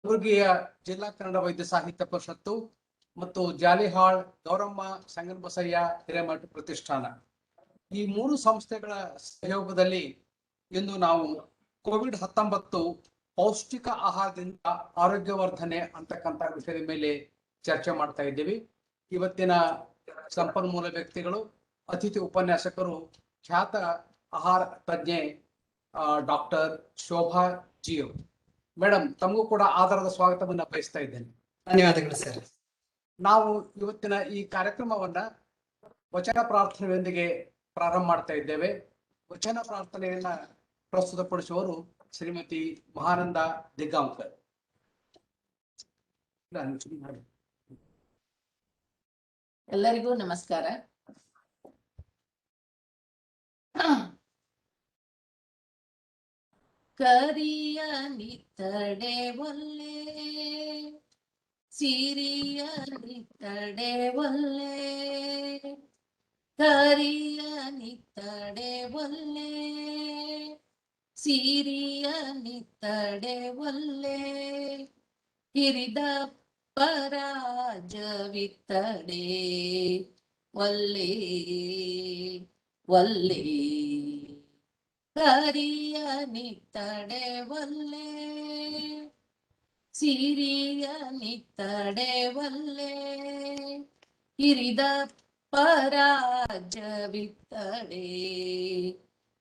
ಕಲಬುರಗಿಯ ಜಿಲ್ಲಾ ಕನ್ನಡ ವೈದ್ಯ ಸಾಹಿತ್ಯ ಪರಿಷತ್ತು ಮತ್ತು ಜಾಲಿಹಾಳ್ ಗೌರಮ್ಮ ಸಂಗನಬಸಯ್ಯ ಹಿರೇಮಠ ಪ್ರತಿಷ್ಠಾನ ಈ ಮೂರು ಸಂಸ್ಥೆಗಳ ಸಹಯೋಗದಲ್ಲಿ ಇಂದು ನಾವು ಕೋವಿಡ್-19 ಪೌಷ್ಟಿಕ ಆಹಾರದಿಂದ ಆರೋಗ್ಯವರ್ಧನೆ ಅಂತಕ್ಕಂಥ ವಿಷಯದ ಮೇಲೆ ಚರ್ಚೆ ಮಾಡ್ತಾ ಇದ್ದೀವಿ. ಇವತ್ತಿನ ಸಂಪನ್ಮೂಲ ವ್ಯಕ್ತಿಗಳು ಅತಿಥಿ ಉಪನ್ಯಾಸಕರು ಖ್ಯಾತ ಆಹಾರ ತಜ್ಞೆ ಡಾಕ್ಟರ್ ಶೋಭಾ ಜಿ. ಮೇಡಮ್, ತಮಗೂ ಕೂಡ ಆಧಾರದ ಸ್ವಾಗತವನ್ನ ಬಯಸ್ತಾ ಇದ್ದೇನೆ. ಧನ್ಯವಾದಗಳು ಸರ್. ನಾವು ಇವತ್ತಿನ ಈ ಕಾರ್ಯಕ್ರಮವನ್ನ ವಚನ ಪ್ರಾರ್ಥನೆಯೊಂದಿಗೆ ಪ್ರಾರಂಭ ಮಾಡ್ತಾ ಇದ್ದೇವೆ. ವಚನ ಪ್ರಾರ್ಥನೆಯನ್ನ ಪ್ರಸ್ತುತಪಡಿಸುವವರು ಶ್ರೀಮತಿ ಮಹಾನಂದ ದಿಗ್ಗಾಂಕರ್. ಎಲ್ಲರಿಗೂ ನಮಸ್ಕಾರ. ಕರಿಯ ನಿತ್ತಡೆ ಒಲ್ಲೆ, ಸಿರಿಯ ನಿತ್ತಡೆ ಒಲ್ಲೆ, ಕರಿಯ ನಿತ್ತಡೆ ಒಲ್ಲೆ, ಸಿರಿಯ ನಿತ್ತಡೆ ಒಲ್ಲೆ, ಹಿರಿದ ಪರಾಜವಿತ್ತಡೆ ಒಲ್ಲೆ ಒಲ್ಲೆ, ಕರಿಯ ನಿತ್ತಡೆ ಒಲ್ಲೆ, ಸಿರಿಯ ನಿತ್ತಡೆ ಒಲ್ಲೆ, ಹಿರಿದ ಪರಾಜವಿತ್ತಡೆ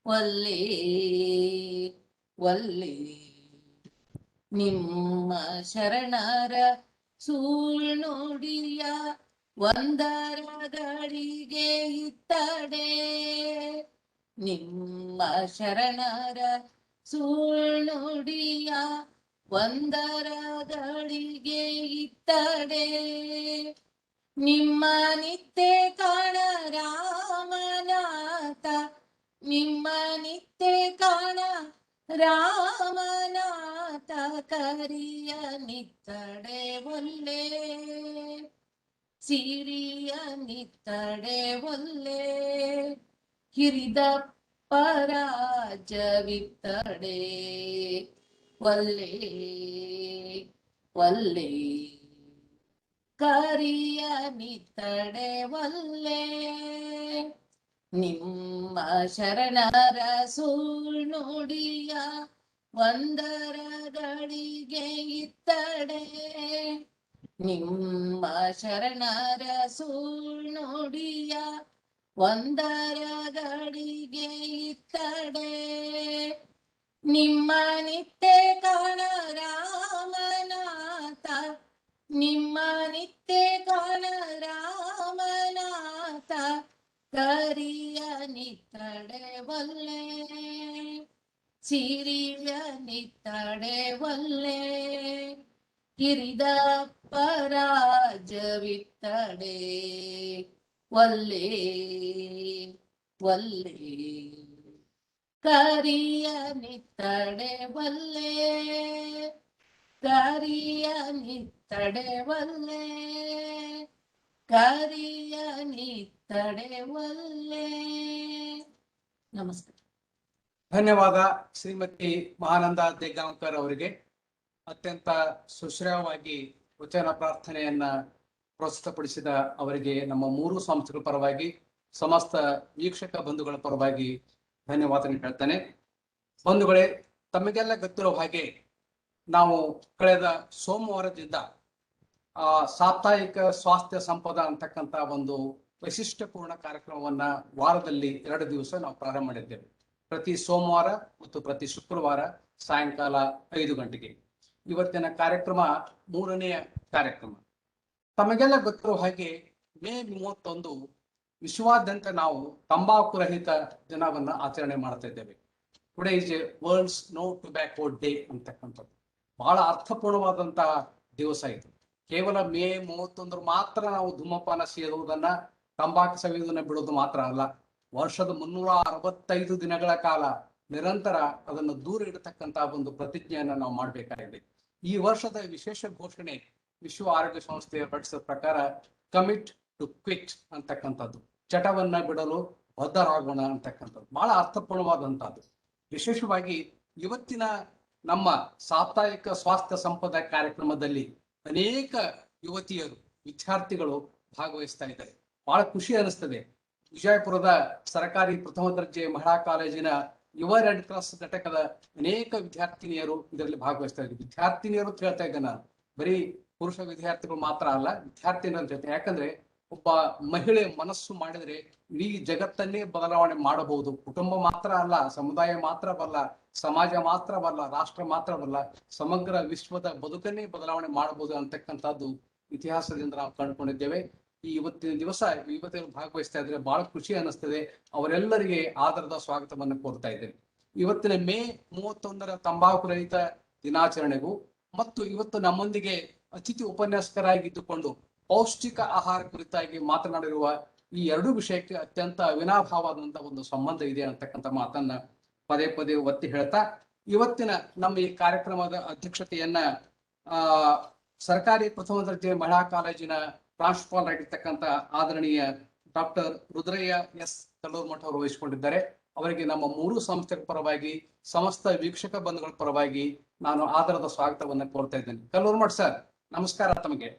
ಒಲ್ಲೆ ಒಲ್ಲೆ. ನಿಮ್ಮ ಶರಣರ ಸುಳ್ನುಡಿಯ ಒಂದರಗಳಿಗೆ ಇತ್ತಡೆ, ನಿಮ್ಮ ಶರಣರ ಸುಳ್ನುಡಿಯ ಒಂದರಗಳಿಗೆ ಇತ್ತಡೆ, ನಿಮ್ಮ ನಿತ್ಯ ಕಾಣ ರಾಮನಾಥ, ನಿಮ್ಮ ನಿತ್ಯ ಕಾಣ ರಾಮನಾಥ, ಕರಿಯ ನಿತ್ತಡೆ ಒಲ್ಲೆ, ಸಿರಿಯ ನಿತ್ತಡೆ ಒಲ್ಲೆ, ಹಿರಿದ ಪರಾಜವಿತ್ತಡೆ ಒಲ್ಲೆ ಒಲ್ಲೆ, ಕರಿಯ ನಿತ್ತಡೆ ಒಲ್ಲೆ, ನಿಮ್ಮ ಶರಣರ ಸುಳ್ನುಡಿಯ ಒಂದರಗಳಿಗೆ ಇತ್ತಡೆ, ನಿಮ್ಮ ಶರಣರ ಸುಳ್ನುಡಿಯ ಒಂದರಗಳಿಗೆ ಇತ್ತಡೆ, ನಿಮ್ಮ ನಿತ್ಯ ಕಾಣ ರಾಮನಾಥ, ನಿಮ್ಮ ನಿತ್ಯ ಕಾಣ ರಾಮನಾಥ, ಕರಿಯ ನಿತ್ತಡೆ ಒಲ್ಲೆ, ಸಿರಿಯ ನಿತ್ತಡೆ ಒಲ್ಲೆ, ಹಿರಿದ ಪರಾಜವಿತ್ತಡೆ ಒಲ್ಲೆ ಒಲ್ಲೆ, ಕರಿಯ ನಿತ್ತಡೆ ಒಲ್ಲೆ, ಕರಿಯ ನಿತ್ತಡೆ ಒಲ್ಲೆ, ಕರಿಯ ನಿತ್ತಡೆ ಒಲ್ಲೆ. ನಮಸ್ಕಾರ. ಧನ್ಯವಾದ ಶ್ರೀಮತಿ ಮಹಾನಂದ ದಿಗ್ಗಾಂಕರ್ ಅವರಿಗೆ. ಅತ್ಯಂತ ಸುಶ್ರಾವ್ಯವಾಗಿ ವಚನ ಪ್ರಾರ್ಥನೆಯನ್ನ ಪ್ರಸ್ತುತಪಡಿಸಿದ ಅವರಿಗೆ ನಮ್ಮ ಮೂರು ಸಂಸ್ಥೆಗಳ ಪರವಾಗಿ, ಸಮಸ್ತ ವೀಕ್ಷಕ ಬಂಧುಗಳ ಪರವಾಗಿ ಧನ್ಯವಾದ ಹೇಳ್ತಾನೆ. ಬಂಧುಗಳೇ, ತಮಗೆಲ್ಲ ಗೊತ್ತಿರೋ ಹಾಗೆ ನಾವು ಕಳೆದ ಸೋಮವಾರದಿಂದ ಸಾಪ್ತಾಹಿಕ ಸ್ವಾಸ್ಥ್ಯ ಸಂಪದ ಅಂತಕ್ಕಂಥ ಒಂದು ವೈಶಿಷ್ಟ್ಯಪೂರ್ಣ ಕಾರ್ಯಕ್ರಮವನ್ನ ವಾರದಲ್ಲಿ 2 ದಿವಸ ನಾವು ಪ್ರಾರಂಭ ಮಾಡಿದ್ದೇವೆ. ಪ್ರತಿ ಸೋಮವಾರ ಮತ್ತು ಪ್ರತಿ ಶುಕ್ರವಾರ ಸಾಯಂಕಾಲ 5 ಗಂಟೆಗೆ. ಇವತ್ತಿನ ಕಾರ್ಯಕ್ರಮ 3ನೇ ಕಾರ್ಯಕ್ರಮ. ತಮಗೆಲ್ಲ ಗೊತ್ತಿರೋ ಹಾಗೆ ಮೇ 31 ವಿಶ್ವಾದ್ಯಂತ ನಾವು ತಂಬಾಕು ರಹಿತ ದಿನವನ್ನ ಆಚರಣೆ ಮಾಡ್ತಾ ಇದ್ದೇವೆ. Today is a world's no tobacco day ಅಂತಕ್ಕಂಥದ್ದು. ಬಹಳ ಅರ್ಥಪೂರ್ಣವಾದಂತಹ ದಿವಸ ಇದು. ಕೇವಲ ಮೇ 31 ಮಾತ್ರ ನಾವು ಧೂಮಪಾನ ಸೇರುವುದನ್ನ, ತಂಬಾಕು ಸವಿಯುವುದನ್ನ ಬಿಡೋದು ಮಾತ್ರ ಅಲ್ಲ, ವರ್ಷದ 365 ದಿನಗಳ ಕಾಲ ನಿರಂತರ ಅದನ್ನು ದೂರ ಇಡತಕ್ಕಂತಹ ಒಂದು ಪ್ರತಿಜ್ಞೆಯನ್ನ ನಾವು ಮಾಡಬೇಕಾಗಿದೆ. ಈ ವರ್ಷದ ವಿಶೇಷ ಘೋಷಣೆ ವಿಶ್ವ ಆರೋಗ್ಯ ಸಂಸ್ಥೆ ಹೊರಡಿಸಿದ ಪ್ರಕಾರ ಕಮಿಟ್ ಟು ಕ್ವಿಟ್ ಅಂತಕ್ಕಂಥದ್ದು, ಚಟವನ್ನ ಬಿಡಲು ಬದ್ಧರಾಗೋಣ ಅಂತಕ್ಕಂಥದ್ದು ಬಹಳ ಅರ್ಥಪೂರ್ಣವಾದಂತಹದ್ದು. ವಿಶೇಷವಾಗಿ ಇವತ್ತಿನ ನಮ್ಮ ಸಾಪ್ತಾಹಿಕ ಸ್ವಾಸ್ಥ್ಯ ಸಂಪದ ಕಾರ್ಯಕ್ರಮದಲ್ಲಿ ಅನೇಕ ಯುವತಿಯರು ವಿದ್ಯಾರ್ಥಿಗಳು ಭಾಗವಹಿಸ್ತಾ ಇದ್ದಾರೆ. ಬಹಳ ಖುಷಿ ಅನಿಸ್ತದೆ. ವಿಜಯಪುರದ ಸರ್ಕಾರಿ ಪ್ರಥಮ ದರ್ಜೆ ಮಹಿಳಾ ಕಾಲೇಜಿನ ಯುವ ರೆಡ್ ಕ್ರಾಸ್ ಘಟಕದ ಅನೇಕ ವಿದ್ಯಾರ್ಥಿನಿಯರು ಇದರಲ್ಲಿ ಭಾಗವಹಿಸ್ತಾ ಇದ್ದಾರೆ. ವಿದ್ಯಾರ್ಥಿನಿಯರು ಅಂತ ಹೇಳ್ತಾ ಇದ್ದೆ ನಾನು, ಬರೀ ಪುರುಷ ವಿದ್ಯಾರ್ಥಿಗಳು ಮಾತ್ರ ಅಲ್ಲ, ವಿದ್ಯಾರ್ಥಿನಿಯರ ಜೊತೆ. ಯಾಕಂದ್ರೆ ಒಬ್ಬ ಮಹಿಳೆ ಮನಸ್ಸು ಮಾಡಿದ್ರೆ ಇಡೀ ಜಗತ್ತನ್ನೇ ಬದಲಾವಣೆ ಮಾಡಬಹುದು. ಕುಟುಂಬ ಮಾತ್ರ ಅಲ್ಲ, ಸಮುದಾಯ ಮಾತ್ರವಲ್ಲ, ಸಮಾಜ ಮಾತ್ರವಲ್ಲ, ರಾಷ್ಟ್ರ ಮಾತ್ರವಲ್ಲ, ಸಮಗ್ರ ವಿಶ್ವದ ಬದುಕನ್ನೇ ಬದಲಾವಣೆ ಮಾಡಬಹುದು ಅಂತಕ್ಕಂಥದ್ದು ಇತಿಹಾಸದಿಂದ ನಾವು ಕಂಡುಕೊಂಡಿದ್ದೇವೆ. ಈ ಇವತ್ತಿನ ದಿವಸ ಯುವತಿಯರು ಭಾಗವಹಿಸ್ತಾ ಇದ್ರೆ ಬಹಳ ಖುಷಿ ಅನಿಸ್ತದೆ. ಅವರೆಲ್ಲರಿಗೆ ಆದರದ ಸ್ವಾಗತವನ್ನು ಕೋರ್ತಾ ಇದ್ದೇನೆ. ಇವತ್ತಿನ ಮೇ 31 ತಂಬಾಕು ರಹಿತ ದಿನಾಚರಣೆಗೂ ಮತ್ತು ಇವತ್ತು ನಮ್ಮೊಂದಿಗೆ ಅತಿಥಿ ಉಪನ್ಯಾಸಕರಾಗಿದ್ದುಕೊಂಡು ಪೌಷ್ಟಿಕ ಆಹಾರ ಕುರಿತಾಗಿ ಮಾತನಾಡಿರುವ ಈ ಎರಡೂ ವಿಷಯಕ್ಕೆ ಅತ್ಯಂತ ಅವಿನಾಭಾವಾದಂತಹ ಒಂದು ಸಂಬಂಧ ಇದೆ ಅಂತಕ್ಕಂಥ ಮಾತನ್ನ ಪದೇ ಪದೇ ಒತ್ತಿ ಹೇಳ್ತಾ, ಇವತ್ತಿನ ನಮ್ಮ ಈ ಕಾರ್ಯಕ್ರಮದ ಅಧ್ಯಕ್ಷತೆಯನ್ನ ಸರ್ಕಾರಿ ಪ್ರಥಮ ದರ್ಜೆ ಮಹಿಳಾ ಕಾಲೇಜಿನ ಪ್ರಾಂಶುಪಾಲ ಆಗಿರ್ತಕ್ಕಂಥ ಆದರಣೀಯ ಡಾಕ್ಟರ್ ರುದ್ರಯ್ಯ ಎಸ್ ಕಲ್ಲೂರ್ಮಠ ಅವರು ವಹಿಸಿಕೊಂಡಿದ್ದಾರೆ. ಅವರಿಗೆ ನಮ್ಮ ಮೂರು ಸಂಸ್ಥೆಗಳ ಪರವಾಗಿ, ಸಮಸ್ತ ವೀಕ್ಷಕ ಬಂಧುಗಳ ಪರವಾಗಿ ನಾನು ಆದರದ ಸ್ವಾಗತವನ್ನು ಕೋರ್ತಾ ಇದ್ದೇನೆ. ಕಲ್ಲೂರ್ಮಠ ಸರ್, ನಮಸ್ಕಾರ ತಮಗೆ.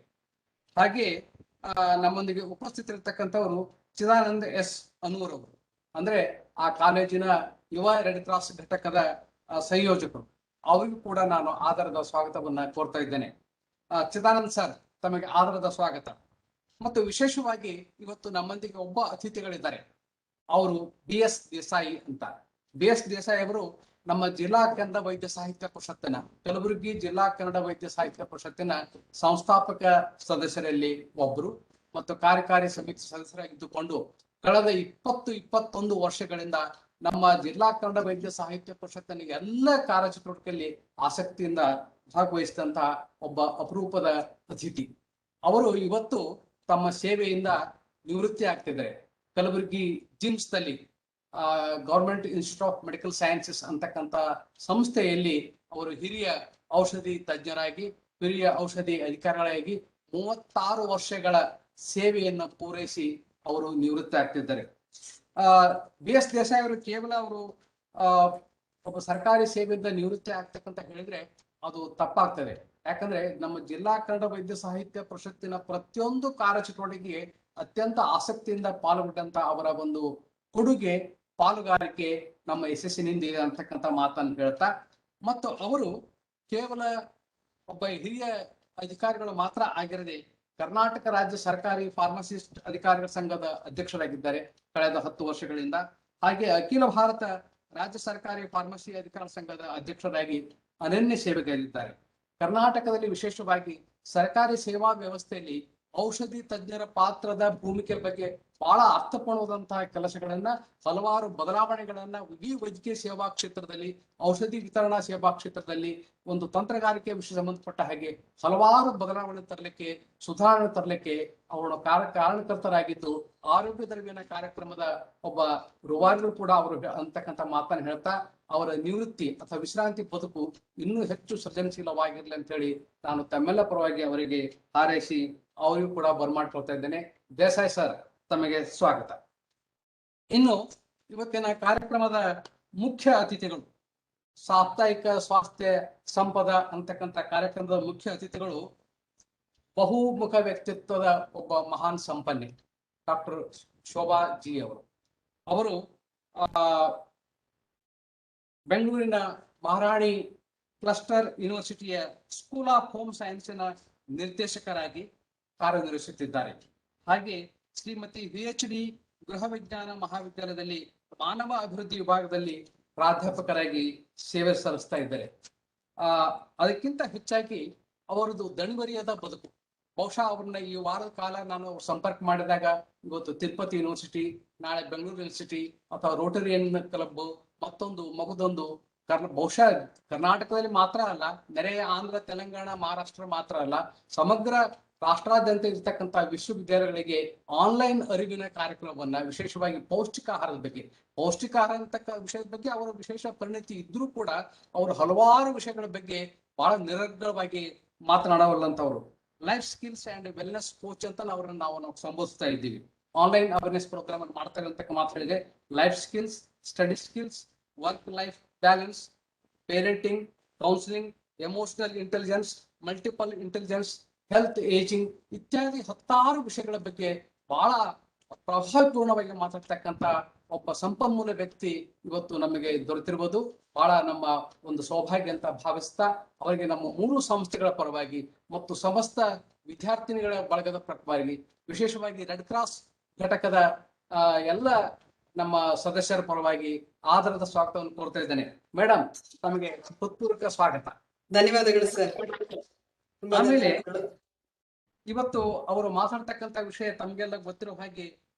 ಹಾಗೆ ನಮ್ಮೊಂದಿಗೆ ಉಪಸ್ಥಿತರಿರ್ತಕ್ಕಂಥವರು ಚಿದಾನಂದ ಎಸ್ ಅನೂರ್ ಅವರು, ಅಂದ್ರೆ ಆ ಕಾಲೇಜಿನ ಯುವ ರೆಡ್ ಕ್ರಾಸ್ ಘಟಕದ ಸಂಯೋಜಕರು. ಅವರಿಗೂ ಕೂಡ ನಾನು ಆದರದ ಸ್ವಾಗತವನ್ನ ಕೋರ್ತಾ ಇದ್ದೇನೆ. ಚಿದಾನಂದ್ ಸರ್, ತಮಗೆ ಆದರದ ಸ್ವಾಗತ. ಮತ್ತು ವಿಶೇಷವಾಗಿ ಇವತ್ತು ನಮ್ಮೊಂದಿಗೆ ಒಬ್ಬ ಅತಿಥಿಗಳಿದ್ದಾರೆ. ಅವರು BS ದೇಸಾಯಿ ಅಂತ. BS ದೇಸಾಯಿ ಅವರು ನಮ್ಮ ಜಿಲ್ಲಾ ಕನ್ನಡ ವೈದ್ಯ ಸಾಹಿತ್ಯ ಪರಿಷತ್ತಿನ, ಕಲಬುರಗಿ ಜಿಲ್ಲಾ ಕನ್ನಡ ವೈದ್ಯ ಸಾಹಿತ್ಯ ಪರಿಷತ್ತಿನ ಸಂಸ್ಥಾಪಕ ಸದಸ್ಯರಲ್ಲಿ ಒಬ್ಬರು ಮತ್ತು ಕಾರ್ಯಕಾರಿ ಸಮಿತಿ ಸದಸ್ಯರಾಗಿದ್ದುಕೊಂಡು ಕಳೆದ 20-21 ವರ್ಷಗಳಿಂದ ನಮ್ಮ ಜಿಲ್ಲಾ ಕನ್ನಡ ವೈದ್ಯ ಸಾಹಿತ್ಯ ಪರಿಷತ್ತಿನ ಎಲ್ಲ ಕಾರ್ಯಚಟುವಟಿಕೆಯಲ್ಲಿ ಆಸಕ್ತಿಯಿಂದ ಭಾಗವಹಿಸಿದಂತಹ ಒಬ್ಬ ಅಪರೂಪದ ಅತಿಥಿ. ಅವರು ಇವತ್ತು ತಮ್ಮ ಸೇವೆಯಿಂದ ನಿವೃತ್ತಿ ಆಗ್ತಿದ್ದಾರೆ. ಕಲಬುರಗಿ ಜಿಮ್ಸ್ ದಲ್ಲಿ government institute of medical sciences ಅಂತಕ್ಕಂಥ ಸಂಸ್ಥೆಯಲ್ಲಿ ಅವರು ಹಿರಿಯ ಔಷಧಿ ತಜ್ಞರಾಗಿ, ಹಿರಿಯ ಔಷಧಿ ಅಧಿಕಾರಿಗಳಾಗಿ 36 ವರ್ಷಗಳ ಸೇವೆಯನ್ನು ಪೂರೈಸಿ ಅವರು ನಿವೃತ್ತಿ ಆಗ್ತಿದ್ದಾರೆ. BS ದೇಸಾಯಿ ಅವರು ಕೇವಲ ಅವರು ಒಬ್ಬ ಸರ್ಕಾರಿ ಸೇವೆಯಿಂದ ನಿವೃತ್ತಿ ಆಗ್ತಕ್ಕಂತ ಹೇಳಿದ್ರೆ ಅದು ತಪ್ಪಾಗ್ತದೆ. ಯಾಕಂದ್ರೆ ನಮ್ಮ ಜಿಲ್ಲಾ ಕನ್ನಡ ವೈದ್ಯ ಸಾಹಿತ್ಯ ಪರಿಷತ್ತಿನ ಪ್ರತಿಯೊಂದು ಕಾರ್ಯಚಟುವಟಿಕೆಗೆ ಅತ್ಯಂತ ಆಸಕ್ತಿಯಿಂದ ಪಾಲ್ಗೊಂಡಂತ ಅವರ ಒಂದು ಕೊಡುಗೆ, ಪಾಲುಗಾರಿಕೆ ನಮ್ಮ ಯಶಸ್ಸಿನಿಂದ ಇದೆ ಅಂತಕ್ಕಂಥ ಮಾತನ್ನು ಹೇಳ್ತಾ, ಮತ್ತು ಅವರು ಕೇವಲ ಒಬ್ಬ ಹಿರಿಯ ಅಧಿಕಾರಿಗಳು ಮಾತ್ರ ಆಗಿರದೆ ಕರ್ನಾಟಕ ರಾಜ್ಯ ಸರ್ಕಾರಿ ಫಾರ್ಮಸಿಸ್ಟ್ ಅಧಿಕಾರಿಗಳ ಸಂಘದ ಅಧ್ಯಕ್ಷರಾಗಿದ್ದಾರೆ ಕಳೆದ 10 ವರ್ಷಗಳಿಂದ. ಹಾಗೆ ಅಖಿಲ ಭಾರತ ರಾಜ್ಯ ಸರ್ಕಾರಿ ಫಾರ್ಮಸಿ ಅಧಿಕಾರಿಗಳ ಸಂಘದ ಅಧ್ಯಕ್ಷರಾಗಿ ಅನನ್ಯ ಸೇವೆಗೈದಿದ್ದಾರೆ. ಕರ್ನಾಟಕದಲ್ಲಿ ವಿಶೇಷವಾಗಿ ಸರ್ಕಾರಿ ಸೇವಾ ವ್ಯವಸ್ಥೆಯಲ್ಲಿ ಔಷಧಿ ತಜ್ಞರ ಪಾತ್ರದ ಭೂಮಿಕೆ ಬಗ್ಗೆ ಬಹಳ ಅರ್ಥಪೂರ್ಣವಾದಂತಹ ಕೆಲಸಗಳನ್ನ, ಹಲವಾರು ಬದಲಾವಣೆಗಳನ್ನ ಈ ವೈದ್ಯಕೀಯ ಸೇವಾ ಕ್ಷೇತ್ರದಲ್ಲಿ, ಔಷಧಿ ವಿತರಣಾ ಸೇವಾ ಕ್ಷೇತ್ರದಲ್ಲಿ ಒಂದು ತಂತ್ರಗಾರಿಕೆ ವಿಷಯ ಸಂಬಂಧಪಟ್ಟ ಹಾಗೆ ಹಲವಾರು ಬದಲಾವಣೆ ತರಲಿಕ್ಕೆ, ಸುಧಾರಣೆ ತರಲಿಕ್ಕೆ ಅವರು ಕಾರಣಕರ್ತರಾಗಿದ್ದು, ಆರೋಗ್ಯ ದರಿವಿನ ಕಾರ್ಯಕ್ರಮದ ಒಬ್ಬ ರೂವಾರಿಗಳು ಕೂಡ ಅವರು ಅಂತಕ್ಕಂಥ ಮಾತನ್ನು ಹೇಳ್ತಾ, ಅವರ ನಿವೃತ್ತಿ ಅಥವಾ ವಿಶ್ರಾಂತಿ ಬದುಕು ಇನ್ನೂ ಹೆಚ್ಚು ಸೃಜನಶೀಲವಾಗಿರ್ಲಿ ಅಂತ ಹೇಳಿ ನಾನು ತಮ್ಮೆಲ್ಲ ಪರವಾಗಿ ಅವರಿಗೆ ಹಾರೈಸಿ ಅವರಿಗೂ ಕೂಡ ಬರ್ಮಾಡ್ಕೊಳ್ತಾ ಇದ್ದೇನೆ. ದೇಸಾಯಿ ಸರ್, ತಮಗೆ ಸ್ವಾಗತ. ಇನ್ನು ಇವತ್ತಿನ ಕಾರ್ಯಕ್ರಮದ ಮುಖ್ಯ ಅತಿಥಿಗಳು, ಸಾಪ್ತಾಹಿಕ ಸ್ವಾಸ್ಥ್ಯ ಸಂಪದ ಅಂತಕ್ಕಂಥ ಕಾರ್ಯಕ್ರಮದ ಮುಖ್ಯ ಅತಿಥಿಗಳು ಬಹುಮುಖ ವ್ಯಕ್ತಿತ್ವದ ಒಬ್ಬ ಮಹಾನ್ ಸಂಪನ್ನೆ ಡಾಕ್ಟರ್ ಶೋಭಾ ಜಿ ಅವರು. ಅವರು ಬೆಂಗಳೂರಿನ ಮಹಾರಾಣಿ ಕ್ಲಸ್ಟರ್ ಯೂನಿವರ್ಸಿಟಿಯ ಸ್ಕೂಲ್ ಆಫ್ ಹೋಮ್ ಸೈನ್ಸಿನ ನಿರ್ದೇಶಕರಾಗಿ ಕಾರ್ಯನಿರ್ವಹಿಸುತ್ತಿದ್ದಾರೆ. ಹಾಗೆ ಶ್ರೀಮತಿ PhD ಗೃಹ ವಿಜ್ಞಾನ ಮಹಾವಿದ್ಯಾಲಯದಲ್ಲಿ ಮಾನವ ಅಭಿವೃದ್ಧಿ ವಿಭಾಗದಲ್ಲಿ ಪ್ರಾಧ್ಯಾಪಕರಾಗಿ ಸೇವೆ ಸಲ್ಲಿಸ್ತಾ ಇದ್ದಾರೆ. ಅದಕ್ಕಿಂತ ಹೆಚ್ಚಾಗಿ ಅವರದು ದಣಿವರಿಯದ ಬದುಕು. ಬಹುಶಃ ಅವ್ರನ್ನ ಈ ವಾರದ ಕಾಲ ನಾನು ಸಂಪರ್ಕ ಮಾಡಿದಾಗ ಇವತ್ತು ತಿರುಪತಿ ಯೂನಿವರ್ಸಿಟಿ, ನಾಳೆ ಬೆಂಗಳೂರು ಯೂನಿವರ್ಸಿಟಿ ಅಥವಾ ರೋಟರಿಯನ್ ಕ್ಲಬ್, ಮತ್ತೊಂದು ಮಗದೊಂದು ಬಹುಶಃ ಕರ್ನಾಟಕದಲ್ಲಿ ಮಾತ್ರ ಅಲ್ಲ, ನೆರೆಯ ಆಂಧ್ರ, ತೆಲಂಗಾಣ, ಮಹಾರಾಷ್ಟ್ರ ಮಾತ್ರ ಅಲ್ಲ, ಸಮಗ್ರ ರಾಷ್ಟ್ರಾದ್ಯಂತ ಇರ್ತಕ್ಕಂಥ ವಿಶ್ವವಿದ್ಯಾಲಯಗಳಿಗೆ ಆನ್ಲೈನ್ ಅರಿವಿನ ಕಾರ್ಯಕ್ರಮವನ್ನ, ವಿಶೇಷವಾಗಿ ಪೌಷ್ಟಿಕ ಆಹಾರದ ಅಂತಕ್ಕ ವಿಷಯದ ಬಗ್ಗೆ ಅವರ ವಿಶೇಷ ಪರಿಣತಿ ಇದ್ರೂ ಕೂಡ ಅವರು ಹಲವಾರು ವಿಷಯಗಳ ಬಗ್ಗೆ ಬಹಳ ನಿರರ್ಗಳವಾಗಿ ಮಾತನಾಡವಲ್ಲಂತವ್ರು. Life skills and wellness coach ಅಂತ ನಾವು ಸಂಬೋಧಿಸ್ತಾ ಇದ್ದೀವಿ. ಆನ್ಲೈನ್ ಅವೇರ್ನೆಸ್ ಪ್ರೋಗ್ರಾಮ್ ಅನ್ನು ಮಾಡ್ತಾರೆ ಅಂತ ಮಾತು ಹೇಳಿದೆ. Life skills, study skills, work life balance, parenting, counselling, emotional intelligence, multiple intelligence, health, ageing ಇತ್ಯಾದಿ 10 ವಿಷಯಗಳ ಬಗ್ಗೆ ಬಹಳ ಪ್ರಭಾವಪೂರ್ಣವಾಗಿ ಮಾತಾಡ್ತಕ್ಕಂತ ಒಬ್ಬ ಸಂಪನ್ಮೂಲ ವ್ಯಕ್ತಿ ಇವತ್ತು ನಮಗೆ ದೊರೆತಿರ್ಬೋದು. ಬಹಳ ನಮ್ಮ ಒಂದು ಸೌಭಾಗ್ಯ ಅಂತ ಭಾವಿಸ್ತಾ ಅವರಿಗೆ ನಮ್ಮ 3 ಸಂಸ್ಥೆಗಳ ಪರವಾಗಿ ಮತ್ತು ಸಮಸ್ತ ವಿದ್ಯಾರ್ಥಿನಿಗಳ ಬಳಗದ ಪರವಾಗಿ, ವಿಶೇಷವಾಗಿ ರೆಡ್ ಕ್ರಾಸ್ ಘಟಕದ ಎಲ್ಲ ನಮ್ಮ ಸದಸ್ಯರ ಪರವಾಗಿ ಆದರದ ಸ್ವಾಗತವನ್ನು ಕೋರ್ತಾ ಇದ್ದೇನೆ. ಮೇಡಮ್, ತಮಗೆ ಹೃತ್ಪೂರ್ವಕ ಸ್ವಾಗತ. ಧನ್ಯವಾದಗಳು ಸರ್. ಆಮೇಲೆ ಇವತ್ತು ಅವರು ಮಾತಾಡ್ತಕ್ಕಂತ ವಿಷಯ ತಮಗೆಲ್ಲ ಗೊತ್ತಿರೋ ಹಾಗೆ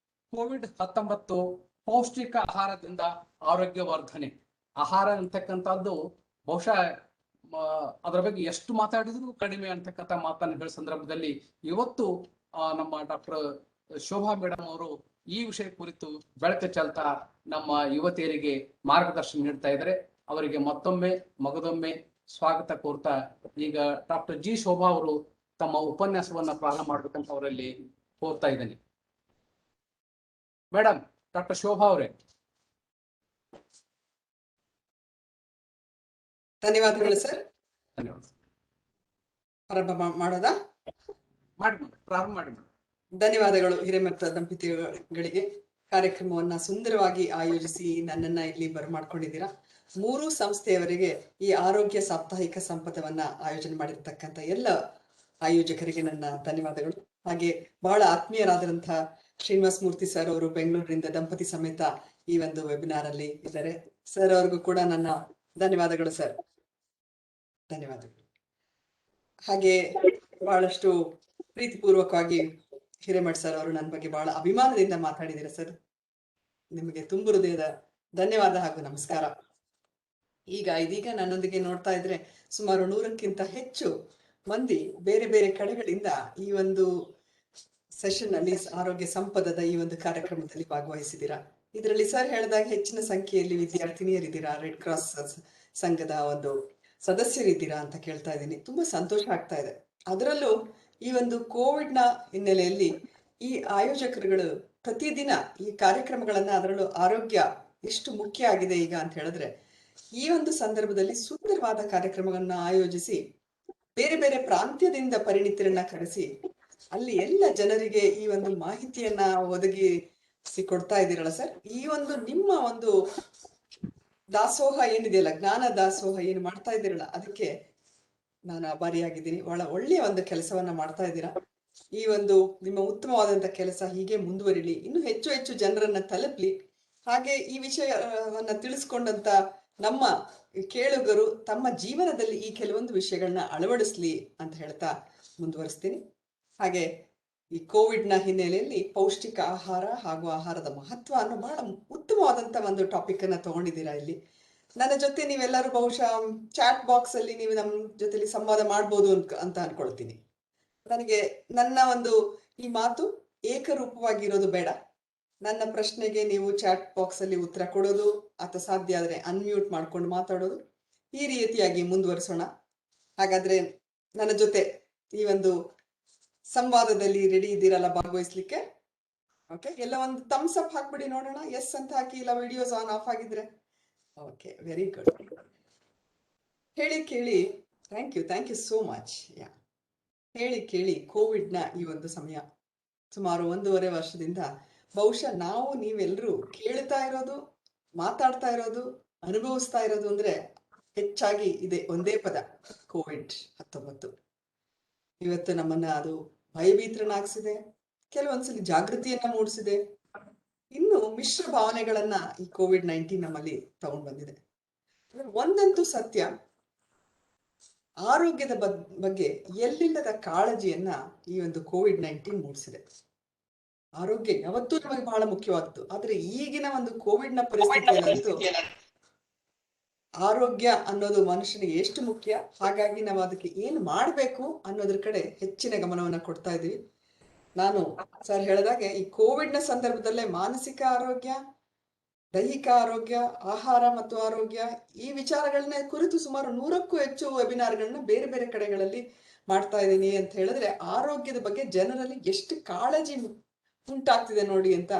ಕೋವಿಡ್-19 ಪೌಷ್ಟಿಕ ಆಹಾರದಿಂದ ಆರೋಗ್ಯ ವರ್ಧನೆ. ಆಹಾರ ಅಂತಕ್ಕಂಥದ್ದು ಬಹುಶಃ ಅದರ ಬಗ್ಗೆ ಎಷ್ಟು ಮಾತಾಡಿದ್ರು ಕಡಿಮೆ ಅಂತಕ್ಕಂಥ ಮಾತನ್ನು ಹೇಳೋ ಸಂದರ್ಭದಲ್ಲಿ ಇವತ್ತು ನಮ್ಮ ಡಾಕ್ಟರ್ ಶೋಭಾ ಮೇಡಮ್ ಅವರು ಈ ವಿಷಯ ಕುರಿತು ಬೆಳಕು ಚೆಲ್ತಾ ನಮ್ಮ ಯುವತಿಯರಿಗೆ ಮಾರ್ಗದರ್ಶನ ನೀಡ್ತಾ ಇದ್ದಾರೆ. ಅವರಿಗೆ ಮತ್ತೊಮ್ಮೆ ಮಗದೊಮ್ಮೆ ಸ್ವಾಗತ ಕೋರ್ತಾ ಈಗ ಡಾಕ್ಟರ್ ಜಿ ಶೋಭಾ ಅವರು ತಮ್ಮ ಉಪನ್ಯಾಸವನ್ನ ಪ್ರಾರಂಭ ಮಾಡ್ಬೇಕಂತ ಅವರಲ್ಲಿ ಕೋರ್ತಾ ಇದ್ದೇನೆ. ಮೇಡಮ್, ಡಾಕ್ಟರ್ ಶೋಭಾ ಅವರೇ. ಧನ್ಯವಾದಗಳು ಸರ್. ಧನ್ಯವಾದ. ಪ್ರಾರಂಭ ಮಾಡೋದಾ? ಪ್ರಾರಂಭ ಮಾಡಿ. ಧನ್ಯವಾದಗಳು ಹಿರೇಮಠ ದಂಪತಿಗಳಿಗೆ. ಕಾರ್ಯಕ್ರಮವನ್ನ ಸುಂದರವಾಗಿ ಆಯೋಜಿಸಿ ನನ್ನನ್ನ ಇಲ್ಲಿ ಬರಮಾಡ್ಕೊಂಡಿದ್ದೀರಾ. 3 ಸಂಸ್ಥೆಯವರಿಗೆ ಈ ಆರೋಗ್ಯ ಸಾಪ್ತಾಹಿಕ ಸಂಪದವನ್ನ ಆಯೋಜನೆ ಮಾಡಿರ್ತಕ್ಕಂಥ ಎಲ್ಲ ಆಯೋಜಕರಿಗೆ ನನ್ನ ಧನ್ಯವಾದಗಳು. ಹಾಗೆ ಬಹಳ ಆತ್ಮೀಯರಾದಂತಹ ಶ್ರೀನಿವಾಸ ಮೂರ್ತಿ ಸರ್ ಅವರು ಬೆಂಗಳೂರಿನಿಂದ ದಂಪತಿ ಸಮೇತ ಈ ಒಂದು ವೆಬಿನಾರ್ ಅಲ್ಲಿ ಇದ್ದಾರೆ. ಸರ್ ಅವ್ರಿಗೂ ಕೂಡ ನನ್ನ ಧನ್ಯವಾದಗಳು ಸರ್. ಧನ್ಯವಾದಗಳು. ಹಾಗೆ ಬಹಳಷ್ಟು ಪ್ರೀತಿಪೂರ್ವಕವಾಗಿ ಹಿರೇಮಠ್ ಸರ್ ಅವರು ನನ್ನ ಬಗ್ಗೆ ಬಹಳ ಅಭಿಮಾನದಿಂದ ಮಾತಾಡಿದ್ದೀರಾ ಸರ್. ನಿಮಗೆ ತುಂಬು ಹೃದಯದ ಧನ್ಯವಾದ ಹಾಗೂ ನಮಸ್ಕಾರ. ಇದೀಗ ನನ್ನೊಂದಿಗೆ ನೋಡ್ತಾ ಇದ್ರೆ ಸುಮಾರು 100ಕ್ಕಿಂತ ಹೆಚ್ಚು ಮಂದಿ ಬೇರೆ ಬೇರೆ ಕಡೆಗಳಿಂದ ಈ ಒಂದು ಸೆಷನ್ ಅಲ್ಲಿ ಆರೋಗ್ಯ ಸಂಪದದ ಈ ಒಂದು ಕಾರ್ಯಕ್ರಮದಲ್ಲಿ ಭಾಗವಹಿಸಿದ್ದೀರಾ. ಇದರಲ್ಲಿ ಸರ್ ಹೇಳಿದಾಗ ಹೆಚ್ಚಿನ ಸಂಖ್ಯೆಯಲ್ಲಿ ವಿದ್ಯಾರ್ಥಿನಿಯರಿದ್ದೀರಾ, ರೆಡ್ ಕ್ರಾಸ್ ಸಂಘದ ಒಂದು ಸದಸ್ಯರಿದ್ದೀರಾ ಅಂತ ಕೇಳ್ತಾ ಇದ್ದೀನಿ. ತುಂಬಾ ಸಂತೋಷ ಆಗ್ತಾ ಇದೆ. ಅದರಲ್ಲೂ ಈ ಒಂದು ಕೋವಿಡ್ ನ ಹಿನ್ನೆಲೆಯಲ್ಲಿ ಈ ಆಯೋಜಕರುಗಳು ಪ್ರತಿದಿನ ಈ ಕಾರ್ಯಕ್ರಮಗಳನ್ನ, ಅದರಲ್ಲೂ ಆರೋಗ್ಯ ಎಷ್ಟು ಮುಖ್ಯ ಆಗಿದೆ ಈಗ ಅಂತ ಹೇಳಿದ್ರೆ, ಈ ಒಂದು ಸಂದರ್ಭದಲ್ಲಿ ಸುಂದರವಾದ ಕಾರ್ಯಕ್ರಮಗಳನ್ನ ಆಯೋಜಿಸಿ ಬೇರೆ ಬೇರೆ ಪ್ರಾಂತ್ಯದಿಂದ ಪರಿಣಿತರನ್ನ ಕರೆಸಿ ಅಲ್ಲಿ ಎಲ್ಲ ಜನರಿಗೆ ಈ ಒಂದು ಮಾಹಿತಿಯನ್ನ ಒದಗಿಸಿ ಕೊಡ್ತಾ ಇದ್ದೀರಲ್ಲ ಸರ್. ಈ ಒಂದು ನಿಮ್ಮ ಒಂದು ದಾಸೋಹ ಏನಿದೆಯಲ್ಲ, ಜ್ಞಾನ ದಾಸೋಹ ಏನು ಮಾಡ್ತಾ ಇದ್ದೀರಲ್ಲ, ಅದಕ್ಕೆ ನಾನು ಆಭಾರಿಯಾಗಿದ್ದೀನಿ. ಒಳ್ಳೆಯ ಒಂದು ಕೆಲಸವನ್ನ ಮಾಡ್ತಾ ಇದ್ದೀರಾ. ಈ ಒಂದು ನಿಮ್ಮ ಉತ್ತಮವಾದಂತ ಕೆಲಸ ಹೀಗೆ ಮುಂದುವರಿಲಿ, ಇನ್ನು ಹೆಚ್ಚು ಹೆಚ್ಚು ಜನರನ್ನ ತಲುಪಲಿ. ಹಾಗೆ ಈ ವಿಷಯವನ್ನ ತಿಳಿಸ್ಕೊಂಡಂತ ನಮ್ಮ ಕೇಳುಗರು ತಮ್ಮ ಜೀವನದಲ್ಲಿ ಈ ಕೆಲವೊಂದು ವಿಷಯಗಳನ್ನ ಅಳವಡಿಸ್ಲಿ ಅಂತ ಹೇಳ್ತಾ ಮುಂದುವರಿಸ್ತೀನಿ. ಹಾಗೆ ಈ ಕೋವಿಡ್ ನ ಹಿನ್ನೆಲೆಯಲ್ಲಿ ಪೌಷ್ಟಿಕ ಆಹಾರ ಹಾಗೂ ಆಹಾರದ ಮಹತ್ವ ಅನ್ನೋ ಬಹಳ ಉತ್ತಮವಾದಂತ ಒಂದು ಟಾಪಿಕ್ ಅನ್ನ ತಗೊಂಡಿದ್ದೀರಾ ಇಲ್ಲಿ. ನನ್ನ ಜೊತೆ ನೀವೆಲ್ಲರೂ ಬಹುಶಃ ಚಾಟ್ ಬಾಕ್ಸ್ ಅಲ್ಲಿ ನೀವು ನಮ್ಮ ಜೊತೆಲಿ ಸಂವಾದ ಮಾಡ್ಬೋದು ಅಂತ ಅನ್ಕೊಳ್ತೀನಿ. ನನಗೆ ನನ್ನ ಒಂದು ಈ ಮಾತು ಏಕರೂಪವಾಗಿರೋದು ಬೇಡ. ನನ್ನ ಪ್ರಶ್ನೆಗೆ ನೀವು ಚಾಟ್ ಬಾಕ್ಸ್ ಅಲ್ಲಿ ಉತ್ತರ ಕೊಡೋದು ಅಥವಾ ಸಾಧ್ಯ ಆದ್ರೆ ಅನ್ಮ್ಯೂಟ್ ಮಾಡ್ಕೊಂಡು ಮಾತಾಡೋದು, ಈ ರೀತಿಯಾಗಿ ಮುಂದುವರಿಸೋಣ. ಹಾಗಾದ್ರೆ ನನ್ನ ಜೊತೆ ಈ ಒಂದು ಸಂವಾದದಲ್ಲಿ ರೆಡಿ ಇದ್ದೀರಲ್ಲ ಭಾಗವಹಿಸ್ಲಿಕ್ಕೆ? ಓಕೆ, ಎಲ್ಲ ಒಂದು ಥಮ್ಸ್ ಅಪ್ ಹಾಕ್ಬಿಡಿ ನೋಡೋಣ. ಎಸ್ ಅಂತ ಹಾಕಿ, ಇಲ್ಲ ವಿಡಿಯೋಸ್ ಆನ್ ಆಫ್ ಆಗಿದ್ರೆ. Okay, very good. ಹೇಳಿ ಕೇಳಿ, ಥ್ಯಾಂಕ್ ಯು ಸೋ ಮಚ್. ಹೇಳಿ ಕೇಳಿ ಕೋವಿಡ್ ನ ಈ ಒಂದು ಸಮಯ ಸುಮಾರು 1.5 ವರ್ಷದಿಂದ ಬಹುಶಃ ನೀವೆಲ್ಲರೂ ಕೇಳ್ತಾ ಇರೋದು, ಮಾತಾಡ್ತಾ ಇರೋದು, ಅನುಭವಿಸ್ತಾ ಇರೋದು ಅಂದ್ರೆ ಹೆಚ್ಚಾಗಿ ಇದೆ ಒಂದೇ ಪದ, ಕೋವಿಡ್-19. ಇವತ್ತು ನಮ್ಮನ್ನ ಅದು ಭಯಭೀತರನ್ನಾಗಿಸಿದೆ, ಕೆಲವೊಂದ್ಸಲಿ ಜಾಗೃತಿಯನ್ನ ಮೂಡಿಸಿದೆ, ಇನ್ನು ಮಿಶ್ರ ಭಾವನೆಗಳನ್ನ ಈ ಕೋವಿಡ್-19 ನಮ್ಮಲ್ಲಿ ತಗೊಂಡ್ ಬಂದಿದೆ. ಒಂದಂತೂ ಸತ್ಯ, ಆರೋಗ್ಯದ ಬಗ್ಗೆ ಎಲ್ಲಿಲ್ಲದ ಕಾಳಜಿಯನ್ನ ಈ ಒಂದು ಕೋವಿಡ್-19 ಮೂಡಿಸಿದೆ. ಆರೋಗ್ಯ ಯಾವತ್ತೂ ನಮಗೆ ಬಹಳ ಮುಖ್ಯವಾದದ್ದು. ಆದ್ರೆ ಈಗಿನ ಒಂದು ಕೋವಿಡ್ ನ ಪರಿಸ್ಥಿತಿಯಲ್ಲಂತೂ ಆರೋಗ್ಯ ಅನ್ನೋದು ಮನುಷ್ಯನಿಗೆ ಎಷ್ಟು ಮುಖ್ಯ, ಹಾಗಾಗಿ ನಾವು ಅದಕ್ಕೆ ಏನು ಮಾಡಬೇಕು ಅನ್ನೋದ್ರ ಕಡೆ ಹೆಚ್ಚಿನ ಗಮನವನ್ನ ಕೊಡ್ತಾ ಇದೀವಿ. ನಾನು ಸರ್ ಹೇಳಿದಾಗೆ ಈ ಕೋವಿಡ್ ನ ಸಂದರ್ಭದಲ್ಲೇ ಮಾನಸಿಕ ಆರೋಗ್ಯ, ದೈಹಿಕ ಆರೋಗ್ಯ, ಆಹಾರ ಮತ್ತು ಆರೋಗ್ಯ ಈ ವಿಚಾರಗಳನ್ನ ಕುರಿತು ಸುಮಾರು 100ಕ್ಕೂ ಹೆಚ್ಚು ವೆಬಿನಾರ್ಗಳನ್ನ ಬೇರೆ ಬೇರೆ ಕಡೆಗಳಲ್ಲಿ ಮಾಡ್ತಾ ಇದ್ದೀನಿ ಅಂತ ಹೇಳಿದ್ರೆ ಆರೋಗ್ಯದ ಬಗ್ಗೆ ಜನರಲ್ಲಿ ಎಷ್ಟು ಕಾಳಜಿ ಉಂಟಾಗ್ತಿದೆ ನೋಡಿ ಅಂತ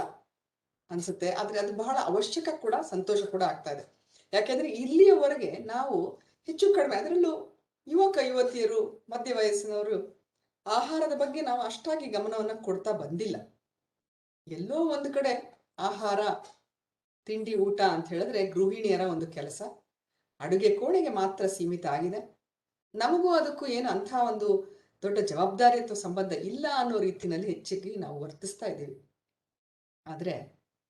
ಅನ್ಸುತ್ತೆ. ಆದ್ರೆ ಅದು ಬಹಳ ಅವಶ್ಯಕ ಕೂಡ, ಸಂತೋಷ ಕೂಡ ಆಗ್ತಾ ಇದೆ. ಯಾಕೆಂದ್ರೆ ಇಲ್ಲಿಯವರೆಗೆ ನಾವು ಹೆಚ್ಚು ಕಡಿಮೆ, ಅದರಲ್ಲೂ ಯುವಕ ಯುವತಿಯರು, ಮಧ್ಯ ವಯಸ್ಸಿನವರು ಆಹಾರದ ಬಗ್ಗೆ ನಾವು ಅಷ್ಟಾಗಿ ಗಮನವನ್ನು ಕೊಡ್ತಾ ಬಂದಿಲ್ಲ. ಎಲ್ಲೋ ಒಂದು ಕಡೆ ಆಹಾರ, ತಿಂಡಿ, ಊಟ ಅಂತ ಹೇಳಿದ್ರೆ ಗೃಹಿಣಿಯರ ಒಂದು ಕೆಲಸ, ಅಡುಗೆ ಕೋಣೆಗೆ ಮಾತ್ರ ಸೀಮಿತ ಆಗಿದೆ. ನಮಗೂ ಅದಕ್ಕೂ ಏನು ಅಂಥ ಒಂದು ದೊಡ್ಡ ಜವಾಬ್ದಾರಿ ಅಥವಾ ಸಂಬಂಧ ಇಲ್ಲ ಅನ್ನೋ ರೀತಿಯಲ್ಲಿ ಹೆಚ್ಚಿಗೆ ನಾವು ವರ್ತಿಸ್ತಾ ಇದ್ದೀವಿ. ಆದರೆ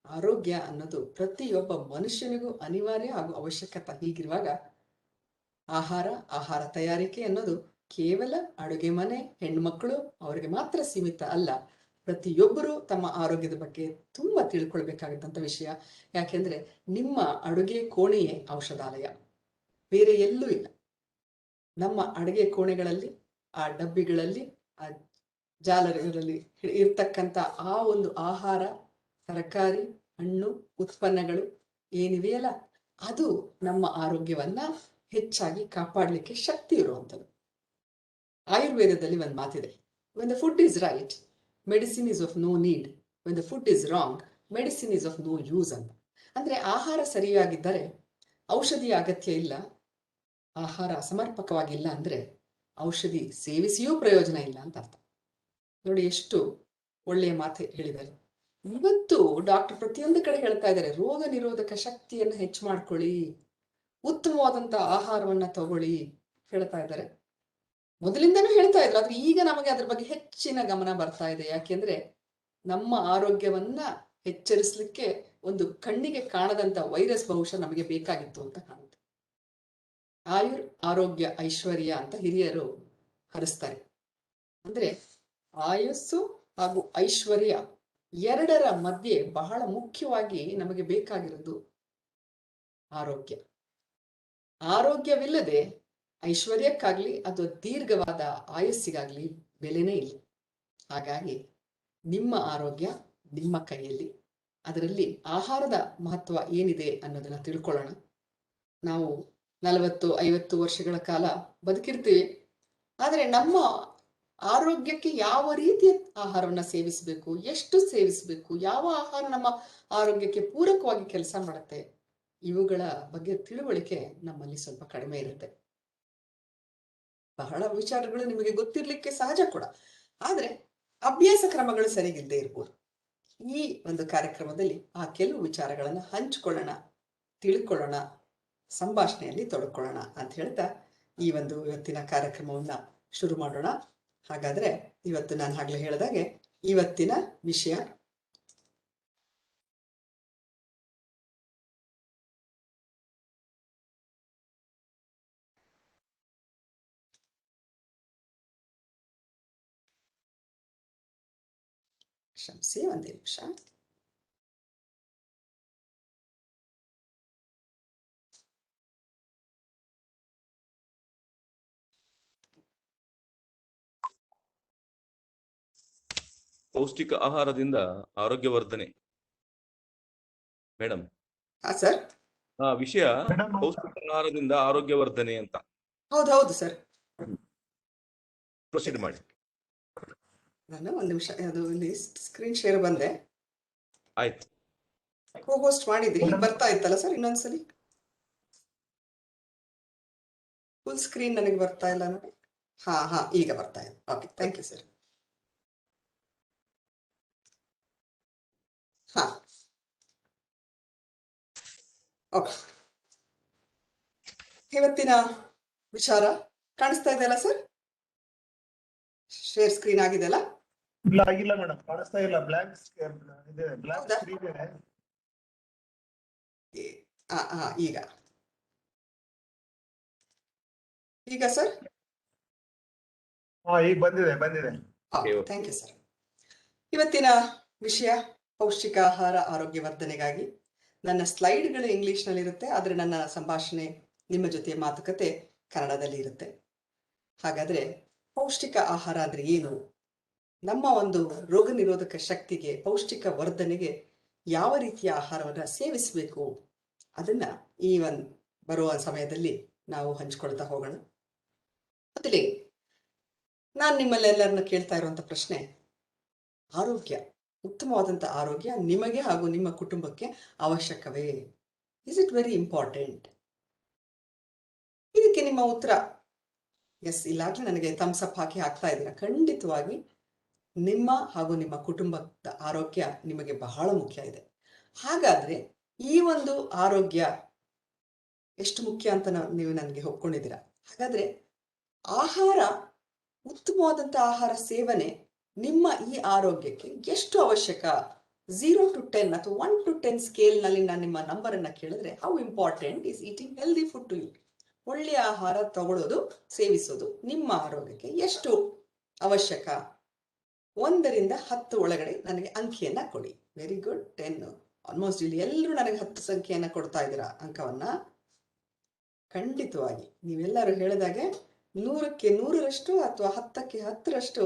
ಆರೋಗ್ಯ ಅನ್ನೋದು ಪ್ರತಿಯೊಬ್ಬ ಮನುಷ್ಯನಿಗೂ ಅನಿವಾರ್ಯ ಹಾಗೂ ಅವಶ್ಯಕತೆ. ಹೀಗಿರುವಾಗ ಆಹಾರ ತಯಾರಿಕೆ ಅನ್ನೋದು ಕೇವಲ ಅಡುಗೆ ಮನೆ, ಹೆಣ್ಮಕ್ಳು ಅವರಿಗೆ ಮಾತ್ರ ಸೀಮಿತ ಅಲ್ಲ. ಪ್ರತಿಯೊಬ್ಬರು ತಮ್ಮ ಆರೋಗ್ಯದ ಬಗ್ಗೆ ತುಂಬಾ ತಿಳ್ಕೊಳ್ಬೇಕಾಗಿದ್ದಂಥ ವಿಷಯ. ಯಾಕೆಂದ್ರೆ ನಿಮ್ಮ ಅಡುಗೆ ಕೋಣೆಯೇ ಔಷಧಾಲಯ, ಬೇರೆ ಎಲ್ಲೂ ಇಲ್ಲ. ನಮ್ಮ ಅಡುಗೆ ಕೋಣೆಗಳಲ್ಲಿ, ಆ ಡಬ್ಬಿಗಳಲ್ಲಿ, ಆ ಜಾಲರಿಗಳಲ್ಲಿ ಇರ್ತಕ್ಕಂಥ ಆ ಒಂದು ಆಹಾರ, ತರಕಾರಿ, ಹಣ್ಣು, ಉತ್ಪನ್ನಗಳು ಏನಿವೆಯಲ್ಲ, ಅದು ನಮ್ಮ ಆರೋಗ್ಯವನ್ನ ಹೆಚ್ಚಾಗಿ ಕಾಪಾಡಲಿಕ್ಕೆ ಶಕ್ತಿ ಇರುವಂಥದ್ದು. ಆಯುರ್ವೇದದಲ್ಲಿ ಒಂದು ಮಾತಿದೆ, when the food is right, medicine is of no need. when the food is wrong, medicine is of no use ಅಂತ. ಅಂದ್ರೆ ಆಹಾರ ಸರಿಯಾಗಿದ್ದರೆ ಔಷಧಿಯ ಅಗತ್ಯ ಇಲ್ಲ. ಆಹಾರ ಸಮರ್ಪಕವಾಗಿಲ್ಲ ಅಂದ್ರೆ ಔಷಧಿ ಸೇವಿಸಿಯೂ ಪ್ರಯೋಜನ ಇಲ್ಲ ಅಂತ ಅರ್ಥ. ನೋಡಿ ಎಷ್ಟು ಒಳ್ಳೆಯ ಮಾತು ಹೇಳಿದ್ದಾರೆ. ಇವತ್ತು ಡಾಕ್ಟರ್ ಪ್ರತಿಯೊಂದು ಕಡೆ ಹೇಳ್ತಾ ಇದ್ದಾರೆ, ರೋಗ ನಿರೋಧಕ ಶಕ್ತಿಯನ್ನು ಹೆಚ್ಚು ಮಾಡ್ಕೊಳ್ಳಿ, ಉತ್ತಮವಾದಂತ ಆಹಾರವನ್ನ ತಗೊಳ್ಳಿ ಹೇಳ್ತಾ ಇದ್ದಾರೆ. ಮೊದಲಿಂದನೂ ಹೇಳ್ತಾ ಇದ್ರು, ಆದ್ರೆ ಈಗ ನಮಗೆ ಅದ್ರ ಬಗ್ಗೆ ಹೆಚ್ಚಿನ ಗಮನ ಬರ್ತಾ ಇದೆ. ಯಾಕೆಂದ್ರೆ ನಮ್ಮ ಆರೋಗ್ಯವನ್ನ ಎಚ್ಚರಿಸಲಿಕ್ಕೆ ಒಂದು ಕಣ್ಣಿಗೆ ಕಾಣದಂತ ವೈರಸ್ ಬಹುಶಃ ನಮಗೆ ಬೇಕಾಗಿತ್ತು ಅಂತ ಕಾಣುತ್ತೆ. ಆರೋಗ್ಯ ಐಶ್ವರ್ಯ ಅಂತ ಹಿರಿಯರು ಹರಿಸ್ತಾರೆ. ಅಂದ್ರೆ ಆಯಸ್ಸು ಹಾಗೂ ಐಶ್ವರ್ಯ ಎರಡರ ಮಧ್ಯೆ ಬಹಳ ಮುಖ್ಯವಾಗಿ ನಮಗೆ ಬೇಕಾಗಿರೋದು ಆರೋಗ್ಯ. ಆರೋಗ್ಯವಿಲ್ಲದೆ ಐಶ್ವರ್ಯಕ್ಕಾಗ್ಲಿ ಅಥವಾ ದೀರ್ಘವಾದ ಆಯಸ್ಸಿಗಾಗ್ಲಿ ಬೆಲೆನೇ ಇಲ್ಲ. ಹಾಗಾಗಿ ನಿಮ್ಮ ಆರೋಗ್ಯ ನಿಮ್ಮ ಕೈಯಲ್ಲಿ. ಅದರಲ್ಲಿ ಆಹಾರದ ಮಹತ್ವ ಏನಿದೆ ಅನ್ನೋದನ್ನ ತಿಳ್ಕೊಳ್ಳೋಣ. ನಾವು 40-50 ವರ್ಷಗಳ ಕಾಲ ಬದುಕಿರ್ತೀವಿ, ಆದರೆ ನಮ್ಮ ಆರೋಗ್ಯಕ್ಕೆ ಯಾವ ರೀತಿಯ ಆಹಾರವನ್ನ ಸೇವಿಸಬೇಕು, ಎಷ್ಟು ಸೇವಿಸಬೇಕು, ಯಾವ ಆಹಾರ ನಮ್ಮ ಆರೋಗ್ಯಕ್ಕೆ ಪೂರಕವಾಗಿ ಕೆಲಸ ಮಾಡುತ್ತೆ, ಇವುಗಳ ಬಗ್ಗೆ ತಿಳುವಳಿಕೆ ನಮ್ಮಲ್ಲಿ ಸ್ವಲ್ಪ ಕಡಿಮೆ ಇರುತ್ತೆ. ಬಹಳ ವಿಚಾರಗಳು ನಿಮಗೆ ಗೊತ್ತಿರ್ಲಿಕ್ಕೆ ಸಹಜ ಕೂಡ, ಆದ್ರೆ ಅಭ್ಯಾಸ ಕ್ರಮಗಳು ಸರಿಗಿಲ್ಲದೆ ಇರ್ಬೋದು. ಈ ಒಂದು ಕಾರ್ಯಕ್ರಮದಲ್ಲಿ ಆ ಕೆಲವು ವಿಚಾರಗಳನ್ನ ಹಂಚಿಕೊಳ್ಳೋಣ, ತಿಳ್ಕೊಳ್ಳೋಣ, ಸಂಭಾಷಣೆಯಲ್ಲಿ ತೊಡ್ಕೊಳ್ಳೋಣ ಅಂತ ಹೇಳ್ತಾ ಈ ಒಂದು ಇವತ್ತಿನ ಕಾರ್ಯಕ್ರಮವನ್ನ ಶುರು ಮಾಡೋಣ. ಹಾಗಾದ್ರೆ ಇವತ್ತು ನಾನು ಆಗ್ಲೇ ಹೇಳಿದಾಗೆ ಇವತ್ತಿನ ವಿಷಯ ಕ್ಷಮಿಸಿ ಒಂದೇ ನಿಮಿಷ. ಪೌಷ್ಟಿಕ ಆಹಾರದಿಂದ ಆರೋಗ್ಯವರ್ಧನೆ. ಮೇಡಮ್ ಸರ್, ವಿಷಯ ಪೌಷ್ಟಿಕ ಆಹಾರದಿಂದ ಆರೋಗ್ಯವರ್ಧನೆ ಅಂತ. ಹೌದು ಸರ್, ಪ್ರೊಸೀಡ್ ಮಾಡಿ. ನಾನು ಒಂದು ನಿಮಿಷ, ಅದು ಸ್ಕ್ರೀನ್ ಶೇರ್ ಬಂದೆ. ಆಯ್ತು, ಹೋಸ್ಟ್ ಮಾಡಿದ್ರಿ, ಬರ್ತಾ ಇತ್ತಲ್ಲ ಸರ್? ಇನ್ನೊಂದ್ಸಲಿ ಫುಲ್ ಸ್ಕ್ರೀನ್ ನನಗೆ ಬರ್ತಾ ಇಲ್ಲ ನೋಡಿ. ಹಾ ಈಗ ಬರ್ತಾ ಇದೆ. Okay, thank you sir. ಹಾ ಓಕೆ, ಇವತ್ತಿನ ವಿಚಾರ ಕಾಣಿಸ್ತಾ ಇದೆಯಲ್ಲ ಸರ್? ಶೇರ್ ಸ್ಕ್ರೀನ್ ಆಗಿದೆಯಲ್ಲ? ಇಲ್ಲ ಆಗಿಲ್ಲ ಮೇಡಮ್, ಕಾಣಿಸ್ತಾ ಇಲ್ಲ. ಬ್ಲಾಂಕ್ ಇದೆ, ಬ್ಲಾಂಕ್ ಸ್ಕ್ರೀನ್ ಇದೆ. ಈಗ ಸರ್? ಈಗ ಬಂದಿದೆ. Thank you sir. ಇವತ್ತಿನ ವಿಷಯ ಪೌಷ್ಟಿಕ ಆಹಾರ ಆರೋಗ್ಯವರ್ಧನೆಗಾಗಿ. ನನ್ನ ಸ್ಲೈಡ್ಗಳು ಇಂಗ್ಲಿಷ್ನಲ್ಲಿ ಇರುತ್ತೆ, ಆದರೆ ನನ್ನ ಸಂಭಾಷಣೆ, ನಿಮ್ಮ ಜೊತೆ ಮಾತುಕತೆ ಕನ್ನಡದಲ್ಲಿ ಇರುತ್ತೆ. ಹಾಗಾದ್ರೆ ಪೌಷ್ಟಿಕ ಆಹಾರ ಅಂದ್ರೆ ಏನು? ನಮ್ಮ ಒಂದು ರೋಗ ನಿರೋಧಕ ಶಕ್ತಿಗೆ, ಪೌಷ್ಟಿಕ ವರ್ಧನೆಗೆ ಯಾವ ರೀತಿಯ ಆಹಾರವನ್ನ ಸೇವಿಸಬೇಕು ಅದನ್ನ ಈ ಬರುವ ಸಮಯದಲ್ಲಿ ನಾವು ಹಂಚಿಕೊಳ್ತಾ ಹೋಗೋಣ. ಮೊದಲೇ ನಾನು ನಿಮ್ಮಲ್ಲೆಲ್ಲರನ್ನ ಕೇಳ್ತಾ ಇರುವಂತ ಪ್ರಶ್ನೆ, ಆರೋಗ್ಯ, ಉತ್ತಮವಾದಂಥ ಆರೋಗ್ಯ ನಿಮಗೆ ಹಾಗೂ ನಿಮ್ಮ ಕುಟುಂಬಕ್ಕೆ ಅವಶ್ಯಕವೇ? Is it very important? ಇದಕ್ಕೆ ನಿಮ್ಮ ಉತ್ತರ ಎಸ್, ಇಲ್ಲಾಗ್ಲೇ ನನಗೆ ಥಮ್ಸ್ ಅಪ್ ಹಾಕಿ ಹಾಕ್ತಾ ಇದ್ದೀರಾ. ಖಂಡಿತವಾಗಿ ನಿಮ್ಮ ಹಾಗೂ ನಿಮ್ಮ ಕುಟುಂಬದ ಆರೋಗ್ಯ ನಿಮಗೆ ಬಹಳ ಮುಖ್ಯ ಇದೆ. ಹಾಗಾದ್ರೆ ಈ ಒಂದು ಆರೋಗ್ಯ ಎಷ್ಟು ಮುಖ್ಯ ಅಂತ ನೀವು ನನಗೆ ಒಪ್ಕೊಂಡಿದ್ದೀರಾ. ಹಾಗಾದ್ರೆ ಆಹಾರ, ಉತ್ತಮವಾದಂಥ ಆಹಾರ ಸೇವನೆ ನಿಮ್ಮ ಈ ಆರೋಗ್ಯಕ್ಕೆ ಎಷ್ಟು ಅವಶ್ಯಕ? 0 to 10 ಅಥವಾ 1 to 10 ಸ್ಕೇಲ್ ನಲ್ಲಿ ನಾನು ನಿಮ್ಮ ನಂಬರ್ ಅನ್ನ ಕೇಳಿದ್ರೆ, how important is eating healthy food to you? ಒಳ್ಳೆಯ ಆಹಾರ ತಗೊಳ್ಳೋದು, ಸೇವಿಸೋದು ನಿಮ್ಮ ಆರೋಗ್ಯಕ್ಕೆ ಎಷ್ಟು ಅವಶ್ಯಕ? 1 ರಿಂದ 10 ಒಳಗಡೆ ನನಗೆ ಅಂಕಿಯನ್ನ ಕೊಡಿ. Very good, 10. ಆಲ್ಮೋಸ್ಟ್ ಇಲ್ಲಿ ಎಲ್ಲರೂ ನನಗೆ 10 ಸಂಖ್ಯೆಯನ್ನ ಕೊಡ್ತಾ ಇದ್ದೀರಾ ಅಂಕವನ್ನ. ಖಂಡಿತವಾಗಿ ನೀವೆಲ್ಲರೂ ಹೇಳಿದಾಗೆ 100ಕ್ಕೆ 100ರಷ್ಟು ಅಥವಾ 10ಕ್ಕೆ 10ರಷ್ಟು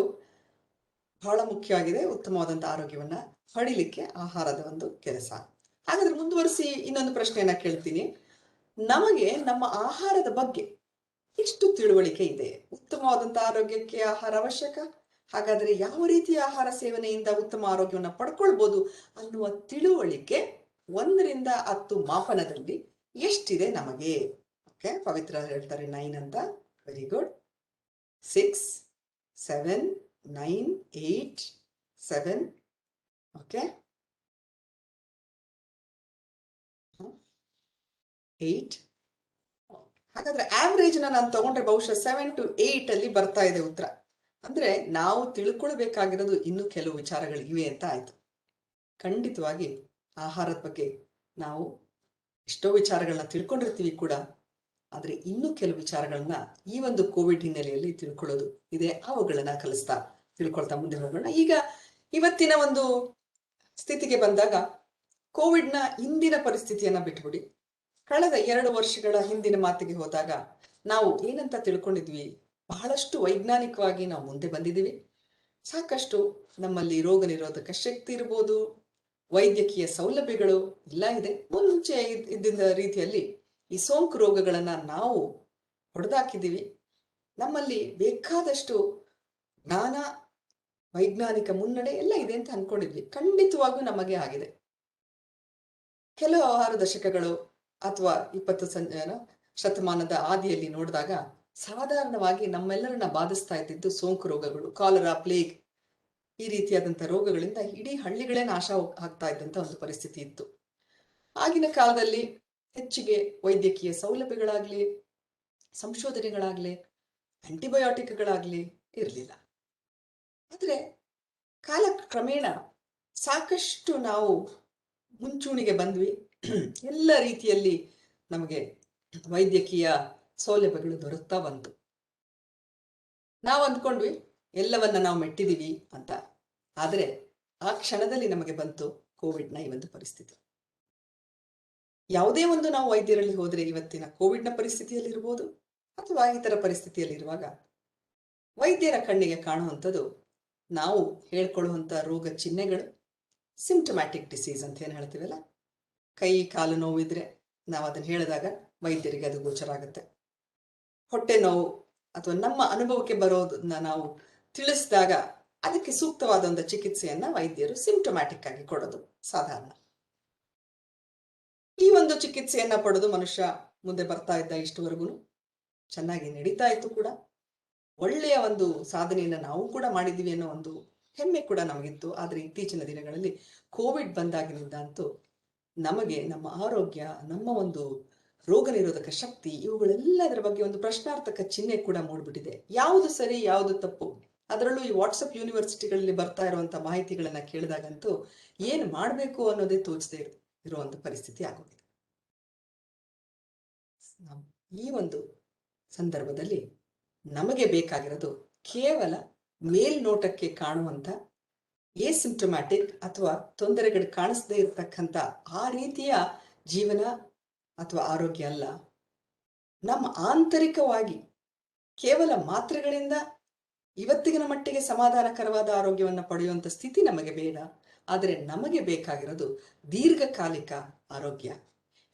ಬಹಳ ಮುಖ್ಯವಾಗಿದೆ ಉತ್ತಮವಾದಂಥ ಆರೋಗ್ಯವನ್ನ ಪಡಿಲಿಕ್ಕೆ ಆಹಾರದ ಒಂದು ಕೆಲಸ. ಹಾಗಾದ್ರೆ ಮುಂದುವರಿಸಿ ಇನ್ನೊಂದು ಪ್ರಶ್ನೆಯನ್ನ ಕೇಳ್ತೀನಿ. ನಮಗೆ ನಮ್ಮ ಆಹಾರದ ಬಗ್ಗೆ ಎಷ್ಟು ತಿಳುವಳಿಕೆ ಇದೆ? ಉತ್ತಮವಾದಂಥ ಆರೋಗ್ಯಕ್ಕೆ ಆಹಾರ ಅವಶ್ಯಕ. ಹಾಗಾದ್ರೆ ಯಾವ ರೀತಿಯ ಆಹಾರ ಸೇವನೆಯಿಂದ ಉತ್ತಮ ಆರೋಗ್ಯವನ್ನು ಪಡ್ಕೊಳ್ಬೋದು ಅನ್ನುವ ತಿಳುವಳಿಕೆ 1 ರಿಂದ 10 ಮಾಪನದಲ್ಲಿ ಎಷ್ಟಿದೆ ನಮಗೆ? ಓಕೆ, ಪವಿತ್ರ ಹೇಳ್ತಾರೆ 9 ಅಂತ. Very good. 6, 7, 9, 8, 7. ಓಕೆ, 8. ಹಾಗಾದ್ರೆ ಆವ್ರೇಜ್ ನಾನು ತಗೊಂಡ್ರೆ ಬಹುಶಃ 7 to 8 ಅಲ್ಲಿ ಬರ್ತಾ ಇದೆ ಉತ್ತರ. ಅಂದ್ರೆ ನಾವು ತಿಳ್ಕೊಳ್ಬೇಕಾಗಿರೋದು ಇನ್ನೂ ಕೆಲವು ವಿಚಾರಗಳಿವೆ ಅಂತ ಆಯ್ತು. ಖಂಡಿತವಾಗಿ ಆಹಾರದ ಬಗ್ಗೆ ನಾವು ಎಷ್ಟೋ ವಿಚಾರಗಳನ್ನ ತಿಳ್ಕೊಂಡಿರ್ತೀವಿ ಕೂಡ, ಆದ್ರೆ ಇನ್ನೂ ಕೆಲವು ವಿಚಾರಗಳನ್ನ ಈ ಒಂದು ಕೋವಿಡ್ ಹಿನ್ನೆಲೆಯಲ್ಲಿ ತಿಳ್ಕೊಳ್ಳೋದು ಇದೆ. ಅವುಗಳನ್ನ ತಿಳ್ಕೊಳ್ತಾ ಮುಂದೆ ಹೋಗೋಣ. ಈಗ ಇವತ್ತಿನ ಒಂದು ಸ್ಥಿತಿಗೆ ಬಂದಾಗ, ಕೋವಿಡ್ನ ಹಿಂದಿನ ಪರಿಸ್ಥಿತಿಯನ್ನ ಬಿಟ್ಬಿಡಿ, ಕಳೆದ 2 ವರ್ಷಗಳ ಹಿಂದಿನ ಮಾತಿಗೆ ಹೋದಾಗ ನಾವು ಏನಂತ ತಿಳ್ಕೊಂಡಿದ್ವಿ? ಬಹಳಷ್ಟು ವೈಜ್ಞಾನಿಕವಾಗಿ ನಾವು ಮುಂದೆ ಬಂದಿದ್ದೀವಿ. ಸಾಕಷ್ಟು ನಮ್ಮಲ್ಲಿ ರೋಗ ನಿರೋಧಕ ಶಕ್ತಿ ಇರ್ಬೋದು, ವೈದ್ಯಕೀಯ ಸೌಲಭ್ಯಗಳು ಎಲ್ಲ ಇದೆ. ಮುಂಚೆ ಇದ್ದ ರೀತಿಯಲ್ಲಿ ಈ ಸೋಂಕು ರೋಗಗಳನ್ನ ನಾವು ಹೊಡೆದಾಕಿದ್ದೀವಿ. ನಮ್ಮಲ್ಲಿ ಬೇಕಾದಷ್ಟು ಜ್ಞಾನ, ವೈಜ್ಞಾನಿಕ ಮುನ್ನಡೆ ಎಲ್ಲ ಇದೆ ಅಂತ ಅನ್ಕೊಂಡಿದ್ವಿ. ಖಂಡಿತವಾಗೂ ನಮಗೆ ಆಗಿದೆ. ಕೆಲವು 6 ದಶಕಗಳು ಅಥವಾ 20 ಶತಮಾನದ ಆದಿಯಲ್ಲಿ ನೋಡಿದಾಗ ಸಾಧಾರಣವಾಗಿ ನಮ್ಮೆಲ್ಲರನ್ನ ಬಾಧಿಸ್ತಾ ಇದ್ದಿದ್ದು ಸೋಂಕು ರೋಗಗಳು, ಕಾಲರಾ, ಪ್ಲೇಗ್, ಈ ರೀತಿಯಾದಂಥ ರೋಗಗಳಿಂದ ಇಡೀ ಹಳ್ಳಿಗಳೇ ನಾಶ ಆಗ್ತಾ ಇದ್ದಂಥ ಒಂದು ಪರಿಸ್ಥಿತಿ ಇತ್ತು. ಆಗಿನ ಕಾಲದಲ್ಲಿ ಹೆಚ್ಚಿಗೆ ವೈದ್ಯಕೀಯ ಸೌಲಭ್ಯಗಳಾಗ್ಲಿ, ಸಂಶೋಧನೆಗಳಾಗ್ಲಿ, ಆಂಟಿಬಯೋಟಿಕ್ಗಳಾಗ್ಲಿ ಇರಲಿಲ್ಲ. ಆದರೆ ಕಾಲ ಕ್ರಮೇಣ ಸಾಕಷ್ಟು ನಾವು ಮುಂಚೂಣಿಗೆ ಬಂದ್ವಿ. ಎಲ್ಲ ರೀತಿಯಲ್ಲಿ ನಮಗೆ ವೈದ್ಯಕೀಯ ಸೌಲಭ್ಯಗಳು ದೊರಕ್ತಾ ಬಂತು. ನಾವು ಅಂದ್ಕೊಂಡ್ವಿ ಎಲ್ಲವನ್ನ ನಾವು ಮೆಟ್ಟಿದೀವಿ ಅಂತ. ಆದರೆ ಆ ಕ್ಷಣದಲ್ಲಿ ನಮಗೆ ಬಂತು ಕೋವಿಡ್ನ ಈ ಒಂದು ಪರಿಸ್ಥಿತಿ. ಯಾವುದೇ ಒಂದು ನಾವು ವೈದ್ಯರಲ್ಲಿ ಹೋದ್ರೆ ಇವತ್ತಿನ ಕೋವಿಡ್ನ ಪರಿಸ್ಥಿತಿಯಲ್ಲಿ ಇರ್ಬೋದು ಅಥವಾ ಇತರ ಪರಿಸ್ಥಿತಿಯಲ್ಲಿರುವಾಗ ವೈದ್ಯರ ಕಣ್ಣಿಗೆ ಕಾಣುವಂಥದ್ದು ನಾವು ಹೇಳ್ಕೊಳ್ಳುವಂಥ ರೋಗ ಚಿಹ್ನೆಗಳು, ಸಿಂಪ್ಟಮ್ಯಾಟಿಕ್ ಡಿಸೀಸ್ ಅಂತ ಏನು ಹೇಳ್ತೀವಲ್ಲ, ಕೈ ಕಾಲು ನೋವಿದ್ರೆ ನಾವು ಅದನ್ನು ಹೇಳಿದಾಗ ವೈದ್ಯರಿಗೆ ಅದು ಗೋಚರ ಆಗುತ್ತೆ. ಹೊಟ್ಟೆ ನೋವು ಅಥವಾ ನಮ್ಮ ಅನುಭವಕ್ಕೆ ಬರೋದನ್ನ ನಾವು ತಿಳಿಸಿದಾಗ ಅದಕ್ಕೆ ಸೂಕ್ತವಾದ ಒಂದು ಚಿಕಿತ್ಸೆಯನ್ನ ವೈದ್ಯರು ಸಿಂಪ್ಟಮ್ಯಾಟಿಕ್ ಆಗಿ ಕೊಡೋದು ಸಾಧಾರಣ. ಈ ಒಂದು ಚಿಕಿತ್ಸೆಯನ್ನ ಪಡೆದು ಮನುಷ್ಯ ಮುಂದೆ ಬರ್ತಾ ಇದ್ದ. ಇಷ್ಟುವರೆಗೂ ಚೆನ್ನಾಗಿ ನಡೀತಾ ಇತ್ತು ಕೂಡ. ಒಳ್ಳೆಯ ಒಂದು ಸಾಧನೆಯನ್ನ ನಾವು ಕೂಡ ಮಾಡಿದ್ದೀವಿ ಅನ್ನೋ ಒಂದು ಹೆಮ್ಮೆ ಕೂಡ ನಮಗಿತ್ತು. ಆದ್ರೆ ಇತ್ತೀಚಿನ ದಿನಗಳಲ್ಲಿ ಕೋವಿಡ್ ಬಂದಾಗಿನಿಂದ ಅಂತೂ ನಮಗೆ ನಮ್ಮ ಆರೋಗ್ಯ, ನಮ್ಮ ಒಂದು ರೋಗ ನಿರೋಧಕ ಶಕ್ತಿ, ಇವುಗಳೆಲ್ಲದರ ಬಗ್ಗೆ ಒಂದು ಪ್ರಶ್ನಾರ್ಥಕ ಚಿಹ್ನೆ ಕೂಡ ಮೂಡ್ಬಿಟ್ಟಿದೆ. ಯಾವುದು ಸರಿ, ಯಾವುದು ತಪ್ಪು? ಅದರಲ್ಲೂ ಈ ವಾಟ್ಸಪ್ ಯೂನಿವರ್ಸಿಟಿಗಳಲ್ಲಿ ಬರ್ತಾ ಇರುವಂತ ಮಾಹಿತಿಗಳನ್ನ ಕೇಳಿದಾಗಂತೂ ಏನು ಮಾಡಬೇಕು ಅನ್ನೋದೇ ತೋಚದೆ ಇರುವಂತ ಪರಿಸ್ಥಿತಿ ಆಗೋಗಿದೆ. ಈ ಒಂದು ಸಂದರ್ಭದಲ್ಲಿ ನಮಗೆ ಬೇಕಾಗಿರೋದು ಕೇವಲ ಮೇಲ್ನೋಟಕ್ಕೆ ಕಾಣುವಂತ ಏಸಿಂಪ್ಟಮ್ಯಾಟಿಕ್ ಅಥವಾ ತೊಂದರೆಗಳು ಕಾಣಿಸದೇ ಇರತಕ್ಕಂಥ ಆ ರೀತಿಯ ಜೀವನ ಅಥವಾ ಆರೋಗ್ಯ ಅಲ್ಲ. ನಮ್ಮ ಆಂತರಿಕವಾಗಿ ಕೇವಲ ಮಾತ್ರೆಗಳಿಂದ ಇವತ್ತಿನ ಮಟ್ಟಿಗೆ ಸಮಾಧಾನಕರವಾದ ಆರೋಗ್ಯವನ್ನು ಪಡೆಯುವಂಥ ಸ್ಥಿತಿ ನಮಗೆ ಬೇಡ. ಆದರೆ ನಮಗೆ ಬೇಕಾಗಿರೋದು ದೀರ್ಘಕಾಲಿಕ ಆರೋಗ್ಯ.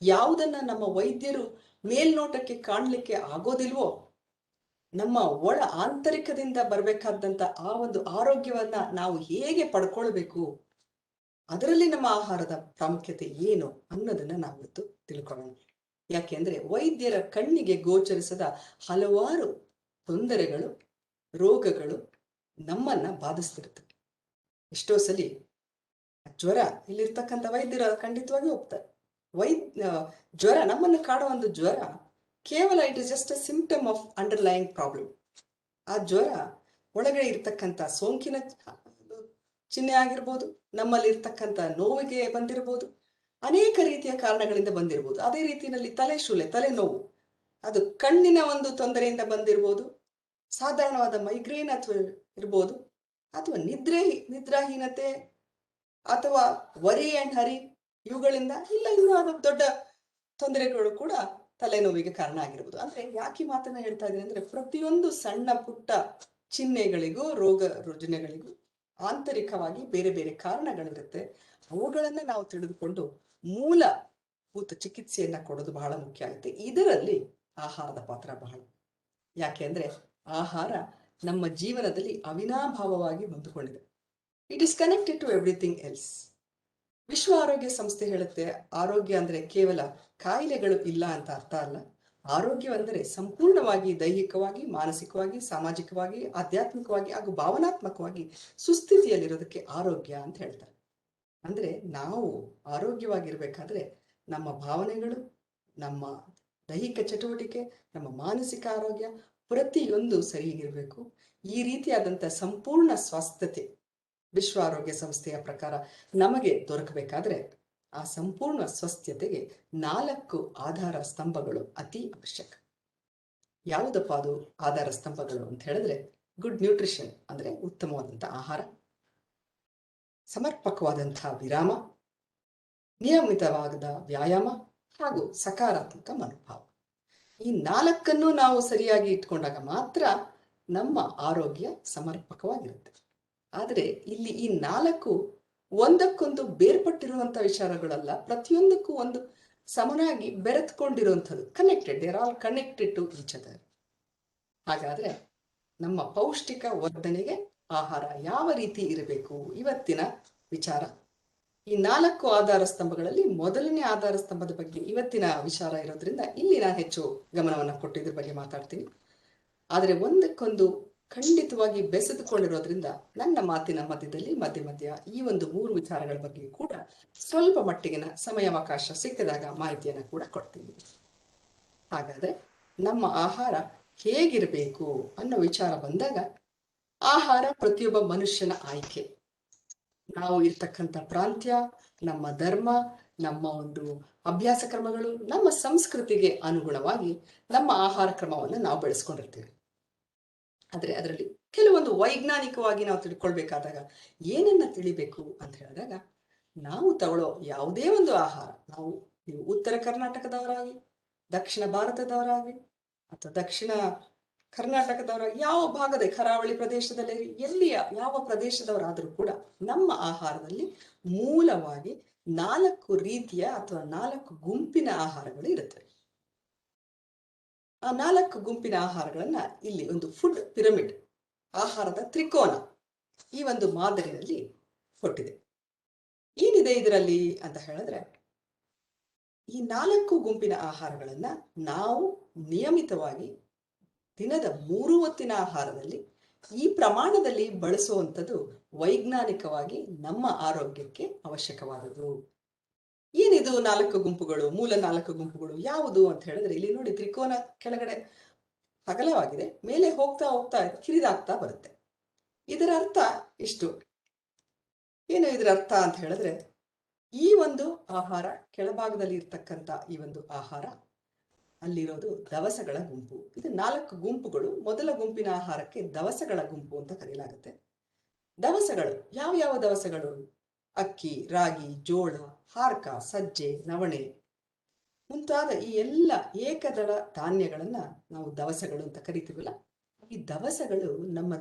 ಯಾವುದನ್ನ ನಮ್ಮ ವೈದ್ಯರು ಮೇಲ್ನೋಟಕ್ಕೆ ಕಾಣಲಿಕ್ಕೆ ಆಗೋದಿಲ್ವೋ, ನಮ್ಮ ಒಳ ಆಂತರಿಕದಿಂದ ಬರಬೇಕಾದಂಥ ಆ ಒಂದು ಆರೋಗ್ಯವನ್ನ ನಾವು ಹೇಗೆ ಪಡ್ಕೊಳ್ಬೇಕು, ಅದರಲ್ಲಿ ನಮ್ಮ ಆಹಾರದ ಪ್ರಾಮುಖ್ಯತೆ ಏನು ಅನ್ನೋದನ್ನ ನಾವು ಇವತ್ತು ತಿಳ್ಕೊಳ್ಳೋಣ. ಯಾಕೆಂದ್ರೆ ವೈದ್ಯರ ಕಣ್ಣಿಗೆ ಗೋಚರಿಸದ ಹಲವಾರು ತೊಂದರೆಗಳು, ರೋಗಗಳು ನಮ್ಮನ್ನ ಬಾಧಿಸ್ತಿರ್ತವೆ. ಎಷ್ಟೋ ಸಲಿ ಜ್ವರ, ಇಲ್ಲಿರ್ತಕ್ಕಂಥ ವೈದ್ಯರು ಖಂಡಿತವಾಗಿ ಹೋಗ್ತಾರೆ. ಜ್ವರ, ನಮ್ಮನ್ನು ಕಾಡುವ ಒಂದು ಜ್ವರ ಕೇವಲ it is just a symptom of underlying problem. ಆ ಜ್ವರ ಒಳಗಡೆ ಇರ್ತಕ್ಕಂಥ ಸೋಂಕಿನ ಚಿಹ್ನೆ ಆಗಿರ್ಬೋದು, ನಮ್ಮಲ್ಲಿ ಇರ್ತಕ್ಕಂಥ ನೋವಿಗೆ ಬಂದಿರಬಹುದು, ಅನೇಕ ರೀತಿಯ ಕಾರಣಗಳಿಂದ ಬಂದಿರಬಹುದು. ಅದೇ ರೀತಿಯಲ್ಲಿ ತಲೆನೋವು, ಅದು ಕಣ್ಣಿನ ಒಂದು ತೊಂದರೆಯಿಂದ ಬಂದಿರಬಹುದು, ಸಾಧಾರಣವಾದ ಮೈಗ್ರೇನ್ ಅಥವಾ ಇರ್ಬೋದು, ಅಥವಾ ನಿದ್ರಾಹೀನತೆ ಅಥವಾ ವರಿ ಅಂಡ್ ಹರಿ, ಇವುಗಳಿಂದ ಇಲ್ಲ ಇನ್ನು ದೊಡ್ಡ ತೊಂದರೆಗಳು ಕೂಡ ತಲೆನೋವಿಗೆ ಕಾರಣ ಆಗಿರ್ಬೋದು. ಅಂದ್ರೆ ಯಾಕೆ ಮಾತನ್ನ ಹೇಳ್ತಾ ಇದ್ದೀನಿ ಅಂದ್ರೆ, ಪ್ರತಿಯೊಂದು ಸಣ್ಣ ಪುಟ್ಟ ಚಿಹ್ನೆಗಳಿಗೂ ರೋಗ ರುಜಿನಗಳಿಗೂ ಆಂತರಿಕವಾಗಿ ಬೇರೆ ಬೇರೆ ಕಾರಣಗಳಿರುತ್ತೆ. ಅವುಗಳನ್ನ ನಾವು ತಿಳಿದುಕೊಂಡು ಮೂಲಭೂತ ಚಿಕಿತ್ಸೆಯನ್ನ ಕೊಡೋದು ಬಹಳ ಮುಖ್ಯ ಆಗುತ್ತೆ. ಇದರಲ್ಲಿ ಆಹಾರದ ಪಾತ್ರ ಬಹಳ. ಯಾಕೆ ಅಂದ್ರೆ ಆಹಾರ ನಮ್ಮ ಜೀವನದಲ್ಲಿ ಅವಿನಾಭಾವವಾಗಿ ಹೊಂದಿಕೊಂಡಿದೆ. It is connected to everything else. ವಿಶ್ವ ಆರೋಗ್ಯ ಸಂಸ್ಥೆ ಹೇಳುತ್ತೆ, ಆರೋಗ್ಯ ಅಂದ್ರೆ ಕೇವಲ ಕಾಯಿಲೆಗಳು ಇಲ್ಲ ಅಂತ ಅರ್ಥ ಅಲ್ಲ. ಆರೋಗ್ಯವೆಂದರೆ ಸಂಪೂರ್ಣವಾಗಿ ದೈಹಿಕವಾಗಿ, ಮಾನಸಿಕವಾಗಿ, ಸಾಮಾಜಿಕವಾಗಿ, ಆಧ್ಯಾತ್ಮಿಕವಾಗಿ ಹಾಗೂ ಭಾವನಾತ್ಮಕವಾಗಿ ಸುಸ್ಥಿತಿಯಲ್ಲಿರೋದಕ್ಕೆ ಆರೋಗ್ಯ ಅಂತ ಹೇಳ್ತಾರೆ. ಅಂದ್ರೆ ನಾವು ಆರೋಗ್ಯವಾಗಿರ್ಬೇಕಾದ್ರೆ ನಮ್ಮ ಭಾವನೆಗಳು, ನಮ್ಮ ದೈಹಿಕ ಚಟುವಟಿಕೆ, ನಮ್ಮ ಮಾನಸಿಕ ಆರೋಗ್ಯ ಪ್ರತಿಯೊಂದು ಸರಿಯಾಗಿರ್ಬೇಕು. ಈ ರೀತಿಯಾದಂಥ ಸಂಪೂರ್ಣ ಸ್ವಾಸ್ಥ್ಯತೆ ವಿಶ್ವ ಆರೋಗ್ಯ ಸಂಸ್ಥೆಯ ಪ್ರಕಾರ ನಮಗೆ ದೊರಕಬೇಕಾದ್ರೆ ಆ ಸಂಪೂರ್ಣ ಸ್ವಸ್ಥತೆಗೆ 4 ಆಧಾರ ಸ್ತಂಭಗಳು ಅತಿ ಅವಶ್ಯಕ. ಯಾವುದಪ್ಪ ಅದು ಆಧಾರ ಸ್ತಂಭಗಳು ಅಂತ ಹೇಳಿದ್ರೆ, ಗುಡ್ ನ್ಯೂಟ್ರಿಷನ್ ಅಂದ್ರೆ ಉತ್ತಮವಾದಂಥ ಆಹಾರ, ಸಮರ್ಪಕವಾದಂತಹ ವಿರಾಮ, ನಿಯಮಿತವಾದ ವ್ಯಾಯಾಮ ಹಾಗೂ ಸಕಾರಾತ್ಮಕ ಮನೋಭಾವ. ಈ 4ನ್ನು ನಾವು ಸರಿಯಾಗಿ ಇಟ್ಕೊಂಡಾಗ ಮಾತ್ರ ನಮ್ಮ ಆರೋಗ್ಯ ಸಮರ್ಪಕವಾಗಿರುತ್ತೆ. ಆದರೆ ಇಲ್ಲಿ ಈ 4 ಒಂದಕ್ಕೊಂದು ಬೇರ್ಪಟ್ಟಿರುವಂತ ವಿಚಾರಗಳಲ್ಲ, ಪ್ರತಿಯೊಂದಕ್ಕೂ ಒಂದು ಸಮನಾಗಿ ಬೆರೆತ್ಕೊಂಡಿರುವಂಥದ್ದು, connected, they are all connected to each other. ಹಾಗಾದ್ರೆ ನಮ್ಮ ಪೌಷ್ಟಿಕ ವರ್ಧನೆಗೆ ಆಹಾರ ಯಾವ ರೀತಿ ಇರಬೇಕು ಇವತ್ತಿನ ವಿಚಾರ. ಈ 4 ಆಧಾರ ಸ್ತಂಭಗಳಲ್ಲಿ ಮೊದಲನೇ ಆಧಾರ ಸ್ತಂಭದ ಬಗ್ಗೆ ಇವತ್ತಿನ ವಿಚಾರ ಇರೋದ್ರಿಂದ ಇಲ್ಲಿ ನಾನು ಹೆಚ್ಚು ಗಮನವನ್ನು ಕೊಟ್ಟಿದ್ರ ಬಗ್ಗೆ ಮಾತಾಡ್ತೀನಿ. ಆದರೆ ಒಂದಕ್ಕೊಂದು ಖಂಡಿತವಾಗಿ ಬೆಸೆದುಕೊಂಡಿರೋದ್ರಿಂದ ನನ್ನ ಮಾತಿನ ಮಧ್ಯದಲ್ಲಿ ಮಧ್ಯ ಈ ಒಂದು 3 ವಿಚಾರಗಳ ಬಗ್ಗೆ ಕೂಡ ಸ್ವಲ್ಪ ಮಟ್ಟಿಗಿನ ಸಮಯಾವಕಾಶ ಸಿಕ್ಕಿದಾಗ ಮಾಹಿತಿಯನ್ನು ಕೂಡ ಕೊಡ್ತೀನಿ. ಹಾಗಾದ್ರೆ ನಮ್ಮ ಆಹಾರ ಹೇಗಿರಬೇಕು ಅನ್ನೋ ವಿಚಾರ ಬಂದಾಗ, ಆಹಾರ ಪ್ರತಿಯೊಬ್ಬ ಮನುಷ್ಯನ ಆಯ್ಕೆ. ನಾವು ಇರ್ತಕ್ಕಂಥ ಪ್ರಾಂತ್ಯ, ನಮ್ಮ ಧರ್ಮ, ನಮ್ಮ ಒಂದು ಅಭ್ಯಾಸ ಕ್ರಮಗಳು, ನಮ್ಮ ಸಂಸ್ಕೃತಿಗೆ ಅನುಗುಣವಾಗಿ ನಮ್ಮ ಆಹಾರ ಕ್ರಮವನ್ನು ನಾವು ಬೆಳೆಸ್ಕೊಂಡಿರ್ತೀವಿ. ಆದರೆ ಅದರಲ್ಲಿ ಕೆಲವೊಂದು ವೈಜ್ಞಾನಿಕವಾಗಿ ನಾವು ತಿಳ್ಕೊಳ್ಬೇಕಾದಾಗ ಏನನ್ನ ತಿಳಿಬೇಕು ಅಂತ ಹೇಳಿದಾಗ, ನಾವು ತಗೊಳ್ಳೋ ಯಾವುದೇ ಒಂದು ಆಹಾರ, ನೀವು ಉತ್ತರ ಕರ್ನಾಟಕದವರಾಗಿ, ದಕ್ಷಿಣ ಭಾರತದವರಾಗಿ ಅಥವಾ ದಕ್ಷಿಣ ಕರ್ನಾಟಕದವರಾಗಿ, ಯಾವ ಭಾಗದ ಕರಾವಳಿ ಪ್ರದೇಶದಲ್ಲಿ, ಎಲ್ಲಿಯ ಯಾವ ಪ್ರದೇಶದವರಾದರೂ ಕೂಡ ನಮ್ಮ ಆಹಾರದಲ್ಲಿ ಮೂಲವಾಗಿ 4 ರೀತಿಯ ಅಥವಾ 4 ಗುಂಪಿನ ಆಹಾರಗಳು ಇರುತ್ತವೆ. ಆ 4 ಗುಂಪಿನ ಆಹಾರಗಳನ್ನ ಇಲ್ಲಿ ಒಂದು ಫುಡ್ ಪಿರಮಿಡ್, ಆಹಾರದ ತ್ರಿಕೋನ, ಈ ಒಂದು ಮಾದರಿಯಲ್ಲಿ ಕೊಟ್ಟಿದೆ. ಏನಿದೆ ಇದರಲ್ಲಿ ಅಂತ ಹೇಳಿದ್ರೆ, ಈ 4 ಗುಂಪಿನ ಆಹಾರಗಳನ್ನ ನಾವು ನಿಯಮಿತವಾಗಿ ದಿನದ 3 ಹೊತ್ತಿನ ಆಹಾರದಲ್ಲಿ ಈ ಪ್ರಮಾಣದಲ್ಲಿ ಬಳಸುವಂಥದ್ದು ವೈಜ್ಞಾನಿಕವಾಗಿ ನಮ್ಮ ಆರೋಗ್ಯಕ್ಕೆ ಅವಶ್ಯಕವಾದದ್ದು. ಏನಿದು 4 ಗುಂಪುಗಳು, ಮೂಲ 4 ಗುಂಪುಗಳು ಯಾವುದು ಅಂತ ಹೇಳಿದ್ರೆ, ಇಲ್ಲಿ ನೋಡಿ ತ್ರಿಕೋನ ಕೆಳಗಡೆ ಅಗಲವಾಗಿದೆ, ಮೇಲೆ ಹೋಗ್ತಾ ಹೋಗ್ತಾ ಕಿರಿದಾಗ್ತಾ ಬರುತ್ತೆ. ಇದರ ಅರ್ಥ ಇಷ್ಟು. ಏನು ಇದರ ಅರ್ಥ ಅಂತ ಹೇಳಿದ್ರೆ, ಈ ಒಂದು ಆಹಾರ ಕೆಳಭಾಗದಲ್ಲಿ ಇರ್ತಕ್ಕಂಥ ಈ ಒಂದು ಆಹಾರ, ಅಲ್ಲಿರೋದು ದವಸಗಳ ಗುಂಪು. ಇದು 4 ಗುಂಪುಗಳು. ಮೊದಲ ಗುಂಪಿನ ಆಹಾರಕ್ಕೆ ದವಸಗಳ ಗುಂಪು ಅಂತ ಕರೆಯಲಾಗುತ್ತೆ. ದವಸಗಳು ಯಾವ ದವಸಗಳು? ಅಕ್ಕಿ, ರಾಗಿ, ಜೋಳ, ಹಾರ್ಕ, ಸಜ್ಜೆ, ನವಣೆ ಮುಂತಾದ ಈ ಎಲ್ಲ ಏಕದಳ ಧಾನ್ಯಗಳನ್ನ ನಾವು ದವಸಗಳು ಅಂತ ಕರಿತೀವಲ್ಲ. ಈ ದವಸಗಳು ನಮ್ಮ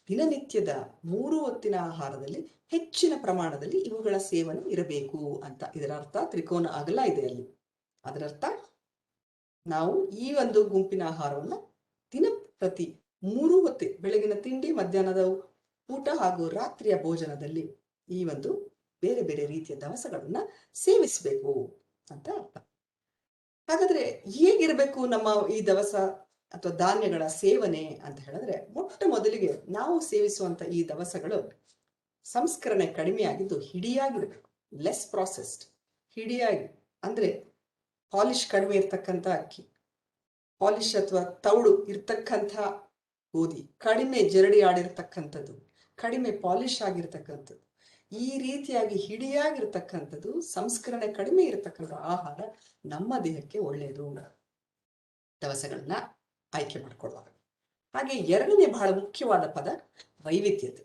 ದಿನನಿತ್ಯದ 3 ಹೊತ್ತಿನ ಆಹಾರದಲ್ಲಿ ಹೆಚ್ಚಿನ ಪ್ರಮಾಣದಲ್ಲಿ ಇವುಗಳ ಸೇವನೆ ಇರಬೇಕು ಅಂತ. ಇದರ ಅರ್ಥ ತ್ರಿಕೋನ ಅಗಲ ಇದೆ ಅಲ್ಲಿ. ಅದರರ್ಥ ನಾವು ಈ ಒಂದು ಗುಂಪಿನ ಆಹಾರವನ್ನ ದಿನ ಪ್ರತಿ 3 ಹೊತ್ತು, ಬೆಳಗಿನ ತಿಂಡಿ, ಮಧ್ಯಾಹ್ನದ ಊಟ ಹಾಗೂ ರಾತ್ರಿಯ ಭೋಜನದಲ್ಲಿ ಈ ಒಂದು ಬೇರೆ ಬೇರೆ ರೀತಿಯ ದವಸಗಳನ್ನ ಸೇವಿಸಬೇಕು ಅಂತ ಅರ್ಥ. ಹಾಗಾದ್ರೆ ಹೇಗಿರ್ಬೇಕು ನಮ್ಮ ಈ ದವಸ ಅಥವಾ ಧಾನ್ಯಗಳ ಸೇವನೆ ಅಂತ ಹೇಳಿದ್ರೆ, ಮೊಟ್ಟ ಮೊದಲಿಗೆ ನಾವು ಸೇವಿಸುವಂತ ಈ ದವಸಗಳು ಸಂಸ್ಕರಣೆ ಕಡಿಮೆಯಾಗಿದ್ದು ಹಿಡಿಯಾಗಿರ್ಬೇಕು, ಲೆಸ್ ಪ್ರಾಸೆಸ್ಡ್, ಹಿಡಿಯಾಗಿ ಅಂದ್ರೆ ಪಾಲಿಶ್ ಕಡಿಮೆ ಇರ್ತಕ್ಕಂಥ ಅಕ್ಕಿ, ಪಾಲಿಶ್ ಅಥವಾ ತೌಡು ಇರ್ತಕ್ಕಂಥ ಗೋಧಿ, ಕಡಿಮೆ ಜರಡಿ ಆಡಿರ್ತಕ್ಕಂಥದ್ದು, ಕಡಿಮೆ ಪಾಲಿಶ್ ಆಗಿರ್ತಕ್ಕಂಥದ್ದು, ಈ ರೀತಿಯಾಗಿ ಹಿಡಿಯಾಗಿರ್ತಕ್ಕಂಥದ್ದು, ಸಂಸ್ಕರಣೆ ಕಡಿಮೆ ಇರತಕ್ಕಂಥ ಆಹಾರ ನಮ್ಮ ದೇಹಕ್ಕೆ ಒಳ್ಳೆಯದು. ದವಸಗಳನ್ನ ಆಯ್ಕೆ ಮಾಡಿಕೊಳ್ಳುವಾಗ. ಹಾಗೆ ಎರಡನೇ ಬಹಳ ಮುಖ್ಯವಾದ ಪದ ವೈವಿಧ್ಯತೆ.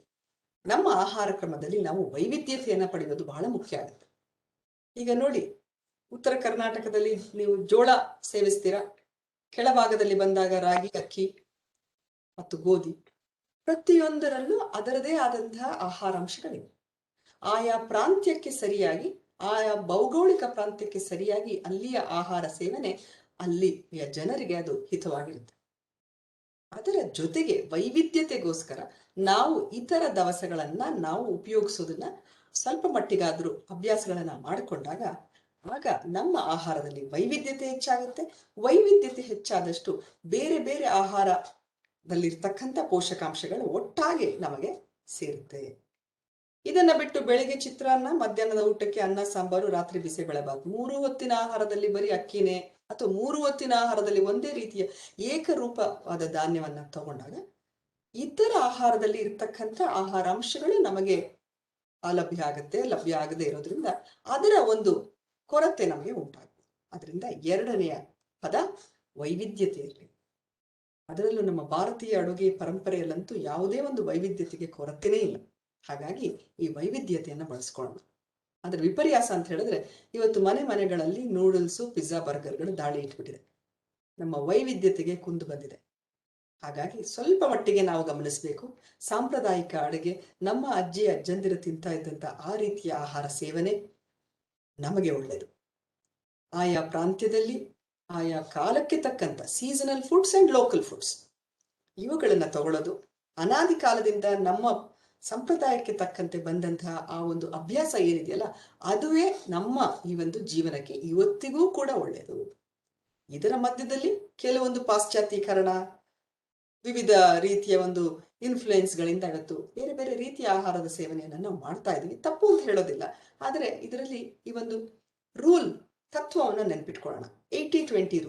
ನಮ್ಮ ಆಹಾರ ಕ್ರಮದಲ್ಲಿ ನಾವು ವೈವಿಧ್ಯತೆಯನ್ನ ಪಡೆಯೋದು ಬಹಳ ಮುಖ್ಯ ಆಗುತ್ತೆ. ಈಗ ನೋಡಿ, ಉತ್ತರ ಕರ್ನಾಟಕದಲ್ಲಿ ನೀವು ಜೋಳ ಸೇವಿಸ್ತೀರಾ, ಕೆಳಭಾಗದಲ್ಲಿ ಬಂದಾಗ ರಾಗಿ, ಅಕ್ಕಿ ಮತ್ತು ಗೋಧಿ, ಪ್ರತಿಯೊಂದರಲ್ಲೂ ಅದರದೇ ಆದಂತಹ ಆಹಾರಾಂಶಗಳಿವೆ. ಆಯಾ ಪ್ರಾಂತ್ಯಕ್ಕೆ ಸರಿಯಾಗಿ, ಆಯಾ ಭೌಗೋಳಿಕ ಪ್ರಾಂತ್ಯಕ್ಕೆ ಸರಿಯಾಗಿ ಅಲ್ಲಿಯ ಆಹಾರ ಸೇವನೆ ಅಲ್ಲಿಯ ಜನರಿಗೆ ಅದು ಹಿತವಾಗಿರುತ್ತೆ. ಅದರ ಜೊತೆಗೆ ವೈವಿಧ್ಯತೆಗೋಸ್ಕರ ನಾವು ಇತರ ದವಸಗಳನ್ನ ನಾವು ಉಪಯೋಗಿಸೋದನ್ನ ಸ್ವಲ್ಪ ಮಟ್ಟಿಗಾದ್ರೂ ಅಭ್ಯಾಸಗಳನ್ನ ಮಾಡಿಕೊಂಡಾಗ ಆಗ ನಮ್ಮ ಆಹಾರದಲ್ಲಿ ವೈವಿಧ್ಯತೆ ಹೆಚ್ಚಾಗುತ್ತೆ. ವೈವಿಧ್ಯತೆ ಹೆಚ್ಚಾದಷ್ಟು ಬೇರೆ ಬೇರೆ ಆಹಾರದಲ್ಲಿರ್ತಕ್ಕಂಥ ಪೋಷಕಾಂಶಗಳು ಒಟ್ಟಾಗಿ ನಮಗೆ ಸೇರುತ್ತೆ. ಇದನ್ನ ಬಿಟ್ಟು ಬೆಳಿಗ್ಗೆ ಚಿತ್ರಾನ್ನ, ಮಧ್ಯಾಹ್ನದ ಊಟಕ್ಕೆ ಅನ್ನ ಸಾಂಬಾರು, ರಾತ್ರಿ ಬಿಸಿಬೇಳೆಬಾತ್, 3 ಹೊತ್ತಿನ ಆಹಾರದಲ್ಲಿ ಬರೀ ಅಕ್ಕಿನೇ ಅಥವಾ 3 ಹೊತ್ತಿನ ಆಹಾರದಲ್ಲಿ ಒಂದೇ ರೀತಿಯ ಏಕರೂಪವಾದ ಧಾನ್ಯವನ್ನ ತಗೊಂಡಾಗ ಇತರ ಆಹಾರದಲ್ಲಿ ಇರ್ತಕ್ಕಂಥ ಆಹಾರಾಂಶಗಳು ನಮಗೆ ಅಲಭ್ಯ ಆಗುತ್ತೆ. ಲಭ್ಯ ಆಗದೆ ಇರೋದ್ರಿಂದ ಅದರ ಒಂದು ಕೊರತೆ ನಮಗೆ ಉಂಟಾಗುತ್ತೆ. ಅದರಿಂದ ಎರಡನೆಯ ಪದ ವೈವಿಧ್ಯತೆ ಇರಲಿ. ಅದರಲ್ಲೂ ನಮ್ಮ ಭಾರತೀಯ ಅಡುಗೆ ಪರಂಪರೆಯಲ್ಲಂತೂ ಯಾವುದೇ ಒಂದು ವೈವಿಧ್ಯತೆಗೆ ಕೊರತೆನೇ ಇಲ್ಲ. ಹಾಗಾಗಿ ಈ ವೈವಿಧ್ಯತೆಯನ್ನ ಬಳಸ್ಕೊಳ್ಳೋಣ. ಅದ್ರ ವಿಪರ್ಯಾಸ ಅಂತ ಹೇಳಿದ್ರೆ, ಇವತ್ತು ಮನೆಗಳಲ್ಲಿ ನೂಡಲ್ಸು, ಪಿಜ್ಜಾ, ಬರ್ಗರ್ಗಳು ದಾಳಿ ಇಟ್ಬಿಟ್ಟಿದೆ. ನಮ್ಮ ವೈವಿಧ್ಯತೆಗೆ ಕುಂದು ಬಂದಿದೆ. ಹಾಗಾಗಿ ಸ್ವಲ್ಪ ಮಟ್ಟಿಗೆ ನಾವು ಗಮನಿಸಬೇಕು. ಸಾಂಪ್ರದಾಯಿಕ ಅಡುಗೆ, ನಮ್ಮ ಅಜ್ಜಿ ಅಜ್ಜಂದಿರು ತಿಂತಾ ಇದ್ದಂತ ಆ ರೀತಿಯ ಆಹಾರ ಸೇವನೆ ನಮಗೆ ಒಳ್ಳೆಯದು. ಆಯಾ ಪ್ರಾಂತ್ಯದಲ್ಲಿ ಆಯಾ ಕಾಲಕ್ಕೆ ತಕ್ಕಂತ seasonal foods and local foods ಇವುಗಳನ್ನ ತಗೊಳ್ಳೋದು, ಅನಾದಿ ಕಾಲದಿಂದ ನಮ್ಮ ಸಂಪ್ರದಾಯಕ್ಕೆ ತಕ್ಕಂತೆ ಬಂದಂತಹ ಆ ಒಂದು ಅಭ್ಯಾಸ ಏನಿದೆಯಲ್ಲ, ಅದುವೇ ನಮ್ಮ ಈ ಒಂದು ಜೀವನಕ್ಕೆ ಇವತ್ತಿಗೂ ಕೂಡ ಒಳ್ಳೆಯದು. ಇದರ ಮಧ್ಯದಲ್ಲಿ ಕೆಲವೊಂದು ಪಾಶ್ಚಾತ್ಯೀಕರಣ, ವಿವಿಧ ರೀತಿಯ ಒಂದು ಇನ್ಫ್ಲುಯೆನ್ಸ್ಗಳಿಂದ ಇವತ್ತು ಬೇರೆ ಬೇರೆ ರೀತಿಯ ಆಹಾರದ ಸೇವನೆಯನ್ನು ನಾವು ಮಾಡ್ತಾ ಇದೀವಿ. ತಪ್ಪು ಅಂತ ಹೇಳೋದಿಲ್ಲ, ಆದರೆ ಇದರಲ್ಲಿ ಈ ಒಂದು ರೂಲ್, ತತ್ವವನ್ನು ನೆನ್ಪಿಟ್ಕೊಳ್ಳೋಣ. 80-20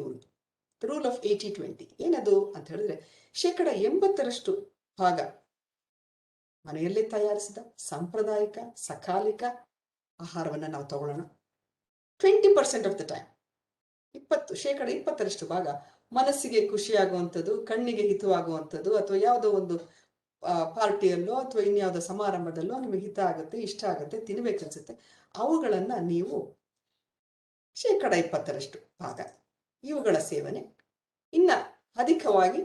ರೂಲ್ ಆಫ್ 80-20 ಏನದು ಅಂತ ಹೇಳಿದ್ರೆ, 80% ಭಾಗ ಮನೆಯಲ್ಲೇ ತಯಾರಿಸಿದ ಸಾಂಪ್ರದಾಯಿಕ ಸಕಾಲಿಕ ಆಹಾರವನ್ನ ನಾವು ತಗೊಳ್ಳೋಣ. 20% ಆಫ್ ದ ಟೈಮ್, 20% ಭಾಗ ಮನಸ್ಸಿಗೆ ಖುಷಿಯಾಗುವಂಥದ್ದು, ಕಣ್ಣಿಗೆ ಹಿತವಾಗುವಂಥದ್ದು, ಅಥವಾ ಯಾವುದೋ ಒಂದು ಪಾರ್ಟಿಯಲ್ಲೋ ಅಥವಾ ಇನ್ಯಾವುದೋ ಸಮಾರಂಭದಲ್ಲೋ ನಿಮಗೆ ಹಿತ ಆಗುತ್ತೆ, ಇಷ್ಟ ಆಗುತ್ತೆ, ತಿನ್ಬೇಕನ್ಸುತ್ತೆ, ಅವುಗಳನ್ನ ನೀವು 20% ಭಾಗ ಇವುಗಳ ಸೇವನೆ. ಇನ್ನ ಅಧಿಕವಾಗಿ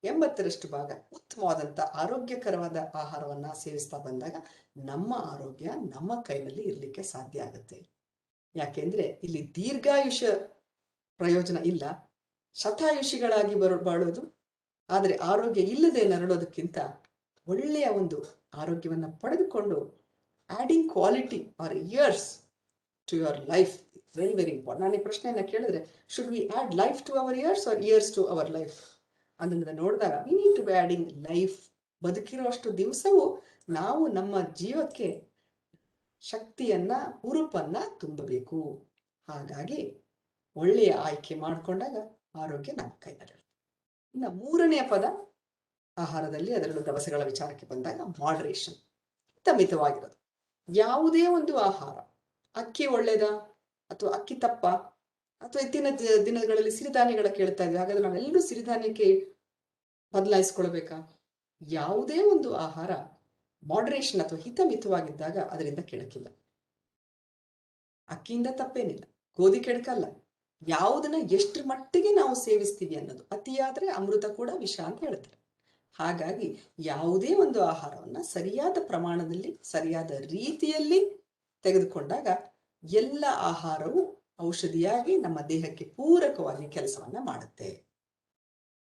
80% ಭಾಗ ಉತ್ತಮವಾದಂಥ ಆರೋಗ್ಯಕರವಾದ ಆಹಾರವನ್ನ ಸೇವಿಸ್ತಾ ಬಂದಾಗ ನಮ್ಮ ಆರೋಗ್ಯ ನಮ್ಮ ಕೈನಲ್ಲಿ ಇರಲಿಕ್ಕೆ ಸಾಧ್ಯ ಆಗುತ್ತೆ. ಯಾಕೆಂದ್ರೆ ಇಲ್ಲಿ ದೀರ್ಘಾಯುಷ್ಯ ಪ್ರಯೋಜನ ಇಲ್ಲ, ಶತಾಯುಷಿಗಳಾಗಿ ಬಾಳೋದು, ಆದರೆ ಆರೋಗ್ಯ ಇಲ್ಲದೆ ನರಳೋದಕ್ಕಿಂತ ಒಳ್ಳೆಯ ಒಂದು ಆರೋಗ್ಯವನ್ನ ಪಡೆದುಕೊಂಡು adding quality or years to your life very very important. ನಾನು ಈ ಪ್ರಶ್ನೆಯನ್ನ ಕೇಳಿದ್ರೆ, should we add life to our years or years to our life? ಅದನ್ನ ನೋಡಿದಾಗ we need to be adding life. ಬದುಕಿರುವಷ್ಟು ದಿವಸವೂ ನಾವು ನಮ್ಮ ಜೀವಕ್ಕೆ ಶಕ್ತಿಯನ್ನ, ಹುರುಪನ್ನ ತುಂಬಬೇಕು. ಹಾಗಾಗಿ ಒಳ್ಳೆಯ ಆಯ್ಕೆ ಮಾಡಿಕೊಂಡಾಗ ಆರೋಗ್ಯ ನಮ್ಮ ಕೈನಲ್ಲಿರುತ್ತೆ. ಇನ್ನು ಮೂರನೆಯ ಪದ ಆಹಾರದಲ್ಲಿ, ಅದರಲ್ಲೂ ದವಸಗಳ ವಿಚಾರಕ್ಕೆ ಬಂದಾಗ ಮಾಡ್ರೇಷನ್, ಮಿತವಾಗಿರೋದು. ಯಾವುದೇ ಒಂದು ಆಹಾರ, ಅಕ್ಕಿ ಒಳ್ಳೇದಾ ಅಥವಾ ಅಕ್ಕಿ ತಪ್ಪ, ಅಥವಾ ಇತ್ತಿನ ದಿನಗಳಲ್ಲಿ ಸಿರಿಧಾನ್ಯಗಳ ಕೇಳ್ತಾ ಇದ್ವಿ, ಹಾಗಾದ್ರೆ ನಾವೆಲ್ಲರೂ ಸಿರಿಧಾನ್ಯಕ್ಕೆ ಬದಲಾಯಿಸ್ಕೊಳ್ಬೇಕಾ? ಯಾವುದೇ ಒಂದು ಆಹಾರ ಮಾಡ್ರೇಷನ್ ಅಥವಾ ಹಿತಮಿತವಾಗಿದ್ದಾಗ ಅದರಿಂದ ಕೆಡಕಿಲ್ಲ. ಅಕ್ಕಿಯಿಂದ ತಪ್ಪೇನಿಲ್ಲ, ಗೋಧಿ ಕೆಡಕಲ್ಲ. ಯಾವುದನ್ನ ಎಷ್ಟರ ಮಟ್ಟಿಗೆ ನಾವು ಸೇವಿಸ್ತೀವಿ ಅನ್ನೋದು. ಅತಿಯಾದ್ರೆ ಅಮೃತ ಕೂಡ ವಿಷ ಅಂತ ಹೇಳ್ತಾರೆ. ಹಾಗಾಗಿ ಯಾವುದೇ ಒಂದು ಆಹಾರವನ್ನ ಸರಿಯಾದ ಪ್ರಮಾಣದಲ್ಲಿ, ಸರಿಯಾದ ರೀತಿಯಲ್ಲಿ ತೆಗೆದುಕೊಂಡಾಗ ಎಲ್ಲ ಆಹಾರವು ಔಷಧಿಯಾಗಿ ನಮ್ಮ ದೇಹಕ್ಕೆ ಪೂರಕವಾಗಿ ಕೆಲಸವನ್ನ ಮಾಡುತ್ತೆ.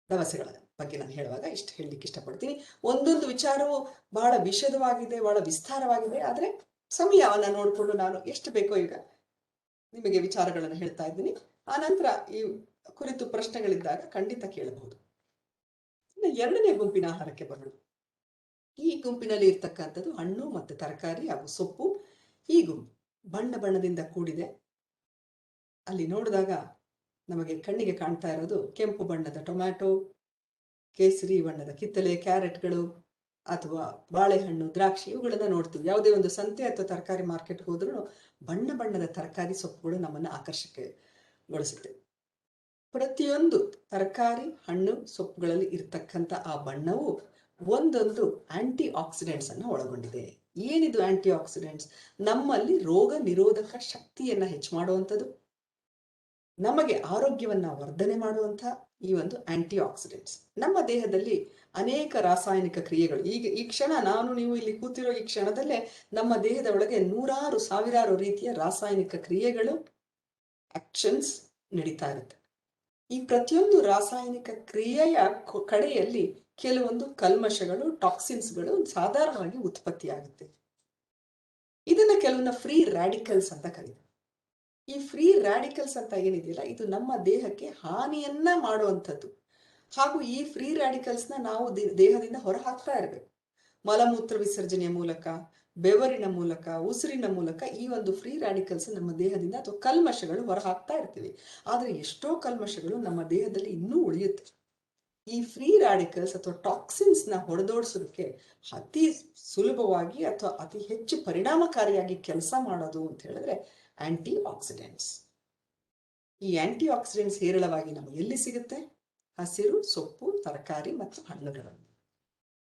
ದವಸಗಳ ಬಗ್ಗೆ ನಾನು ಹೇಳುವಾಗ ಇಷ್ಟು ಹೇಳಲಿಕ್ಕೆ ಇಷ್ಟಪಡ್ತೀನಿ. ಒಂದೊಂದು ವಿಚಾರವು ಬಹಳ ವಿಶದವಾಗಿದೆ, ಬಹಳ ವಿಸ್ತಾರವಾಗಿದೆ. ಆದ್ರೆ ಸಮಯವನ್ನ ನೋಡಿಕೊಂಡು ನಾನು ಎಷ್ಟು ಬೇಕೋ ಈಗ ನಿಮಗೆ ವಿಚಾರಗಳನ್ನು ಹೇಳ್ತಾ ಇದ್ದೀನಿ. ಆನಂತರ ಈ ಕುರಿತು ಪ್ರಶ್ನೆಗಳಿದ್ದಾಗ ಖಂಡಿತ ಕೇಳಬಹುದು. ಇನ್ನು ಎರಡನೇ ಗುಂಪಿನ ಆಹಾರಕ್ಕೆ ಬರೋಣ. ಈ ಗುಂಪಿನಲ್ಲಿ ಇರ್ತಕ್ಕಂಥದ್ದು ಹಣ್ಣು ಮತ್ತು ತರಕಾರಿ ಹಾಗೂ ಸೊಪ್ಪು. ಈ ಗುಂಪು ಬಣ್ಣ ಬಣ್ಣದಿಂದ ಕೂಡಿದೆ. ಅಲ್ಲಿ ನೋಡಿದಾಗ ನಮಗೆ ಕಣ್ಣಿಗೆ ಕಾಣ್ತಾ ಇರೋದು ಕೆಂಪು ಬಣ್ಣದ ಟೊಮ್ಯಾಟೊ, ಕೇಸರಿ ಬಣ್ಣದ ಕಿತ್ತಳೆ, ಕ್ಯಾರೆಟ್ಗಳು ಅಥವಾ ಬಾಳೆಹಣ್ಣು, ದ್ರಾಕ್ಷಿ ಇವುಗಳನ್ನ ನೋಡ್ತೀವಿ. ಯಾವುದೇ ಒಂದು ಸಂತೆ ಅಥವಾ ತರಕಾರಿ ಮಾರ್ಕೆಟ್ಗೆ ಹೋದ್ರೂ ಬಣ್ಣ ಬಣ್ಣದ ತರಕಾರಿ ಸೊಪ್ಪುಗಳು ನಮ್ಮನ್ನು ಆಕರ್ಷಕಗೊಳಿಸುತ್ತೆ. ಪ್ರತಿಯೊಂದು ತರಕಾರಿ ಹಣ್ಣು ಸೊಪ್ಪುಗಳಲ್ಲಿ ಇರ್ತಕ್ಕಂಥ ಆ ಬಣ್ಣವು ಒಂದೊಂದು ಆಂಟಿ ಆಕ್ಸಿಡೆಂಟ್ಸ್ ಅನ್ನು ಒಳಗೊಂಡಿದೆ. ಏನಿದು ಆಂಟಿ ಆಕ್ಸಿಡೆಂಟ್ಸ್? ನಮ್ಮಲ್ಲಿ ರೋಗ ನಿರೋಧಕ ಶಕ್ತಿಯನ್ನ ಹೆಚ್ಚು ಮಾಡುವಂಥದ್ದು, ನಮಗೆ ಆರೋಗ್ಯವನ್ನ ವರ್ಧನೆ ಮಾಡುವಂತಹ ಈ ಒಂದು ಆಂಟಿ ಆಕ್ಸಿಡೆಂಟ್ಸ್. ನಮ್ಮ ದೇಹದಲ್ಲಿ ಅನೇಕ ರಾಸಾಯನಿಕ ಕ್ರಿಯೆಗಳು ಈ ಕ್ಷಣ ನಾನು ನೀವು ಇಲ್ಲಿ ಕೂತಿರೋ ಈ ಕ್ಷಣದಲ್ಲೇ ನಮ್ಮ ದೇಹದ ಒಳಗೆ ನೂರಾರು ಸಾವಿರಾರು ರೀತಿಯ ರಾಸಾಯನಿಕ ಕ್ರಿಯೆಗಳು ಆಕ್ಷನ್ಸ್ ನಡೀತಾ ಇರುತ್ತೆ. ಈ ಪ್ರತಿಯೊಂದು ರಾಸಾಯನಿಕ ಕ್ರಿಯೆಯ ಕಡೆಯಲ್ಲಿ ಕೆಲವೊಂದು ಕಲ್ಮಶಗಳು, ಟಾಕ್ಸಿನ್ಸ್ಗಳು ಸಾಧಾರಣವಾಗಿ ಉತ್ಪತ್ತಿಯಾಗುತ್ತೆ. ಇದನ್ನ ಕೆಲವೊಂದು ಫ್ರೀ ರ್ಯಾಡಿಕಲ್ಸ್ ಅಂತ ಕರೀತಾರೆ. ಈ ಫ್ರೀ ರ್ಯಾಡಿಕಲ್ಸ್ ಅಂತ ಏನಿದೆಯಲ್ಲ, ಇದು ನಮ್ಮ ದೇಹಕ್ಕೆ ಹಾನಿಯನ್ನ ಮಾಡುವಂಥದ್ದು. ಹಾಗೂ ಈ ಫ್ರೀ ರ್ಯಾಡಿಕಲ್ಸ್ನ ನಾವು ದೇಹದಿಂದ ಹೊರ ಹಾಕ್ತಾ ಇರಬೇಕು. ಮಲಮೂತ್ರ ವಿಸರ್ಜನೆಯ ಮೂಲಕ, ಬೆವರಿನ ಮೂಲಕ, ಉಸಿರಿನ ಮೂಲಕ ಈ ಒಂದು ಫ್ರೀ ರ್ಯಾಡಿಕಲ್ಸ್ ನಮ್ಮ ದೇಹದಿಂದ ಅಥವಾ ಕಲ್ಮಶಗಳು ಹೊರ ಹಾಕ್ತಾ ಇರ್ತೀವಿ. ಆದರೆ ಎಷ್ಟೋ ಕಲ್ಮಶಗಳು ನಮ್ಮ ದೇಹದಲ್ಲಿ ಇನ್ನೂ ಉಳಿಯುತ್ತೆ. ಈ ಫ್ರೀ ರ್ಯಾಡಿಕಲ್ಸ್ ಅಥವಾ ಟಾಕ್ಸಿನ್ಸ್ ನ ಹೊಡೆದೋಡಿಸೋದಕ್ಕೆ ಅತಿ ಸುಲಭವಾಗಿ ಅಥವಾ ಅತಿ ಹೆಚ್ಚು ಪರಿಣಾಮಕಾರಿಯಾಗಿ ಕೆಲಸ ಮಾಡೋದು ಅಂತ ಹೇಳಿದ್ರೆ ಆಂಟಿ ಆಕ್ಸಿಡೆಂಟ್ಸ್. ಈ ಆಂಟಿ ಆಕ್ಸಿಡೆಂಟ್ಸ್ ಹೇರಳವಾಗಿ ನಮಗೆ ಎಲ್ಲಿ ಸಿಗುತ್ತೆ? ಹಸಿರು, ಸೊಪ್ಪು, ತರಕಾರಿ ಮತ್ತು ಹಣ್ಣುಗಳನ್ನು.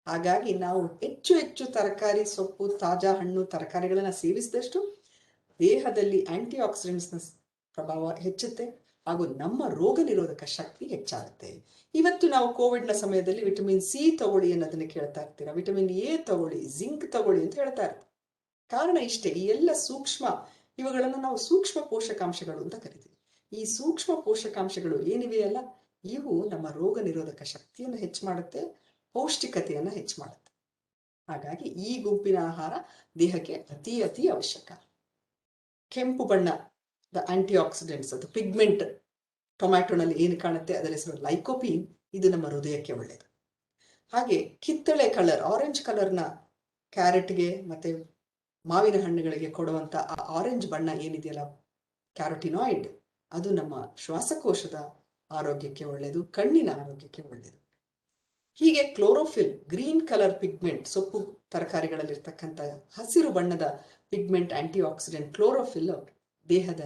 ಹಾಗಾಗಿ ನಾವು ಹೆಚ್ಚು ಹೆಚ್ಚು ತರಕಾರಿ, ಸೊಪ್ಪು, ತಾಜಾ ಹಣ್ಣು, ತರಕಾರಿಗಳನ್ನ ಸೇವಿಸಿದಷ್ಟು ದೇಹದಲ್ಲಿ ಆಂಟಿ ಆಕ್ಸಿಡೆಂಟ್ಸ್ನ ಪ್ರಭಾವ ಹೆಚ್ಚುತ್ತೆ ಹಾಗೂ ನಮ್ಮ ರೋಗ ನಿರೋಧಕ ಶಕ್ತಿ ಹೆಚ್ಚಾಗುತ್ತೆ. ಇವತ್ತು ನಾವು ಕೋವಿಡ್ನ ಸಮಯದಲ್ಲಿ ವಿಟಮಿನ್ ಸಿ ತಗೊಳ್ಳಿ ಅನ್ನೋದನ್ನ ಕೇಳ್ತಾ ಇರ್ತೀರಾ, ವಿಟಮಿನ್ ಎ ತಗೊಳ್ಳಿ, ಜಿಂಕ್ ತಗೊಳ್ಳಿ ಅಂತ ಹೇಳ್ತಾ ಇರ್ತೀವಿ. ಕಾರಣ ಇಷ್ಟೇ, ಈ ಎಲ್ಲ ಸೂಕ್ಷ್ಮ, ಇವುಗಳನ್ನು ನಾವು ಸೂಕ್ಷ್ಮ ಪೋಷಕಾಂಶಗಳು ಅಂತ ಕರಿತೀವಿ. ಈ ಸೂಕ್ಷ್ಮ ಪೋಷಕಾಂಶಗಳು ಏನಿವೆಯಲ್ಲ, ಇವು ನಮ್ಮ ರೋಗ ನಿರೋಧಕ ಶಕ್ತಿಯನ್ನು ಹೆಚ್ಚು ಮಾಡುತ್ತೆ, ಪೌಷ್ಟಿಕತೆಯನ್ನು ಹೆಚ್ಚು ಮಾಡುತ್ತೆ. ಹಾಗಾಗಿ ಈ ಗುಂಪಿನ ಆಹಾರ ದೇಹಕ್ಕೆ ಅತಿ ಅತಿ ಅವಶ್ಯಕ. ಕೆಂಪು ಬಣ್ಣದ ಆಂಟಿ ಆಕ್ಸಿಡೆಂಟ್ಸ್, ಅದು ಪಿಗ್ಮೆಂಟ್ ಟೊಮ್ಯಾಟೊನಲ್ಲಿ ಏನು ಕಾಣುತ್ತೆ ಅದರ ಹೆಸರು ಲೈಕೋಪೀನ್. ಇದು ನಮ್ಮ ಹೃದಯಕ್ಕೆ ಒಳ್ಳೆಯದು. ಹಾಗೆ ಕಿತ್ತಳೆ ಕಲರ್, ಆರೆಂಜ್ ಕಲರ್ನ ಕ್ಯಾರೆಟ್ಗೆ ಮತ್ತೆ ಮಾವಿನ ಹಣ್ಣುಗಳಿಗೆ ಕೊಡುವಂತ ಆ ಆರೆಂಜ್ ಬಣ್ಣ ಏನಿದೆಯಲ್ಲ, ಕ್ಯಾರೋಟಿನಾಯ್ಡ್, ಅದು ನಮ್ಮ ಶ್ವಾಸಕೋಶದ ಆರೋಗ್ಯಕ್ಕೆ ಒಳ್ಳೆಯದು, ಕಣ್ಣಿನ ಆರೋಗ್ಯಕ್ಕೆ ಒಳ್ಳೆಯದು. ಹೀಗೆ ಕ್ಲೋರೋಫಿಲ್, ಗ್ರೀನ್ ಕಲರ್ ಪಿಗ್ಮೆಂಟ್, ಸೊಪ್ಪು ತರಕಾರಿಗಳಲ್ಲಿರ್ತಕ್ಕಂಥ ಹಸಿರು ಬಣ್ಣದ ಪಿಗ್ಮೆಂಟ್ ಆಂಟಿ ಆಕ್ಸಿಡೆಂಟ್ ಕ್ಲೋರೋಫಿಲ್ ದೇಹದ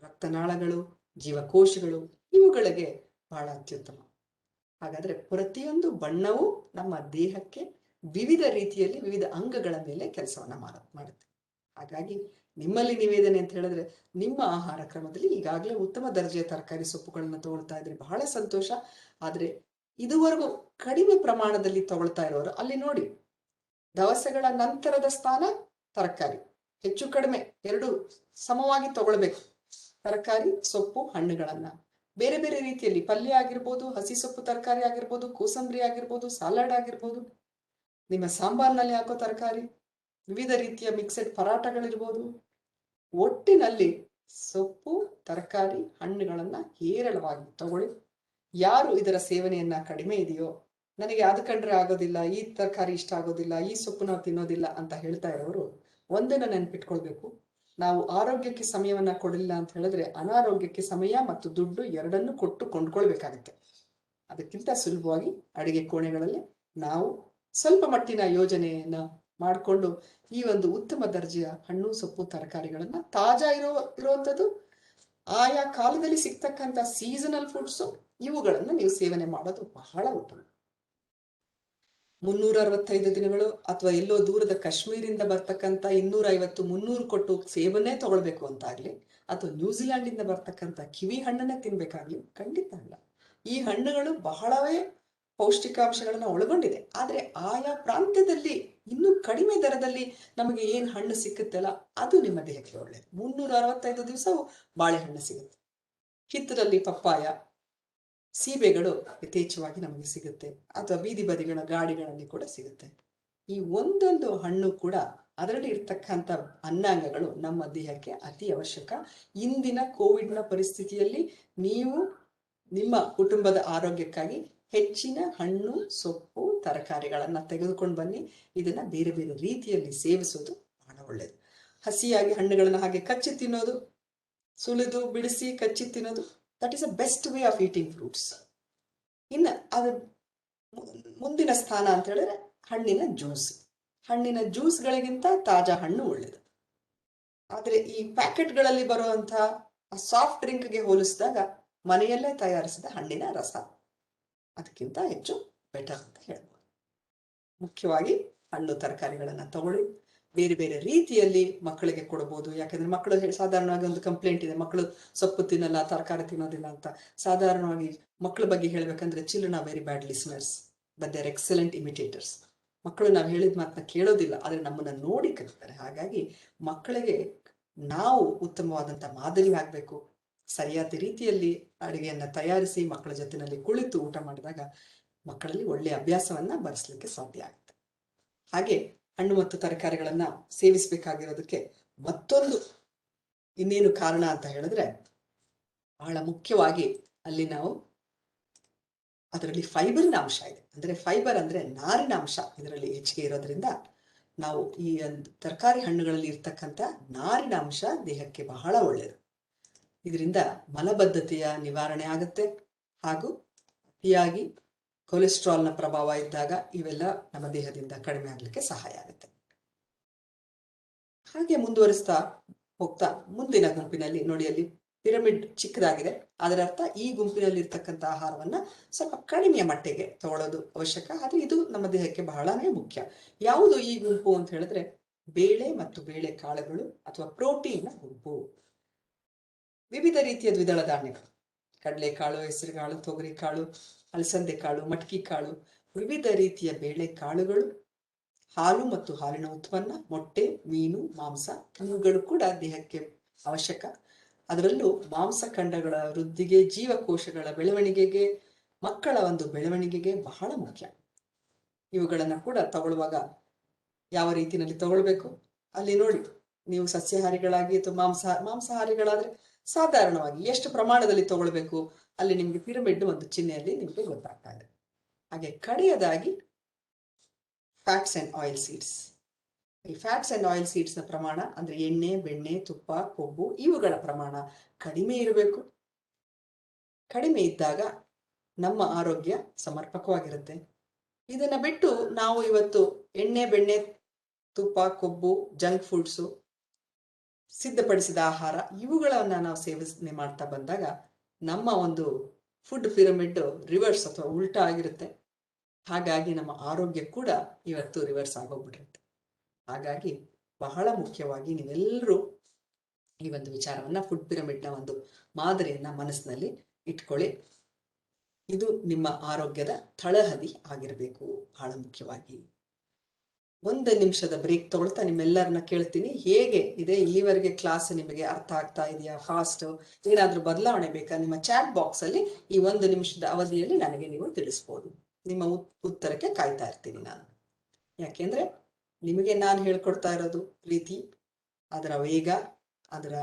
ರಕ್ತನಾಳಗಳು, ಜೀವಕೋಶಗಳು ಇವುಗಳಿಗೆ ಬಹಳ ಅತ್ಯುತ್ತಮ. ಹಾಗಾದ್ರೆ ಪ್ರತಿಯೊಂದು ಬಣ್ಣವೂ ನಮ್ಮ ದೇಹಕ್ಕೆ ವಿವಿಧ ರೀತಿಯಲ್ಲಿ ವಿವಿಧ ಅಂಗಗಳ ಮೇಲೆ ಕೆಲಸವನ್ನ ಮಾಡುತ್ತೆ. ಹಾಗಾಗಿ ನಿಮ್ಮಲ್ಲಿ ನಿವೇದನೆ ಅಂತ ಹೇಳಿದ್ರೆ, ನಿಮ್ಮ ಆಹಾರ ಕ್ರಮದಲ್ಲಿ ಈಗಾಗಲೇ ಉತ್ತಮ ದರ್ಜೆಯ ತರಕಾರಿ ಸೊಪ್ಪುಗಳನ್ನ ತಗೊಳ್ತಾ ಇದ್ರೆ ಬಹಳ ಸಂತೋಷ. ಆದ್ರೆ ಇದುವರೆಗೂ ಕಡಿಮೆ ಪ್ರಮಾಣದಲ್ಲಿ ತಗೊಳ್ತಾ ಇರೋರು ಅಲ್ಲಿ ನೋಡಿ, ದವಸಗಳ ನಂತರದ ಸ್ಥಾನ ತರಕಾರಿ, ಹೆಚ್ಚು ಕಡಿಮೆ ಎರಡು ಸಮವಾಗಿ ತಗೊಳ್ಬೇಕು. ತರಕಾರಿ, ಸೊಪ್ಪು, ಹಣ್ಣುಗಳನ್ನ ಬೇರೆ ಬೇರೆ ರೀತಿಯಲ್ಲಿ ಪಲ್ಯ ಆಗಿರ್ಬೋದು, ಹಸಿ ಸೊಪ್ಪು ತರಕಾರಿ ಆಗಿರ್ಬೋದು, ಕೋಸಂಬರಿ ಆಗಿರ್ಬೋದು, ಸಲಾಡ್ ಆಗಿರ್ಬೋದು, ನಿಮ್ಮ ಸಾಂಬಾರ್ನಲ್ಲಿ ಹಾಕೋ ತರಕಾರಿ, ವಿವಿಧ ರೀತಿಯ ಮಿಕ್ಸೆಡ್ ಪರಾಟಗಳಿರ್ಬೋದು. ಒಟ್ಟಿನಲ್ಲಿ ಸೊಪ್ಪು, ತರಕಾರಿ, ಹಣ್ಣುಗಳನ್ನ ಹೇರಳವಾಗಿ ತಗೊಳ್ಳಿ. ಯಾರು ಇದರ ಸೇವನೆಯನ್ನ ಕಡಿಮೆ ಇದೆಯೋ, ನನಗೆ ಅದು ಕಂಡ್ರೆ ಆಗೋದಿಲ್ಲ, ಈ ತರಕಾರಿ ಇಷ್ಟ ಆಗೋದಿಲ್ಲ, ಈ ಸೊಪ್ಪು ನಾವು ತಿನ್ನೋದಿಲ್ಲ ಅಂತ ಹೇಳ್ತಾ ಇರೋರು ಒಂದನ್ನು ನೆನ್ಪಿಟ್ಕೊಳ್ಬೇಕು, ನಾವು ಆರೋಗ್ಯಕ್ಕೆ ಸಮಯವನ್ನ ಕೊಡಲಿಲ್ಲ ಅಂತ ಹೇಳಿದ್ರೆ ಅನಾರೋಗ್ಯಕ್ಕೆ ಸಮಯ ಮತ್ತು ದುಡ್ಡು ಎರಡನ್ನು ಕೊಟ್ಟು ಕೊಂಡ್ಕೊಳ್ಬೇಕಾಗತ್ತೆ. ಅದಕ್ಕಿಂತ ಸುಲಭವಾಗಿ ಅಡಿಗೆ ಕೋಣೆಗಳಲ್ಲಿ ನಾವು ಸ್ವಲ್ಪ ಮಟ್ಟಿನ ಯೋಜನೆಯನ್ನ ಮಾಡಿಕೊಂಡು ಈ ಒಂದು ಉತ್ತಮ ದರ್ಜೆಯ ಹಣ್ಣು, ಸೊಪ್ಪು, ತರಕಾರಿಗಳನ್ನ ತಾಜಾ ಇರುವಂಥದ್ದು, ಆಯಾ ಕಾಲದಲ್ಲಿ ಸಿಗ್ತಕ್ಕಂಥ ಸೀಸನಲ್ ಫುಡ್ಸು, ಇವುಗಳನ್ನ ನೀವು ಸೇವನೆ ಮಾಡೋದು ಬಹಳ ಉತ್ತಮ. 365 ದಿನಗಳು ಅಥವಾ ಎಲ್ಲೋ ದೂರದ ಕಾಶ್ಮೀರಿಂದ ಬರ್ತಕ್ಕಂಥ 250-300 ಕೊಟ್ಟು ಸೇವನೆ ತಗೊಳ್ಬೇಕು ಅಂತಾಗ್ಲಿ, ಅಥವಾ ನ್ಯೂಜಿಲ್ಯಾಂಡ್ ಇಂದ ಬರ್ತಕ್ಕಂಥ ಕಿವಿ ಹಣ್ಣನ್ನೇ ತಿನ್ಬೇಕಾಗ್ಲಿ, ಖಂಡಿತ ಅಲ್ಲ. ಈ ಹಣ್ಣುಗಳು ಬಹಳವೇ ಪೌಷ್ಟಿಕಾಂಶಗಳನ್ನ ಒಳಗೊಂಡಿದೆ. ಆದ್ರೆ ಆಯಾ ಪ್ರಾಂತ್ಯದಲ್ಲಿ ಇನ್ನೂ ಕಡಿಮೆ ದರದಲ್ಲಿ ನಮಗೆ ಏನ್ ಹಣ್ಣು ಸಿಕ್ಕುತ್ತಲ್ಲ, ಅದು ನಿಮ್ಮ ದೇಹಕ್ಕೆ ಒಳ್ಳೆಯದು. 365 ದಿವಸವೂ ಬಾಳೆಹಣ್ಣು ಸಿಗುತ್ತೆ. ಹಿತ್ತಲಲ್ಲಿ ಪಪ್ಪಾಯ, ಸೀಬೆಗಳು ಯಥೇಚ್ಛವಾಗಿ ನಮಗೆ ಸಿಗುತ್ತೆ, ಅಥವಾ ಬೀದಿ ಬದಿಗಳ ಗಾಡಿಗಳಲ್ಲಿ ಕೂಡ ಸಿಗುತ್ತೆ. ಈ ಒಂದೊಂದು ಹಣ್ಣು ಕೂಡ ಅದರಲ್ಲಿ ಇರ್ತಕ್ಕಂಥ ಅನ್ನಾಂಗಗಳು ನಮ್ಮ ದೇಹಕ್ಕೆ ಅತಿ ಅವಶ್ಯಕ. ಇಂದಿನ ಕೋವಿಡ್ನ ಪರಿಸ್ಥಿತಿಯಲ್ಲಿ ನೀವು ನಿಮ್ಮ ಕುಟುಂಬದ ಆರೋಗ್ಯಕ್ಕಾಗಿ ಹೆಚ್ಚಿನ ಹಣ್ಣು, ಸೊಪ್ಪು, ತರಕಾರಿಗಳನ್ನ ತೆಗೆದುಕೊಂಡು ಬನ್ನಿ. ಇದನ್ನ ಬೇರೆ ಬೇರೆ ರೀತಿಯಲ್ಲಿ ಸೇವಿಸೋದು ಬಹಳ ಒಳ್ಳೆಯದು. ಹಸಿಯಾಗಿ ಹಣ್ಣುಗಳನ್ನ ಹಾಗೆ ಕಚ್ಚಿ ತಿನ್ನೋದು, ಸುಲಿದು ಬಿಡಿಸಿ ಕಚ್ಚಿ ತಿನ್ನೋದು, that is a best way of eating fruits. ಇನ್ನು ಅದು ಮುಂದಿನ ಸ್ಥಾನ ಅಂತ ಹೇಳಿದ್ರೆ ಹಣ್ಣಿನ ಜ್ಯೂಸ್. ಹಣ್ಣಿನ ಜ್ಯೂಸ್ಗಳಿಗಿಂತ ತಾಜಾ ಹಣ್ಣು ಒಳ್ಳೆಯದು. ಆದರೆ ಈ ಪ್ಯಾಕೆಟ್ಗಳಲ್ಲಿ ಬರುವಂತಹ ಸಾಫ್ಟ್ ಡ್ರಿಂಕ್ಗೆ ಹೋಲಿಸಿದಾಗ ಮನೆಯಲ್ಲೇ ತಯಾರಿಸಿದ ಹಣ್ಣಿನ ರಸ ಅದಕ್ಕಿಂತ ಹೆಚ್ಚು ಬೆಟರ್ ಅಂತ ಹೇಳ್ಬೋದು. ಮುಖ್ಯವಾಗಿ ಹಣ್ಣು ತರಕಾರಿಗಳನ್ನ ತಗೊಳ್ಳಿ. ಬೇರೆ ಬೇರೆ ರೀತಿಯಲ್ಲಿ ಮಕ್ಕಳಿಗೆ ಕೊಡಬಹುದು. ಯಾಕಂದ್ರೆ ಮಕ್ಕಳು ಸಾಧಾರಣವಾಗಿ ಒಂದು ಕಂಪ್ಲೇಂಟ್ ಇದೆ, ಮಕ್ಕಳು ಸೊಪ್ಪು ತಿನ್ನಲ್ಲ, ತರಕಾರಿ ತಿನ್ನೋದಿಲ್ಲ ಅಂತ. ಸಾಧಾರಣವಾಗಿ ಮಕ್ಕಳ ಬಗ್ಗೆ ಹೇಳ್ಬೇಕಂದ್ರೆ children are very bad listeners but they are excellent imitators. ಮಕ್ಕಳು ನಾವು ಹೇಳಿದ ಮಾತನ್ನ ಕೇಳೋದಿಲ್ಲ, ಆದರೆ ನಮ್ಮನ್ನ ನೋಡಿ ಕಲಿತಾರೆ. ಹಾಗಾಗಿ ಮಕ್ಕಳಿಗೆ ನಾವು ಉತ್ತಮವಾದಂಥ ಮಾದರಿ ಆಗಬೇಕು. ಸರಿಯಾದ ರೀತಿಯಲ್ಲಿ ಅಡುಗೆಯನ್ನ ತಯಾರಿಸಿ ಮಕ್ಕಳ ಜೊತೆಯಲ್ಲಿ ಕುಳಿತು ಊಟ ಮಾಡಿದಾಗ ಮಕ್ಕಳಲ್ಲಿ ಒಳ್ಳೆಯ ಅಭ್ಯಾಸವನ್ನ ಬರೆಸಲಿಕ್ಕೆ ಸಾಧ್ಯ ಆಗುತ್ತೆ. ಹಾಗೆ ಹಣ್ಣು ಮತ್ತು ತರಕಾರಿಗಳನ್ನ ಸೇವಿಸಬೇಕಾಗಿರೋದಕ್ಕೆ ಮತ್ತೊಂದು ಇನ್ನೇನು ಕಾರಣ ಅಂತ ಹೇಳಿದ್ರೆ, ಬಹಳ ಮುಖ್ಯವಾಗಿ ಅಲ್ಲಿ ನಾವು ಅದರಲ್ಲಿ ಫೈಬರಿನ ಅಂಶ ಇದೆ. ಅಂದ್ರೆ ಫೈಬರ್ ಅಂದ್ರೆ ನಾರಿನ ಅಂಶ ಇದರಲ್ಲಿ ಹೆಚ್ಚಿಗೆ ಇರೋದ್ರಿಂದ ನಾವು ಈ ತರಕಾರಿ ಹಣ್ಣುಗಳಲ್ಲಿ ಇರ್ತಕ್ಕಂಥ ನಾರಿನ ಅಂಶ ದೇಹಕ್ಕೆ ಬಹಳ ಒಳ್ಳೆಯದು. ಇದರಿಂದ ಮಲಬದ್ಧತೆಯ ನಿವಾರಣೆ ಆಗುತ್ತೆ. ಹಾಗೂ ಅತಿಯಾಗಿ ಕೊಲೆಸ್ಟ್ರಾಲ್ನ ಪ್ರಭಾವ ಇದ್ದಾಗ ಇವೆಲ್ಲ ನಮ್ಮ ದೇಹದಿಂದ ಕಡಿಮೆ ಆಗಲಿಕ್ಕೆ ಸಹಾಯ ಆಗುತ್ತೆ. ಹಾಗೆ ಮುಂದುವರಿಸ್ತಾ ಹೋಗ್ತಾ ಮುಂದಿನ ಗುಂಪಿನಲ್ಲಿ ನೋಡಿ, ಅಲ್ಲಿ ಪಿರಮಿಡ್ ಚಿಕ್ಕದಾಗಿದೆ. ಅದರ ಅರ್ಥ ಈ ಗುಂಪಿನಲ್ಲಿ ಇರ್ತಕ್ಕಂಥ ಆಹಾರವನ್ನ ಸ್ವಲ್ಪ ಕಡಿಮೆಯ ಮಟ್ಟಿಗೆ ತಗೊಳ್ಳೋದು ಅವಶ್ಯಕ. ಆದ್ರೆ ಇದು ನಮ್ಮ ದೇಹಕ್ಕೆ ಬಹಳನೇ ಮುಖ್ಯ. ಯಾವುದು ಈ ಗುಂಪು ಅಂತ ಹೇಳಿದ್ರೆ ಬೇಳೆ ಮತ್ತು ಬೇಳೆ ಕಾಳುಗಳು ಅಥವಾ ಪ್ರೋಟೀನ್ ಗುಂಪು. ವಿವಿಧ ರೀತಿಯ ದ್ವಿದಳ ಧಾನ್ಯಗಳು, ಕಡಲೆಕಾಳು, ಹೆಸರುಕಾಳು, ತೊಗರಿ ಕಾಳು, ಅಲಸಂದೆ ಕಾಳು, ಮಟಕಿ ಕಾಳು, ವಿವಿಧ ರೀತಿಯ ಬೇಳೆ ಕಾಳುಗಳು, ಹಾಲು ಮತ್ತು ಹಾಲಿನ ಉತ್ಪನ್ನ, ಮೊಟ್ಟೆ, ಮೀನು, ಮಾಂಸ ಇವುಗಳು ಕೂಡ ದೇಹಕ್ಕೆ ಅವಶ್ಯಕ. ಅದರಲ್ಲೂ ಮಾಂಸಖಂಡಗಳ ವೃದ್ಧಿಗೆ, ಜೀವಕೋಶಗಳ ಬೆಳವಣಿಗೆಗೆ, ಮಕ್ಕಳ ಒಂದು ಬೆಳವಣಿಗೆಗೆ ಬಹಳ ಮುಖ್ಯ. ಇವುಗಳನ್ನ ಕೂಡ ತಗೊಳ್ಳುವಾಗ ಯಾವ ರೀತಿಯಲ್ಲಿ ತಗೊಳ್ಬೇಕು ಅಲ್ಲಿ ನೋಡಿ. ನೀವು ಸಸ್ಯಾಹಾರಿಗಳಾಗಿ ಅಥವಾ ಮಾಂಸಾಹಾರಿಗಳಾದ್ರೆ ಸಾಧಾರಣವಾಗಿ ಎಷ್ಟು ಪ್ರಮಾಣದಲ್ಲಿ ತಗೊಳ್ಬೇಕು ಅಲ್ಲಿ ನಿಮ್ಗೆ ಪಿರಮಿಡ್ ಒಂದು ಚಿಹ್ನೆಯಲ್ಲಿ ನಿಮ್ಗೆ ಗೊತ್ತಾಗ್ತಾ ಇದೆ. ಹಾಗೆ ಕಡೆಯದಾಗಿ ಫ್ಯಾಟ್ಸ್ ಅಂಡ್ ಆಯಿಲ್ ಸೀಡ್ಸ್. ಈ ಫ್ಯಾಟ್ಸ್ ಅಂಡ್ ಆಯಿಲ್ ಸೀಡ್ಸ್ ನ ಪ್ರಮಾಣ ಅಂದ್ರೆ ಎಣ್ಣೆ, ಬೆಣ್ಣೆ, ತುಪ್ಪ, ಕೊಬ್ಬು ಇವುಗಳ ಪ್ರಮಾಣ ಕಡಿಮೆ ಇರಬೇಕು. ಕಡಿಮೆ ಇದ್ದಾಗ ನಮ್ಮ ಆರೋಗ್ಯ ಸಮರ್ಪಕವಾಗಿರುತ್ತೆ. ಇದನ್ನ ಬಿಟ್ಟು ನಾವು ಇವತ್ತು ಎಣ್ಣೆ, ಬೆಣ್ಣೆ, ತುಪ್ಪ, ಕೊಬ್ಬು, ಜಂಕ್ ಫುಡ್ಸು, ಸಿದ್ಧಪಡಿಸಿದ ಆಹಾರ ಇವುಗಳನ್ನ ನಾವು ಸೇವನೆ ಮಾಡ್ತಾ ಬಂದಾಗ ನಮ್ಮ ಒಂದು ಫುಡ್ ಪಿರಮಿಡ್ ರಿವರ್ಸ್ ಅಥವಾ ಉಲ್ಟಾ ಆಗಿರುತ್ತೆ. ಹಾಗಾಗಿ ನಮ್ಮ ಆರೋಗ್ಯ ಕೂಡ ಇವತ್ತು ರಿವರ್ಸ್ ಆಗೋಗ್ಬಿಟ್ಟಿರುತ್ತೆ. ಹಾಗಾಗಿ ಬಹಳ ಮುಖ್ಯವಾಗಿ ನೀವೆಲ್ಲರೂ ಈ ಒಂದು ವಿಚಾರವನ್ನ ಫುಡ್ ಪಿರಮಿಡ್ನ ಒಂದು ಮಾದರಿಯನ್ನ ಮನಸ್ಸಿನಲ್ಲಿ ಇಟ್ಕೊಳ್ಳಿ. ಇದು ನಿಮ್ಮ ಆರೋಗ್ಯದ ತಳಹದಿ ಆಗಿರಬೇಕು. ಬಹಳ ಮುಖ್ಯವಾಗಿ 1 ನಿಮಿಷದ ಬ್ರೇಕ್ ತಗೊಳ್ತಾ ನಿಮ್ಮೆಲ್ಲರನ್ನ ಕೇಳ್ತೀನಿ, ಹೇಗೆ ಇದೆ ಇಲ್ಲಿವರೆಗೆ ಕ್ಲಾಸ್ ನಿಮಗೆ ಅರ್ಥ ಆಗ್ತಾ ಇದೆಯಾ? ಫಾಸ್ಟ್ ಏನಾದ್ರೂ ಬದಲಾವಣೆ ಬೇಕಾ? ನಿಮ್ಮ ಚಾಟ್ ಬಾಕ್ಸ್ ಅಲ್ಲಿ ಈ 1 ನಿಮಿಷದ ಅವಧಿಯಲ್ಲಿ ನನಗೆ ನೀವು ತಿಳಿಸ್ಬೋದು. ನಿಮ್ಮ ಉತ್ತರಕ್ಕೆ ಕಾಯ್ತಾ ಇರ್ತೀನಿ ನಾನು. ಯಾಕೆಂದ್ರೆ ನಿಮಗೆ ನಾನು ಹೇಳ್ಕೊಡ್ತಾ ಇರೋದು ರೀತಿ, ಅದರ ವೇಗ, ಅದರ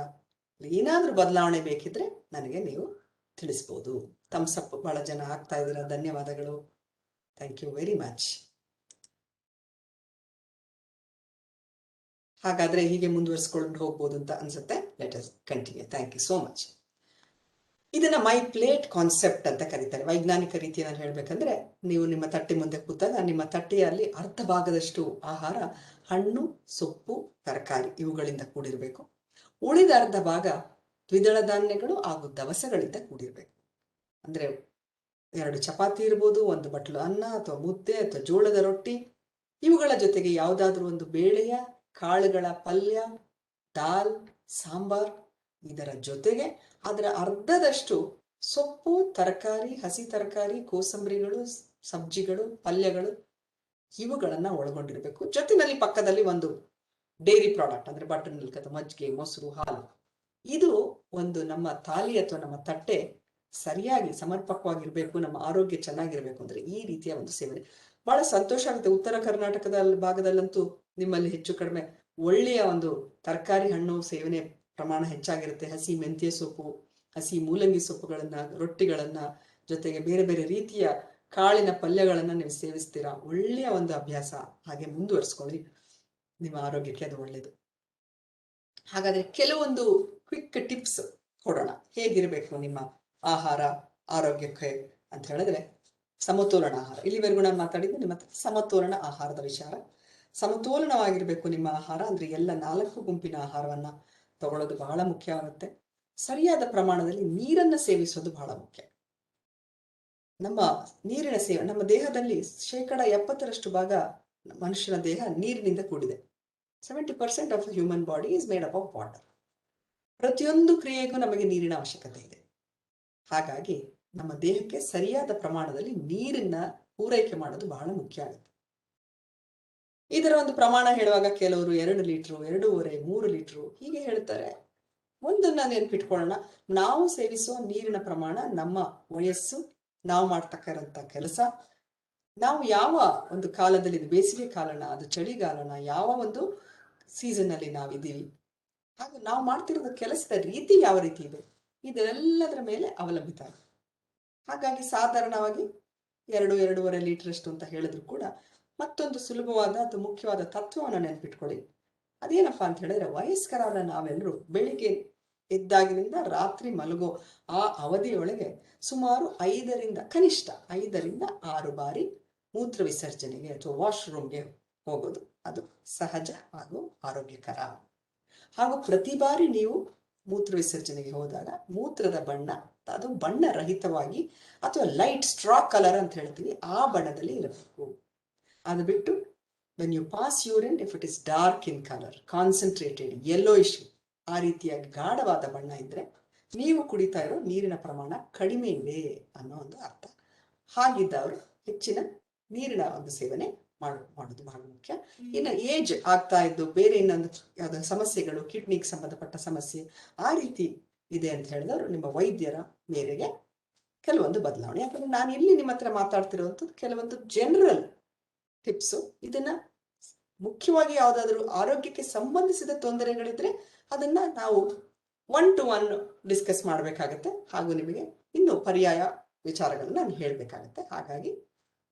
ಏನಾದ್ರೂ ಬದಲಾವಣೆ ಬೇಕಿದ್ರೆ ನನಗೆ ನೀವು ತಿಳಿಸ್ಬೋದು. ಥಮ್ಸ್ ಅಪ್ ಬಹಳ ಜನ ಆಗ್ತಾ ಇದ್ದೀರಾ, ಧನ್ಯವಾದಗಳು. Thank you very much. ಹಾಗಾದ್ರೆ ಹೀಗೆ ಮುಂದುವರಿಸ್ಕೊಂಡು ಹೋಗ್ಬೋದು ಅಂತ ಅನ್ಸುತ್ತೆ. Let us continue. Thank you so much. ಇದನ್ನ ಮೈ ಪ್ಲೇಟ್ ಕಾನ್ಸೆಪ್ಟ್ ಅಂತ ಕರೀತಾರೆ. ವೈಜ್ಞಾನಿಕ ರೀತಿಯಲ್ಲಿ ಹೇಳ್ಬೇಕಂದ್ರೆ, ನೀವು ನಿಮ್ಮ ತಟ್ಟೆ ಮುಂದೆ ಕೂತಾಗ ನಿಮ್ಮ ತಟ್ಟೆಯಲ್ಲಿ ಅರ್ಧ ಭಾಗದಷ್ಟು ಆಹಾರ ಹಣ್ಣು, ಸೊಪ್ಪು, ತರಕಾರಿ ಇವುಗಳಿಂದ ಕೂಡಿರ್ಬೇಕು. ಉಳಿದ ಅರ್ಧ ಭಾಗ ದ್ವಿದಳ ಧಾನ್ಯಗಳು ಹಾಗೂ ದವಸಗಳಿಂದ ಕೂಡಿರ್ಬೇಕು. ಅಂದ್ರೆ 2 ಚಪಾತಿ ಇರ್ಬೋದು, 1 ಬಟ್ಲು ಅನ್ನ ಅಥವಾ ಮುದ್ದೆ ಅಥವಾ ಜೋಳದ ರೊಟ್ಟಿ, ಇವುಗಳ ಜೊತೆಗೆ ಯಾವುದಾದ್ರೂ ಒಂದು ಬೇಳೆಯ ಕಾಳುಗಳ ಪಲ್ಯ, ದಾಲ್, ಸಾಂಬಾರ್, ಇದರ ಜೊತೆಗೆ ಅದರ ಅರ್ಧದಷ್ಟು ಸೊಪ್ಪು, ತರಕಾರಿ, ಹಸಿ ತರಕಾರಿ, ಕೋಸಂಬರಿಗಳು, ಸಬ್ಜಿಗಳು, ಪಲ್ಯಗಳು ಇವುಗಳನ್ನ ಒಳಗೊಂಡಿರ್ಬೇಕು. ಜೊತೆನಲ್ಲಿ ಪಕ್ಕದಲ್ಲಿ ಒಂದು ಡೈರಿ ಪ್ರಾಡಕ್ಟ್ ಅಂದ್ರೆ ಬಟರ್ ಮಿಲ್ಕ್ ಅಥವಾ ಮಜ್ಜಿಗೆ, ಮೊಸರು, ಹಾಲು. ಇದು ಒಂದು ನಮ್ಮ ಥಾಲಿ ಅಥವಾ ನಮ್ಮ ತಟ್ಟೆ ಸರಿಯಾಗಿ ಸಮರ್ಪಕವಾಗಿರ್ಬೇಕು, ನಮ್ಮ ಆರೋಗ್ಯ ಚೆನ್ನಾಗಿರ್ಬೇಕು ಅಂದ್ರೆ ಈ ರೀತಿಯ ಒಂದು ಸೇವನೆ. ಬಹಳ ಸಂತೋಷ ಆಗುತ್ತೆ. ಉತ್ತರ ಕರ್ನಾಟಕದ ಭಾಗದಲ್ಲಂತೂ ನಿಮ್ಮಲ್ಲಿ ಹೆಚ್ಚು ಕಡಿಮೆ ಒಳ್ಳೆಯ ಒಂದು ತರಕಾರಿ ಹಣ್ಣು ಸೇವನೆ ಪ್ರಮಾಣ ಹೆಚ್ಚಾಗಿರುತ್ತೆ. ಹಸಿ ಮೆಂತ್ಯ ಸೊಪ್ಪು, ಹಸಿ ಮೂಲಂಗಿ ಸೊಪ್ಪುಗಳನ್ನ, ರೊಟ್ಟಿಗಳನ್ನ, ಜೊತೆಗೆ ಬೇರೆ ಬೇರೆ ರೀತಿಯ ಕಾಳಿನ ಪಲ್ಯಗಳನ್ನ ನೀವು ಸೇವಿಸ್ತೀರಾ. ಒಳ್ಳೆಯ ಒಂದು ಅಭ್ಯಾಸ, ಹಾಗೆ ಮುಂದುವರಿಸ್ಕೊಳ್ಳಿ, ನಿಮ್ಮ ಆರೋಗ್ಯಕ್ಕೆ ಅದು ಒಳ್ಳೇದು. ಹಾಗಾದ್ರೆ ಕೆಲವೊಂದು ಕ್ವಿಕ್ ಟಿಪ್ಸ್ ಕೊಡೋಣ, ಹೇಗಿರ್ಬೇಕು ನಿಮ್ಮ ಆಹಾರ ಆರೋಗ್ಯಕ್ಕೆ ಅಂತ ಹೇಳಿದ್ರೆ. ಸಮತೋಲನ ಆಹಾರ, ಇಲ್ಲಿವರೆಗೂ ನಾನು ಮಾತಾಡಿದ್ದು ನಿಮ್ಮ ಹತ್ರ ಸಮತೋಲನ ಆಹಾರದ ವಿಚಾರ. ಸಮತೋಲನವಾಗಿರ್ಬೇಕು ನಿಮ್ಮ ಆಹಾರ ಅಂದ್ರೆ ಎಲ್ಲ 4 ಗುಂಪಿನ ಆಹಾರವನ್ನ ತಗೊಳ್ಳೋದು ಬಹಳ ಮುಖ್ಯವಾಗುತ್ತೆ. ಸರಿಯಾದ ಪ್ರಮಾಣದಲ್ಲಿ ನೀರನ್ನ ಸೇವಿಸೋದು ಬಹಳ ಮುಖ್ಯ. ನಮ್ಮ ನೀರಿನ ಸೇವೆ, ನಮ್ಮ ದೇಹದಲ್ಲಿ 70% ಭಾಗ ಮನುಷ್ಯನ ದೇಹ ನೀರಿನಿಂದ ಕೂಡಿದೆ. 70% of human body is made up of water. ಪ್ರತಿಯೊಂದು ಕ್ರಿಯೆಗೂ ನಮಗೆ ನೀರಿನ ಅವಶ್ಯಕತೆ ಇದೆ. ಹಾಗಾಗಿ ನಮ್ಮ ದೇಹಕ್ಕೆ ಸರಿಯಾದ ಪ್ರಮಾಣದಲ್ಲಿ ನೀರನ್ನ ಪೂರೈಕೆ ಮಾಡೋದು ಬಹಳ ಮುಖ್ಯ ಆಗುತ್ತೆ. ಇದರ ಒಂದು ಪ್ರಮಾಣ ಹೇಳುವಾಗ ಕೆಲವರು 2 ಲೀಟ್ರು, 2.5, 3 ಲೀಟ್ರು ಹೀಗೆ ಹೇಳ್ತಾರೆ. ಒಂದನ್ನ ನೆನ್ಪಿಟ್ಕೊಳ್ಳೋಣ, ನಾವು ಸೇವಿಸುವ ನೀರಿನ ಪ್ರಮಾಣ, ನಮ್ಮ ವಯಸ್ಸು, ನಾವು ಮಾಡ್ತಕ್ಕಂಥ ಕೆಲಸ, ನಾವು ಯಾವ ಒಂದು ಕಾಲದಲ್ಲಿ, ಇದು ಬೇಸಿಗೆ ಕಾಲನ, ಅದು ಚಳಿಗಾಲನ, ಯಾವ ಒಂದು ಸೀಸನ್ ಅಲ್ಲಿ ನಾವಿದ್ದೀವಿ, ಹಾಗೂ ನಾವು ಮಾಡ್ತಿರೋದು ಕೆಲಸದ ರೀತಿ ಯಾವ ರೀತಿ ಇದೆ, ಇದೆಲ್ಲದರ ಮೇಲೆ ಅವಲಂಬಿತ. ಹಾಗಾಗಿ ಸಾಧಾರಣವಾಗಿ 2-2.5 ಲೀಟರ್ ಅಷ್ಟು ಅಂತ ಹೇಳಿದ್ರು ಕೂಡ ಮತ್ತೊಂದು ಸುಲಭವಾದ ಅಥವಾ ಮುಖ್ಯವಾದ ತತ್ವವನ್ನು ನೆನ್ಪಿಟ್ಕೊಳ್ಳಿ. ಅದೇನಪ್ಪಾ ಅಂತ ಹೇಳಿದ್ರೆ, ವಯಸ್ಕರಾದ ನಾವೆಲ್ಲರೂ ಬೆಳಿಗ್ಗೆ ಎದ್ದಾಗಿನಿಂದ ರಾತ್ರಿ ಮಲಗೋ ಆ ಅವಧಿಯೊಳಗೆ ಸುಮಾರು ಕನಿಷ್ಠ 5ರಿಂದ 6 ಬಾರಿ ಮೂತ್ರ ವಿಸರ್ಜನೆಗೆ ಅಥವಾ ವಾಶ್ರೂಮ್ಗೆ ಹೋಗೋದು ಅದು ಸಹಜ ಹಾಗೂ ಆರೋಗ್ಯಕರ. ಹಾಗೂ ಪ್ರತಿ ಬಾರಿ ನೀವು ಮೂತ್ರ ವಿಸರ್ಜನೆಗೆ ಹೋದಾಗ ಮೂತ್ರದ ಬಣ್ಣ ಅದು ಬಣ್ಣ ರಹಿತವಾಗಿ ಅಥವಾ ಲೈಟ್ ಸ್ಟ್ರಾ ಕಲರ್ ಅಂತ ಹೇಳ್ತೀವಿ, ಆ ಬಣ್ಣದಲ್ಲಿ ಇರಬೇಕು. ಅದು ಬಿಟ್ಟು when you pass urine, if it is dark in color, concentrated, yellowish, ಆ ರೀತಿಯಾಗಿ ಗಾಢವಾದ ಬಣ್ಣ ಇದ್ರೆ ನೀವು ಕುಡಿತಾ ಇರೋ ನೀರಿನ ಪ್ರಮಾಣ ಕಡಿಮೆ ಇದೆ ಅನ್ನೋ ಒಂದು ಅರ್ಥ. ಹಾಗಿದ್ದವರು ಹೆಚ್ಚಿನ ನೀರಿನ ಒಂದು ಸೇವನೆ ಮಾಡೋದು ಬಹಳ ಮುಖ್ಯ. ಇನ್ನು ಏಜ್ ಆಗ್ತಾ ಇದ್ದು ಬೇರೆ ಇನ್ನೊಂದು ಯಾವ್ದೋ ಸಮಸ್ಯೆಗಳು, ಕಿಡ್ನಿಗೆ ಸಂಬಂಧಪಟ್ಟ ಸಮಸ್ಯೆ ಆ ರೀತಿ ಇದೆ ಅಂತ ಹೇಳಿದವರು ನಿಮ್ಮ ವೈದ್ಯರ ಮೇರೆಗೆ ಕೆಲವೊಂದು ಬದಲಾವಣೆ. ಯಾಕಂದ್ರೆ ನಾನು ಇಲ್ಲಿ ನಿಮ್ಮ ಹತ್ರ ಮಾತಾಡ್ತಿರುವಂಥದ್ದು ಕೆಲವೊಂದು ಜನರಲ್ ಟಿಪ್ಸು. ಇದನ್ನ ಮುಖ್ಯವಾಗಿ ಯಾವುದಾದ್ರೂ ಆರೋಗ್ಯಕ್ಕೆ ಸಂಬಂಧಿಸಿದ ತೊಂದರೆಗಳಿದ್ರೆ ಅದನ್ನ ನಾವು 1 to 1 ಡಿಸ್ಕಸ್ ಮಾಡಬೇಕಾಗತ್ತೆ, ಹಾಗೂ ನಿಮಗೆ ಇನ್ನು ಪರ್ಯಾಯ ವಿಚಾರಗಳನ್ನ ನಾನು ಹೇಳ್ಬೇಕಾಗತ್ತೆ. ಹಾಗಾಗಿ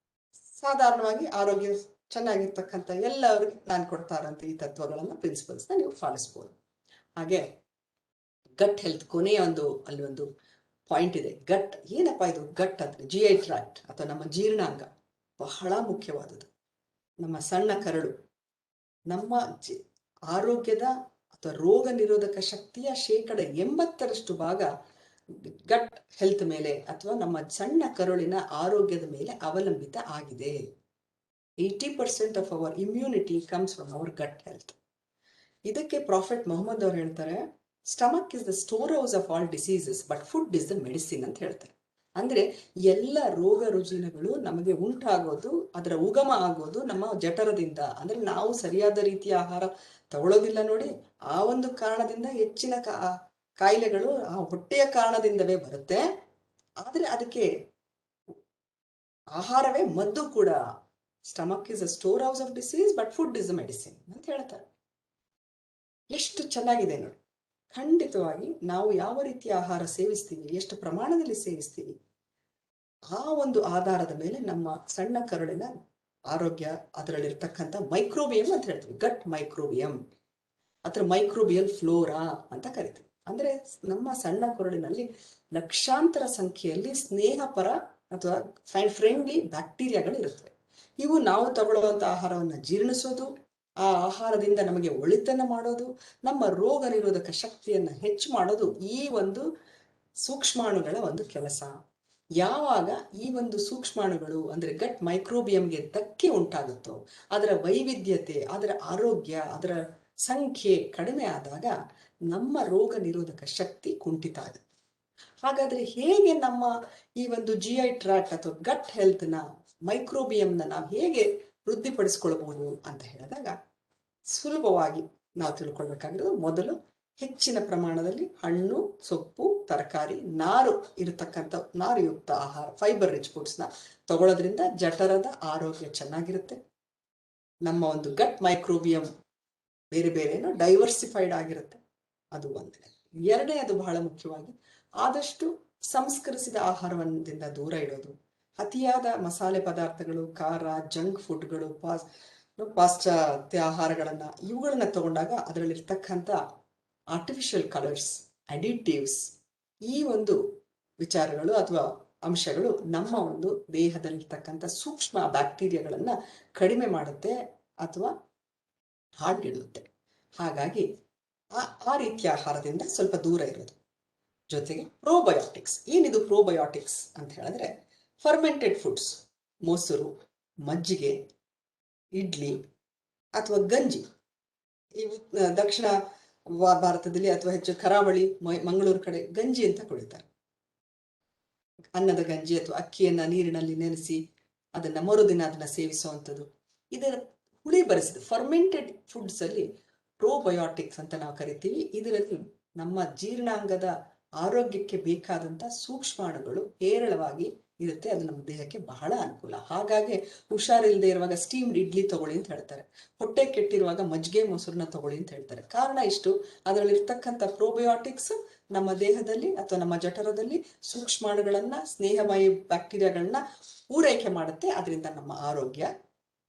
ಸಾಧಾರಣವಾಗಿ ಆರೋಗ್ಯ ಚೆನ್ನಾಗಿರ್ತಕ್ಕಂಥ ಎಲ್ಲರಿಗೆ ನಾನು ಕೊಡ್ತಾ ಇರೋಂಥ ಈ ತತ್ವಗಳನ್ನ, ಪ್ರಿನ್ಸಿಪಲ್ಸ್ನ ನೀವು ಪಾಲಿಸ್ಬೋದು. ಹಾಗೆ ಗಟ್ ಹೆಲ್ತ್ ಕೊನೆಯ ಅಲ್ಲಿ ಒಂದು ಪಾಯಿಂಟ್ ಇದೆ. ಗಟ್ ಏನಪ್ಪಾ ಇದು? ಗಟ್ ಅಂದ್ರೆ GI ಟ್ರಾಕ್ಟ್ ಅಥವಾ ನಮ್ಮ ಜೀರ್ಣಾಂಗ ಬಹಳ ಮುಖ್ಯವಾದದ್ದು. ನಮ್ಮ ಸಣ್ಣ ಕರಳು ನಮ್ಮ ಆರೋಗ್ಯದ ಅಥವಾ ರೋಗ ನಿರೋಧಕ ಶಕ್ತಿಯ 80% ಭಾಗ ಗಟ್ ಹೆಲ್ತ್ ಮೇಲೆ ಅಥವಾ ನಮ್ಮ ಸಣ್ಣ ಕರುಳಿನ ಆರೋಗ್ಯದ ಮೇಲೆ ಅವಲಂಬಿತ ಆಗಿದೆ. 80% of our immunity comes from our gut health. ಇದಕ್ಕೆ ಪ್ರಾಫೆಟ್ ಮೊಹಮ್ಮದ್ ಅವರು ಹೇಳ್ತಾರೆ, stomach is the store house of all diseases but food is the medicine ಅಂತ ಹೇಳ್ತಾರೆ. ಅಂದ್ರೆ ಎಲ್ಲ ರೋಗ ರುಜಿನಗಳು ನಮಗೆ ಉಂಟಾಗೋದು, ಅದರ ಉಗಮ ಆಗೋದು ನಮ್ಮ ಜಠರದಿಂದ. ಅಂದ್ರೆ ನಾವು ಸರಿಯಾದ ರೀತಿಯ ಆಹಾರ ತಗೊಳ್ಳೋದಿಲ್ಲ ನೋಡಿ, ಆ ಒಂದು ಕಾರಣದಿಂದ ಹೆಚ್ಚಿನ ಕಾಯಿಲೆಗಳು ಆ ಹೊಟ್ಟೆಯ ಕಾರಣದಿಂದವೇ ಬರುತ್ತೆ. ಆದ್ರೆ ಅದಕ್ಕೆ ಆಹಾರವೇ ಮದ್ದು ಕೂಡ. Stomach is a store house of disease but food is a medicine ಅಂತ ಹೇಳ್ತಾರೆ. ಎಷ್ಟು ಚೆನ್ನಾಗಿದೆ ನೋಡಿ. ಖಂಡಿತವಾಗಿ ನಾವು ಯಾವ ರೀತಿಯ ಆಹಾರ ಸೇವಿಸ್ತೀವಿ, ಎಷ್ಟು ಪ್ರಮಾಣದಲ್ಲಿ ಸೇವಿಸ್ತೀವಿ, ಆ ಒಂದು ಆಧಾರದ ಮೇಲೆ ನಮ್ಮ ಸಣ್ಣ ಕರುಳಿನ ಆರೋಗ್ಯ, ಅದರಲ್ಲಿರ್ತಕ್ಕಂಥ ಮೈಕ್ರೋಬಿಯಂ ಅಂತ ಹೇಳ್ತೀವಿ, ಗಟ್ ಮೈಕ್ರೋಬಿಯಂ ಅಥವಾ ಮೈಕ್ರೋಬಿಯಲ್ ಫ್ಲೋರಾ ಅಂತ ಕರಿತೀವಿ. ಅಂದ್ರೆ ನಮ್ಮ ಸಣ್ಣ ಕರುಳಿನಲ್ಲಿ ಲಕ್ಷಾಂತರ ಸಂಖ್ಯೆಯಲ್ಲಿ ಸ್ನೇಹಪರ ಅಥವಾ ಫ್ರೆಂಡ್ಲಿ ಬ್ಯಾಕ್ಟೀರಿಯಾಗಳು ಇರುತ್ತವೆ. ಇವು ನಾವು ತಗೊಳ್ಳುವಂತ ಆಹಾರವನ್ನ ಜೀರ್ಣಿಸೋದು, ಆ ಆಹಾರದಿಂದ ನಮಗೆ ಒಳಿತನ್ನ ಮಾಡೋದು, ನಮ್ಮ ರೋಗ ನಿರೋಧಕ ಶಕ್ತಿಯನ್ನ ಹೆಚ್ಚು ಮಾಡೋದು ಈ ಒಂದು ಸೂಕ್ಷ್ಮಾಣುಗಳ ಒಂದು ಕೆಲಸ. ಯಾವಾಗ ಈ ಒಂದು ಸೂಕ್ಷ್ಮಾಣುಗಳು ಅಂದ್ರೆ ಗಟ್ ಮೈಕ್ರೋಬಿಯಂಗೆ ಧಕ್ಕೆ ಉಂಟಾಗುತ್ತೋ, ಅದರ ವೈವಿಧ್ಯತೆ, ಅದರ ಆರೋಗ್ಯ, ಅದರ ಸಂಖ್ಯೆ ಕಡಿಮೆ ಆದಾಗ ನಮ್ಮ ರೋಗ ನಿರೋಧಕ ಶಕ್ತಿ ಕುಂಠಿತ ಆಗುತ್ತೆ. ಹಾಗಾದ್ರೆ ಹೇಗೆ ನಮ್ಮ ಈ ಒಂದು GI ಟ್ರಾಕ್ಟ್ ಅಥವಾ ಗಟ್ ಹೆಲ್ತ್ನ ಮೈಕ್ರೋಬಿಯಂನ ನಾವು ಹೇಗೆ ವೃದ್ಧಿಪಡಿಸ್ಕೊಳ್ಬಹುದು ಅಂತ ಹೇಳಿದಾಗ, ಸುಲಭವಾಗಿ ನಾವು ತಿಳ್ಕೊಳ್ಬೇಕಾಗಿರೋದು, ಮೊದಲು ಹೆಚ್ಚಿನ ಪ್ರಮಾಣದಲ್ಲಿ ಹಣ್ಣು, ಸೊಪ್ಪು, ತರಕಾರಿ, ನಾರು ಇರತಕ್ಕಂಥ ನಾರುಯುಕ್ತ ಆಹಾರ, ಫೈಬರ್ ರಿಚ್ ಫುಡ್ಸ್ನ ತಗೊಳ್ಳೋದ್ರಿಂದ ಜಠರದ ಆರೋಗ್ಯ ಚೆನ್ನಾಗಿರುತ್ತೆ. ನಮ್ಮ ಒಂದು ಗಟ್ ಮೈಕ್ರೋಬಿಯಂ ಬೇರೆ ಬೇರೆನೋ ಡೈವರ್ಸಿಫೈಡ್ ಆಗಿರುತ್ತೆ. ಅದು ಒಂದೇ. ಎರಡನೇ, ಅದು ಬಹಳ ಮುಖ್ಯವಾಗಿ ಆದಷ್ಟು ಸಂಸ್ಕರಿಸಿದ ಆಹಾರದಿಂದ ದೂರ ಇಡೋದು. ಅತಿಯಾದ ಮಸಾಲೆ ಪದಾರ್ಥಗಳು, ಖಾರ, ಜಂಕ್ ಫುಡ್ಗಳು, ಪಾಶ್ಚಾತ್ಯ ಆಹಾರಗಳನ್ನ ಇವುಗಳನ್ನ ತಗೊಂಡಾಗ ಅದರಲ್ಲಿರ್ತಕ್ಕಂಥ ಆರ್ಟಿಫಿಷಿಯಲ್ ಕಲರ್ಸ್, ಅಡಿಟಿವ್ಸ್, ಈ ಒಂದು ವಿಚಾರಗಳು ಅಥವಾ ಅಂಶಗಳು ನಮ್ಮ ಒಂದು ದೇಹದಲ್ಲಿರ್ತಕ್ಕಂಥ ಸೂಕ್ಷ್ಮ ಬ್ಯಾಕ್ಟೀರಿಯಾಗಳನ್ನ ಕಡಿಮೆ ಮಾಡುತ್ತೆ ಅಥವಾ ಹಾಡಿಡುತ್ತೆ. ಹಾಗಾಗಿ ಆ ರೀತಿಯ ಆಹಾರದಿಂದ ಸ್ವಲ್ಪ ದೂರ ಇರೋದು. ಜೊತೆಗೆ ಪ್ರೋಬಯೋಟಿಕ್ಸ್. ಏನಿದು ಪ್ರೋಬಯೋಟಿಕ್ಸ್ ಅಂತ ಹೇಳಿದ್ರೆ, ಫರ್ಮೆಂಟೆಡ್ ಫುಡ್ಸ್, ಮೊಸರು, ಮಜ್ಜಿಗೆ, ಇಡ್ಲಿ ಅಥವಾ ಗಂಜಿ. ಇವು ದಕ್ಷಿಣ ಭಾರತದಲ್ಲಿ ಅಥವಾ ಹೆಚ್ಚು ಕರಾವಳಿ, ಮಂಗಳೂರು ಕಡೆ ಗಂಜಿ ಅಂತ ಕುಡಿತಾರೆ. ಅನ್ನದ ಗಂಜಿ ಅಥವಾ ಅಕ್ಕಿಯನ್ನ ನೀರಿನಲ್ಲಿ ನೆನೆಸಿ ಅದನ್ನ ಮರುದಿನ ಅದನ್ನ ಸೇವಿಸುವಂಥದ್ದು. ಇದರ ಹುಳಿ ಬರೆಸಿದ ಫರ್ಮೆಂಟೆಡ್ ಫುಡ್ಸ್ ಅಲ್ಲಿ ಪ್ರೋಬಯೋಟಿಕ್ಸ್ ಅಂತ ನಾವು ಕರಿತೀವಿ. ಇದರಲ್ಲಿ ನಮ್ಮ ಜೀರ್ಣಾಂಗದ ಆರೋಗ್ಯಕ್ಕೆ ಬೇಕಾದಂತ ಸೂಕ್ಷ್ಮಾಣುಗಳು ಹೇರಳವಾಗಿ ಇರುತ್ತೆ. ಅದು ನಮ್ಮ ದೇಹಕ್ಕೆ ಬಹಳ ಅನುಕೂಲ. ಹಾಗಾಗಿ ಹುಷಾರಿಲ್ಲದೆ ಇರುವಾಗ ಸ್ಟೀಮ್ಡ್ ಇಡ್ಲಿ ತಗೊಳ್ಳಿ ಅಂತ ಹೇಳ್ತಾರೆ. ಹೊಟ್ಟೆ ಕೆಟ್ಟಿರುವಾಗ ಮಜ್ಜಿಗೆ ಮೊಸರನ್ನ ತಗೊಳ್ಳಿ ಅಂತ ಹೇಳ್ತಾರೆ. ಕಾರಣ ಇಷ್ಟು, ಅದರಲ್ಲಿರ್ತಕ್ಕಂಥ ಪ್ರೋಬಯೋಟಿಕ್ಸ್ ನಮ್ಮ ದೇಹದಲ್ಲಿ ಅಥವಾ ನಮ್ಮ ಜಠರದಲ್ಲಿ ಸೂಕ್ಷ್ಮಾಣುಗಳನ್ನ, ಸ್ನೇಹಮಯಿ ಬ್ಯಾಕ್ಟೀರಿಯಾಗಳನ್ನ ಪೂರೈಕೆ ಮಾಡುತ್ತೆ. ಅದರಿಂದ ನಮ್ಮ ಆರೋಗ್ಯ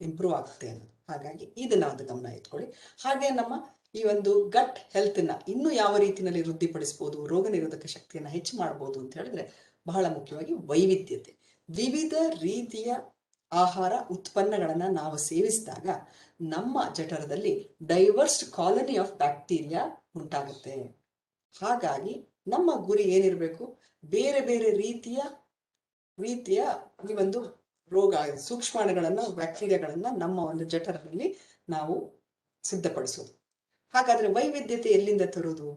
ಇಂಪ್ರೂವ್ ಆಗುತ್ತೆ ಅನ್ನೋದು. ಹಾಗಾಗಿ ಇದನ್ನ ಒಂದು ಗಮನ ಇಟ್ಕೊಳ್ಳಿ. ಹಾಗೆ ನಮ್ಮ ಈ ಒಂದು ಗಟ್ ಹೆಲ್ತ್ ನ ಇನ್ನೂ ಯಾವ ರೀತಿಯಲ್ಲಿ ವೃದ್ಧಿಪಡಿಸಬಹುದು, ರೋಗ ನಿರೋಧಕ ಶಕ್ತಿಯನ್ನ ಹೆಚ್ಚು ಮಾಡಬಹುದು ಅಂತ ಹೇಳಿದ್ರೆ, ಬಹಳ ಮುಖ್ಯವಾಗಿ ವೈವಿಧ್ಯತೆ. ವಿವಿಧ ರೀತಿಯ ಆಹಾರ ಉತ್ಪನ್ನಗಳನ್ನ ನಾವು ಸೇವಿಸಿದಾಗ ನಮ್ಮ ಜಠರದಲ್ಲಿ ಡೈವರ್ಸ್ ಕಾಲನಿ ಆಫ್ ಬ್ಯಾಕ್ಟೀರಿಯಾ ಉಂಟಾಗುತ್ತೆ. ಹಾಗಾಗಿ ನಮ್ಮ ಗುರಿ ಏನಿರಬೇಕು, ಬೇರೆ ಬೇರೆ ರೀತಿಯ ಈ ಒಂದು ರೋಗ ಸೂಕ್ಷ್ಮಾಣುಗಳನ್ನ, ಬ್ಯಾಕ್ಟೀರಿಯಾಗಳನ್ನ ನಮ್ಮ ಒಂದು ಜಠರದಲ್ಲಿ ನಾವು ಸಿದ್ಧಪಡಿಸೋದು. ಹಾಗಾದ್ರೆ ವೈವಿಧ್ಯತೆ ಎಲ್ಲಿಂದ ತರೋದು?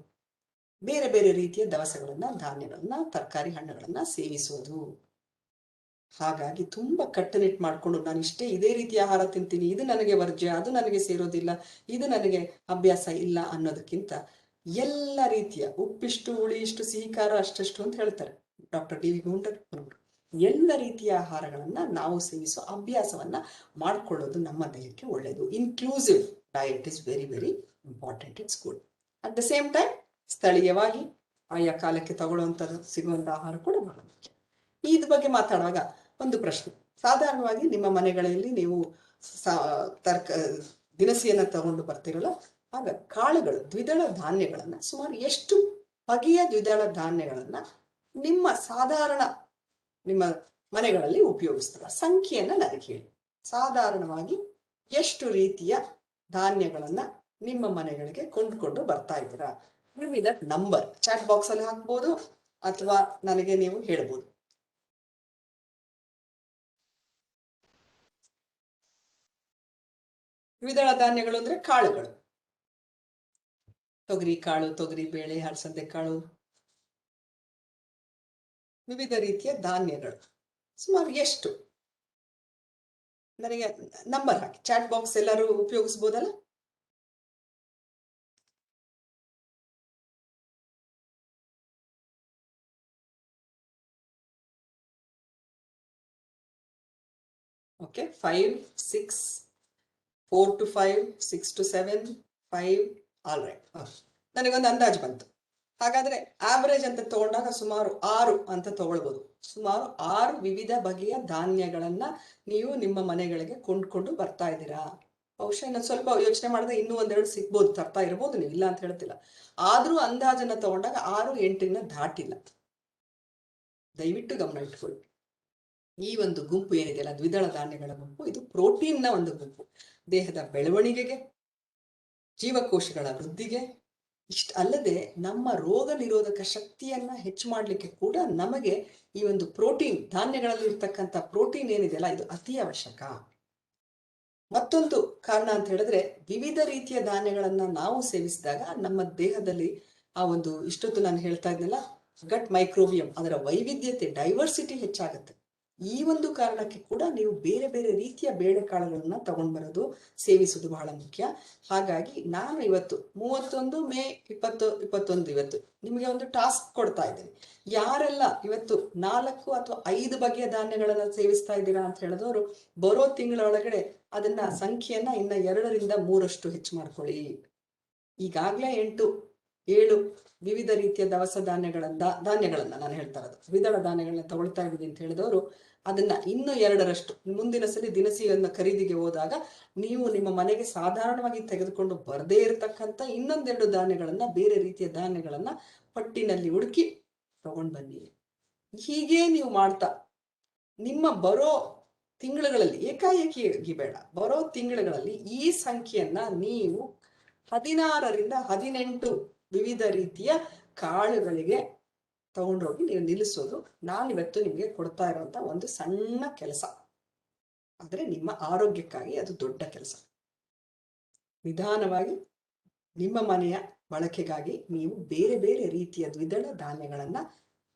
ಬೇರೆ ಬೇರೆ ರೀತಿಯ ದವಸಗಳನ್ನ, ಧಾನ್ಯಗಳನ್ನ, ತರಕಾರಿ, ಹಣ್ಣುಗಳನ್ನ ಸೇವಿಸೋದು. ಹಾಗಾಗಿ ತುಂಬಾ ಕಟ್ಟುನಿಟ್ಟು ಮಾಡ್ಕೊಂಡು ನಾನು ಇದೇ ರೀತಿಯ ಆಹಾರ ತಿಂತೀನಿ, ಇದು ನನಗೆ ವರ್ಜ್ಯ, ಅದು ನನಗೆ ಸೇರೋದಿಲ್ಲ, ಇದು ನನಗೆ ಅಭ್ಯಾಸ ಇಲ್ಲ ಅನ್ನೋದಕ್ಕಿಂತ ಎಲ್ಲ ರೀತಿಯ ಉಪ್ಪಿಷ್ಟು, ಹುಳಿ ಇಷ್ಟು, ಸಿಹಿ ಖಾರ ಅಷ್ಟಷ್ಟು ಅಂತ ಹೇಳ್ತಾರೆ ಡಾಕ್ಟರ್ ಡಿ ವಿ ಗುಂಡೂರಾವ್. ಎಲ್ಲ ರೀತಿಯ ಆಹಾರಗಳನ್ನ ನಾವು ಸೇವಿಸೋ ಅಭ್ಯಾಸವನ್ನ ಮಾಡ್ಕೊಳ್ಳೋದು ನಮ್ಮ ದೇಹಕ್ಕೆ ಒಳ್ಳೆಯದು. Inclusive diet is very very important. It's good. At the same time ಸ್ಥಳೀಯವಾಗಿ ಆಯಾ ಕಾಲಕ್ಕೆ ತಗೊಳ್ಳುವಂಥದ್ದು ಸಿಗುವಂತ ಆಹಾರ ಕೂಡ ಬಹಳ ಮುಖ್ಯ. ಇದ್ರ ಬಗ್ಗೆ ಮಾತಾಡುವಾಗ ಒಂದು ಪ್ರಶ್ನೆ. ಸಾಧಾರಣವಾಗಿ ನಿಮ್ಮ ಮನೆಗಳಲ್ಲಿ ನೀವು ದಿನಸಿಯನ್ನ ತಗೊಂಡು ಬರ್ತಿರಲ್ಲ, ಆಗ ಕಾಳುಗಳು, ದ್ವಿದಳ ಧಾನ್ಯಗಳನ್ನ ಸುಮಾರು ಎಷ್ಟು ಬಗೆಯ ದ್ವಿದಳ ಧಾನ್ಯಗಳನ್ನ ನಿಮ್ಮ ಮನೆಗಳಲ್ಲಿ ಉಪಯೋಗಿಸ್ತಾರ? ಸಂಖ್ಯೆಯನ್ನ ನನಗೆ ಹೇಳಿ. ಸಾಧಾರಣವಾಗಿ ಎಷ್ಟು ರೀತಿಯ ಧಾನ್ಯಗಳನ್ನ ನಿಮ್ಮ ಮನೆಗಳಿಗೆ ಕೊಂಡ್ಕೊಂಡು ಬರ್ತಾ ಇದ್ದೀರಾ? ವಿವಿಧ ನಂಬರ್ ಚಾಟ್ ಬಾಕ್ಸ್ ಅಲ್ಲಿ ಹಾಕ್ಬೋದು ಅಥವಾ ನನಗೆ ನೀವು ಹೇಳ್ಬೋದು. ದ್ವಿದಳ ಧಾನ್ಯಗಳು ಅಂದ್ರೆ ಕಾಳುಗಳು. ತೊಗರಿ ಕಾಳು, ತೊಗರಿ ಬೇಳೆ, ಹಲಸಂದೆ ಕಾಳು, ವಿವಿಧ ರೀತಿಯ ಧಾನ್ಯಗಳು ಸುಮಾರು ಎಷ್ಟು? ನನಗೆ ನಂಬರ್ ಹಾಕಿ. ಚಾಟ್ ಬಾಕ್ಸ್ ಎಲ್ಲರೂ ಉಪಯೋಗಿಸಬಹುದಲ್ಲ? Okay, 5, 6, 4 to 5, 6 to 7, 5. All right. ನನಗೊಂದು ಅಂದಾಜು ಬಂತು. ಹಾಗಾದ್ರೆ ಆವರೇಜ್ ಅಂತ ತಗೊಂಡಾಗ ಸುಮಾರು 6 ಅಂತ ತಗೊಳ್ಬಹುದು. ಸುಮಾರು 6 ವಿವಿಧ ಬಗೆಯ ಧಾನ್ಯಗಳನ್ನ ನೀವು ನಿಮ್ಮ ಮನೆಗಳಿಗೆ ಕೊಂಡ್ಕೊಂಡು ಬರ್ತಾ ಇದ್ದೀರಾ. ಬಹುಶಃ ಇನ್ನೊಂದು ಸ್ವಲ್ಪ ಯೋಚನೆ ಮಾಡಿದ್ರೆ ಇನ್ನೂ ಒಂದೆರಡು ಸಿಗ್ಬೋದು, ತರ್ತಾ ಇರ್ಬೋದು, ನೀವು ಇಲ್ಲ ಅಂತ ಹೇಳ್ತಿಲ್ಲ. ಆದ್ರೂ ಅಂದಾಜನ್ನ ತಗೊಂಡಾಗ 6-8 ದಾಟಿಲ್ಲ. ದಯವಿಟ್ಟು ಗಮನ ಇಟ್ಕೊಳ್ಳಿ. ಈ ಒಂದು ಗುಂಪು ಏನಿದೆಯಲ್ಲ, ದ್ವಿದಳ ಧಾನ್ಯಗಳ ಗುಂಪು, ಇದು ಪ್ರೋಟೀನ್ನ ಒಂದು ಗುಂಪು. ದೇಹದ ಬೆಳವಣಿಗೆಗೆ, ಜೀವಕೋಶಗಳ ವೃದ್ಧಿಗೆ, ಇಷ್ಟ ಅಲ್ಲದೆ ನಮ್ಮ ರೋಗ ನಿರೋಧಕ ಶಕ್ತಿಯನ್ನ ಹೆಚ್ಚು ಮಾಡ್ಲಿಕ್ಕೆ ಕೂಡ ನಮಗೆ ಈ ಒಂದು ಪ್ರೋಟೀನ್, ಧಾನ್ಯಗಳಲ್ಲಿ ಇರ್ತಕ್ಕಂಥ ಪ್ರೋಟೀನ್ ಏನಿದೆಯಲ್ಲ, ಇದು ಅತಿ ಅವಶ್ಯಕ. ಮತ್ತೊಂದು ಕಾರಣ ಅಂತ ಹೇಳಿದ್ರೆ, ವಿವಿಧ ರೀತಿಯ ಧಾನ್ಯಗಳನ್ನ ನಾವು ಸೇವಿಸಿದಾಗ ನಮ್ಮ ದೇಹದಲ್ಲಿ ಆ ಒಂದು ಇಷ್ಟೊತ್ತು ನಾನು ಹೇಳ್ತಾ ಇದ್ನಲ್ಲ ಗಟ್ ಮೈಕ್ರೋಬಿಯಂ, ಅದರ ವೈವಿಧ್ಯತೆ, ಡೈವರ್ಸಿಟಿ ಹೆಚ್ಚಾಗುತ್ತೆ. ಈ ಒಂದು ಕಾರಣಕ್ಕೆ ಕೂಡ ನೀವು ಬೇರೆ ಬೇರೆ ರೀತಿಯ ಬೇಳೆಕಾಳುಗಳನ್ನ ತಗೊಂಡ್ ಬರೋದು ಸೇವಿಸುವುದು ಬಹಳ ಮುಖ್ಯ. ಹಾಗಾಗಿ ನಾನು ಇವತ್ತು 31 ಮೇ 2021 ಇವತ್ತು ನಿಮಗೆ ಒಂದು ಟಾಸ್ಕ್ ಕೊಡ್ತಾ ಇದ್ದೇನೆ. ಯಾರೆಲ್ಲ ಇವತ್ತು 4 ಅಥವಾ 5 ಬಗೆಯ ಧಾನ್ಯಗಳನ್ನ ಸೇವಿಸ್ತಾ ಇದ್ದೀರಾ ಅಂತ ಹೇಳಿದವರು ಬರೋ ತಿಂಗಳ ಒಳಗಡೆ ಅದನ್ನ ಸಂಖ್ಯೆಯನ್ನ ಇನ್ನ 2ರಿಂದ 3 ಹೆಚ್ಚು ಮಾಡ್ಕೊಳ್ಳಿ. ಈಗಾಗ್ಲೇ 8-7 ವಿವಿಧ ರೀತಿಯ ದವಸ ಧಾನ್ಯಗಳನ್ನ ನಾನು ಹೇಳ್ತಾ ಇರೋದು ದ್ವಿದಳ ಧಾನ್ಯಗಳನ್ನ ತಗೊಳ್ತಾ ಇದ್ದೀನಿ ಅಂತ ಹೇಳಿದವರು ಅದನ್ನ ಇನ್ನು 2ರಷ್ಟು ಮುಂದಿನ ಸಲ ದಿನಸಿಯನ್ನ ಖರೀದಿಗೆ ಹೋದಾಗ ನೀವು ನಿಮ್ಮ ಮನೆಗೆ ಸಾಧಾರಣವಾಗಿ ತೆಗೆದುಕೊಂಡು ಬರದೇ ಇರತಕ್ಕಂತ ಇನ್ನೊಂದೆರಡು ಧಾನ್ಯಗಳನ್ನ, ಬೇರೆ ರೀತಿಯ ಧಾನ್ಯಗಳನ್ನ ಪಟ್ಟಿನಲ್ಲಿ ಹುಡುಕಿ ತಗೊಂಡ್ ಬನ್ನಿ. ಹೀಗೆ ನೀವು ಮಾಡ್ತಾ ನಿಮ್ಮ ಬರೋ ತಿಂಗಳುಗಳಲ್ಲಿ, ಏಕಾಏಕಿ ಬೇಡ, ಬರೋ ತಿಂಗಳುಗಳಲ್ಲಿ ಈ ಸಂಖ್ಯೆಯನ್ನ ನೀವು 16ರಿಂದ 18 ವಿವಿಧ ರೀತಿಯ ಕಾಳುಗಳಿಗೆ ತಗೊಂಡೋಗಿ ನೀವು ನಿಲ್ಲಿಸೋದು ನಾನಿವತ್ತು ನಿಮಗೆ ಕೊಡ್ತಾ ಇರುವಂತ ಒಂದು ಸಣ್ಣ ಕೆಲಸ. ಆದ್ರೆ ನಿಮ್ಮ ಆರೋಗ್ಯಕ್ಕಾಗಿ ಅದು ದೊಡ್ಡ ಕೆಲಸ. ನಿಧಾನವಾಗಿ ನಿಮ್ಮ ಮನೆಯ ಬಳಕೆಗಾಗಿ ನೀವು ಬೇರೆ ಬೇರೆ ರೀತಿಯ ದ್ವಿದಳ ಧಾನ್ಯಗಳನ್ನ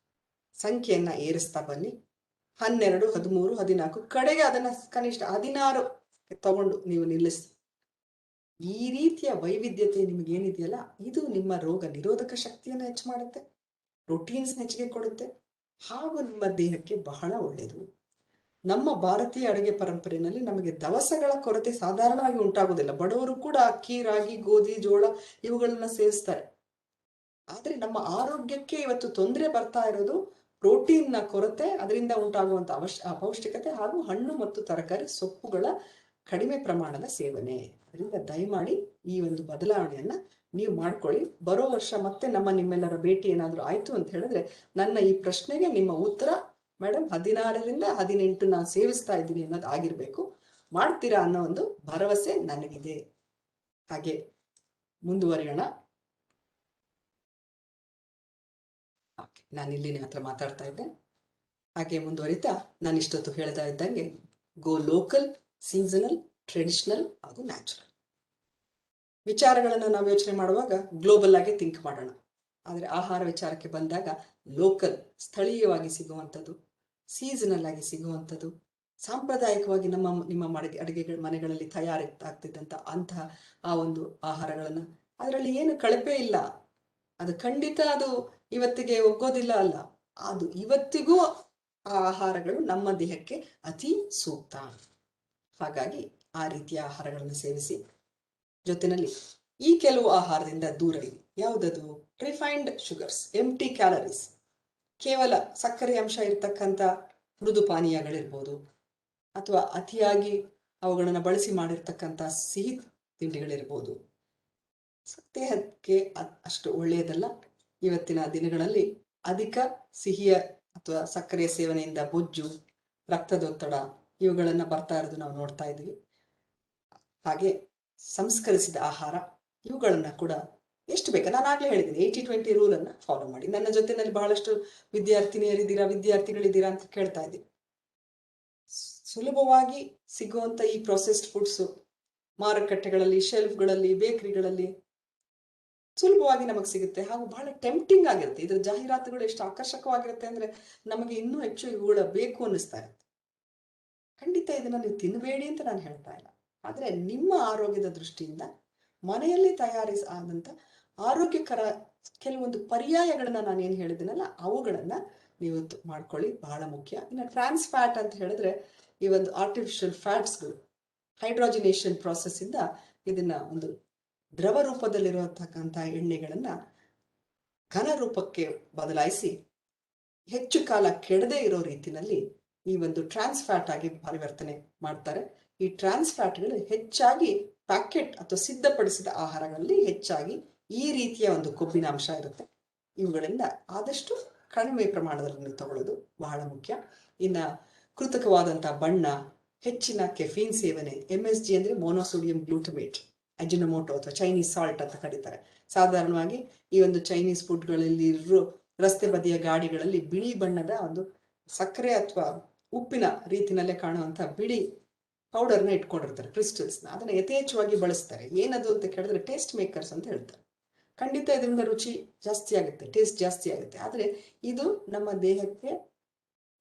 ಸಂಖ್ಯೆಯನ್ನ ಏರಿಸ್ತಾ ಬನ್ನಿ. 12, 13, 14 ಕಡೆಗೆ ಅದನ್ನ ಕನಿಷ್ಠ 16 ತಗೊಂಡು ನೀವು ನಿಲ್ಲಿಸಿ. ಈ ರೀತಿಯ ವೈವಿಧ್ಯತೆ ನಿಮಗೇನಿದೆಯಲ್ಲ, ಇದು ನಿಮ್ಮ ರೋಗ ನಿರೋಧಕ ಶಕ್ತಿಯನ್ನು ಹೆಚ್ಚು ಮಾಡುತ್ತೆ, ಪ್ರೋಟೀನ್ಸ್ ಹೆಚ್ಚಿಗೆ ಕೊಡುತ್ತೆ, ಹಾಗೂ ನಿಮ್ಮ ದೇಹಕ್ಕೆ ಬಹಳ ಒಳ್ಳೆಯದು. ನಮ್ಮ ಭಾರತೀಯ ಅಡುಗೆ ಪರಂಪರೆಯಲ್ಲಿ ನಮಗೆ ದವಸಗಳ ಕೊರತೆ ಸಾಧಾರಣವಾಗಿ ಉಂಟಾಗುವುದಿಲ್ಲ. ಬಡವರು ಕೂಡ ಅಕ್ಕಿ, ರಾಗಿ, ಗೋಧಿ, ಜೋಳ ಇವುಗಳನ್ನ ಸೇವಿಸ್ತಾರೆ. ಆದ್ರೆ ನಮ್ಮ ಆರೋಗ್ಯಕ್ಕೆ ಇವತ್ತು ತೊಂದರೆ ಬರ್ತಾ ಇರೋದು ಪ್ರೋಟೀನ್ನ ಕೊರತೆ, ಅದರಿಂದ ಉಂಟಾಗುವಂತ ಅಪೌಷ್ಟಿಕತೆ, ಹಾಗೂ ಹಣ್ಣು ಮತ್ತು ತರಕಾರಿ ಸೊಪ್ಪುಗಳ ಕಡಿಮೆ ಪ್ರಮಾಣದ ಸೇವನೆ. ಅದರಿಂದ ದಯಮಾಡಿ ಈ ಒಂದು ಬದಲಾವಣೆಯನ್ನ ನೀವು ಮಾಡ್ಕೊಳ್ಳಿ. ಬರೋ ವರ್ಷ ಮತ್ತೆ ನಿಮ್ಮೆಲ್ಲರ ಭೇಟಿ ಏನಾದರೂ ಆಯ್ತು ಅಂತ ಹೇಳಿದ್ರೆ ನನ್ನ ಈ ಪ್ರಶ್ನೆಗೆ ನಿಮ್ಮ ಉತ್ತರ, ಮೇಡಮ್ 16ರಿಂದ 18 ನಾನು ಸೇವಿಸ್ತಾ ಇದ್ದೀನಿ ಅನ್ನೋದು ಆಗಿರ್ಬೇಕು. ಮಾಡ್ತೀರಾ ಅನ್ನೋ ಒಂದು ಭರವಸೆ ನನಗಿದೆ. ಹಾಗೆ ಮುಂದುವರಿಯೋಣ. ನಾನು ಇಲ್ಲಿ ಹತ್ರ ಮಾತಾಡ್ತಾ ಇದ್ದೆ. ಹಾಗೆ ಮುಂದುವರಿತಾ ನಾನು ಇಷ್ಟೊತ್ತು ಹೇಳ್ತಾ ಇದ್ದಂಗೆ ಗೋ ಲೋಕಲ್, ಸೀಸನಲ್, ಟ್ರೆಡಿಷನಲ್ ಹಾಗೂ ನ್ಯಾಚುರಲ್ ವಿಚಾರಗಳನ್ನು ನಾವು ಯೋಚನೆ ಮಾಡುವಾಗ ಗ್ಲೋಬಲ್ ಆಗಿ ಥಿಂಕ್ ಮಾಡೋಣ. ಆದರೆ ಆಹಾರ ವಿಚಾರಕ್ಕೆ ಬಂದಾಗ ಲೋಕಲ್, ಸ್ಥಳೀಯವಾಗಿ ಸಿಗುವಂಥದ್ದು, ಸೀಸನಲ್ ಆಗಿ ಸಿಗುವಂಥದ್ದು, ಸಾಂಪ್ರದಾಯಿಕವಾಗಿ ನಿಮ್ಮ ಅಡುಗೆ ಮನೆಗಳಲ್ಲಿ ತಯಾರಾಗ್ತಿದ್ದಂಥ ಅಂತಹ ಆ ಒಂದು ಆಹಾರಗಳನ್ನು, ಅದರಲ್ಲಿ ಏನು ಕಳಪೆ ಇಲ್ಲ, ಅದು ಖಂಡಿತ ಅದು ಇವತ್ತಿಗೆ ಒಗ್ಗೋದಿಲ್ಲ ಅಲ್ಲ, ಅದು ಇವತ್ತಿಗೂ ಆ ಆಹಾರಗಳು ನಮ್ಮ ದೇಹಕ್ಕೆ ಅತಿ ಸೂಕ್ತ. ಹಾಗಾಗಿ ಆ ರೀತಿಯ ಆಹಾರಗಳನ್ನು ಸೇವಿಸಿ. ಜೊತೆಯಲ್ಲಿ ಈ ಕೆಲವು ಆಹಾರದಿಂದ ದೂರ ಇರಿ. ಯಾವುದದು? ರಿಫೈನ್ಡ್ ಶುಗರ್ಸ್, ಎಂಟಿ ಕ್ಯಾಲರೀಸ್, ಕೇವಲ ಸಕ್ಕರೆ ಅಂಶ ಇರತಕ್ಕಂಥ ಮೃದು ಪಾನೀಯಗಳಿರ್ಬೋದು, ಅಥವಾ ಅತಿಯಾಗಿ ಅವುಗಳನ್ನು ಬಳಸಿ ಮಾಡಿರ್ತಕ್ಕಂಥ ಸಿಹಿ ತಿಂಡಿಗಳಿರ್ಬೋದು. ದೇಹಕ್ಕೆ ಅಷ್ಟು ಒಳ್ಳೆಯದಲ್ಲ. ಇವತ್ತಿನ ದಿನಗಳಲ್ಲಿ ಅಧಿಕ ಸಿಹಿಯ ಅಥವಾ ಸಕ್ಕರೆಯ ಸೇವನೆಯಿಂದ ಬೊಜ್ಜು, ರಕ್ತದೊತ್ತಡ ಇವುಗಳನ್ನು ಬರ್ತಾ ಇರೋದು ನಾವು ನೋಡ್ತಾ ಇದ್ದೀವಿ. ಹಾಗೆ ಸಂಸ್ಕರಿಸಿದ ಆಹಾರ ಇವುಗಳನ್ನ ಕೂಡ ಎಷ್ಟು ಬೇಕಾ, ನಾನು ಆಗ್ಲೇ ಹೇಳಿದ್ದೀನಿ 80-20 ರೂಲನ್ನು ಫಾಲೋ ಮಾಡಿ. ನನ್ನ ಜೊತೆನಲ್ಲಿ ಬಹಳಷ್ಟು ವಿದ್ಯಾರ್ಥಿಗಳಿದ್ದೀರಾ ಅಂತ ಕೇಳ್ತಾ ಇದ್ದೀನಿ. ಸುಲಭವಾಗಿ ಸಿಗುವಂತ ಈ ಪ್ರೊಸೆಸ್ಡ್ ಫುಡ್ಸ್ ಮಾರುಕಟ್ಟೆಗಳಲ್ಲಿ, ಶೆಲ್ಫ್ಗಳಲ್ಲಿ, ಬೇಕರಿಗಳಲ್ಲಿ ಸುಲಭವಾಗಿ ನಮಗೆ ಸಿಗುತ್ತೆ, ಹಾಗೂ ಬಹಳ ಟೆಂಪ್ಟಿಂಗ್ ಆಗಿರುತ್ತೆ. ಇದರ ಜಾಹೀರಾತುಗಳು ಎಷ್ಟು ಆಕರ್ಷಕವಾಗಿರುತ್ತೆ ಅಂದ್ರೆ ನಮಗೆ ಇನ್ನೂ ಹೆಚ್ಚು ಇವುಗಳ ಬೇಕು ಅನ್ನಿಸ್ತಾ ಇರುತ್ತೆ. ಖಂಡಿತ ಇದನ್ನ ನೀವು ತಿನ್ನಬೇಡಿ ಅಂತ ನಾನು ಹೇಳ್ತಾ ಇಲ್ಲ. ಆದ್ರೆ ನಿಮ್ಮ ಆರೋಗ್ಯದ ದೃಷ್ಟಿಯಿಂದ ಮನೆಯಲ್ಲಿ ಆದಂತ ಆರೋಗ್ಯಕರ ಕೆಲವೊಂದು ಪರ್ಯಾಯಗಳನ್ನ ನಾನು ಏನು ಹೇಳಿದ್ದೀನಲ್ಲ ಅವುಗಳನ್ನ ನೀವು ಮಾಡ್ಕೊಳ್ಳಿ, ಬಹಳ ಮುಖ್ಯ. ಇನ್ನು ಟ್ರಾನ್ಸ್ ಫ್ಯಾಟ್ ಅಂತ ಹೇಳಿದ್ರೆ ಈ ಒಂದು ಆರ್ಟಿಫಿಷಿಯಲ್ ಫ್ಯಾಟ್ಸ್ಗಳು ಹೈಡ್ರೋಜಿನೇಷನ್ ಪ್ರಾಸೆಸ್ ಇಂದ ಇದನ್ನ ಒಂದು ದ್ರವ ರೂಪದಲ್ಲಿರುವಂತಕ್ಕಂಥ ಎಣ್ಣೆಗಳನ್ನ ಘನ ರೂಪಕ್ಕೆ ಬದಲಾಯಿಸಿ ಹೆಚ್ಚು ಕಾಲ ಕೆಡದೇ ಇರೋ ರೀತಿಯಲ್ಲಿ ಈ ಒಂದು ಟ್ರಾನ್ಸ್ ಫ್ಯಾಟ್ ಆಗಿ ಪರಿವರ್ತನೆ ಮಾಡ್ತಾರೆ. ಈ ಟ್ರಾನ್ಸ್ ಫ್ಯಾಟ್ಗಳು ಹೆಚ್ಚಾಗಿ ಪ್ಯಾಕೆಟ್ ಅಥವಾ ಸಿದ್ಧಪಡಿಸಿದ ಆಹಾರಗಳಲ್ಲಿ ಹೆಚ್ಚಾಗಿ ಈ ರೀತಿಯ ಒಂದು ಕೊಬ್ಬಿನ ಅಂಶ ಇರುತ್ತೆ. ಇವುಗಳಿಂದ ಆದಷ್ಟು ಕಡಿಮೆ ಪ್ರಮಾಣದಲ್ಲಿ ತಗೊಳ್ಳೋದು ಬಹಳ ಮುಖ್ಯ. ಇನ್ನ ಕೃತಕವಾದಂತಹ ಬಣ್ಣ, ಹೆಚ್ಚಿನ ಕೆಫೀನ್ ಸೇವನೆ, MSG ಅಂದ್ರೆ ಮೋನೋಸೋಡಿಯಂ ಗ್ಲೂಟಮೇಟ್, ಅಜಿನೋಮೋಟೊ ಅಥವಾ ಚೈನೀಸ್ ಸಾಲ್ಟ್ ಅಂತ ಕರೀತಾರೆ. ಸಾಧಾರಣವಾಗಿ ಈ ಒಂದು ಚೈನೀಸ್ ಫುಡ್ಗಳಲ್ಲಿ ರಸ್ತೆ ಬದಿಯ ಗಾಡಿಗಳಲ್ಲಿ ಬಿಳಿ ಬಣ್ಣದ ಒಂದು ಸಕ್ಕರೆ ಅಥವಾ ಉಪ್ಪಿನ ರೀತಿನಲ್ಲೇ ಕಾಣುವಂತ ಬಿಳಿ ಪೌಡರ್ನ ಇಟ್ಕೊಂಡಿರ್ತಾರೆ, ಕ್ರಿಸ್ಟಲ್ಸ್ನ. ಅದನ್ನ ಯಥೇಚ್ಛವಾಗಿ ಬಳಸ್ತಾರೆ. ಏನದು ಅಂತ ಕೇಳಿದ್ರೆ ಟೇಸ್ಟ್ ಮೇಕರ್ಸ್ ಅಂತ ಹೇಳ್ತಾರೆ. ಖಂಡಿತ ಇದರಿಂದ ರುಚಿ ಜಾಸ್ತಿ ಆಗುತ್ತೆ, ಟೇಸ್ಟ್ ಜಾಸ್ತಿ ಆಗುತ್ತೆ. ಆದ್ರೆ ಇದು ನಮ್ಮ ದೇಹಕ್ಕೆ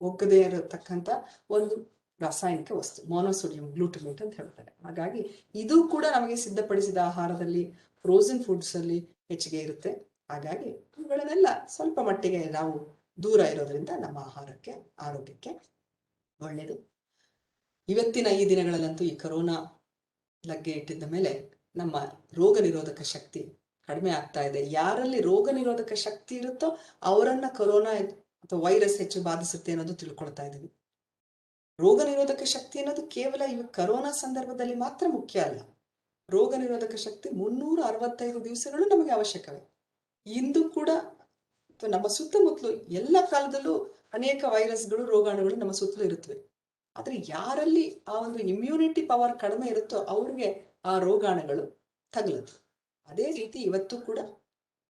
ಒಗ್ಗದೇ ಇರತಕ್ಕಂಥ ಒಂದು ರಾಸಾಯನಿಕ ವಸ್ತು, ಮೊನೋಸೋಡಿಯಂ ಗ್ಲೂಟಮೇಟ್ ಅಂತ ಹೇಳ್ತಾರೆ. ಹಾಗಾಗಿ ಇದು ಕೂಡ ನಮಗೆ ಸಿದ್ಧಪಡಿಸಿದ ಆಹಾರದಲ್ಲಿ, ಫ್ರೋಸನ್ ಫುಡ್ಸ್ ಅಲ್ಲಿ ಹೆಚ್ಚಿಗೆ ಇರುತ್ತೆ. ಹಾಗಾಗಿ ಇವುಗಳನ್ನೆಲ್ಲ ಸ್ವಲ್ಪ ಮಟ್ಟಿಗೆ ನಾವು ದೂರ ಇರೋದ್ರಿಂದ ನಮ್ಮ ಆರೋಗ್ಯಕ್ಕೆ ಒಳ್ಳೆಯದು. ಇವತ್ತಿನ ಈ ದಿನಗಳಲ್ಲಂತೂ ಈ ಕೊರೋನಾ ಲಗ್ಗೆ ಇಟ್ಟಿದ್ದ ಮೇಲೆ ನಮ್ಮ ರೋಗ ನಿರೋಧಕ ಶಕ್ತಿ ಕಡಿಮೆ ಆಗ್ತಾ ಇದೆ. ಯಾರಲ್ಲಿ ರೋಗ ನಿರೋಧಕ ಶಕ್ತಿ ಇರುತ್ತೋ ಅವರನ್ನ ಕೊರೋನಾ ಅಥವಾ ವೈರಸ್ ಹೆಚ್ಚು ಬಾಧಿಸುತ್ತೆ ಅನ್ನೋದು ತಿಳ್ಕೊಳ್ತಾ ಇದ್ದೀವಿ. ರೋಗ ನಿರೋಧಕ ಶಕ್ತಿ ಅನ್ನೋದು ಕೇವಲ ಇವ ಕರೋನಾ ಸಂದರ್ಭದಲ್ಲಿ ಮಾತ್ರ ಮುಖ್ಯ ಅಲ್ಲ. ರೋಗ ನಿರೋಧಕ ಶಕ್ತಿ 365 ದಿವಸಗಳು ನಮಗೆ ಅವಶ್ಯಕವೇ. ಇಂದು ಕೂಡ ನಮ್ಮ ಸುತ್ತಮುತ್ತಲು ಎಲ್ಲ ಕಾಲದಲ್ಲೂ ಅನೇಕ ವೈರಸ್ಗಳು, ರೋಗಾಣುಗಳು ನಮ್ಮ ಸುತ್ತಲೂ ಇರುತ್ತವೆ. ಆದ್ರೆ ಯಾರಲ್ಲಿ ಆ ಒಂದು ಇಮ್ಯುನಿಟಿ ಪವರ್ ಕಡಿಮೆ ಇರುತ್ತೋ ಅವ್ರಿಗೆ ಆ ರೋಗಾಣುಗಳು ತಗಲುತ್ತೆ. ಅದೇ ರೀತಿ ಇವತ್ತು ಕೂಡ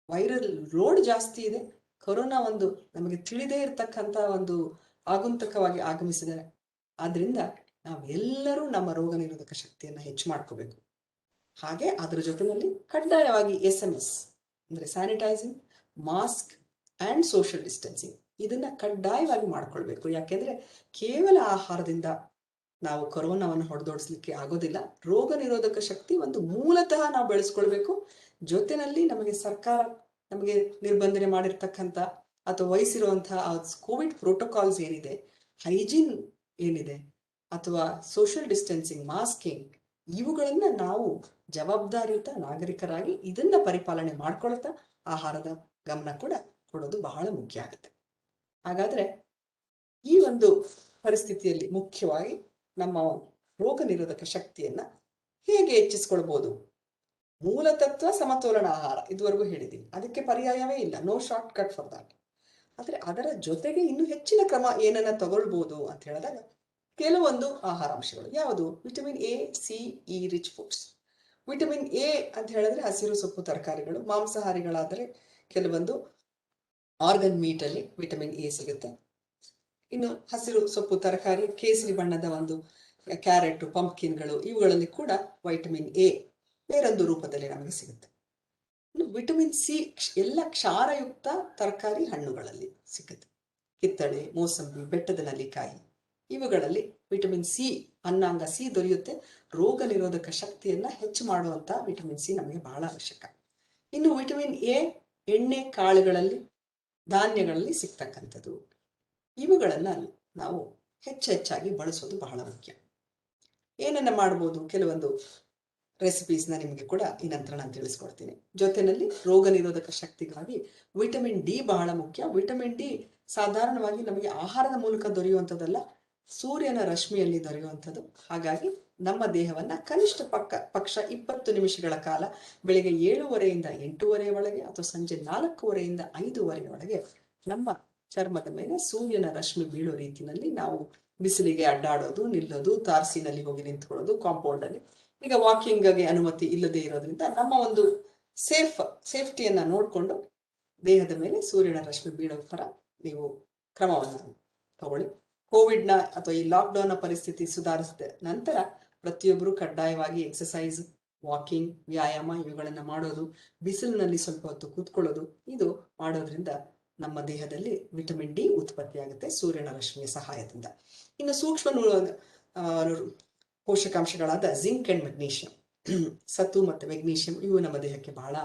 ವೈರಲ್ ಲೋಡ್ ಜಾಸ್ತಿ ಇದೆ. ಕೊರೋನಾ ಒಂದು ನಮಗೆ ತಿಳಿದೇ ಇರತಕ್ಕಂತ ಒಂದು ಆಗುಂತಕವಾಗಿ ಆಗಮಿಸಿದೆ. ಆದ್ರಿಂದ ನಾವೆಲ್ಲರೂ ನಮ್ಮ ರೋಗ ನಿರೋಧಕ ಶಕ್ತಿಯನ್ನ ಹೆಚ್ಚು ಮಾಡ್ಕೋಬೇಕು. ಹಾಗೆ ಅದರ ಜೊತೆಯಲ್ಲಿ ಕಡ್ಡಾಯವಾಗಿ SMS ಅಂದ್ರೆ sanitising, mask and social distancing ಇದನ್ನ ಕಡ್ಡಾಯವಾಗಿ ಮಾಡ್ಕೊಳ್ಬೇಕು. ಯಾಕೆಂದ್ರೆ ಕೇವಲ ಆಹಾರದಿಂದ ನಾವು ಕೊರೋನಾವನ್ನು ಹೊಡೆದೋಡಿಸ್ಲಿಕ್ಕೆ ಆಗೋದಿಲ್ಲ. ರೋಗ ನಿರೋಧಕ ಶಕ್ತಿ ಒಂದು ಮೂಲತಃ ನಾವು ಬೆಳೆಸ್ಕೊಳ್ಬೇಕು. ಜೊತೆಯಲ್ಲಿ ನಮಗೆ ಸರ್ಕಾರ ನಮಗೆ ನಿರ್ಬಂಧನೆ ಮಾಡಿರ್ತಕ್ಕಂಥ ಅಥವಾ ವಹಿಸಿರುವಂತಹ ಕೋವಿಡ್ ಪ್ರೋಟೋಕಾಲ್ಸ್ ಏನಿದೆ, ಹೈಜೀನ್ ಏನಿದೆ, ಅಥವಾ ಸೋಷಿಯಲ್ ಡಿಸ್ಟೆನ್ಸಿಂಗ್, ಮಾಸ್ಕಿಂಗ್, ಇವುಗಳನ್ನ ನಾವು ಜವಾಬ್ದಾರಿಯುತ ನಾಗರಿಕರಾಗಿ ಇದನ್ನ ಪರಿಪಾಲನೆ ಮಾಡ್ಕೊಳ್ತಾ ಆಹಾರದ ಗಮನ ಕೂಡ ಕೊಡೋದು ಬಹಳ ಮುಖ್ಯ ಆಗುತ್ತೆ. ಹಾಗಾದ್ರೆ ಈ ಒಂದು ಪರಿಸ್ಥಿತಿಯಲ್ಲಿ ಮುಖ್ಯವಾಗಿ ನಮ್ಮ ರೋಗ ನಿರೋಧಕ ಶಕ್ತಿಯನ್ನ ಹೇಗೆ ಹೆಚ್ಚಿಸ್ಕೊಳ್ಬಹುದು? ಮೂಲ ತತ್ವ ಸಮತೋಲನ ಆಹಾರ ಇದುವರೆಗೂ ಹೇಳಿದೀನಿ, ಅದಕ್ಕೆ ಪರ್ಯಾಯವೇ ಇಲ್ಲ, no shortcut for that. ಆದ್ರೆ ಅದರ ಜೊತೆಗೆ ಇನ್ನು ಹೆಚ್ಚಿನ ಕ್ರಮ ಏನನ್ನ ತಗೊಳ್ಬಹುದು ಅಂತ ಹೇಳಿದಾಗ ಕೆಲವೊಂದು ಆಹಾರಾಂಶಗಳು ಯಾವುದು? Vitamin A, C, E rich foods. Vitamin A ಅಂತ ಹೇಳಿದ್ರೆ ಹಸಿರು ಸೊಪ್ಪು ತರಕಾರಿಗಳು. ಮಾಂಸಾಹಾರಿಗಳಾದರೆ ಕೆಲವೊಂದು ಆರ್ಗನ್ ಮೀಟ್ ಅಲ್ಲಿ ವಿಟಮಿನ್ A ಸಿಗುತ್ತೆ. ಇನ್ನು ಹಸಿರು ಸೊಪ್ಪು ತರಕಾರಿ, ಕೇಸರಿ ಬಣ್ಣದ ಒಂದು ಕ್ಯಾರೆಟ್, ಪಂಪ್ಕಿನ್ಗಳು, ಇವುಗಳಲ್ಲಿ ಕೂಡ ವಿಟಮಿನ್ A ಬೇರೊಂದು ರೂಪದಲ್ಲಿ ನಮಗೆ ಸಿಗುತ್ತೆ. ಇನ್ನು ವಿಟಮಿನ್ C ಎಲ್ಲ ಕ್ಷಾರಯುಕ್ತ ತರಕಾರಿ ಹಣ್ಣುಗಳಲ್ಲಿ ಸಿಗುತ್ತೆ. ಕಿತ್ತಳೆ, ಮೋಸಂಬಿ, ಬೆಟ್ಟದ ನೆಲ್ಲಿಕಾಯಿ, ಇವುಗಳಲ್ಲಿ ವಿಟಮಿನ್ C, ಅನ್ನಾಂಗ C ದೊರೆಯುತ್ತೆ. ರೋಗ ನಿರೋಧಕ ಶಕ್ತಿಯನ್ನ ಹೆಚ್ಚು ಮಾಡುವಂತ ವಿಟಮಿನ್ C ನಮಗೆ ಬಹಳ ಅವಶ್ಯಕ. ಇನ್ನು ವಿಟಮಿನ್ A ಎಣ್ಣೆ ಕಾಳುಗಳಲ್ಲಿ, ಧಾನ್ಯಗಳಲ್ಲಿ ಸಿಗ್ತಕ್ಕಂಥದ್ದು. ಇವುಗಳನ್ನ ನಾವು ಹೆಚ್ಚಾಗಿ ಬಳಸೋದು ಬಹಳ ಮುಖ್ಯ. ಏನನ್ನ ಮಾಡ್ಬೋದು? ಕೆಲವೊಂದು ರೆಸಿಪೀಸ್ನ ನಿಮಗೆ ಕೂಡ ಈ ನಂತರ ನಾನು ತಿಳಿಸ್ಕೊಡ್ತೀನಿ. ಜೊತೆಯಲ್ಲಿ ರೋಗ ನಿರೋಧಕ ಶಕ್ತಿಗಾಗಿ ವಿಟಮಿನ್ D ಬಹಳ ಮುಖ್ಯ. ವಿಟಮಿನ್ D ಸಾಧಾರಣವಾಗಿ ನಮಗೆ ಆಹಾರದ ಮೂಲಕ ದೊರೆಯುವಂಥದ್ದಲ್ಲ, ಸೂರ್ಯನ ರಶ್ಮಿಯಲ್ಲಿ ದೊರೆಯುವಂಥದ್ದು. ಹಾಗಾಗಿ ನಮ್ಮ ದೇಹವನ್ನ ಕನಿಷ್ಠ ಪಕ್ಷ 20 ನಿಮಿಷಗಳ ಕಾಲ ಬೆಳಿಗ್ಗೆ 7:30ಯಿಂದ 8:30 ಒಳಗೆ ಅಥವಾ ಸಂಜೆ 4:30ಯಿಂದ 5:30 ಒಳಗೆ ನಮ್ಮ ಚರ್ಮದ ಮೇಲೆ ಸೂರ್ಯನ ರಶ್ಮಿ ಬೀಳೋ ರೀತಿಯಲ್ಲಿ ನಾವು ಬಿಸಿಲಿಗೆ ಅಡ್ಡಾಡೋದು, ನಿಲ್ಲೋದು, ತಾರಸಿನಲ್ಲಿ ಹೋಗಿ ನಿಂತ್ಕೊಳ್ಳೋದು, ಕಾಂಪೌಂಡ್ ಅಲ್ಲಿ. ಈಗ ವಾಕಿಂಗ್ಗೆ ಅನುಮತಿ ಇಲ್ಲದೆ ಇರೋದ್ರಿಂದ ನಮ್ಮ ಒಂದು ಸೇಫ್ಟಿಯನ್ನ ನೋಡ್ಕೊಂಡು ದೇಹದ ಮೇಲೆ ಸೂರ್ಯನ ರಶ್ಮಿ ಬೀಳೋ ತರ ನೀವು ಕ್ರಮವನ್ನು ತಗೊಳ್ಳಿ. ಕೋವಿಡ್ನ ಅಥವಾ ಈ ಲಾಕ್ಡೌನ್ ಪರಿಸ್ಥಿತಿ ಸುಧಾರಿಸಿದ ನಂತರ ಪ್ರತಿಯೊಬ್ಬರು ಕಡ್ಡಾಯವಾಗಿ ಎಕ್ಸಸೈಸ್, ವಾಕಿಂಗ್, ವ್ಯಾಯಾಮ ಇವುಗಳನ್ನ ಮಾಡೋದು, ಬಿಸಿಲಿನಲ್ಲಿ ಸ್ವಲ್ಪ ಹೊತ್ತು ಕೂತ್ಕೊಳ್ಳೋದು, ಇದು ಮಾಡೋದ್ರಿಂದ ನಮ್ಮ ದೇಹದಲ್ಲಿ ವಿಟಮಿನ್ D ಉತ್ಪತ್ತಿ ಆಗುತ್ತೆ ಸೂರ್ಯನ ರಶ್ಮಿಯ ಸಹಾಯದಿಂದ. ಇನ್ನು ಸೂಕ್ಷ್ಮ ಪೋಷಕಾಂಶಗಳಾದ ಜಿಂಕ್ ಅಂಡ್ ಮೆಗ್ನೀಷಿಯಂ, ಸತು ಮತ್ತು ಮೆಗ್ನೀಷಿಯಂ, ಇವು ನಮ್ಮ ದೇಹಕ್ಕೆ ಬಹಳ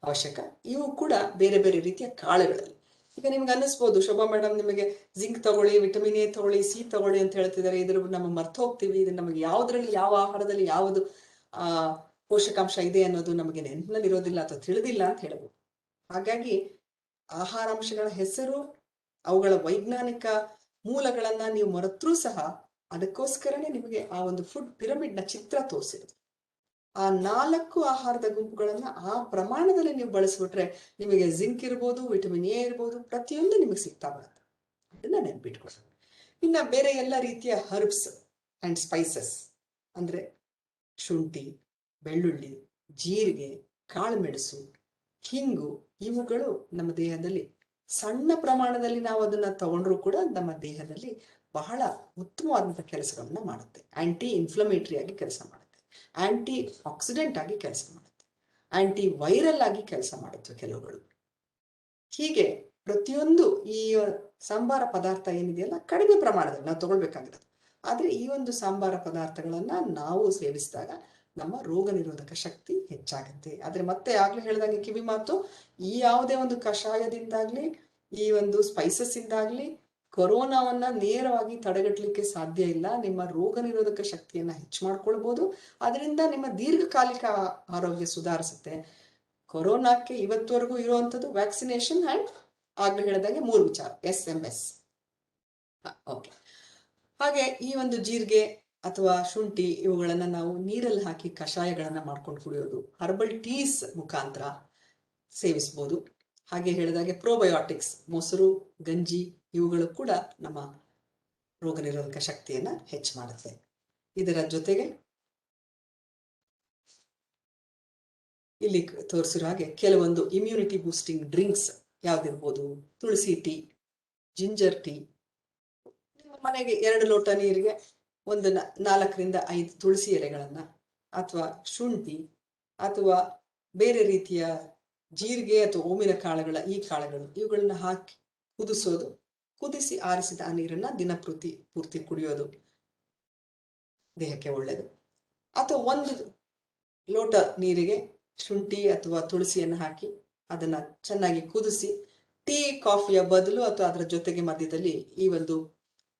ಅವಶ್ಯಕ. ಇವು ಕೂಡ ಬೇರೆ ಬೇರೆ ರೀತಿಯ ಕಾಳುಗಳಲ್ಲಿ. ಈಗ ನಿಮ್ಗೆ ಅನ್ನಿಸ್ಬೋದು, ಶೋಭಾ ಮೇಡಮ್ ನಿಮಗೆ ಜಿಂಕ್ ತಗೊಳ್ಳಿ, ವಿಟಮಿನ್ A ತಗೊಳ್ಳಿ, C ತಗೊಳ್ಳಿ ಅಂತ ಹೇಳ್ತಿದ್ದಾರೆ, ಇದ್ರ ನಮ್ಮ ಮರ್ತು ಹೋಗ್ತೀವಿ, ಇದು ನಮಗೆ ಯಾವ್ದ್ರಲ್ಲಿ, ಯಾವ ಆಹಾರದಲ್ಲಿ ಯಾವುದು ಪೋಷಕಾಂಶ ಇದೆ ಅನ್ನೋದು ನಮಗೆ ನೆನಪಿನಲ್ಲಿ ಇರೋದಿಲ್ಲ ಅಥವಾ ತಿಳಿದಿಲ್ಲ ಅಂತ ಹೇಳ್ಬೋದು. ಹಾಗಾಗಿ ಆಹಾರಾಂಶಗಳ ಹೆಸರು, ಅವುಗಳ ವೈಜ್ಞಾನಿಕ ಮೂಲಗಳನ್ನ ನೀವು ಮರೆತರೂ ಸಹ ಅದಕ್ಕೋಸ್ಕರನೇ ನಿಮಗೆ ಆ ಒಂದು ಫುಡ್ ಪಿರಮಿಡ್ ನ ಚಿತ್ರ ತೋರಿಸಿರುತ್ತೆ. ಆ 4 ಆಹಾರದ ಗುಂಪುಗಳನ್ನ ಆ ಪ್ರಮಾಣದಲ್ಲಿ ನೀವು ಬಳಸ್ಬಿಟ್ರೆ ನಿಮಗೆ ಜಿಂಕ್ ಇರ್ಬೋದು, ವಿಟಮಿನ್ A ಇರ್ಬೋದು, ಪ್ರತಿಯೊಂದು ನಿಮಗೆ ಸಿಗ್ತಾ ಬರುತ್ತೆ. ಅದನ್ನ ನೆನ್ಪಿಟ್ಕೊಳ್ಳಿ. ಇನ್ನ ಬೇರೆ ಎಲ್ಲ ರೀತಿಯ ಹರ್ಬ್ಸ್ ಅಂಡ್ ಸ್ಪೈಸಸ್ ಅಂದ್ರೆ ಶುಂಠಿ, ಬೆಳ್ಳುಳ್ಳಿ, ಜೀರಿಗೆ, ಕಾಳುಮೆಣಸು, ಹಿಂಗು, ಇವುಗಳು ನಮ್ಮ ದೇಹದಲ್ಲಿ ಸಣ್ಣ ಪ್ರಮಾಣದಲ್ಲಿ ನಾವು ಅದನ್ನ ತಗೊಂಡ್ರು ಕೂಡ ನಮ್ಮ ದೇಹದಲ್ಲಿ ಬಹಳ ಉತ್ತಮವಾದಂತಹ ಕೆಲಸಗಳನ್ನ ಮಾಡುತ್ತೆ. ಆಂಟಿ ಇನ್ಫ್ಲಮೇಟರಿ ಆಗಿ ಕೆಲಸ ಮಾಡುತ್ತೆ, ಆಂಟಿ ಆಕ್ಸಿಡೆಂಟ್ ಆಗಿ ಕೆಲಸ ಮಾಡುತ್ತೆ, ಆಂಟಿ ವೈರಲ್ ಆಗಿ ಕೆಲಸ ಮಾಡುತ್ತೆ ಕೆಲವುಗಳು. ಹೀಗೆ ಪ್ರತಿಯೊಂದು ಈ ಸಂಬಾರ ಪದಾರ್ಥ ಏನಿದೆಯಲ್ಲ ಕಡಿಮೆ ಪ್ರಮಾಣದಲ್ಲಿ ನಾವು ತಗೊಳ್ಬೇಕಾಗಿರೋದು. ಆದ್ರೆ ಈ ಒಂದು ಸಾಂಬಾರ ಪದಾರ್ಥಗಳನ್ನ ನಾವು ಸೇವಿಸಿದಾಗ ನಮ್ಮ ರೋಗ ನಿರೋಧಕ ಶಕ್ತಿ ಹೆಚ್ಚಾಗುತ್ತೆ. ಆದ್ರೆ ಮತ್ತೆ ಆಗ್ಲೇ ಹೇಳಿದಂಗೆ ಕಿವಿ ಮಾತು, ಈ ಯಾವುದೇ ಒಂದು ಕಷಾಯದಿಂದಾಗ್ಲಿ ಈ ಒಂದು ಸ್ಪೈಸಸ್ ಇಂದಾಗ್ಲಿ ಕೊರೋನಾವನ್ನ ನೇರವಾಗಿ ತಡೆಗಟ್ಟಲಿಕ್ಕೆ ಸಾಧ್ಯ ಇಲ್ಲ. ನಿಮ್ಮ ರೋಗ ನಿರೋಧಕ ಶಕ್ತಿಯನ್ನ ಹೆಚ್ಚು ಮಾಡ್ಕೊಳ್ಬಹುದು. ಅದರಿಂದ ನಿಮ್ಮ ದೀರ್ಘಕಾಲಿಕ ಆರೋಗ್ಯ ಸುಧಾರಿಸುತ್ತೆ. ಕೊರೋನಾಕ್ಕೆ ಇವತ್ತವರೆಗೂ ಇರುವಂತದ್ದು ವ್ಯಾಕ್ಸಿನೇಷನ್ ಅಂಡ್ ಆಗ್ಲೇ ಹೇಳಿದಂಗೆ 3 ವಿಚಾರ, SMS. ಓಕೆ. ಹಾಗೆ ಈ ಒಂದು ಜೀರಿಗೆ ಅಥವಾ ಶುಂಠಿ ಇವುಗಳನ್ನ ನಾವು ನೀರಲ್ಲಿ ಹಾಕಿ ಕಷಾಯಗಳನ್ನ ಮಾಡ್ಕೊಂಡು ಕುಡಿಯೋದು, ಹರ್ಬಲ್ ಟೀಸ್ ಮುಖಾಂತರ ಸೇವಿಸಬಹುದು. ಹಾಗೆ ಹೇಳಿದಾಗೆ ಪ್ರೋಬಯೋಟಿಕ್ಸ್, ಮೊಸರು, ಗಂಜಿ ಇವುಗಳು ಕೂಡ ನಮ್ಮ ರೋಗ ನಿರೋಧಕ ಶಕ್ತಿಯನ್ನ ಹೆಚ್ಚು ಮಾಡುತ್ತೆ. ಇದರ ಜೊತೆಗೆ ಇಲ್ಲಿ ತೋರಿಸಿರೋ ಹಾಗೆ ಕೆಲವೊಂದು ಇಮ್ಯುನಿಟಿ ಬೂಸ್ಟಿಂಗ್ ಡ್ರಿಂಕ್ಸ್ ಯಾವ್ದಿರ್ಬೋದು, ತುಳಸಿ ಟೀ, ಜಿಂಜರ್ ಟೀ. ನಿಮ್ಮ ಮನೆಗೆ 2 ಲೋಟ ನೀರಿಗೆ ಒಂದು 4 ರಿಂದ 5 ತುಳಸಿ ಎಲೆಗಳನ್ನ ಅಥವಾ ಶುಂಠಿ ಅಥವಾ ಬೇರೆ ರೀತಿಯ ಜೀರಿಗೆ ಅಥವಾ ಓಮಿನ ಕಾಳುಗಳ ಈ ಕಾಳುಗಳು ಇವುಗಳನ್ನ ಹಾಕಿ ಕುದಿಸೋದು, ಕುದಿಸಿ ಆರಿಸಿದ ಆ ನೀರನ್ನ ಪೂರ್ತಿ ಕುಡಿಯೋದು ದೇಹಕ್ಕೆ ಒಳ್ಳೆಯದು. ಅಥವಾ 1 ಲೋಟ ನೀರಿಗೆ ಶುಂಠಿ ಅಥವಾ ತುಳಸಿಯನ್ನು ಹಾಕಿ ಅದನ್ನ ಚೆನ್ನಾಗಿ ಕುದಿಸಿ ಟೀ ಕಾಫಿಯ ಬದಲು ಅಥವಾ ಅದರ ಜೊತೆಗೆ ಮಧ್ಯದಲ್ಲಿ ಈ ಒಂದು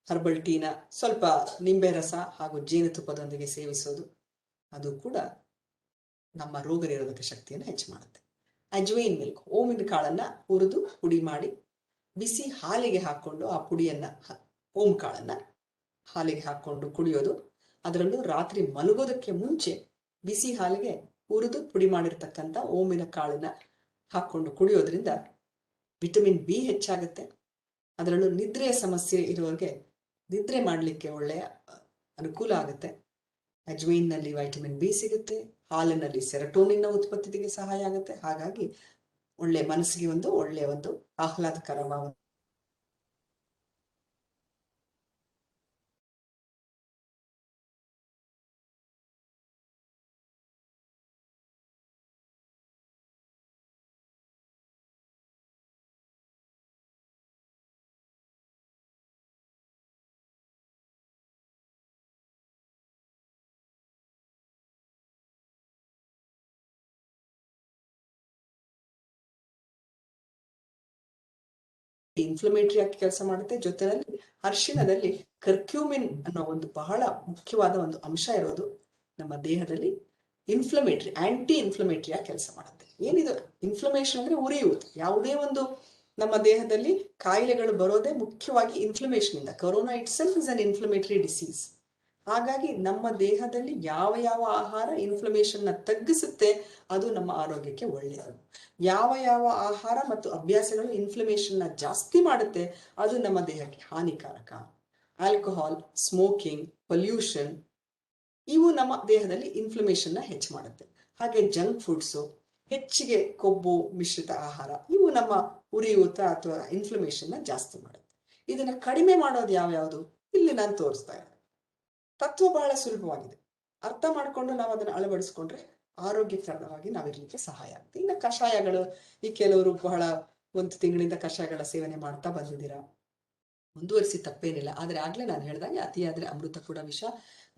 ಹರ್ಬಲ್ ಟೀನ ಸ್ವಲ್ಪ ನಿಂಬೆ ರಸ ಹಾಗೂ ಜೇನುತುಪ್ಪದೊಂದಿಗೆ ಸೇವಿಸೋದು, ಅದು ಕೂಡ ನಮ್ಮ ರೋಗ ನಿರೋಧಕ ಶಕ್ತಿಯನ್ನು ಹೆಚ್ಚು ಮಾಡುತ್ತೆ. ಅಜ್ವೈನ್ ಮಿಲ್ಕ್, ಓಮಿನ ಕಾಳನ್ನ ಹುರಿದು ಪುಡಿ ಮಾಡಿ ಬಿಸಿ ಹಾಲಿಗೆ ಹಾಕೊಂಡು ಆ ಪುಡಿಯನ್ನ ಓಂ ಕಾಳನ್ನ ಹಾಲಿಗೆ ಹಾಕೊಂಡು ಕುಡಿಯೋದು. ಅದರಲ್ಲೂ ರಾತ್ರಿ ಮಲಗೋದಕ್ಕೆ ಮುಂಚೆ ಬಿಸಿ ಹಾಲಿಗೆ ಹುರಿದು ಪುಡಿ ಮಾಡಿರ್ತಕ್ಕಂಥ ಓಮಿನ ಕಾಳನ್ನ ಹಾಕೊಂಡು ಕುಡಿಯೋದ್ರಿಂದ ವಿಟಮಿನ್ ಬಿ ಹೆಚ್ಚಾಗುತ್ತೆ. ಅದರಲ್ಲೂ ನಿದ್ರೆಯ ಸಮಸ್ಯೆ ಇರುವವರಿಗೆ ನಿದ್ರೆ ಮಾಡಲಿಕ್ಕೆ ಒಳ್ಳೆಯ ಅನುಕೂಲ ಆಗುತ್ತೆ. ಅಜ್ವೈನ್ನಲ್ಲಿ ವೈಟಮಿನ್ ಬಿ ಸಿಗುತ್ತೆ, ಹಾಲಿನಲ್ಲಿ ಸೆರಟೋನಿನ್ ಉತ್ಪತ್ತಿಗೆ ಸಹಾಯ ಆಗುತ್ತೆ. ಹಾಗಾಗಿ ಒಳ್ಳೆ ಮನಸ್ಸಿಗೆ ಒಳ್ಳೆಯ ಒಂದು ಆಹ್ಲಾದಕರವಾದ ಇನ್ಫ್ಲಮೇಟರಿ ಆಗಿ ಕೆಲಸ ಮಾಡುತ್ತೆ. ಜೊತೆಯಲ್ಲಿ ಅರಿಶಿಣದಲ್ಲಿ ಕರ್ಕ್ಯೂಮಿನ್ ಅನ್ನೋ ಒಂದು ಬಹಳ ಮುಖ್ಯವಾದ ಒಂದು ಅಂಶ ಇರೋದು ನಮ್ಮ ದೇಹದಲ್ಲಿ ಇನ್ಫ್ಲಮೇಟರಿ, ಆಂಟಿ ಇನ್ಫ್ಲಮೇಟರಿ ಆಗಿ ಕೆಲಸ ಮಾಡುತ್ತೆ. ಏನಿದು ಇನ್ಫ್ಲಮೇಷನ್ ಅಂದ್ರೆ ಉರಿಯುವುದು. ಯಾವುದೇ ಒಂದು ನಮ್ಮ ದೇಹದಲ್ಲಿ ಕಾಯಿಲೆಗಳು ಬರೋದೇ ಮುಖ್ಯವಾಗಿ ಇನ್ಫ್ಲಮೇಷನ್ ಇಂದ. Corona it self is an inflammatory disease. ಹಾಗಾಗಿ ನಮ್ಮ ದೇಹದಲ್ಲಿ ಯಾವ ಯಾವ ಆಹಾರ ಇನ್ಫ್ಲಮೇಷನ್ ನ ತಗ್ಗಿಸುತ್ತೆ ಅದು ನಮ್ಮ ಆರೋಗ್ಯಕ್ಕೆ ಒಳ್ಳೆಯದು. ಯಾವ ಯಾವ ಆಹಾರ ಮತ್ತು ಅಭ್ಯಾಸಗಳು ಇನ್ಫ್ಲಮೇಷನ್ ನ ಜಾಸ್ತಿ ಮಾಡುತ್ತೆ ಅದು ನಮ್ಮ ದೇಹಕ್ಕೆ ಹಾನಿಕಾರಕ. ಆಲ್ಕೋಹಾಲ್, ಸ್ಮೋಕಿಂಗ್, ಪೊಲ್ಯೂಷನ್ ಇವು ನಮ್ಮ ದೇಹದಲ್ಲಿ ಇನ್ಫ್ಲಮೇಷನ್ ನ ಹೆಚ್ಚು ಮಾಡುತ್ತೆ. ಹಾಗೆ ಜಂಕ್ ಫುಡ್ಸು, ಹೆಚ್ಚಿಗೆ ಕೊಬ್ಬು ಮಿಶ್ರಿತ ಆಹಾರ ಇವು ನಮ್ಮ ಉರಿಯೂತ ಅಥವಾ ಇನ್ಫ್ಲಮೇಷನ್ ನ ಜಾಸ್ತಿ ಮಾಡುತ್ತೆ. ಇದನ್ನ ಕಡಿಮೆ ಮಾಡೋದು ಯಾವ್ಯಾವುದು ಇಲ್ಲಿ ನಾನು ತೋರಿಸ್ತಾ ಇದ್ದೀನಿ. ತತ್ವ ಬಹಳ ಸುಲಭವಾಗಿದೆ. ಅರ್ಥ ಮಾಡಿಕೊಂಡು ನಾವು ಅದನ್ನು ಅಳವಡಿಸ್ಕೊಂಡ್ರೆ ಆರೋಗ್ಯಕರವಾಗಿ ನಾವಿರ್ಲಿಕ್ಕೆ ಸಹಾಯ ಆಗುತ್ತೆ. ಇನ್ನು ಕಷಾಯಗಳು, ಈ ಕೆಲವರು ಬಹಳ 1 ತಿಂಗಳಿಂದ ಕಷಾಯಗಳ ಸೇವನೆ ಮಾಡ್ತಾ ಬಂದಿದ್ದೀರಾ, ಮುಂದುವರಿಸಿ ತಪ್ಪೇನಿಲ್ಲ. ಆದ್ರೆ ಆಗ್ಲೇ ನಾನು ಹೇಳಿದಾಗೆ ಅತಿಯಾದ್ರೆ ಅಮೃತ ಕೂಡ ವಿಷ.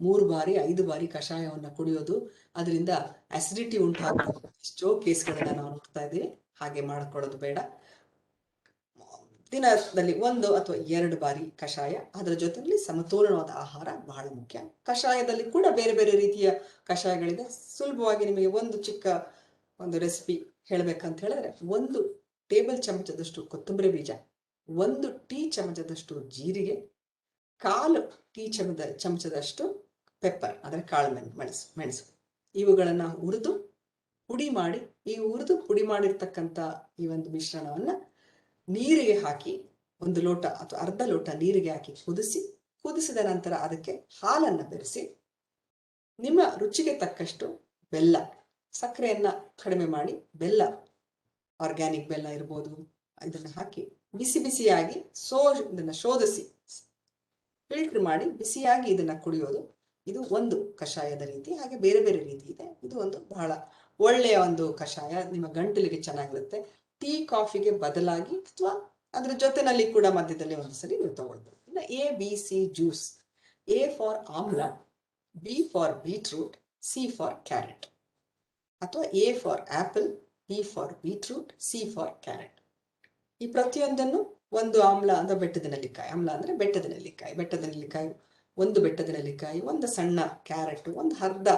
3 ಬಾರಿ 5 ಬಾರಿ ಕಷಾಯವನ್ನ ಕುಡಿಯೋದು ಅದರಿಂದ ಅಸಿಡಿಟಿ ಉಂಟಾಗುವ ಎಷ್ಟೋ ಕೇಸ್ಗಳನ್ನ ನಾವು ನೋಡ್ತಾ ಇದ್ದೀವಿ. ಹಾಗೆ ಮಾಡ್ಕೊಳ್ಳೋದು ಬೇಡ. ದಿನದಲ್ಲಿ 1 ಅಥವಾ 2 ಬಾರಿ ಕಷಾಯ, ಅದರ ಜೊತೆಯಲ್ಲಿ ಸಮತೋಲನವಾದ ಆಹಾರ ಬಹಳ ಮುಖ್ಯ. ಕಷಾಯದಲ್ಲಿ ಕೂಡ ಬೇರೆ ಬೇರೆ ರೀತಿಯ ಕಷಾಯಗಳಿದೆ. ಸುಲಭವಾಗಿ ನಿಮಗೆ ಒಂದು ಚಿಕ್ಕ ರೆಸಿಪಿ ಹೇಳ್ಬೇಕಂತ ಹೇಳಿದ್ರೆ, 1 ಟೇಬಲ್ ಚಮಚದಷ್ಟು ಕೊತ್ತಂಬರಿ ಬೀಜ, 1 ಟೀ ಚಮಚದಷ್ಟು ಜೀರಿಗೆ, 1/4 ಟೀ ಚಮಚದಷ್ಟು ಪೆಪ್ಪರ್ ಅಂದ್ರೆ ಕಾಳು ಮೆಣಸು ಇವುಗಳನ್ನ ಹುರಿದು ಪುಡಿ ಮಾಡಿ, ಈ ಹುರಿದು ಪುಡಿ ಮಾಡಿರ್ತಕ್ಕಂಥ ಈ ಒಂದು ಮಿಶ್ರಣವನ್ನ ನೀರಿಗೆ ಹಾಕಿ 1 ಲೋಟ ಅಥವಾ ಅರ್ಧ ಲೋಟ ನೀರಿಗೆ ಹಾಕಿ ಕುದಿಸಿದ ನಂತರ ಅದಕ್ಕೆ ಹಾಲನ್ನ ಬೆರೆಸಿ, ನಿಮ್ಮ ರುಚಿಗೆ ತಕ್ಕಷ್ಟು ಬೆಲ್ಲ, ಸಕ್ಕರೆಯನ್ನ ಕಡಿಮೆ ಮಾಡಿ ಬೆಲ್ಲ, ಆರ್ಗ್ಯಾನಿಕ್ ಬೆಲ್ಲ ಇರ್ಬೋದು, ಇದನ್ನ ಹಾಕಿ ಬಿಸಿಯಾಗಿ ಇದನ್ನ ಶೋಧಿಸಿ ಫಿಲ್ಟರ್ ಮಾಡಿ ಬಿಸಿಯಾಗಿ ಇದನ್ನ ಕುಡಿಯೋದು. ಇದು ಒಂದು ಕಷಾಯದ ರೀತಿ. ಹಾಗೆ ಬೇರೆ ಬೇರೆ ರೀತಿ ಇದೆ. ಇದು ಒಂದು ಬಹಳ ಒಳ್ಳೆಯ ಒಂದು ಕಷಾಯ, ನಿಮ್ಮ ಗಂಟಲಿಗೆ ಚೆನ್ನಾಗಿರುತ್ತೆ. ಟೀ ಕಾಫಿಗೆ ಬದಲಾಗಿ ಅಥವಾ ಅದ್ರ ಜೊತೆನಲ್ಲಿ ಕೂಡ ಮಧ್ಯದಲ್ಲಿ ಒಂದ್ಸರಿ ನೀವು ತಗೊಳ್ಬೋದು. ಇನ್ನು ABC ಜ್ಯೂಸ್. A ಫಾರ್ ಆಮ್ಲ, B for beetroot, C for carrot. ಅಥವಾ A for apple, B for beetroot, C for carrot. ಈ ಪ್ರತಿಯೊಂದನ್ನು ಒಂದು ಆಮ್ಲ ಅಂದ್ರೆ ಬೆಟ್ಟದ ನೆಲ್ಲಿಕಾಯಿ, ಆಮ್ಲ ಅಂದ್ರೆ ಬೆಟ್ಟದ ನೆಲ್ಲಿಕಾಯಿ, ಒಂದು ಬೆಟ್ಟದ ನೆಲ್ಲಿಕಾಯಿ, ಒಂದು ಸಣ್ಣ ಕ್ಯಾರೆಟ್, ಒಂದು ಅರ್ಧ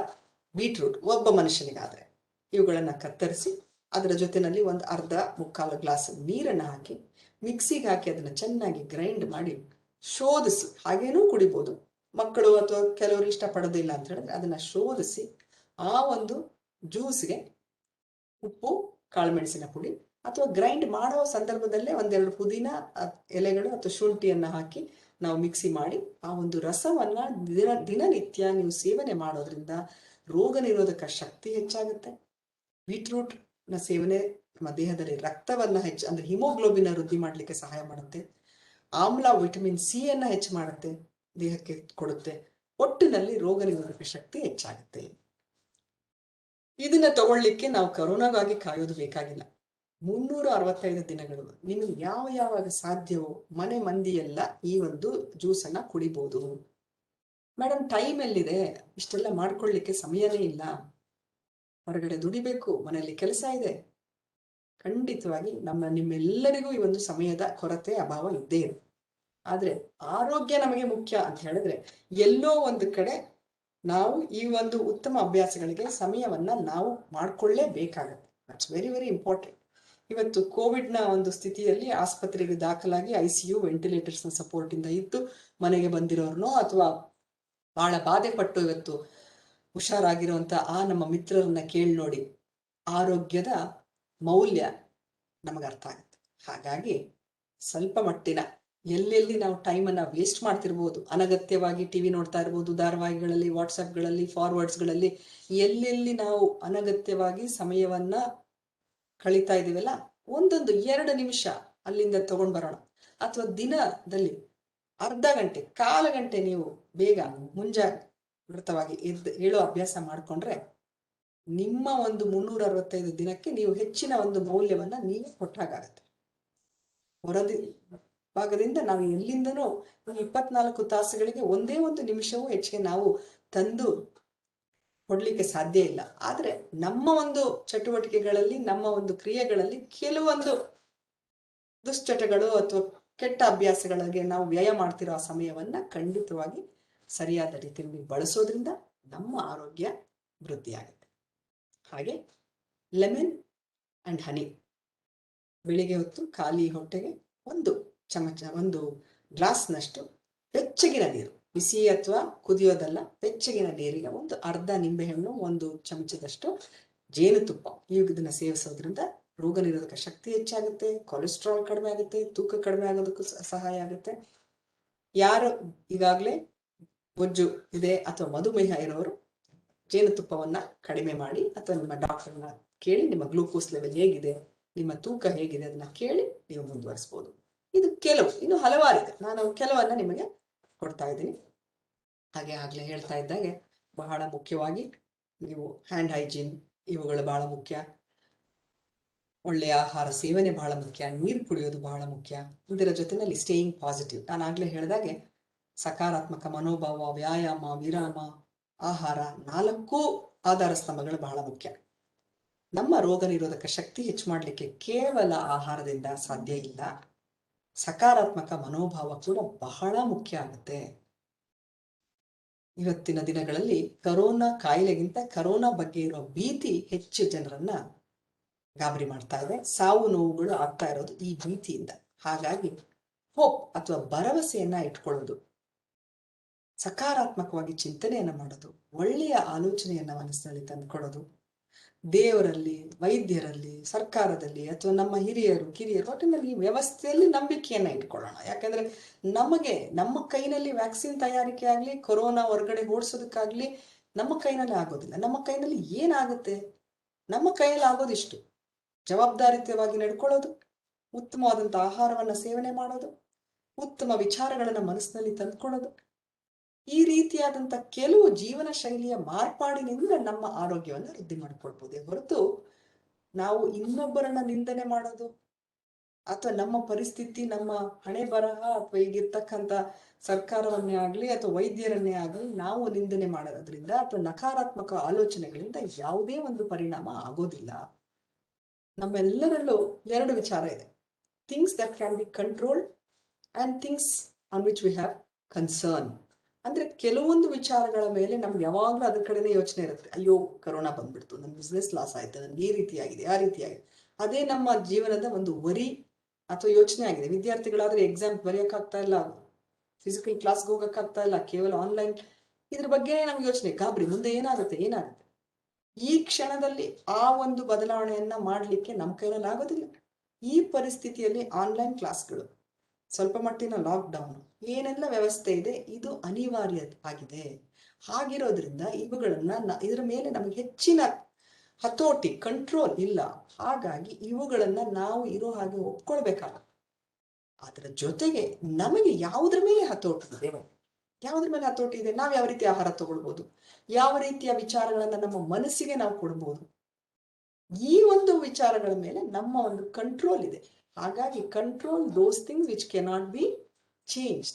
ಬೀಟ್ರೂಟ್ ಒಬ್ಬ ಮನುಷ್ಯನಿಗಾದ್ರೆ, ಇವುಗಳನ್ನ ಕತ್ತರಿಸಿ ಅದರ ಜೊತೆನಲ್ಲಿ ಒಂದು ಅರ್ಧ ಮುಕ್ಕಾಲು ಗ್ಲಾಸ್ ನೀರನ್ನು ಹಾಕಿ ಮಿಕ್ಸಿಗೆ ಹಾಕಿ ಅದನ್ನ ಚೆನ್ನಾಗಿ ಗ್ರೈಂಡ್ ಮಾಡಿ ಶೋಧಿಸಿ, ಹಾಗೇನೂ ಕುಡಿಬೋದು. ಮಕ್ಕಳು ಅಥವಾ ಕೆಲವರು ಇಷ್ಟಪಡೋದಿಲ್ಲ ಅಂತ ಹೇಳಿದ್ರೆ ಅದನ್ನ ಶೋಧಿಸಿ ಆ ಒಂದು ಜ್ಯೂಸ್ಗೆ ಉಪ್ಪು, ಕಾಳುಮೆಣಸಿನ ಪುಡಿ ಅಥವಾ ಗ್ರೈಂಡ್ ಮಾಡೋ ಸಂದರ್ಭದಲ್ಲೇ ಒಂದೆರಡು ಪುದೀನ ಎಲೆಗಳು ಅಥವಾ ಶುಂಠಿಯನ್ನ ಹಾಕಿ ನಾವು ಮಿಕ್ಸಿ ಮಾಡಿ ಆ ಒಂದು ರಸವನ್ನ ದಿನನಿತ್ಯ ನೀವು ಸೇವನೆ ಮಾಡೋದ್ರಿಂದ ರೋಗ ನಿರೋಧಕ ಶಕ್ತಿ ಹೆಚ್ಚಾಗುತ್ತೆ. ಬೀಟ್ರೂಟ್ ನ ಸೇವನೆ ನಮ್ಮ ದೇಹದಲ್ಲಿ ರಕ್ತವನ್ನ ಅಂದ್ರೆ ಹಿಮೋಗ್ಲೋಬಿನ್ ವೃದ್ಧಿ ಮಾಡ್ಲಿಕ್ಕೆ ಸಹಾಯ ಮಾಡುತ್ತೆ. ಆಮ್ಲ ವಿಟಮಿನ್ C ಅನ್ನ ಹೆಚ್ಚು ಮಾಡುತ್ತೆ, ದೇಹಕ್ಕೆ ಕೊಡುತ್ತೆ. ಒಟ್ಟಿನಲ್ಲಿ ರೋಗ ನಿರೋಧಕ ಶಕ್ತಿ ಹೆಚ್ಚಾಗುತ್ತೆ. ಇದನ್ನ ತಗೊಳ್ಳಿಕ್ಕೆ ನಾವು ಕರೋನಾಗಾಗಿ ಕಾಯೋದು ಬೇಕಾಗಿಲ್ಲ. 365 ದಿನಗಳು ನಿಮಗೆ ಯಾವಾಗ ಸಾಧ್ಯವೋ ಮನೆ ಮಂದಿಯೆಲ್ಲ ಈ ಒಂದು ಜ್ಯೂಸನ್ನ ಕುಡಿಬಹುದು. ಮೇಡಮ್ ಟೈಮ್ ಎಲ್ಲಿದೆ, ಇಷ್ಟೆಲ್ಲ ಮಾಡ್ಕೊಳ್ಳಿಕ್ಕೆ ಸಮಯನೇ ಇಲ್ಲ, ಹೊರಗಡೆ ದುಡಿಬೇಕು, ಮನೆಯಲ್ಲಿ ಕೆಲಸ ಇದೆ. ಖಂಡಿತವಾಗಿ ನಿಮ್ಮೆಲ್ಲರಿಗೂ ಈ ಒಂದು ಸಮಯದ ಕೊರತೆ ಅಭಾವ ಇದ್ದೇ ಇದೆ. ಆದ್ರೆ ಆರೋಗ್ಯ ನಮಗೆ ಮುಖ್ಯ ಅಂತ ಹೇಳಿದ್ರೆ ಎಲ್ಲೋ ಒಂದು ಕಡೆ ನಾವು ಈ ಒಂದು ಉತ್ತಮ ಅಭ್ಯಾಸಗಳಿಗೆ ಸಮಯವನ್ನ ನಾವು ಮಾಡ್ಕೊಳ್ಳೇಬೇಕಾಗತ್ತೆ. That's very very important. ಇವತ್ತು ಕೋವಿಡ್ ನ ಒಂದು ಸ್ಥಿತಿಯಲ್ಲಿ ಆಸ್ಪತ್ರೆಗೆ ದಾಖಲಾಗಿ ICU ವೆಂಟಿಲೇಟರ್ಸ್ ನ ಸಪೋರ್ಟ್ ಇಂದ ಇದ್ದು ಮನೆಗೆ ಬಂದಿರೋರ್ನೋ ಅಥವಾ ಬಹಳ ಬಾಧೆ ಪಟ್ಟು ಇವತ್ತು ಹುಷಾರಾಗಿರುವಂತ ಆ ನಮ್ಮ ಮಿತ್ರರನ್ನ ಕೇಳಿ ನೋಡಿ, ಆರೋಗ್ಯದ ಮೌಲ್ಯ ನಮಗೆ ಅರ್ಥ ಆಗುತ್ತೆ. ಹಾಗಾಗಿ ಸ್ವಲ್ಪ ಮಟ್ಟಿನ ಎಲ್ಲೆಲ್ಲಿ ನಾವು ಟೈಮನ್ನ ವೇಸ್ಟ್ ಮಾಡ್ತಿರ್ಬೋದು, ಅನಗತ್ಯವಾಗಿ TV ನೋಡ್ತಾ ಇರ್ಬೋದು, ಧಾರಾವಾಹಿಗಳಲ್ಲಿ, ವಾಟ್ಸಪ್ಗಳಲ್ಲಿ, ಫಾರ್ವರ್ಡ್ಸ್ಗಳಲ್ಲಿ ಎಲ್ಲೆಲ್ಲಿ ನಾವು ಅನಗತ್ಯವಾಗಿ ಸಮಯವನ್ನ ಕಳೀತಾ ಇದೀವಲ್ಲ, ಒಂದೊಂದು 2 ನಿಮಿಷ ಅಲ್ಲಿಂದ ತಗೊಂಡ್ ಬರೋಣ. ಅಥವಾ ದಿನದಲ್ಲಿ ಅರ್ಧ ಗಂಟೆ, ಕಾಲು ಗಂಟೆ ನೀವು ಬೇಗ ಮುಂಜಾಗ್ರತವಾಗಿ ಹೇಳೋ ಅಭ್ಯಾಸ ಮಾಡ್ಕೊಂಡ್ರೆ ನಿಮ್ಮ ಒಂದು 365 ದಿನಕ್ಕೆ ನೀವು ಹೆಚ್ಚಿನ ಒಂದು ಮೌಲ್ಯವನ್ನ ನೀವೇ ಕೊಟ್ಟಾಗತ್ತೆ. ಹೊರದಿ ಭಾಗದಿಂದ ನಾವು ಎಲ್ಲಿಂದನೂ 24 ತಾಸುಗಳಿಗೆ ಒಂದೇ ಒಂದು ನಿಮಿಷವೂ ಹೆಚ್ಚಿಗೆ ನಾವು ತಂದು ಕೊಡ್ಲಿಕ್ಕೆ ಸಾಧ್ಯ ಇಲ್ಲ. ಆದ್ರೆ ನಮ್ಮ ಒಂದು ಚಟುವಟಿಕೆಗಳಲ್ಲಿ, ನಮ್ಮ ಒಂದು ಕ್ರಿಯೆಗಳಲ್ಲಿ ಕೆಲವೊಂದು ದುಶ್ಚಟಗಳು ಅಥವಾ ಕೆಟ್ಟ ಅಭ್ಯಾಸಗಳಿಗೆ ನಾವು ವ್ಯಯ ಮಾಡ್ತಿರೋ ಆ ಸಮಯವನ್ನ ಖಂಡಿತವಾಗಿ ಸರಿಯಾದ ರೀತಿಯಲ್ಲಿ ಬಳಸೋದ್ರಿಂದ ನಮ್ಮ ಆರೋಗ್ಯ ವೃದ್ಧಿಯಾಗುತ್ತೆ. ಹಾಗೆ ಲೆಮನ್ ಅಂಡ್ ಹನಿ, ಬೆಳಿಗ್ಗೆ ಹೊತ್ತು ಖಾಲಿ ಹೊಟ್ಟೆಗೆ ಒಂದು ಗ್ಲಾಸ್ನಷ್ಟು ಬೆಚ್ಚಗಿನ ನೀರು, ಬಿಸಿ ಅಥವಾ ಕುದಿಯೋದಲ್ಲ, ಬೆಚ್ಚಗಿನ ನೀರಿಗೆ ಒಂದು ಅರ್ಧ ನಿಂಬೆಹಣ್ಣು, 1 ಚಮಚದಷ್ಟು ಜೇನುತುಪ್ಪ, ಇದನ್ನ ಸೇವಿಸೋದ್ರಿಂದ ರೋಗ ನಿರೋಧಕ ಶಕ್ತಿ ಹೆಚ್ಚಾಗುತ್ತೆ, ಕೊಲೆಸ್ಟ್ರಾಲ್ ಕಡಿಮೆ ಆಗುತ್ತೆ, ತೂಕ ಕಡಿಮೆ ಆಗೋದಕ್ಕೂ ಸಹಾಯ ಆಗುತ್ತೆ. ಯಾರು ಈಗಾಗಲೇ ಬೊಜ್ಜು ಇದೆ ಅಥವಾ ಮಧುಮೇಹ ಇರೋರು ಜೇನುತುಪ್ಪವನ್ನ ಕಡಿಮೆ ಮಾಡಿ ಅಥವಾ ನಿಮ್ಮ ಡಾಕ್ಟರ್ನ ಕೇಳಿ ನಿಮ್ಮ ಗ್ಲೂಕೋಸ್ ಲೆವೆಲ್ ಹೇಗಿದೆ, ನಿಮ್ಮ ತೂಕ ಹೇಗಿದೆ ಅದನ್ನ ಕೇಳಿ ನೀವು ಮುಂದುವರಿಸಬಹುದು. ಇದು ಕೆಲವು, ಇನ್ನು ಹಲವಾರಿದೆ, ನಾನು ಕೆಲವನ್ನ ನಿಮಗೆ ಕೊಡ್ತಾ ಇದ್ದೀನಿ. ಹಾಗೆ ಆಗ್ಲೇ ಹೇಳ್ತಾ ಇದ್ದಾಗೆ ಬಹಳ ಮುಖ್ಯವಾಗಿ ನೀವು ಹ್ಯಾಂಡ್ ಹೈಜೀನ್ ಇವುಗಳು ಬಹಳ ಮುಖ್ಯ, ಒಳ್ಳೆಯ ಆಹಾರ ಸೇವನೆ ಬಹಳ ಮುಖ್ಯ, ನೀರು ಕುಡಿಯೋದು ಬಹಳ ಮುಖ್ಯ. ಇದರ ಜೊತೆನಲ್ಲಿ ಸ್ಟೇಯಿಂಗ್ ಪಾಸಿಟಿವ್, ನಾನು ಆಗ್ಲೇ ಹೇಳಿದಾಗೆ ಸಕಾರಾತ್ಮಕ ಮನೋಭಾವ, ವ್ಯಾಯಾಮ, ವಿರಾಮ, ಆಹಾರ, 4 ಆಧಾರ ಸ್ತಂಭಗಳು ಬಹಳ ಮುಖ್ಯ. ನಮ್ಮ ರೋಗ ನಿರೋಧಕ ಶಕ್ತಿ ಹೆಚ್ಚು ಮಾಡಲಿಕ್ಕೆ ಕೇವಲ ಆಹಾರದಿಂದ ಸಾಧ್ಯ ಇಲ್ಲ, ಸಕಾರಾತ್ಮಕ ಮನೋಭಾವ ಕೂಡ ಬಹಳ ಮುಖ್ಯ ಆಗುತ್ತೆ. ಇವತ್ತಿನ ದಿನಗಳಲ್ಲಿ ಕರೋನಾ ಕಾಯಿಲೆಗಿಂತ ಕರೋನಾ ಬಗ್ಗೆ ಇರುವ ಭೀತಿ ಹೆಚ್ಚು ಜನರನ್ನ ಗಾಬರಿ ಮಾಡ್ತಾ ಇದೆ. ಸಾವು ನೋವುಗಳು ಆಗ್ತಾ ಇರೋದು ಈ ಭೀತಿಯಿಂದ. ಹಾಗಾಗಿ ಹೋಪ್ ಅಥವಾ ಭರವಸೆಯನ್ನ ಇಟ್ಕೊಳ್ಳೋದು, ಸಕಾರಾತ್ಮಕವಾಗಿ ಚಿಂತನೆಯನ್ನ ಮಾಡೋದು, ಒಳ್ಳೆಯ ಆಲೋಚನೆಯನ್ನ ಮನಸ್ಸಿನಲ್ಲಿ ತಂದುಕೊಳ್ಳೋದು, ದೇವರಲ್ಲಿ, ವೈದ್ಯರಲ್ಲಿ, ಸರ್ಕಾರದಲ್ಲಿ ಅಥವಾ ನಮ್ಮ ಹಿರಿಯರು, ಕಿರಿಯರು, ಒಟ್ಟಿನಲ್ಲಿ ಈ ವ್ಯವಸ್ಥೆಯಲ್ಲಿ ನಂಬಿಕೆಯನ್ನ ಇಟ್ಕೊಳ್ಳೋಣ. ಯಾಕಂದ್ರೆ ನಮ್ಮ ಕೈನಲ್ಲಿ ವ್ಯಾಕ್ಸಿನ್ ತಯಾರಿಕೆ ಆಗ್ಲಿ, ಕೊರೋನಾ ಹೊರಗಡೆ ಓಡಿಸೋದಕ್ಕಾಗ್ಲಿ ನಮ್ಮ ಕೈನಲ್ಲಿ ಆಗೋದಿಲ್ಲ. ನಮ್ಮ ಕೈನಲ್ಲಿ ಏನಾಗುತ್ತೆ? ನಮ್ಮ ಕೈಯಲ್ಲಿ ಆಗೋದಿಷ್ಟು, ಜವಾಬ್ದಾರಿಯುತವಾಗಿ ನಡ್ಕೊಳ್ಳೋದು, ಉತ್ತಮವಾದಂಥ ಆಹಾರವನ್ನ ಸೇವನೆ ಮಾಡೋದು, ಉತ್ತಮ ವಿಚಾರಗಳನ್ನ ಮನಸ್ಸಿನಲ್ಲಿ ತಂದ್ಕೊಳ್ಳೋದು, ಈ ರೀತಿಯಾದಂಥ ಕೆಲವು ಜೀವನ ಶೈಲಿಯ ಮಾರ್ಪಾಡಿನಿಂದ ನಮ್ಮ ಆರೋಗ್ಯವನ್ನು ವೃದ್ಧಿ ಮಾಡಿಕೊಳ್ಬಹುದೇ ಹೊರತು ನಾವು ಇನ್ನೊಬ್ಬರನ್ನ ನಿಂದನೆ ಮಾಡೋದು, ಅಥವಾ ನಮ್ಮ ಪರಿಸ್ಥಿತಿ, ನಮ್ಮ ಹಣೆ ಬರಹ, ಅಥವಾ ಈಗಿರ್ತಕ್ಕಂಥ ಸರ್ಕಾರವನ್ನೇ ಆಗಲಿ ಅಥವಾ ವೈದ್ಯರನ್ನೇ ಆಗಲಿ ನಾವು ನಿಂದನೆ ಮಾಡೋದ್ರಿಂದ ಅಥವಾ ನಕಾರಾತ್ಮಕ ಆಲೋಚನೆಗಳಿಂದ ಯಾವುದೇ ಒಂದು ಪರಿಣಾಮ ಆಗೋದಿಲ್ಲ. ನಮ್ಮೆಲ್ಲರಲ್ಲೂ ಎರಡು ವಿಚಾರ ಇದೆ, things that can be controlled and things on which we have concern. ಅಂದ್ರೆ ಕೆಲವೊಂದು ವಿಚಾರಗಳ ಮೇಲೆ ನಮ್ಗೆ ಯಾವಾಗಲೂ ಅದ್ರ ಕಡೆನೇ ಯೋಚನೆ ಇರುತ್ತೆ. ಅಯ್ಯೋ ಕರೋನಾ ಬಂದ್ಬಿಡ್ತು, ನನ್ನ ಬಿಸ್ನೆಸ್ ಲಾಸ್ ಆಯ್ತು, ನನ್ಗೆ ಈ ರೀತಿಯಾಗಿದೆ ಆ ರೀತಿಯಾಗಿದೆ. ಅದೇ ನಮ್ಮ ಜೀವನದ ಒಂದು ವರಿ ಅಥವಾ ಯೋಚನೆ ಆಗಿದೆ. ವಿದ್ಯಾರ್ಥಿಗಳಾದ್ರೆ ಎಕ್ಸಾಮ್ ಬರೆಯೋಕ್ಕಾಗ್ತಾ ಇಲ್ಲ, ಫಿಸಿಕಲ್ ಕ್ಲಾಸ್ಗೆ ಹೋಗೋಕ್ಕಾಗ್ತಾ ಇಲ್ಲ, ಕೇವಲ ಆನ್ಲೈನ್. ಇದ್ರ ಬಗ್ಗೆ ನಮ್ಗೆ ಯೋಚನೆ, ಗಾಬರಿ, ಮುಂದೆ ಏನಾಗುತ್ತೆ. ಈ ಕ್ಷಣದಲ್ಲಿ ಆ ಒಂದು ಬದಲಾವಣೆಯನ್ನ ಮಾಡ್ಲಿಕ್ಕೆ ನಮ್ಮ ಕೈಯಲ್ಲಿ ಆಗೋದಿಲ್ಲ. ಈ ಪರಿಸ್ಥಿತಿಯಲ್ಲಿ ಆನ್ಲೈನ್ ಕ್ಲಾಸ್ಗಳು, ಸ್ವಲ್ಪ ಮಟ್ಟಿನ ಲಾಕ್ಡೌನ್, ಏನೆಲ್ಲ ವ್ಯವಸ್ಥೆ ಇದೆ ಇದು ಅನಿವಾರ್ಯ ಆಗಿದೆ. ಹಾಗಿರೋದ್ರಿಂದ ಇದರ ಮೇಲೆ ನಮಗೆ ಹೆಚ್ಚಿನ ಹತೋಟಿ, ಕಂಟ್ರೋಲ್ ಇಲ್ಲ. ಹಾಗಾಗಿ ಇವುಗಳನ್ನ ನಾವು ಇರೋ ಹಾಗೆ ಒಪ್ಕೊಳ್ಬೇಕಾಗುತ್ತೆ. ಅದರ ಜೊತೆಗೆ ನಮಗೆ ಯಾವುದ್ರ ಮೇಲೆ ಹತೋಟಿ ಇದೆ, ನಾವು ಯಾವ ರೀತಿ ಆಹಾರ ತಗೊಳ್ಬಹುದು, ಯಾವ ರೀತಿಯ ವಿಚಾರಗಳನ್ನ ನಮ್ಮ ಮನಸ್ಸಿಗೆ ನಾವು ಕೊಡ್ಬೋದು, ಈ ಒಂದು ವಿಚಾರಗಳ ಮೇಲೆ ನಮ್ಮ ಒಂದು ಕಂಟ್ರೋಲ್ ಇದೆ. ಹಾಗಾಗಿ control those things which cannot be change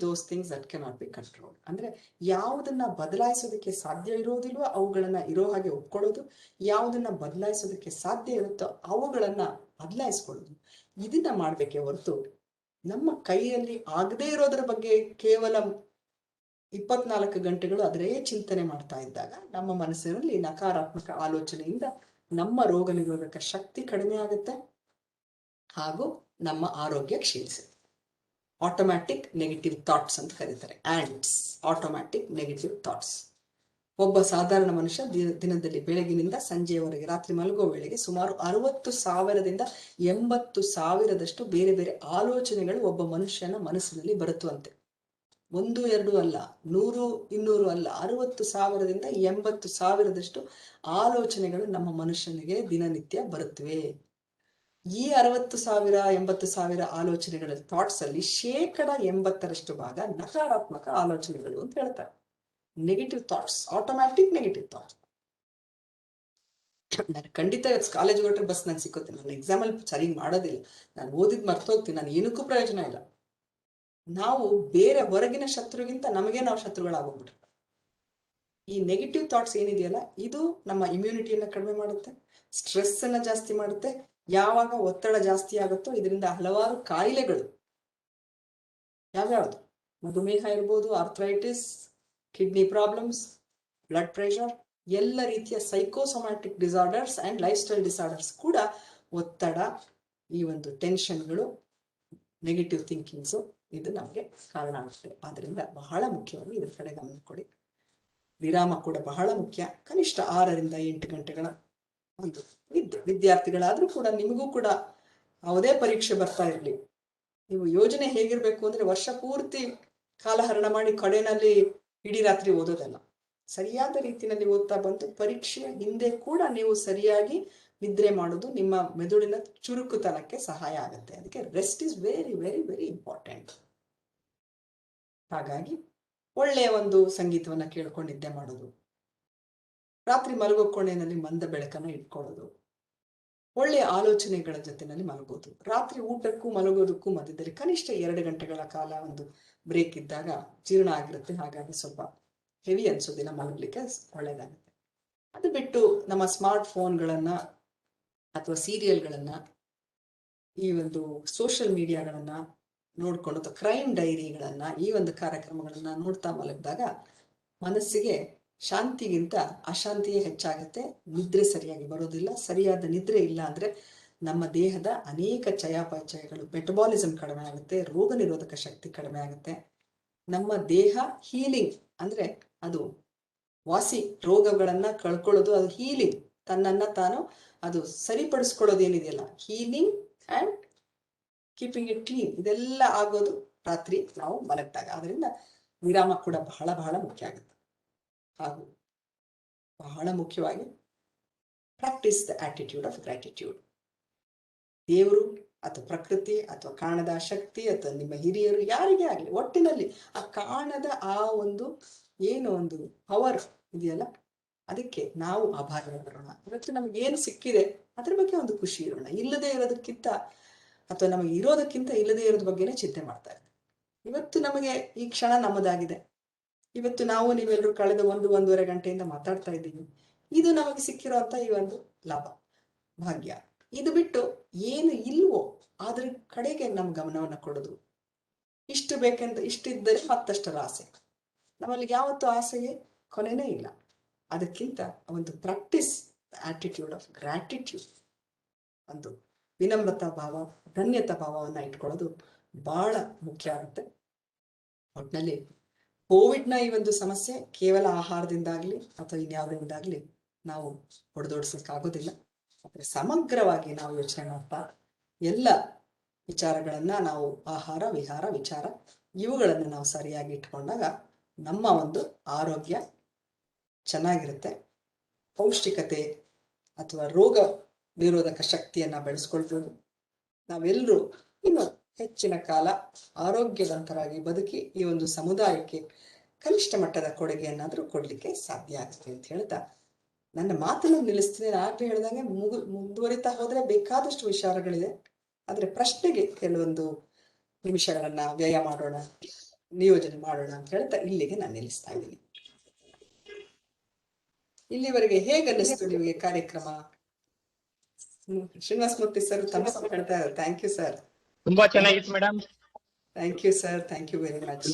those things that cannot be control. ಅಂದ್ರೆ ಯಾವುದನ್ನ ಬದಲಾಯಿಸೋದಕ್ಕೆ ಸಾಧ್ಯ ಇರೋದಿಲ್ವೋ ಅವುಗಳನ್ನ ಇರೋ ಹಾಗೆ ಒಪ್ಕೊಳ್ಳೋದು, ಯಾವುದನ್ನ ಬದಲಾಯಿಸೋದಕ್ಕೆ ಸಾಧ್ಯ ಇರುತ್ತೋ ಅವುಗಳನ್ನ ಬದಲಾಯಿಸ್ಕೊಳ್ಳೋದು. ಇದನ್ನ ಮಾಡ್ಬೇಕೆ ಹೊರತು ನಮ್ಮ ಕೈಯಲ್ಲಿ ಆಗದೇ ಇರೋದ್ರ ಬಗ್ಗೆ ಕೇವಲ 24 ಗಂಟೆಗಳು ಅದರೇ ಚಿಂತನೆ ಮಾಡ್ತಾ ಇದ್ದಾಗ ನಮ್ಮ ಮನಸ್ಸಿನಲ್ಲಿ ನಕಾರಾತ್ಮಕ ಆಲೋಚನೆಯಿಂದ ನಮ್ಮ ರೋಗ ನಿರೋಧಕ ಶಕ್ತಿ ಕಡಿಮೆ ಆಗುತ್ತೆ ಹಾಗೂ ನಮ್ಮ ಆರೋಗ್ಯ ಕ್ಷೀಣಿಸುತ್ತೆ. ಆಟೋಮ್ಯಾಟಿಕ್ ನೆಗೆಟಿವ್ ಥಾಟ್ಸ್ ಅಂತ ಕರೀತಾರೆ, ಆಂಟ್ಸ್, ಆಟೋಮ್ಯಾಟಿಕ್ ನೆಗೆಟಿವ್ ಥಾಟ್ಸ್. ಒಬ್ಬ ಸಾಧಾರಣ ಮನುಷ್ಯ ದಿನದಲ್ಲಿ ಬೆಳಗಿನಿಂದ ಸಂಜೆಯವರೆಗೆ ರಾತ್ರಿ ಮಲಗೋ ವೇಳೆಗೆ ಸುಮಾರು 60,000ದಿಂದ 80,000ದಷ್ಟು ಬೇರೆ ಬೇರೆ ಆಲೋಚನೆಗಳು ಒಬ್ಬ ಮನುಷ್ಯನ ಮನಸ್ಸಿನಲ್ಲಿ ಬರುತ್ತವಂತೆ. 1, 2 ಅಲ್ಲ, 100, 200 ಅಲ್ಲ, 60,000ದಿಂದ 80,000ದಷ್ಟು ಆಲೋಚನೆಗಳು ನಮ್ಮ ಮನುಷ್ಯನಿಗೆ ದಿನನಿತ್ಯ ಬರುತ್ತವೆ. ಈ 60,000, 80,000 ಆಲೋಚನೆಗಳ ಥಾಟ್ಸ್ ಅಲ್ಲಿ 80% ಭಾಗ ನಕಾರಾತ್ಮಕ ಆಲೋಚನೆಗಳು ಅಂತ ಹೇಳ್ತಾರೆ. Negative thoughts, automatic negative thoughts. ನಾನು ಖಂಡಿತ ಕಾಲೇಜ್ ಹೊರಟ್ರೆ ಬಸ್ ನಾನು ಸಿಕ್ಕುತ್ತೆ, ನಾನು ಎಕ್ಸಾಮ್ ಅಲ್ಲಿ ಸರಿ ಮಾಡೋದಿಲ್ಲ, ನಾನು ಓದಿದ್ ಮರ್ತೋಗ್ತೀನಿ, ನಾನು ಏನಕ್ಕೂ ಪ್ರಯೋಜನ ಇಲ್ಲ. ನಾವು ಬೇರೆ ಹೊರಗಿನ ಶತ್ರುಗಿಂತ ನಮಗೆ ನಾವು ಶತ್ರುಗಳಾಗೋಗ್ಬಿಟ್ರೆ. ಈ ನೆಗೆಟಿವ್ ಥಾಟ್ಸ್ ಏನಿದೆಯಲ್ಲ ಇದು ನಮ್ಮ ಇಮ್ಯುನಿಟಿಯನ್ನ ಕಡಿಮೆ ಮಾಡುತ್ತೆ, ಸ್ಟ್ರೆಸ್ ಅನ್ನ ಜಾಸ್ತಿ ಮಾಡುತ್ತೆ. ಯಾವಾಗ ಒತ್ತಡ ಜಾಸ್ತಿ ಆಗುತ್ತೋ ಇದರಿಂದ ಹಲವಾರು ಕಾಯಿಲೆಗಳು, ಯಾವ್ಯಾವುದು, ಮಧುಮೇಹ ಇರ್ಬೋದು, arthritis, kidney problems, blood pressure, ಎಲ್ಲ ರೀತಿಯ psychosomatic disorders and life style disorders ಕೂಡ ಒತ್ತಡ, ಈ ಒಂದು ಟೆನ್ಷನ್ಗಳು, ನೆಗೆಟಿವ್ ಥಿಂಕಿಂಗ್ಸು ಇದು ನಮಗೆ ಕಾರಣ ಆಗುತ್ತೆ. ಆದ್ರಿಂದ ಬಹಳ ಮುಖ್ಯವಾಗಿ ಇದ್ರ ಕಡೆ ಗಮನ ಕೊಡಿ. ವಿರಾಮ ಕೂಡ ಬಹಳ ಮುಖ್ಯ. ಕನಿಷ್ಠ 6ರಿಂದ 8 ಗಂಟೆಗಳ ಒಂದು ವಿದ್ಯಾರ್ಥಿಗಳಾದ್ರೂ ಕೂಡ ನಿಮಗೂ ಕೂಡ ಯಾವುದೇ ಪರೀಕ್ಷೆ ಬರ್ತಾ ಇರಲಿ, ನೀವು ಯೋಜನೆ ಹೇಗಿರ್ಬೇಕು ಅಂದ್ರೆ ವರ್ಷ ಪೂರ್ತಿ ಕಾಲಹರಣ ಮಾಡಿ ಕಡೆನಲ್ಲಿ ಇಡೀ ರಾತ್ರಿ ಓದೋದಲ್ಲ, ಸರಿಯಾದ ರೀತಿಯಲ್ಲಿ ಓದ್ತಾ ಬಂದು ಪರೀಕ್ಷೆಯ ಹಿಂದೆ ಕೂಡ ನೀವು ಸರಿಯಾಗಿ ನಿದ್ರೆ ಮಾಡೋದು ನಿಮ್ಮ ಮೆದುಳಿನ ಚುರುಕುತನಕ್ಕೆ ಸಹಾಯ ಆಗುತ್ತೆ. ಅದಕ್ಕೆ rest is very very very important. ಹಾಗಾಗಿ ಒಳ್ಳೆಯ ಒಂದು ಸಂಗೀತವನ್ನ ಕೇಳ್ಕೊಂಡು ನಿದ್ದೆ ಮಾಡೋದು, ರಾತ್ರಿ ಮಲಗೋ ಕೋಣೆಯಲ್ಲಿ ಮಂದ ಬೆಳಕನ್ನ ಇಟ್ಕೊಳ್ಳೋದು, ಒಳ್ಳೆಯ ಆಲೋಚನೆಗಳ ಜೊತೆನಲ್ಲಿ ಮಲಗೋದು, ರಾತ್ರಿ ಊಟಕ್ಕೂ ಮಲಗೋದಕ್ಕೂ ಮಧ್ಯದಲ್ಲಿ ಕನಿಷ್ಠ 2 ಗಂಟೆಗಳ ಕಾಲ ಒಂದು ಬ್ರೇಕ್ ಇದ್ದಾಗ ಜೀರ್ಣ ಆಗಿರುತ್ತೆ. ಹಾಗಾಗಿ ಸ್ವಲ್ಪ ಹೆವಿ ಅನ್ಸೋದಿಲ್ಲ, ಮಲಗಲಿಕ್ಕೆ ಒಳ್ಳೇದಾಗುತ್ತೆ. ಅದು ಬಿಟ್ಟು ನಮ್ಮ ಸ್ಮಾರ್ಟ್ ಫೋನ್ಗಳನ್ನ ಅಥವಾ ಸೀರಿಯಲ್ಗಳನ್ನ, ಈ ಒಂದು ಸೋಷಿಯಲ್ ಮೀಡಿಯಾಗಳನ್ನ ನೋಡ್ಕೊಂಡು ಅಥವಾ ಕ್ರೈಮ್ ಡೈರಿಗಳನ್ನ, ಈ ಒಂದು ಕಾರ್ಯಕ್ರಮಗಳನ್ನ ನೋಡ್ತಾ ಮಲಗಿದಾಗ ಮನಸ್ಸಿಗೆ ಶಾಂತಿಗಿಂತ ಅಶಾಂತಿಯೇ ಹೆಚ್ಚಾಗುತ್ತೆ. ನಿದ್ರೆ ಸರಿಯಾಗಿ ಬರೋದಿಲ್ಲ. ಸರಿಯಾದ ನಿದ್ರೆ ಇಲ್ಲ ಅಂದ್ರೆ ನಮ್ಮ ದೇಹದ ಅನೇಕ ಚಯಾಪಚಯಗಳು, ಮೆಟಬಾಲಿಸಮ್ ಕಡಿಮೆ ಆಗುತ್ತೆ, ರೋಗ ನಿರೋಧಕ ಶಕ್ತಿ ಕಡಿಮೆ ಆಗುತ್ತೆ. ನಮ್ಮ ದೇಹ ಹೀಲಿಂಗ್ ಅಂದ್ರೆ ಅದು ವಾಸಿ ರೋಗಗಳನ್ನ ಕಳ್ಕೊಳ್ಳೋದು, ಅದು ಹೀಲಿಂಗ್, ತನ್ನನ್ನ ತಾನು ಅದು ಸರಿಪಡಿಸ್ಕೊಳ್ಳೋದು ಏನಿದೆಯಲ್ಲ, healing and keeping it clean, ಇದೆಲ್ಲ ಆಗೋದು ರಾತ್ರಿ ನಾವು ಮಲಗಿದಾಗ. ಆದ್ರಿಂದ ವಿರಾಮ ಕೂಡ ಬಹಳ ಬಹಳ ಮುಖ್ಯ ಆಗುತ್ತೆ. ಹಾಗೂ ಬಹಳ ಮುಖ್ಯವಾಗಿ practice the attitude of gratitude. ದೇವರು ಅಥವಾ ಪ್ರಕೃತಿ ಅಥವಾ ಕಾಣದ ಶಕ್ತಿ ಅಥವಾ ನಿಮ್ಮ ಹಿರಿಯರು ಯಾರಿಗೇ ಆಗಲಿ, ಒಟ್ಟಿನಲ್ಲಿ ಆ ಕಾಣದ ಆ ಒಂದು ಏನು ಪವರ್ ಇದೆಯಲ್ಲ, ಅದಕ್ಕೆ ನಾವು ಆಭಾರ ಬರೋಣ. ಇವತ್ತು ನಮ್ಗೆ ಏನು ಸಿಕ್ಕಿದೆ ಅದ್ರ ಬಗ್ಗೆ ಒಂದು ಖುಷಿ ಇರೋಣ. ಇಲ್ಲದೆ ಇರೋದಕ್ಕಿಂತ ಅಥವಾ ನಮಗೆ ಇರೋದಕ್ಕಿಂತ ಇಲ್ಲದೆ ಇರೋದ್ ಬಗ್ಗೆನೇ ಚಿಂತೆ ಮಾಡ್ತಾ ಇರ್ತೀವಿ. ಇವತ್ತು ನಮಗೆ ಈ ಕ್ಷಣ ನಮ್ಮದಾಗಿದೆ. ಇವತ್ತು ನಾವು ನೀವೆಲ್ಲರೂ ಕಳೆದ 1-1.5 ಗಂಟೆಯಿಂದ ಮಾತಾಡ್ತಾ ಇದ್ದೀವಿ. ಇದು ನಮಗೆ ಸಿಕ್ಕಿರೋಂಥ ಈ ಒಂದು ಲಾಭ, ಭಾಗ್ಯ. ಇದು ಬಿಟ್ಟು ಏನು ಇಲ್ವೋ ಅದ್ರ ಕಡೆಗೆ ನಮ್ಮ ಗಮನವನ್ನ ಕೊಡೋದು. ಇಷ್ಟು ಬೇಕಂತ ಇಷ್ಟಿದ್ದರೆ ಮತ್ತಷ್ಟರ ಆಸೆ. ನಮ್ಮಲ್ಲಿ ಯಾವತ್ತೂ ಆಸೆಗೆ ಕೊನೆನೇ ಇಲ್ಲ. ಅದಕ್ಕಿಂತ ಒಂದು ಪ್ರಾಕ್ಟೀಸ್ ಆಟಿಟ್ಯೂಡ್ ಆಫ್ ಗ್ರಾಟಿಟ್ಯೂಡ್, ಒಂದು ವಿನಮ್ರತಾ ಭಾವ, ಧನ್ಯತಾ ಭಾವವನ್ನ ಇಟ್ಕೊಳ್ಳೋದು ಬಹಳ ಮುಖ್ಯ ಆಗುತ್ತೆ. ಒಟ್ಟಿನಲ್ಲಿ ಕೋವಿಡ್ನ ಈ ಒಂದು ಸಮಸ್ಯೆ ಕೇವಲ ಆಹಾರದಿಂದಾಗ್ಲಿ ಅಥವಾ ಇನ್ಯಾವುದರಿಂದಾಗ್ಲಿ ನಾವು ಹೊಡೆದೋಡಿಸಕ್ಕಾಗೋದಿಲ್ಲ. ಆದರೆ ಸಮಗ್ರವಾಗಿ ನಾವು ಯೋಚನೆ ಮಾಡ್ತಾ ಎಲ್ಲ ವಿಚಾರಗಳನ್ನ ನಾವು ಆಹಾರ, ವಿಹಾರ, ವಿಚಾರ ಇವುಗಳನ್ನು ನಾವು ಸರಿಯಾಗಿ ಇಟ್ಕೊಂಡಾಗ ನಮ್ಮ ಒಂದು ಆರೋಗ್ಯ ಚೆನ್ನಾಗಿರುತ್ತೆ. ಪೌಷ್ಟಿಕತೆ ಅಥವಾ ರೋಗ ನಿರೋಧಕ ಶಕ್ತಿಯನ್ನ ಬೆಳೆಸ್ಕೊಳ್ಬೋದು. ನಾವೆಲ್ಲರೂ ಇನ್ನು ಹೆಚ್ಚಿನ ಕಾಲ ಆರೋಗ್ಯವಂತರಾಗಿ ಬದುಕಿ ಈ ಒಂದು ಸಮುದಾಯಕ್ಕೆ ಕನಿಷ್ಠ ಮಟ್ಟದ ಕೊಡುಗೆಯನ್ನಾದ್ರೂ ಕೊಡ್ಲಿಕ್ಕೆ ಸಾಧ್ಯ ಆಗುತ್ತೆ ಅಂತ ಹೇಳ್ತಾ ನನ್ನ ಮಾತನ್ನು ನಿಲ್ಲಿಸ್ತೀನಿ. ಆಗ್ಲೇ ಹೇಳಿದಂಗೆ ಮುಂದುವರಿತಾ ಹೋದ್ರೆ ಬೇಕಾದಷ್ಟು ವಿಚಾರಗಳಿದೆ. ಆದ್ರೆ ಪ್ರಶ್ನೆಗೆ ಕೆಲವೊಂದು ನಿಮಿಷಗಳನ್ನ ವ್ಯಯ ಮಾಡೋಣ, ನಿಯೋಜನೆ ಮಾಡೋಣ ಅಂತ ಹೇಳ್ತಾ ಇಲ್ಲಿಗೆ ನಾನು ನಿಲ್ಲಿಸ್ತಾ ಇದ್ದೀನಿ. ಇಲ್ಲಿವರೆಗೆ ಹೇಗೆ ಅನ್ನಿಸ್ತು ನಿಮಗೆ ಕಾರ್ಯಕ್ರಮ? ಶ್ರೀನಿವಾಸ ಮೂರ್ತಿ ಸರ್ ತಮ್ಮ ಹೇಳ್ತಾ ಇದ್ದಾರೆ. Thank you sir. ತುಂಬಾ ಚೆನ್ನಾಗಿತ್ತು madam. Thank you sir, thank you very much.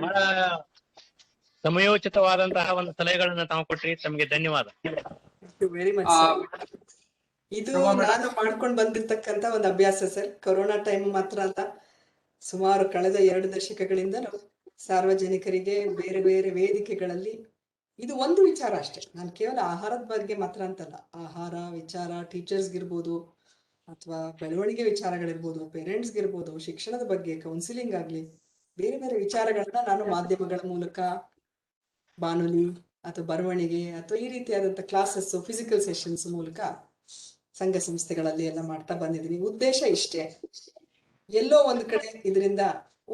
ಬಹಳ ಸಮಯೋಚಿತವಾದಂತಹ ಒಂದು ಸಲಹೆಗಳನ್ನ ತಾವು ಕೊಟ್ರಿ, ತಮಗೆ ಧನ್ಯವಾದ. Thank you very much sir. ಇದು ನಾನು ಮಾಡ್ಕೊಂಡು ಬಂದಿರ್ತಕ್ಕಂತ ಒಂದು ಅಭ್ಯಾಸ ಸರ್. ಕೊರೋನಾ ಟೈಮ್ ಮಾತ್ರ ಅಲ್ಲ, ಸುಮಾರು ಕಳೆದ 2 ದಶಕಗಳಿಂದ ಸಾರ್ವಜನಿಕರಿಗೆ ಬೇರೆ ಬೇರೆ ವೇದಿಕೆಗಳಲ್ಲಿ ಇದು ಒಂದು ವಿಚಾರ ಅಷ್ಟೇ. ನಾನು ಕೇವಲ ಆಹಾರದ ಬಗ್ಗೆ ಮಾತ್ರ ಅಂತಲ್ಲ, ಆಹಾರ ವಿಚಾರ ಟೀಚರ್ಸ್ಗಿರ್ಬೋದು ಅಥವಾ ಬೆಳವಣಿಗೆ ವಿಚಾರಗಳಿರ್ಬೋದು, ಪೇರೆಂಟ್ಸ್ಗಿರ್ಬೋದು, ಶಿಕ್ಷಣದ ಬಗ್ಗೆ ಕೌನ್ಸಿಲಿಂಗ್ ಆಗ್ಲಿ, ಬೇರೆ ಬೇರೆ ವಿಚಾರಗಳನ್ನ ನಾನು ಮಾಧ್ಯಮಗಳ ಮೂಲಕ, ಬಾನುಲಿ ಅಥವಾ ಬರವಣಿಗೆ ಅಥವಾ ಈ ರೀತಿಯಾದಂಥ ಕ್ಲಾಸಸ್, ಫಿಸಿಕಲ್ ಸೆಷನ್ಸ್ ಮೂಲಕ ಸಂಘ ಸಂಸ್ಥೆಗಳಲ್ಲಿ ಎಲ್ಲ ಮಾಡ್ತಾ ಬಂದಿದ್ದೀನಿ. ಉದ್ದೇಶ ಇಷ್ಟೇ, ಎಲ್ಲೋ ಒಂದ್ ಕಡೆ ಇದರಿಂದ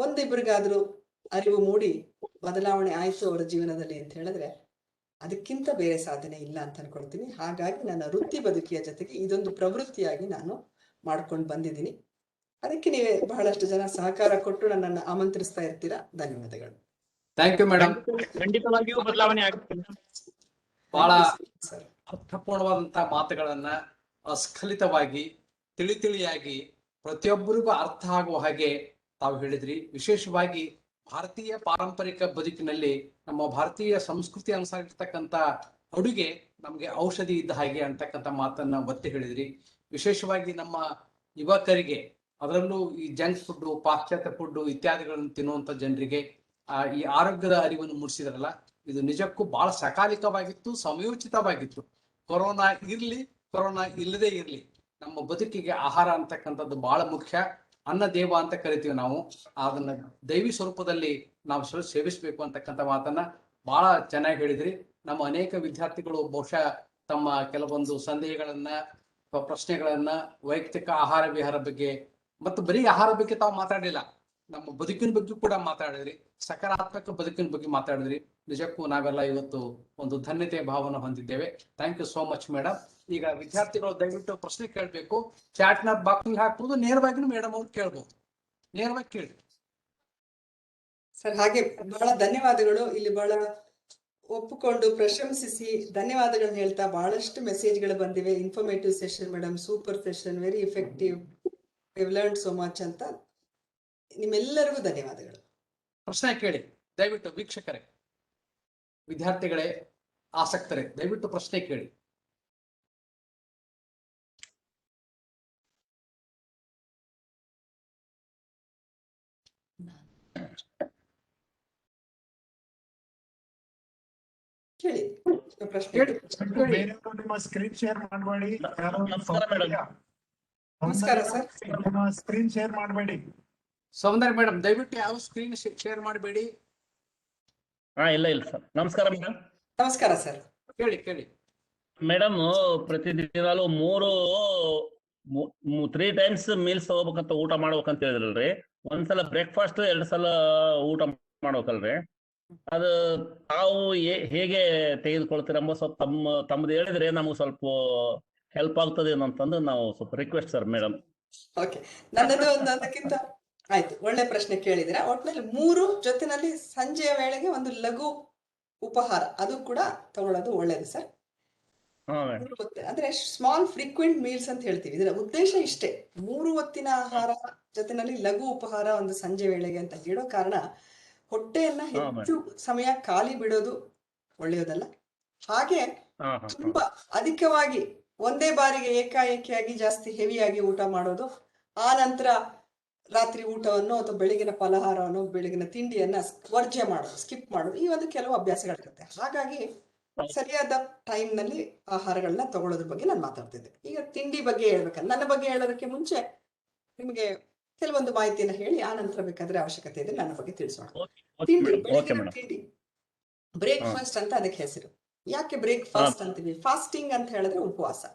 ಒಂದಿಬ್ರಿಗಾದ್ರೂ ಅರಿವು ಮೂಡಿ ಬದಲಾವಣೆ ಆಯ್ತು ಅವರ ಜೀವನದಲ್ಲಿ ಅಂತ ಹೇಳಿದ್ರೆ ಅದಕ್ಕಿಂತ ಬೇರೆ ಸಾಧನೆ ಇಲ್ಲ ಅಂತ ಅನ್ಕೊಳ್ತೀನಿ. ಹಾಗಾಗಿ ನನ್ನ ವೃತ್ತಿ ಬದುಕಿಯ ಜೊತೆಗೆ ಇದೊಂದು ಪ್ರವೃತ್ತಿಯಾಗಿ ನಾನು ಮಾಡ್ಕೊಂಡು ಬಂದಿದ್ದೀನಿ. ಅದಕ್ಕೆ ನೀವೇ ಬಹಳಷ್ಟು ಜನ ಸಹಕಾರ ಕೊಟ್ಟು ನನ್ನನ್ನು ಆಮಂತ್ರಿಸ್ತಾ ಇರ್ತೀರಾ. ಧನ್ಯವಾದಗಳು. Thank you madam. ಖಂಡಿತವಾಗಿಯೂ ಬದಲಾವಣೆ ಆಗುತ್ತೆ. ಬಹಳ ಅರ್ಥಪೂರ್ಣವಾದಂತಹ ಮಾತುಗಳನ್ನ ಅಸ್ಖಲಿತವಾಗಿ ತಿಳಿಯಾಗಿ ಪ್ರತಿಯೊಬ್ಬರಿಗೂ ಅರ್ಥ ಆಗುವ ಹಾಗೆ ತಾವು ಹೇಳಿದ್ರಿ. ವಿಶೇಷವಾಗಿ ಭಾರತೀಯ ಪಾರಂಪರಿಕ ಬದುಕಿನಲ್ಲಿ ನಮ್ಮ ಭಾರತೀಯ ಸಂಸ್ಕೃತಿ ಅನುಸಾರ ಇರ್ತಕ್ಕಂಥ ಅಡುಗೆ ನಮಗೆ ಔಷಧಿ ಇದ್ದ ಹಾಗೆ ಅಂತಕ್ಕಂಥ ಮಾತನ್ನ ಒತ್ತಿ ಹೇಳಿದ್ರಿ. ವಿಶೇಷವಾಗಿ ನಮ್ಮ ಯುವಕರಿಗೆ, ಅದರಲ್ಲೂ ಈ ಜಂಕ್ ಫುಡ್, ಪಾಶ್ಚಾತ್ಯ ಫುಡ್ ಇತ್ಯಾದಿಗಳನ್ನು ತಿನ್ನುವಂತ ಜನರಿಗೆ ಈ ಆರೋಗ್ಯದ ಅರಿವನ್ನು ಮೂಡಿಸಿದ್ರಲ್ಲ, ಇದು ನಿಜಕ್ಕೂ ಬಹಳ ಸಕಾಲಿಕವಾಗಿತ್ತು, ಸಮಯೋಚಿತವಾಗಿತ್ತು. ಕೊರೋನಾ ಇರ್ಲಿ, ಕೊರೋನಾ ಇಲ್ಲದೆ ಇರ್ಲಿ, ನಮ್ಮ ಬದುಕಿಗೆ ಆಹಾರ ಅಂತಕ್ಕಂಥದ್ದು ಬಹಳ ಮುಖ್ಯ. ಅನ್ನ ದೇವ ಅಂತ ಕರಿತೀವಿ ನಾವು. ಅದನ್ನ ದೈವಿ ಸ್ವರೂಪದಲ್ಲಿ ನಾವು ಸೇವಿಸಬೇಕು ಅಂತಕ್ಕಂಥ ಮಾತನ್ನ ಬಹಳ ಚೆನ್ನಾಗಿ ಹೇಳಿದ್ರಿ. ನಮ್ಮ ಅನೇಕ ವಿದ್ಯಾರ್ಥಿಗಳು ಬಹುಶಃ ತಮ್ಮ ಕೆಲವೊಂದು ಸಂದೇಹಗಳನ್ನ, ಪ್ರಶ್ನೆಗಳನ್ನ ವೈಯಕ್ತಿಕ ಆಹಾರ ವಿಹಾರ ಬಗ್ಗೆ ಮತ್ತು ಬರೀ ಆಹಾರ ಬಗ್ಗೆ ತಾವು ಮಾತಾಡಲಿಲ್ಲ, ನಮ್ಮ ಬದುಕಿನ ಬಗ್ಗೆ ಕೂಡ ಮಾತಾಡಿದ್ರಿ, ಸಕಾರಾತ್ಮಕ ಬದುಕಿನ ಬಗ್ಗೆ ಮಾತಾಡಿದ್ರಿ. ನಿಜಕ್ಕೂ ನಾವೆಲ್ಲ ಇವತ್ತು ಒಂದು ಧನ್ಯತೆ ಭಾವನ ಹೊಂದಿದ್ದೇವೆ. Thank you so much madam. ಈಗ ವಿದ್ಯಾರ್ಥಿಗಳು ದಯವಿಟ್ಟು ಪ್ರಶ್ನೆ ಕೇಳಬೇಕು. ಚಾಟ್ ನ ಬಾಕ್ಸ್ ಹಾಕ್ಬೋದು, ನೇರವಾಗಿ ಮೇಡಮ್ ಅವ್ರು ಕೇಳ್ಬೋದು. ನೇರವಾಗಿ ಕೇಳಿ ಸರ್. ಹಾಗೆ ಬಹಳ ಧನ್ಯವಾದಗಳು. ಇಲ್ಲಿ ಬಹಳ ಒಪ್ಪಿಕೊಂಡು ಪ್ರಶಂಸಿಸಿ ಧನ್ಯವಾದಗಳನ್ನ ಹೇಳ್ತಾ ಬಹಳಷ್ಟು ಮೆಸೇಜ್ಗಳು ಬಂದಿವೆ. Informative session madam, super session, very effective, we learn so much ಅಂತ ನಿಮ್ಮೆಲ್ಲರಿಗೂ ಧನ್ಯವಾದಗಳು. ಪ್ರಶ್ನೆ ಕೇಳಿ ದಯವಿಟ್ಟು. ವೀಕ್ಷಕರೇ, ವಿದ್ಯಾರ್ಥಿಗಳೇ, ಆಸಕ್ತರೇ, ದಯವಿಟ್ಟು ಪ್ರಶ್ನೆ ಕೇಳಿ. ಕೇಳಿ ಪ್ರಶ್ನೆ. ಬೇರೆಯವರು ನಿಮ್ಮ ಸ್ಕ್ರೀನ್ ಶೇರ್ ಮಾಡಬೇಡಿ. ನಮಸ್ಕಾರ ಸರ್. ನಿಮ್ಮ ಸ್ಕ್ರೀನ್ ಶೇರ್ ಮಾಡಬೇಡಿ. ಸೌಂದರ್ಯ ಮೇಡಮ್, ದಯವಿಟ್ಟು ಯಾವ ಸ್ಕ್ರೀನ್ ಶೇರ್ ಮಾಡಬೇಡಿ. ಇಲ್ಲ ಸರ್. ನಮಸ್ಕಾರ ಮೇಡಮ್. ನಮಸ್ಕಾರ ಸರ್. ಕೇಳಿ ಮೇಡಮ್, ಪ್ರತಿದಿನಾಲು 3 ಟೈಮ್ಸ್ ಮೀಲ್ಸ್ ತಗೋಬೇಕಂತ, ಊಟ ಮಾಡ್ಬೇಕಂತ ಹೇಳಿದ್ರಲ್ರಿ. ಒಂದ್ಸಲ ಬ್ರೇಕ್ಫಾಸ್ಟ್, 2 ಸಲ ಊಟ ಮಾಡ್ಬೇಕಲ್ರಿ. ಅದು ತಾವು ಹೇಗೆ ತೆಗೆದುಕೊಳ್ತೀರ ಸ್ವಲ್ಪ ತಮ್ಮದು ಹೇಳಿದ್ರೆ ನಮಗೆ ಸ್ವಲ್ಪ ಹೆಲ್ಪ್ ಆಗ್ತದೆ ಅಂತಂದು ನಾವು ಸ್ವಲ್ಪ ರಿಕ್ವೆಸ್ಟ್ ಸರ್ ಮೇಡಮ್. ಓಕೆ, ನನ್ನದು ಒಂದು ಅದಕ್ಕಿಂತ ಆಯ್ತು, ಒಳ್ಳೆ ಪ್ರಶ್ನೆ ಕೇಳಿದಿರಾ. ಒಟ್ಟಿನಲ್ಲಿ 3 ಜೊತೆನಲ್ಲಿ ಸಂಜೆಯ ವೇಳೆಗೆ ಒಂದು ಲಘು ಉಪಹಾರ ಅದು ಕೂಡ ತಗೊಳ್ಳೋದು ಒಳ್ಳೇದು ಸರ್. ಹಾ ಮೇಡಮ್. 3 ಹೊತ್ತು ಅಂದ್ರೆ ಸ್ಮಾಲ್ ಫ್ರೀಕ್ವೆಂಟ್ ಮೀಲ್ಸ್ ಅಂತ ಹೇಳ್ತೀವಿ. ಇದರ ಉದ್ದೇಶ ಇಷ್ಟೇ, 3 ಹೊತ್ತಿನ ಆಹಾರ ಜೊತೆನಲ್ಲಿ ಲಘು ಉಪಹಾರ ಒಂದು ಸಂಜೆ ವೇಳೆಗೆ ಅಂತ ಹೇಳೋ ಕಾರಣ, ಹೊಟ್ಟೆಯನ್ನ ಹೆಚ್ಚು ಸಮಯ ಖಾಲಿ ಬಿಡೋದು ಒಳ್ಳೆಯದಲ್ಲ. ಹಾಗೆ ತುಂಬಾ ಅಧಿಕವಾಗಿ ಒಂದೇ ಬಾರಿಗೆ ಏಕಾಏಕಿಯಾಗಿ ಜಾಸ್ತಿ ಹೆವಿಯಾಗಿ ಊಟ ಮಾಡೋದು, ಆ ನಂತರ ರಾತ್ರಿ ಊಟವನ್ನು ಅಥವಾ ಬೆಳಗಿನ ಫಲಹಾರವನ್ನು ಬೆಳಗಿನ ತಿಂಡಿಯನ್ನ ವರ್ಜ್ಯ ಮಾಡೋದು, ಸ್ಕಿಪ್ ಮಾಡೋದು, ಈ ಒಂದು ಕೆಲವು ಅಭ್ಯಾಸಗಳಿರುತ್ತೆ. ಹಾಗಾಗಿ ಸರಿಯಾದ ಟೈಮ್ ನಲ್ಲಿ ಆಹಾರಗಳನ್ನ ತಗೊಳ್ಳೋದ್ರ ಬಗ್ಗೆ ನಾನು ಮಾತಾಡ್ತಿದ್ದೆ. ಈಗ ತಿಂಡಿ ಬಗ್ಗೆ ಹೇಳ್ಬೇಕಂದ್ರೆ, ನನ್ನ ಬಗ್ಗೆ ಹೇಳೋದಕ್ಕೆ ಮುಂಚೆ ನಿಮಗೆ ಕೆಲವೊಂದು ಮಾಹಿತಿಯನ್ನ ಹೇಳಿ ಆ ನಂತರ ಬೇಕಾದ್ರೆ ಅವಶ್ಯಕತೆ ಇದೆ ನನ್ನ ಬಗ್ಗೆ ತಿಳಿಸೋಣ. ತಿಂಡಿ, ಬೆಳಗಿನ ತಿಂಡಿ ಬ್ರೇಕ್ಫಾಸ್ಟ್ ಅಂತ ಅದಕ್ಕೆ ಹೆಸರು. ಯಾಕೆ ಬ್ರೇಕ್ಫಾಸ್ಟ್ ಅಂತೀವಿ? ಫಾಸ್ಟಿಂಗ್ ಅಂತ ಹೇಳಿದ್ರೆ ಉಪವಾಸ.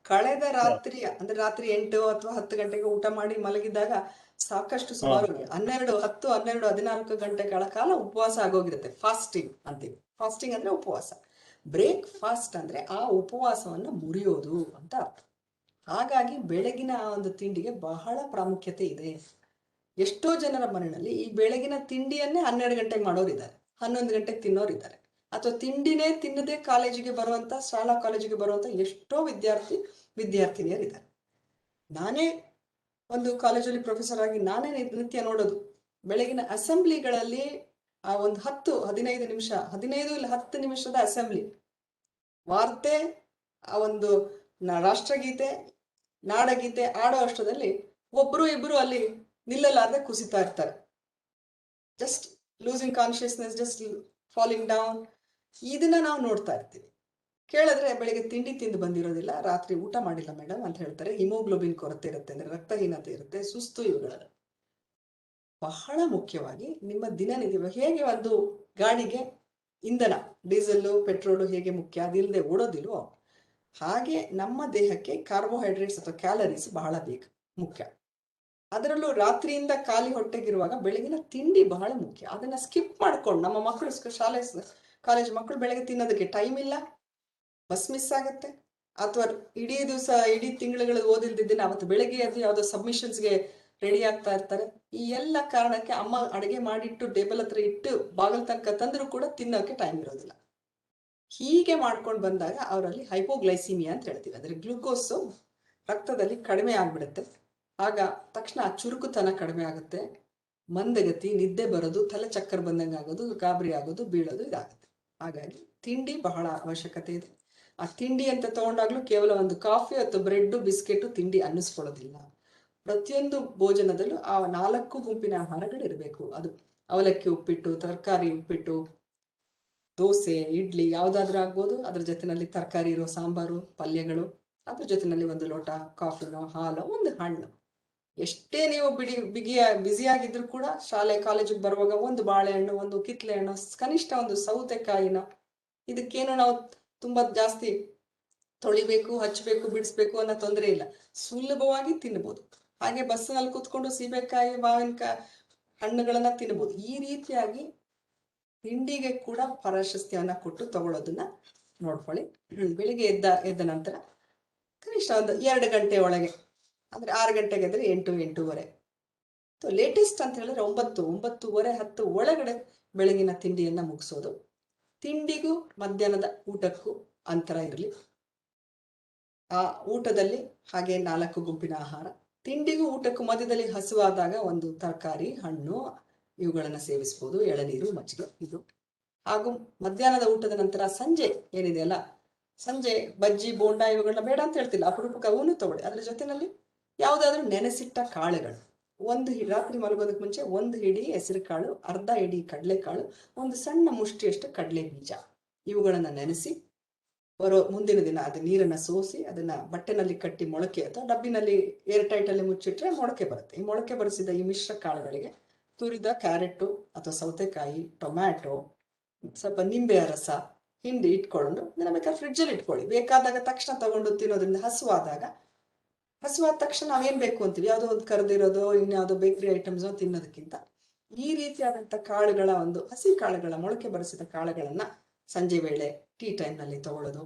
ಕಳೆದ ರಾತ್ರಿ ಅಂದ್ರೆ ರಾತ್ರಿ 8 ಅಥವಾ 10 ಗಂಟೆಗೆ ಊಟ ಮಾಡಿ ಮಲಗಿದಾಗ ಸಾಕಷ್ಟು ಸುಮಾರು 12, 10, 12, 14 ಗಂಟೆಗಳ ಕಾಲ ಉಪವಾಸ ಆಗೋಗಿರುತ್ತೆ. ಫಾಸ್ಟಿಂಗ್ ಅಂತೀವಿ. ಫಾಸ್ಟಿಂಗ್ ಅಂದ್ರೆ ಉಪವಾಸ. ಬ್ರೇಕ್ಫಾಸ್ಟ್ ಅಂದ್ರೆ ಆ ಉಪವಾಸವನ್ನ ಮುರಿಯೋದು ಅಂತ ಅರ್ಥ. ಹಾಗಾಗಿ ಬೆಳಗಿನ ಒಂದು ತಿಂಡಿಗೆ ಬಹಳ ಪ್ರಾಮುಖ್ಯತೆ ಇದೆ. ಎಷ್ಟೋ ಜನರ ಮನೆಯಲ್ಲಿ ಈ ಬೆಳಗಿನ ತಿಂಡಿಯನ್ನೇ 12 ಗಂಟೆಗೆ ಮಾಡೋರಿದ್ದಾರೆ, 11 ಗಂಟೆಗೆ ತಿನ್ನೋರಿದ್ದಾರೆ, ಅಥವಾ ತಿಂಡಿನೇ ತಿನ್ನದೆ ಕಾಲೇಜಿಗೆ ಬರುವಂತ, ಶಾಲಾ ಕಾಲೇಜಿಗೆ ಬರುವಂತ ಎಷ್ಟೋ ವಿದ್ಯಾರ್ಥಿನಿಯರಿದ್ದಾರೆ. ನಾನೇ ಒಂದು ಕಾಲೇಜಲ್ಲಿ ಪ್ರೊಫೆಸರ್ ಆಗಿ ನಾನೇ ನಿತ್ಯ ನೋಡೋದು, ಬೆಳಗಿನ ಅಸೆಂಬ್ಲಿಗಳಲ್ಲಿ ಆ ಒಂದು 10-15 ನಿಮಿಷ, 15 ಇಲ್ಲ 10 ನಿಮಿಷದ ಅಸೆಂಬ್ಲಿ ವಾರ್ತೆ, ಆ ಒಂದು ರಾಷ್ಟ್ರಗೀತೆ, ನಾಡಗೀತೆ ಆಡೋ ಅಷ್ಟರಲ್ಲಿ ಒಬ್ರು ಇಬ್ರು ಅಲ್ಲಿ ನಿಲ್ಲಲಾರದೆ ಕುಸಿತಾ ಇರ್ತಾರೆ. Just losing consciousness, just falling down. ಇದನ್ನ ನಾವು ನೋಡ್ತಾ ಇರ್ತೀವಿ. ಕೇಳಿದ್ರೆ ಬೆಳಿಗ್ಗೆ ತಿಂಡಿ ತಿಂದು ಬಂದಿರೋದಿಲ್ಲ, ರಾತ್ರಿ ಊಟ ಮಾಡಿಲ್ಲ ಮೇಡಮ್ ಅಂತ ಹೇಳ್ತಾರೆ. ಹಿಮೋಗ್ಲೋಬಿನ್ ಕೊರತೆ ಇರುತ್ತೆ, ಅಂದ್ರೆ ರಕ್ತಹೀನತೆ ಇರುತ್ತೆ, ಸುಸ್ತು, ಇವುಗಳಲ್ಲಿ ಬಹಳ ಮುಖ್ಯವಾಗಿ ನಿಮ್ಮ ದಿನನಿತ್ಯ ಹೇಗೆ ಒಂದು ಗಾಡಿಗೆ ಇಂಧನ, ಡೀಸೆಲ್, ಪೆಟ್ರೋಲು ಹೇಗೆ ಮುಖ್ಯ, ಅದಿಲ್ಲದೆ ಓಡೋದಿಲ್ವೋ ಹಾಗೆ ನಮ್ಮ ದೇಹಕ್ಕೆ ಕಾರ್ಬೋಹೈಡ್ರೇಟ್ಸ್ ಅಥವಾ ಕ್ಯಾಲರೀಸ್ ಬಹಳ ಮುಖ್ಯ. ಅದರಲ್ಲೂ ರಾತ್ರಿಯಿಂದ ಖಾಲಿ ಹೊಟ್ಟೆಗಿರುವಾಗ ಬೆಳಗಿನ ತಿಂಡಿ ಬಹಳ ಮುಖ್ಯ. ಅದನ್ನ ಸ್ಕಿಪ್ ಮಾಡ್ಕೊಂಡು ನಮ್ಮ ಮಕ್ಕಳು ಶಾಲೆ ಕಾಲೇಜ್ ಮಕ್ಕಳು ಬೆಳಗ್ಗೆ ತಿನ್ನೋದಕ್ಕೆ ಟೈಮ್ ಇಲ್ಲ, ಬಸ್ ಮಿಸ್ ಆಗುತ್ತೆ, ಅಥವಾ ಇಡೀ ದಿವಸ ಇಡೀ ತಿಂಗಳುಗಳು ಓದಿಲ್ದಿದ್ದೇನೆ ಅವತ್ತು ಬೆಳಗ್ಗೆ ಅದು ಯಾವುದೋ ಸಬ್ಮಿಷನ್ಸ್ಗೆ ರೆಡಿ ಆಗ್ತಾ ಇರ್ತಾರೆ. ಈ ಎಲ್ಲ ಕಾರಣಕ್ಕೆ ಅಮ್ಮ ಅಡುಗೆ ಮಾಡಿಟ್ಟು ಟೇಬಲ್ ಹತ್ರ ಇಟ್ಟು ಬಾಗಿಲು ತನಕ ತಂದರೂ ಕೂಡ ತಿನ್ನೋಕೆ ಟೈಮ್ ಇರೋದಿಲ್ಲ. ಹೀಗೆ ಮಾಡ್ಕೊಂಡು ಬಂದಾಗ ಅವರಲ್ಲಿ ಹೈಪೋಗ್ಲೈಸಿಮಿಯಾ ಅಂತ ಹೇಳ್ತೀವಿ, ಅಂದ್ರೆ ಗ್ಲೂಕೋಸು ರಕ್ತದಲ್ಲಿ ಕಡಿಮೆ ಆಗ್ಬಿಡುತ್ತೆ. ಆಗ ತಕ್ಷಣ ಚುರುಕುತನ ಕಡಿಮೆ ಆಗುತ್ತೆ, ಮಂದಗತಿ, ನಿದ್ದೆ ಬರೋದು, ತಲೆ ಚಕ್ಕರ್ ಬಂದಂಗೆ ಆಗೋದು, ಗಾಬರಿ ಆಗೋದು, ಬೀಳೋದು ಇದಾಗುತ್ತೆ. ಹಾಗಾಗಿ ತಿಂಡಿ ಬಹಳ ಅವಶ್ಯಕತೆ ಇದೆ. ಆ ತಿಂಡಿ ಅಂತ ತಗೊಂಡಾಗ್ಲೂ ಕೇವಲ ಒಂದು ಕಾಫಿ ಅಥವಾ ಬ್ರೆಡ್ ಬಿಸ್ಕೆಟ್ ತಿಂಡಿ ಅನ್ನಿಸ್ಕೊಳ್ಳೋದಿಲ್ಲ. ಪ್ರತಿಯೊಂದು ಭೋಜನದಲ್ಲೂ ಆ 4 ಗುಂಪಿನ ಆಹಾರಗಳಿರಬೇಕು. ಅದು ಅವಲಕ್ಕಿ ಉಪ್ಪಿಟ್ಟು, ತರಕಾರಿ ಉಪ್ಪಿಟ್ಟು, ದೋಸೆ, ಇಡ್ಲಿ ಯಾವುದಾದ್ರೂ ಆಗ್ಬೋದು. ಅದ್ರ ಜೊತೆನಲ್ಲಿ ತರಕಾರಿ ಇರೋ ಸಾಂಬಾರು, ಪಲ್ಯಗಳು, ಅದ್ರ ಜೊತೆನಲ್ಲಿ ಒಂದು ಲೋಟ ಕಾಫಿನೋ, ಹಾಲು, ಒಂದು ಹಣ್ಣು. ಎಷ್ಟೇ ನೀವು ಬ್ಯುಸಿಯಾಗಿದ್ರು ಕೂಡ ಶಾಲೆ ಕಾಲೇಜಿಗೆ ಬರುವಾಗ ಒಂದು ಬಾಳೆಹಣ್ಣು, ಒಂದು ಕಿತ್ಲೆ ಹಣ್ಣು, ಕನಿಷ್ಠ ಒಂದು ಸೌತೆಕಾಯಿನ, ಇದಕ್ಕೇನು ನಾವು ತುಂಬಾ ಜಾಸ್ತಿ ತೊಳಿಬೇಕು, ಹಚ್ಚಬೇಕು, ಬಿಡಿಸ್ಬೇಕು ಅನ್ನೋ ತೊಂದರೆ ಇಲ್ಲ, ಸುಲಭವಾಗಿ ತಿನ್ಬಹುದು. ಹಾಗೆ ಬಸ್ಸಿನಲ್ಲಿ ಕೂತ್ಕೊಂಡು ಸೀಬೆಕಾಯಿ, ಮಾವಿನಕಾಯಿ, ಹಣ್ಣುಗಳನ್ನ ತಿನ್ಬಹುದು. ಈ ರೀತಿಯಾಗಿ ತಿಂಡಿಗೆ ಕೂಡ ಪ್ರಾಶಸ್ತ್ಯವನ್ನ ಕೊಟ್ಟು ತಗೊಳ್ಳೋದನ್ನ ನೋಡ್ಕೊಳ್ಳಿ. ಬೆಳಿಗ್ಗೆ ಎದ್ದ ನಂತರ ಕನಿಷ್ಠ ಒಂದು 2 ಗಂಟೆ ಒಳಗೆ, ಅಂದ್ರೆ 6 ಗಂಟೆಗೆ ಎದ್ರೆ 8, 8:30, ಲೇಟೆಸ್ಟ್ ಅಂತ ಹೇಳಿದ್ರೆ 9, 9:30, 10 ಒಳಗಡೆ ಬೆಳಗಿನ ತಿಂಡಿಯನ್ನ ಮುಗಿಸೋದು. ತಿಂಡಿಗೂ ಮಧ್ಯಾಹ್ನದ ಊಟಕ್ಕೂ ಅಂತರ ಇರಲಿ. ಆ ಊಟದಲ್ಲಿ ಹಾಗೆ 4 ಗುಂಪಿನ ಆಹಾರ, ತಿಂಡಿಗೂ ಊಟಕ್ಕೂ ಮಧ್ಯದಲ್ಲಿ ಹಸುವಾದಾಗ ಒಂದು ತರಕಾರಿ, ಹಣ್ಣು ಇವುಗಳನ್ನ ಸೇವಿಸಬಹುದು, ಎಳನೀರು, ಮಜ್ಜಿಗೆ ಇದು. ಹಾಗೂ ಮಧ್ಯಾಹ್ನದ ಊಟದ ನಂತರ ಸಂಜೆ ಏನಿದೆಯಲ್ಲ, ಸಂಜೆ ಬಜ್ಜಿ, ಬೋಂಡ ಇವುಗಳನ್ನ ಬೇಡ ಅಂತ ಹೇಳ್ತಿಲ್ಲ, ಅಪರೂಪಕ್ಕೆ ಅವನು ತಗೊಳ್ಳಿ. ಅದ್ರ ಜೊತೆನಲ್ಲಿ ಯಾವುದಾದ್ರೂ ನೆನೆಸಿಟ್ಟ ಕಾಳುಗಳು, ರಾತ್ರಿ ಮಲಗೋದಕ್ಕೆ ಮುಂಚೆ 1 ಹಿಡಿ ಹೆಸರು ಕಾಳು, ಅರ್ಧ ಹಿಡಿ ಕಡಲೆಕಾಳು, ಒಂದು ಸಣ್ಣ ಮುಷ್ಟಿಯಷ್ಟು ಕಡಲೆ ಬೀಜ, ಇವುಗಳನ್ನ ನೆನೆಸಿ ಮುಂದಿನ ದಿನ ಅದು ನೀರನ್ನ ಸೋಸಿ ಅದನ್ನ ಬಟ್ಟೆನಲ್ಲಿ ಕಟ್ಟಿ ಮೊಳಕೆ ಅಥವಾ ಡಬ್ಬಿನಲ್ಲಿ ಏರ್ ಟೈಟ್ ಅಲ್ಲಿ ಮುಚ್ಚಿಟ್ರೆ ಮೊಳಕೆ ಬರುತ್ತೆ. ಈ ಮೊಳಕೆ ಬರಿಸಿದ ಈ ಮಿಶ್ರ ಕಾಳುಗಳಿಗೆ ತುರಿದ ಕ್ಯಾರೆಟ್ ಅಥವಾ ಸೌತೆಕಾಯಿ, ಟೊಮ್ಯಾಟೊ, ಸ್ವಲ್ಪ ನಿಂಬೆಯ ರಸ ಹಿಂಡಿ ಇಟ್ಕೊಂಡು ಅದನ್ನ ಬೇಕಾದ್ರೆ ಫ್ರಿಡ್ಜಲ್ಲಿ ಇಟ್ಕೊಳ್ಳಿ. ಬೇಕಾದಾಗ ತಕ್ಷಣ ತಗೊಂಡು ತಿನ್ನೋದ್ರಿಂದ ಹಸುವಾದ ತಕ್ಷಣ ನಾವೇನ್ ಬೇಕು ಅಂತೀವಿ, ಯಾವುದೋ ಒಂದು ಕರೆದಿರೋದು, ಇನ್ಯಾವುದೋ ಬೇಕರಿ ಐಟಮ್ಸೋ ತಿನ್ನೋದಕ್ಕಿಂತ ಈ ರೀತಿಯಾದಂಥ ಕಾಳುಗಳ, ಒಂದು ಹಸಿ ಕಾಳುಗಳ, ಮೊಳಕೆ ಬರಿಸಿದ ಕಾಳುಗಳನ್ನ ಸಂಜೆ ವೇಳೆ ಟೀ ಟೈಮ್ ನಲ್ಲಿ ತಗೊಳ್ಳೋದು.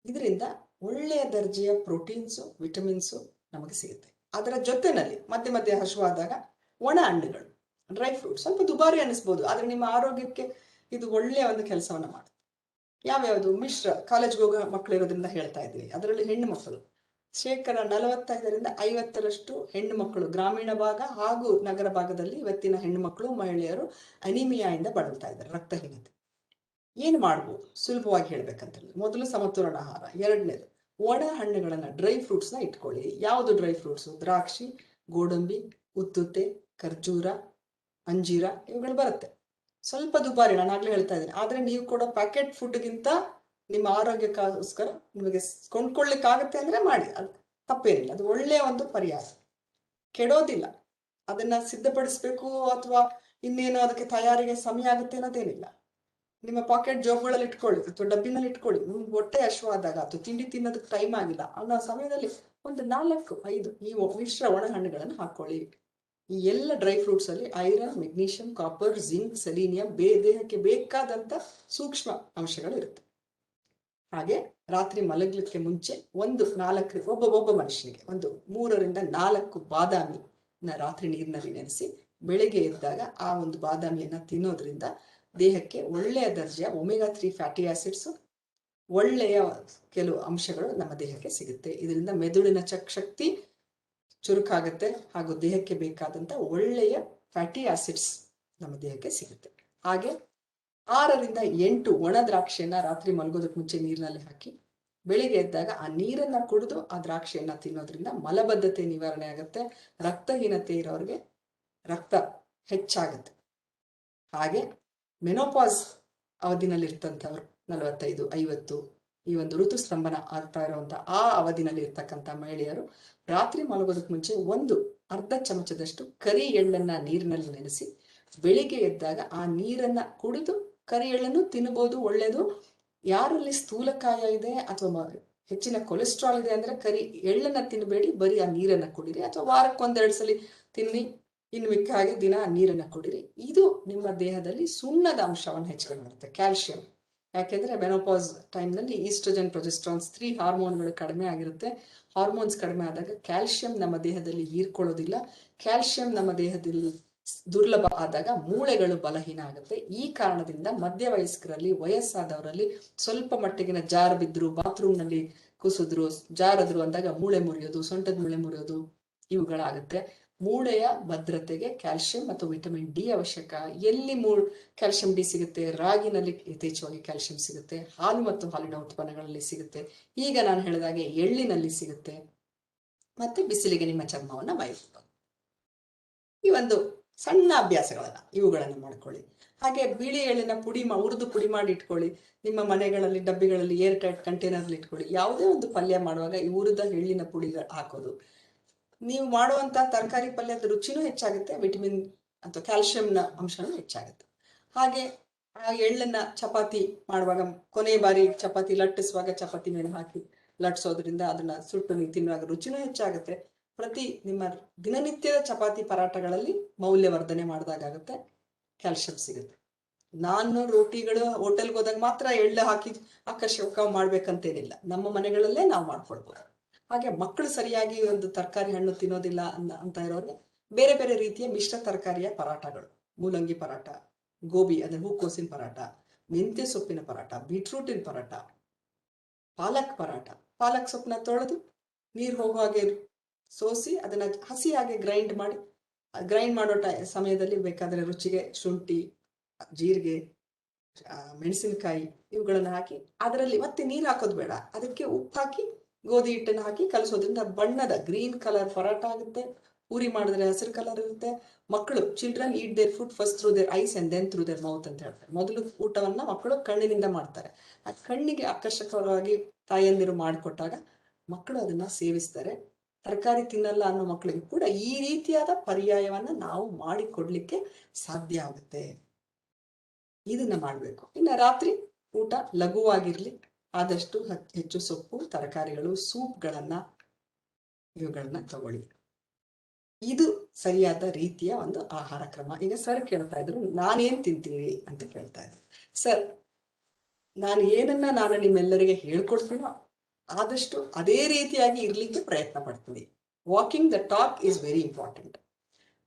ಇದರಿಂದ ಒಳ್ಳೆಯ ದರ್ಜೆಯ ಪ್ರೋಟೀನ್ಸು, ವಿಟಮಿನ್ಸು ನಮಗೆ ಸಿಗುತ್ತೆ. ಅದರ ಜೊತೆನಲ್ಲಿ ಮಧ್ಯೆ ಮಧ್ಯೆ ಹಸುವಾದಾಗ ಒಣ ಹಣ್ಣುಗಳು, ಡ್ರೈ ಫ್ರೂಟ್ಸ್, ಸ್ವಲ್ಪ ದುಬಾರಿ ಅನ್ನಿಸ್ಬೋದು, ಆದ್ರೆ ನಿಮ್ಮ ಆರೋಗ್ಯಕ್ಕೆ ಇದು ಒಳ್ಳೆಯ ಒಂದು ಕೆಲಸವನ್ನ ಮಾಡುತ್ತೆ. ಯಾವ್ಯಾವುದು? ಮಿಶ್ರ ಕಾಲೇಜ್ಗೆ ಹೋಗೋ ಮಕ್ಕಳಿರೋದ್ರಿಂದ ಹೇಳ್ತಾ ಇದ್ದೀನಿ. ಅದರಲ್ಲಿ ಹೆಣ್ಣು ಮಕ್ಕಳು 45% ಹೆಣ್ಣು ಮಕ್ಕಳು ಗ್ರಾಮೀಣ ಭಾಗ ಹಾಗೂ ನಗರ ಭಾಗದಲ್ಲಿ ಇವತ್ತಿನ ಹೆಣ್ಣು ಮಕ್ಕಳು, ಮಹಿಳೆಯರು ಅನಿಮಿಯಾದಿಂದ ಬಳಲ್ತಾ ಇದ್ದಾರೆ, ರಕ್ತಹೀನತೆ. ಏನು ಮಾಡ್ಬೋದು? ಸುಲಭವಾಗಿ ಹೇಳ್ಬೇಕಂತೇಳಿ, ಮೊದಲು ಸಮತೋಲನ ಆಹಾರ, ಎರಡನೇದು ಒಣ ಹಣ್ಣುಗಳನ್ನ, ಡ್ರೈ ಫ್ರೂಟ್ಸ್ನ ಇಟ್ಕೊಳ್ಳಿ. ಯಾವುದು ಡ್ರೈ ಫ್ರೂಟ್ಸು? ದ್ರಾಕ್ಷಿ, ಗೋಡಂಬಿ, ಉತ್ತುತ್ತೆ, ಖರ್ಜೂರ, ಅಂಜೀರ, ಇವುಗಳು ಬರುತ್ತೆ. ಸ್ವಲ್ಪ ದುಬಾರಿ, ನಾನು ಆಗ್ಲೇ ಹೇಳ್ತಾ ಇದ್ದೀನಿ, ಆದ್ರೆ ನೀವು ಕೊಡೋ ಪ್ಯಾಕೆಟ್ ಫುಡ್ಗಿಂತ ನಿಮ್ಮ ಆರೋಗ್ಯಕ್ಕೋಸ್ಕರ ನಿಮಗೆ ಕೊಂಡ್ಕೊಳ್ಳಿಕ್ಕಾಗತ್ತೆ ಅಂದ್ರೆ ಮಾಡಿ, ಅದು ತಪ್ಪೇನಿಲ್ಲ. ಅದು ಒಳ್ಳೆಯ ಒಂದು ಪರ್ಯಾಯ, ಕೆಡೋದಿಲ್ಲ. ಅದನ್ನ ಸಿದ್ಧಪಡಿಸ್ಬೇಕು ಅಥವಾ ಇನ್ನೇನು ಅದಕ್ಕೆ ತಯಾರಿಗೆ ಸಮಯ ಆಗುತ್ತೆ ಅನ್ನೋದೇನಿಲ್ಲ. ನಿಮ್ಮ ಪಾಕೆಟ್ ಜೋಬ್ಗಳಲ್ಲಿ ಇಟ್ಕೊಳ್ಳಿ ಅಥವಾ ಡಬ್ಬಿನಲ್ಲಿ ಇಟ್ಕೊಳ್ಳಿ. ನಿಮ್ಗೆ ಹೊಟ್ಟೆ ಹಶ್ವಾದಾಗ ಅಥವಾ ತಿಂಡಿ ತಿನ್ನೋದಕ್ಕೆ ಟೈಮ್ ಆಗಿಲ್ಲ ಅನ್ನೋ ಸಮಯದಲ್ಲಿ ಒಂದು 4-5 ಈ ಮಿಶ್ರ ಒಣ ಹಣ್ಣುಗಳನ್ನು ಹಾಕೊಳ್ಳಿ. ಈ ಎಲ್ಲ ಡ್ರೈ ಫ್ರೂಟ್ಸ್ ಅಲ್ಲಿ ಐರನ್, ಮೆಗ್ನೀಷಿಯಂ, ಕಾಪರ್, ಜಿಂಕ್, ಸೆಲೀನಿಯಂ, ದೇಹಕ್ಕೆ ಬೇಕಾದಂತ ಸೂಕ್ಷ್ಮ ಅಂಶಗಳು ಇರುತ್ತೆ. ಹಾಗೆ ರಾತ್ರಿ ಮಲಗಲಿಕ್ಕೆ ಮುಂಚೆ ಒಬ್ಬ ಮನುಷ್ಯನಿಗೆ 3-4 ಬಾದಾಮಿನ ರಾತ್ರಿ ನೀರಿನಲ್ಲಿ ನೆನೆಸಿ ಬೆಳಿಗ್ಗೆ ಎದ್ದಾಗ ಆ ಒಂದು ಬಾದಾಮಿಯನ್ನ ತಿನ್ನೋದ್ರಿಂದ ದೇಹಕ್ಕೆ ಒಳ್ಳೆಯ ದರ್ಜೆಯ ಒಮೆಗಾ-3 ಫ್ಯಾಟಿ ಆಸಿಡ್ಸ್, ಒಳ್ಳೆಯ ಕೆಲವು ಅಂಶಗಳು ನಮ್ಮ ದೇಹಕ್ಕೆ ಸಿಗುತ್ತೆ. ಇದರಿಂದ ಮೆದುಳಿನ ಶಕ್ತಿ ಚುರುಕಾಗುತ್ತೆ ಹಾಗೂ ದೇಹಕ್ಕೆ ಬೇಕಾದಂತ ಒಳ್ಳೆಯ ಫ್ಯಾಟಿ ಆಸಿಡ್ಸ್ ನಮ್ಮ ದೇಹಕ್ಕೆ ಸಿಗುತ್ತೆ. ಹಾಗೆ 6-8 ಒಣ ದ್ರಾಕ್ಷಿಯನ್ನ ರಾತ್ರಿ ಮಲಗೋದಕ್ಕೆ ಮುಂಚೆ ನೀರಿನಲ್ಲಿ ಹಾಕಿ ಬೆಳಿಗ್ಗೆ ಎದ್ದಾಗ ಆ ನೀರನ್ನ ಕುಡಿದು ಆ ದ್ರಾಕ್ಷಿಯನ್ನ ತಿನ್ನೋದ್ರಿಂದ ಮಲಬದ್ಧತೆ ನಿವಾರಣೆ ಆಗುತ್ತೆ. ರಕ್ತಹೀನತೆ ಇರೋರಿಗೆ ರಕ್ತ ಹೆಚ್ಚಾಗುತ್ತೆ. ಹಾಗೆ ಮೆನೋಪಾಸ್ ಅವಧಿನಲ್ಲಿ ಇರ್ತಂಥವ್ರು 45-50 ಈ ಒಂದು ಋತುಸ್ತಂಭನ ಆಗ್ತಾ ಇರುವಂತ ಆ ಅವಧಿನಲ್ಲಿ ಇರ್ತಕ್ಕಂಥ ಮಹಿಳೆಯರು ರಾತ್ರಿ ಮಲಗೋದಕ್ಕೆ ಮುಂಚೆ ಅರ್ಧ ಚಮಚದಷ್ಟು ಕರಿ ಎಳ್ಳನ್ನ ನೀರಿನಲ್ಲಿ ನೆನೆಸಿ ಬೆಳಿಗ್ಗೆ ಎದ್ದಾಗ ಆ ನೀರನ್ನ ಕುಡಿದು ಕರಿ ಎಳ್ಳನ್ನು ತಿನ್ನಬಹುದು, ಒಳ್ಳೇದು. ಯಾರಲ್ಲಿ ಸ್ಥೂಲಕಾಯ ಇದೆ ಅಥವಾ ಹೆಚ್ಚಿನ ಕೊಲೆಸ್ಟ್ರಾಲ್ ಇದೆ ಅಂದ್ರೆ ಕರಿ ಎಳ್ಳನ್ನ ತಿನ್ನಬೇಡಿ, ಬರೀ ಆ ನೀರನ್ನ ಕುಡಿರಿ, ಅಥವಾ ವಾರಕ್ಕೆ 1-2 ಸಲ ತಿನ್ನಿ, ಇನ್ನು ಮಿಕ್ಕ ಹಾಗೆ ದಿನ ನೀರನ್ನ ಕುಡಿರಿ. ಇದು ನಿಮ್ಮ ದೇಹದಲ್ಲಿ ಸುಣ್ಣದ ಅಂಶವನ್ನು ಹೆಚ್ಚಿಗೆ ಮಾಡುತ್ತೆ, ಕ್ಯಾಲ್ಸಿಯಂ. ಯಾಕೆಂದ್ರೆ ಮೆನೋಪಾಸ್ ಟೈಮ್ನಲ್ಲಿ ಈಸ್ಟ್ರೋಜನ್, ಪ್ರೊಜೆಸ್ಟ್ರಾನ್, ಸ್ತ್ರೀ ಹಾರ್ಮೋನ್ಗಳು ಕಡಿಮೆ ಆಗಿರುತ್ತೆ. ಹಾರ್ಮೋನ್ಸ್ ಕಡಿಮೆ ಆದಾಗ ಕ್ಯಾಲ್ಸಿಯಂ ನಮ್ಮ ದೇಹದಲ್ಲಿ ಹೀರ್ಕೊಳ್ಳೋದಿಲ್ಲ. ಕ್ಯಾಲ್ಸಿಯಂ ನಮ್ಮ ದೇಹದಲ್ಲಿ ದುರ್ಲಭ ಆದಾಗ ಮೂಳೆಗಳು ಬಲಹೀನ ಆಗುತ್ತೆ. ಈ ಕಾರಣದಿಂದ ಮಧ್ಯವಯಸ್ಕರಲ್ಲಿ, ವಯಸ್ಸಾದವರಲ್ಲಿ ಸ್ವಲ್ಪ ಮಟ್ಟಿಗಿನ ಜಾರ್ ಬಿದ್ರು, ಬಾತ್ರೂಮ್ ನಲ್ಲಿ ಕುಸಿದ್ರು, ಜಾರದ್ರು ಅಂದಾಗ ಮೂಳೆ ಮುರಿಯೋದು, ಸೊಂಟದ ಮೂಳೆ ಮುರಿಯೋದು ಇವುಗಳಾಗುತ್ತೆ. ಮೂಳೆಯ ಭದ್ರತೆಗೆ ಕ್ಯಾಲ್ಸಿಯಂ ಮತ್ತು ವಿಟಮಿನ್ ಡಿ ಅವಶ್ಯಕ. ಎಲ್ಲಿ ಕ್ಯಾಲ್ಸಿಯಂ ಡಿ ಸಿಗುತ್ತೆ? ರಾಗಿನಲ್ಲಿ ಯಥೇಚ್ಛವಾಗಿ ಕ್ಯಾಲ್ಸಿಯಂ ಸಿಗುತ್ತೆ, ಹಾಲು ಮತ್ತು ಹಾಲಿನ ಉತ್ಪನ್ನಗಳಲ್ಲಿ ಸಿಗುತ್ತೆ, ಈಗ ನಾನು ಹೇಳಿದಾಗೆ ಎಳ್ಳಿನಲ್ಲಿ ಸಿಗುತ್ತೆ, ಮತ್ತೆ ಬಿಸಿಲಿಗೆ ನಿಮ್ಮ ಚರ್ಮವನ್ನ ಬಾಯಿಸ್ಬೋದು. ಈ ಒಂದು ಸಣ್ಣ ಅಭ್ಯಾಸಗಳನ್ನ ಇವುಗಳನ್ನು ಮಾಡ್ಕೊಳ್ಳಿ. ಹಾಗೆ ಬಿಳಿ ಎಳ್ಳಿನ ಹುರಿದು ಪುಡಿ ಮಾಡಿ ಇಟ್ಕೊಳ್ಳಿ. ನಿಮ್ಮ ಮನೆಗಳಲ್ಲಿ ಡಬ್ಬಿಗಳಲ್ಲಿ ಏರ್ ಟೈಟ್ ಕಂಟೈನರ್ಲಿ ಇಟ್ಕೊಳ್ಳಿ. ಯಾವುದೇ ಒಂದು ಪಲ್ಯ ಮಾಡುವಾಗ ಈ ಹುರಿದ ಎಳ್ಳಿನ ಪುಡಿಗಳು ಹಾಕೋದು. ನೀವು ಮಾಡುವಂತ ತರಕಾರಿ ಪಲ್ಯದ ರುಚಿನೂ ಹೆಚ್ಚಾಗುತ್ತೆ, ವಿಟಮಿನ್ ಅಥವಾ ಕ್ಯಾಲ್ಸಿಯಂನ ಅಂಶನೂ ಹೆಚ್ಚಾಗುತ್ತೆ. ಹಾಗೆ ಆ ಎಳ್ಳನ್ನ ಚಪಾತಿ ಮಾಡುವಾಗ ಕೊನೆ ಬಾರಿ ಚಪಾತಿ ಲಟ್ಟಿಸುವಾಗ ಚಪಾತಿ ಮೇಲೆ ಹಾಕಿ ಲಟ್ಸೋದ್ರಿಂದ ಅದನ್ನ ಸುಟ್ಟು ನೀವು ತಿನ್ನುವಾಗ ರುಚಿನೂ ಹೆಚ್ಚಾಗುತ್ತೆ. ನಿಮ್ಮ ದಿನನಿತ್ಯದ ಚಪಾತಿ ಪರಾಟಗಳಲ್ಲಿ ಮೌಲ್ಯವರ್ಧನೆ ಮಾಡಿದಾಗುತ್ತೆ, ಕ್ಯಾಲ್ಸಿಯಂ ಸಿಗುತ್ತೆ. ನಾನು ರೋಟಿಗಳು ಹೋಟೆಲ್ಗೆ ಹೋದಾಗ ಮಾತ್ರ ಎಳ್ಳು ಹಾಕಿ ಆಕರ್ಷಕ ಮಾಡ್ಬೇಕಂತೇನಿಲ್ಲ, ನಮ್ಮ ಮನೆಗಳಲ್ಲೇ ನಾವು ಮಾಡ್ಕೊಳ್ಬೋದು. ಹಾಗೆ ಮಕ್ಕಳು ಸರಿಯಾಗಿ ಒಂದು ತರಕಾರಿ ಹಣ್ಣು ತಿನ್ನೋದಿಲ್ಲ ಅಂತ ಇರೋರಿಗೆ ಬೇರೆ ಬೇರೆ ರೀತಿಯ ಮಿಶ್ರ ತರಕಾರಿಯ ಪರಾಟಗಳು, ಮೂಲಂಗಿ ಪರಾಟ, ಗೋಬಿ ಅಂದ್ರೆ ಹೂಕೋಸಿನ ಪರಾಟ, ಮೆಂತ್ಯ ಸೊಪ್ಪಿನ ಪರಾಟ, ಬೀಟ್ರೂಟಿನ ಪರಾಟ, ಪಾಲಕ್ ಪರಾಟ. ಪಾಲಕ್ ಸೊಪ್ಪನ್ನ ತೊಳೆದು ನೀರು ಹೋಗೋ ಹಾಗೆ ಸೋಸಿ ಅದನ್ನ ಹಸಿಯಾಗಿ ಗ್ರೈಂಡ್ ಮಾಡೋ ಸಮಯದಲ್ಲಿ ಬೇಕಾದ್ರೆ ರುಚಿಗೆ ಶುಂಠಿ, ಜೀರಿಗೆ, ಮೆಣಸಿನಕಾಯಿ ಇವುಗಳನ್ನ ಹಾಕಿ ಅದರಲ್ಲಿ ಮತ್ತೆ ನೀರು ಹಾಕೋದು ಬೇಡ, ಅದಕ್ಕೆ ಉಪ್ಪು ಹಾಕಿ ಗೋಧಿ ಹಿಟ್ಟನ್ನು ಹಾಕಿ ಕಲಸೋದ್ರಿಂದ ಬಣ್ಣದ ಗ್ರೀನ್ ಕಲರ್ ಪರಾಟ ಆಗುತ್ತೆ. ಪೂರಿ ಮಾಡಿದ್ರೆ ಹಸಿರು ಕಲರ್ ಇರುತ್ತೆ. ಮಕ್ಕಳು children eat their food first through their eyes and then through their mouth ಅಂತ ಹೇಳ್ತಾರೆ. ಮೊದಲು ಊಟವನ್ನ ಮಕ್ಕಳು ಕಣ್ಣಿನಿಂದ ಮಾಡ್ತಾರೆ. ಆ ಕಣ್ಣಿಗೆ ಆಕರ್ಷಕವಾಗಿ ತಾಯಂದಿರು ಮಾಡಿಕೊಟ್ಟಾಗ ಮಕ್ಕಳು ಅದನ್ನ ಸೇವಿಸ್ತಾರೆ. ತರಕಾರಿ ತಿನ್ನಲ್ಲ ಅನ್ನೋ ಮಕ್ಕಳಿಗೆ ಕೂಡ ಈ ರೀತಿಯಾದ ಪರ್ಯಾಯವನ್ನ ನಾವು ಮಾಡಿಕೊಡ್ಲಿಕ್ಕೆ ಸಾಧ್ಯ ಆಗುತ್ತೆ. ಇದನ್ನ ಮಾಡ್ಬೇಕು. ಇನ್ನು ರಾತ್ರಿ ಊಟ ಲಘುವಾಗಿರ್ಲಿ, ಆದಷ್ಟು ಹೆಚ್ಚು ಸೊಪ್ಪು, ತರಕಾರಿಗಳು, ಇವುಗಳನ್ನ ತಗೊಳ್ಳಿ. ಇದು ಸರಿಯಾದ ರೀತಿಯ ಒಂದು ಆಹಾರ ಕ್ರಮ. ಈಗ ಸರ್ ಕೇಳ್ತಾ ಇದ್ರು, ನಾನೇನ್ ತಿಂತೀನಿ ಅಂತ ಕೇಳ್ತಾ ಇದ್ರು. ಸರ್, ನಾನು ನಿಮ್ಮೆಲ್ಲರಿಗೆ ಹೇಳ್ಕೊಡ್ತೀನೋ ಆದಷ್ಟು ಅದೇ ರೀತಿಯಾಗಿ ಇರ್ಲಿಕ್ಕೆ ಪ್ರಯತ್ನ ಪಡ್ತೀನಿ. Walking the talk is very important.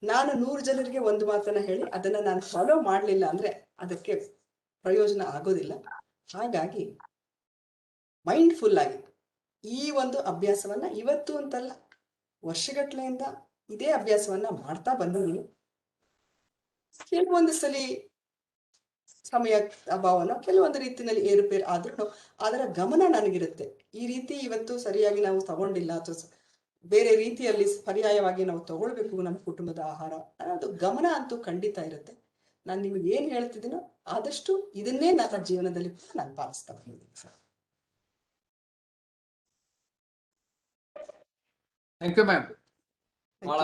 ನಾನು 100 ಜನರಿಗೆ ಒಂದು ಮಾತನ್ನ ಹೇಳಿ ಅದನ್ನ ನಾನು ಫಾಲೋ ಮಾಡಲಿಲ್ಲ ಅಂದ್ರೆ ಅದಕ್ಕೆ ಪ್ರಯೋಜನ ಆಗೋದಿಲ್ಲ. ಹಾಗಾಗಿ ಮೈಂಡ್ಫುಲ್ ಆಗಿ ಈ ಒಂದು ಅಭ್ಯಾಸವನ್ನ ಇವತ್ತು ಅಂತಲ್ಲ, ವರ್ಷಗಟ್ಟಲೆಯಿಂದ ಇದೇ ಅಭ್ಯಾಸವನ್ನ ಮಾಡ್ತಾ ಬಂದಿದ್ದೀನಿ. ಕೆಲವೊಂದು ಸಲಿ ಸಮಯ ಅಭಾವನ ಕೆಲವೊಂದು ರೀತಿಯಲ್ಲಿ ಏರುಪೇರು ಆದ್ರೂ ಅದರ ಗಮನ ನನಗಿರುತ್ತೆ. ಈ ರೀತಿ ಇವತ್ತು ಸರಿಯಾಗಿ ನಾವು ತಗೊಂಡಿಲ್ಲ ಅಥವಾ ಬೇರೆ ರೀತಿಯಲ್ಲಿ ಪರ್ಯಾಯವಾಗಿ ನಾವು ತಗೊಳ್ಬೇಕು ನಮ್ಮ ಕುಟುಂಬದ ಆಹಾರ, ಅದು ಗಮನ ಅಂತೂ ಖಂಡಿತ ಇರುತ್ತೆ. ನಾನು ನಿಮ್ಗೆ ಏನ್ ಹೇಳ್ತಿದ್ದೀನೋ ಆದಷ್ಟು ಇದನ್ನೇ ನನ್ನ ಜೀವನದಲ್ಲಿ ನಾನು ಪಾಲಿಸ್ತಾ ಬಂದಿದ್ದೀನಿ ಸರ್. Thank you ma'am. ಬಹಳ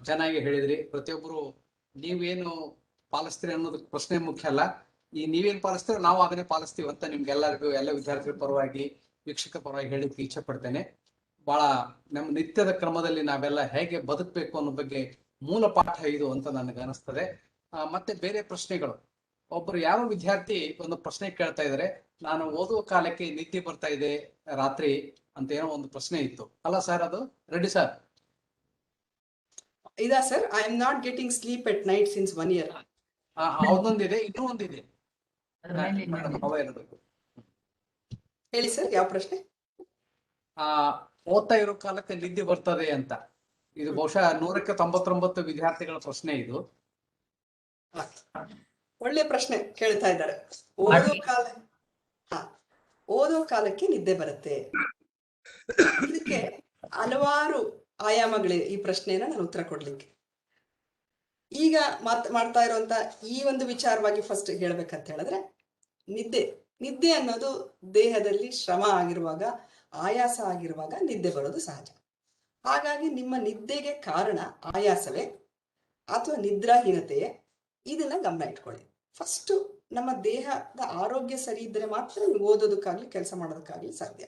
ಚೆನ್ನಾಗಿ ಹೇಳಿದ್ರಿ. ಪ್ರತಿಯೊಬ್ಬರು ನೀವೇನು ಪಾಲಿಸ್ತೀರಿ ಅನ್ನೋದಕ್ಕೆ ಪ್ರಶ್ನೆ ಮುಖ್ಯ ಅಲ್ಲ, ಈ ನೀವೇನ್ ಪಾಲಿಸ್ತೀರೋ ನಾವು ಅದನ್ನೇ ಪಾಲಿಸ್ತೀವಿ ಅಂತ ನಿಮ್ಗೆಲ್ಲರಿಗೂ, ಎಲ್ಲ ವಿದ್ಯಾರ್ಥಿಗಳ ಪರವಾಗಿ, ವೀಕ್ಷಕ ಪರವಾಗಿ ಹೇಳಿಕ್ಕೆ ಇಚ್ಛೆ ಪಡ್ತೇನೆ. ಬಹಳ ನಮ್ಮ ನಿತ್ಯದ ಕ್ರಮದಲ್ಲಿ ನಾವೆಲ್ಲ ಹೇಗೆ ಬದುಕಬೇಕು ಅನ್ನೋ ಬಗ್ಗೆ ಮೂಲ ಪಾಠ ಇದು ಅಂತ ನನಗೆ ಅನಿಸ್ತದೆ. ಮತ್ತೆ ಬೇರೆ ಪ್ರಶ್ನೆಗಳು, ಒಬ್ಬರು ಯಾವ ವಿದ್ಯಾರ್ಥಿ ಒಂದು ಪ್ರಶ್ನೆ ಕೇಳ್ತಾ ಇದ್ದಾರೆ, ನಾನು ಓದುವ ಕಾಲಕ್ಕೆ ನಿದ್ದೆ ಬರ್ತಾ ಇದೆ ರಾತ್ರಿ ಅಂತ ಏನೋ ಒಂದು ಪ್ರಶ್ನೆ ಇತ್ತು ಅಲ್ಲ ಸರ್? ಅದು ರೆಡಿ ಸರ್? ಇದಾ sir, I am not getting sleep at night since 1 year. ಅದೊಂದಿದೆ, ಇನ್ನೂ ಒಂದಿದೆ. ಹೇಳಿ ಸರ್, ಯಾವ ಪ್ರಶ್ನೆ? ಓದ್ತಾ ಇರೋ ಕಾಲಕ್ಕೆ ನಿದ್ದೆ ಬರ್ತದೆ ಅಂತ. ಇದು ಬಹುಶಃ 100ಕ್ಕೆ 99 ವಿದ್ಯಾರ್ಥಿಗಳ ಪ್ರಶ್ನೆ ಇದು. ಒಳ್ಳೆ ಪ್ರಶ್ನೆ ಕೇಳ್ತಾ ಇದ್ದಾರೆ. ಓದೋ ಕಾಲಕ್ಕೆ ನಿದ್ದೆ ಬರುತ್ತೆ. ಇದಕ್ಕೆ ಹಲವಾರು ಆಯಾಮಗಳಿವೆ. ಈ ಪ್ರಶ್ನೆಯನ್ನ ನಾನು ಉತ್ತರ ಕೊಡ್ಲಿಕ್ಕೆ ಈಗ ಮಾಡ್ತಾ ಇರುವಂತ ಈ ಒಂದು ವಿಚಾರವಾಗಿ ಫಸ್ಟ್ ಹೇಳ್ಬೇಕಂತ ಹೇಳಿದ್ರೆ, ನಿದ್ದೆ ಅನ್ನೋದು ದೇಹದಲ್ಲಿ ಶ್ರಮ ಆಗಿರುವಾಗ, ಆಯಾಸ ಆಗಿರುವಾಗ ನಿದ್ದೆ ಬರೋದು ಸಹಜ. ಹಾಗಾಗಿ ನಿಮ್ಮ ನಿದ್ದೆಗೆ ಕಾರಣ ಆಯಾಸವೇ ಅಥವಾ ನಿದ್ರಾಹೀನತೆಯೇ? ಇದನ್ನ ಗಮನ ಇಟ್ಕೊಳ್ಳಿ. ಫಸ್ಟ್ ನಮ್ಮ ದೇಹದ ಆರೋಗ್ಯ ಸರಿ ಇದ್ದರೆ ಮಾತ್ರ ನೀವು ಓದೋದಕ್ಕಾಗ್ಲಿ ಕೆಲಸ ಮಾಡೋದಕ್ಕಾಗ್ಲಿ ಸಾಧ್ಯ.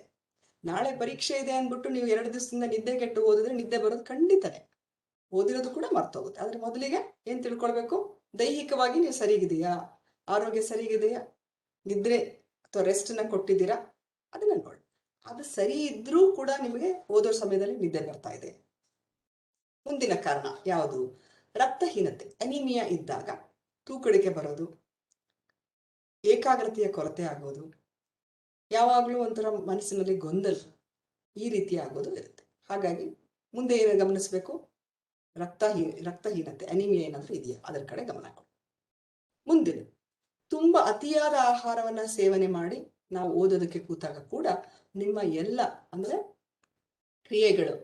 ನಾಳೆ ಪರೀಕ್ಷೆ ಇದೆ ಅಂದ್ಬಿಟ್ಟು ನೀವು 2 ದಿವಸದಿಂದ ನಿದ್ದೆ ಕೆಟ್ಟು ಓದಿದ್ರೆ ನಿದ್ದೆ ಬರೋದು ಖಂಡಿತನೇ, ಓದಿರೋದು ಕೂಡ ಮರ್ತೋಗುತ್ತೆ. ಆದ್ರೆ ಮೊದಲಿಗೆ ಏನ್ ತಿಳ್ಕೊಳ್ಬೇಕು, ದೈಹಿಕವಾಗಿ ನೀವು ಸರಿಗಿದೆಯಾ, ಆರೋಗ್ಯ ಸರಿಗಿದೆಯಾ, ನಿದ್ರೆ ಅಥವಾ ರೆಸ್ಟ್ ನ ಕೊಟ್ಟಿದ್ದೀರಾ, ಅದನ್ನ ನೋಡಿ. ಅದು ಸರಿ ಇದ್ರೂ ಕೂಡ ನಿಮಗೆ ಓದೋ ಸಮಯದಲ್ಲಿ ನಿದ್ದೆ ಬರ್ತಾ ಇದೆ. ಮುಂದಿನ ಕಾರಣ ಯಾವುದು? ರಕ್ತಹೀನತೆ, ಅನಿಮಿಯಾ ಇದ್ದಾಗ ತೂಕಡಿಕೆ ಬರೋದು, ಏಕಾಗ್ರತೆಯ ಕೊರತೆ ಆಗೋದು, ಯಾವಾಗ್ಲೂ ಒಂಥರ ಮನಸ್ಸಿನಲ್ಲಿ ಗೊಂದಲ, ಈ ರೀತಿ ಆಗೋದು ಇರುತ್ತೆ. ಹಾಗಾಗಿ ಮುಂದೆ ಏನು ಗಮನಿಸಬೇಕು? ರಕ್ತಹೀನತೆ, ಅನಿಮಿಯಾ ಏನಾದ್ರೂ ಇದೆಯಾ, ಅದರ ಕಡೆ ಗಮನ ಕೊಡಿ. ಮುಂದಿನ, ತುಂಬಾ ಅತಿಯಾದ ಆಹಾರವನ್ನ ಸೇವನೆ ಮಾಡಿ ನಾವು ಓದೋದಕ್ಕೆ ಕೂತಾಗ ಕೂಡ ನಿಮ್ಮ ಎಲ್ಲ ಅಂದ್ರೆ ಕ್ರಿಯೆಗಳು,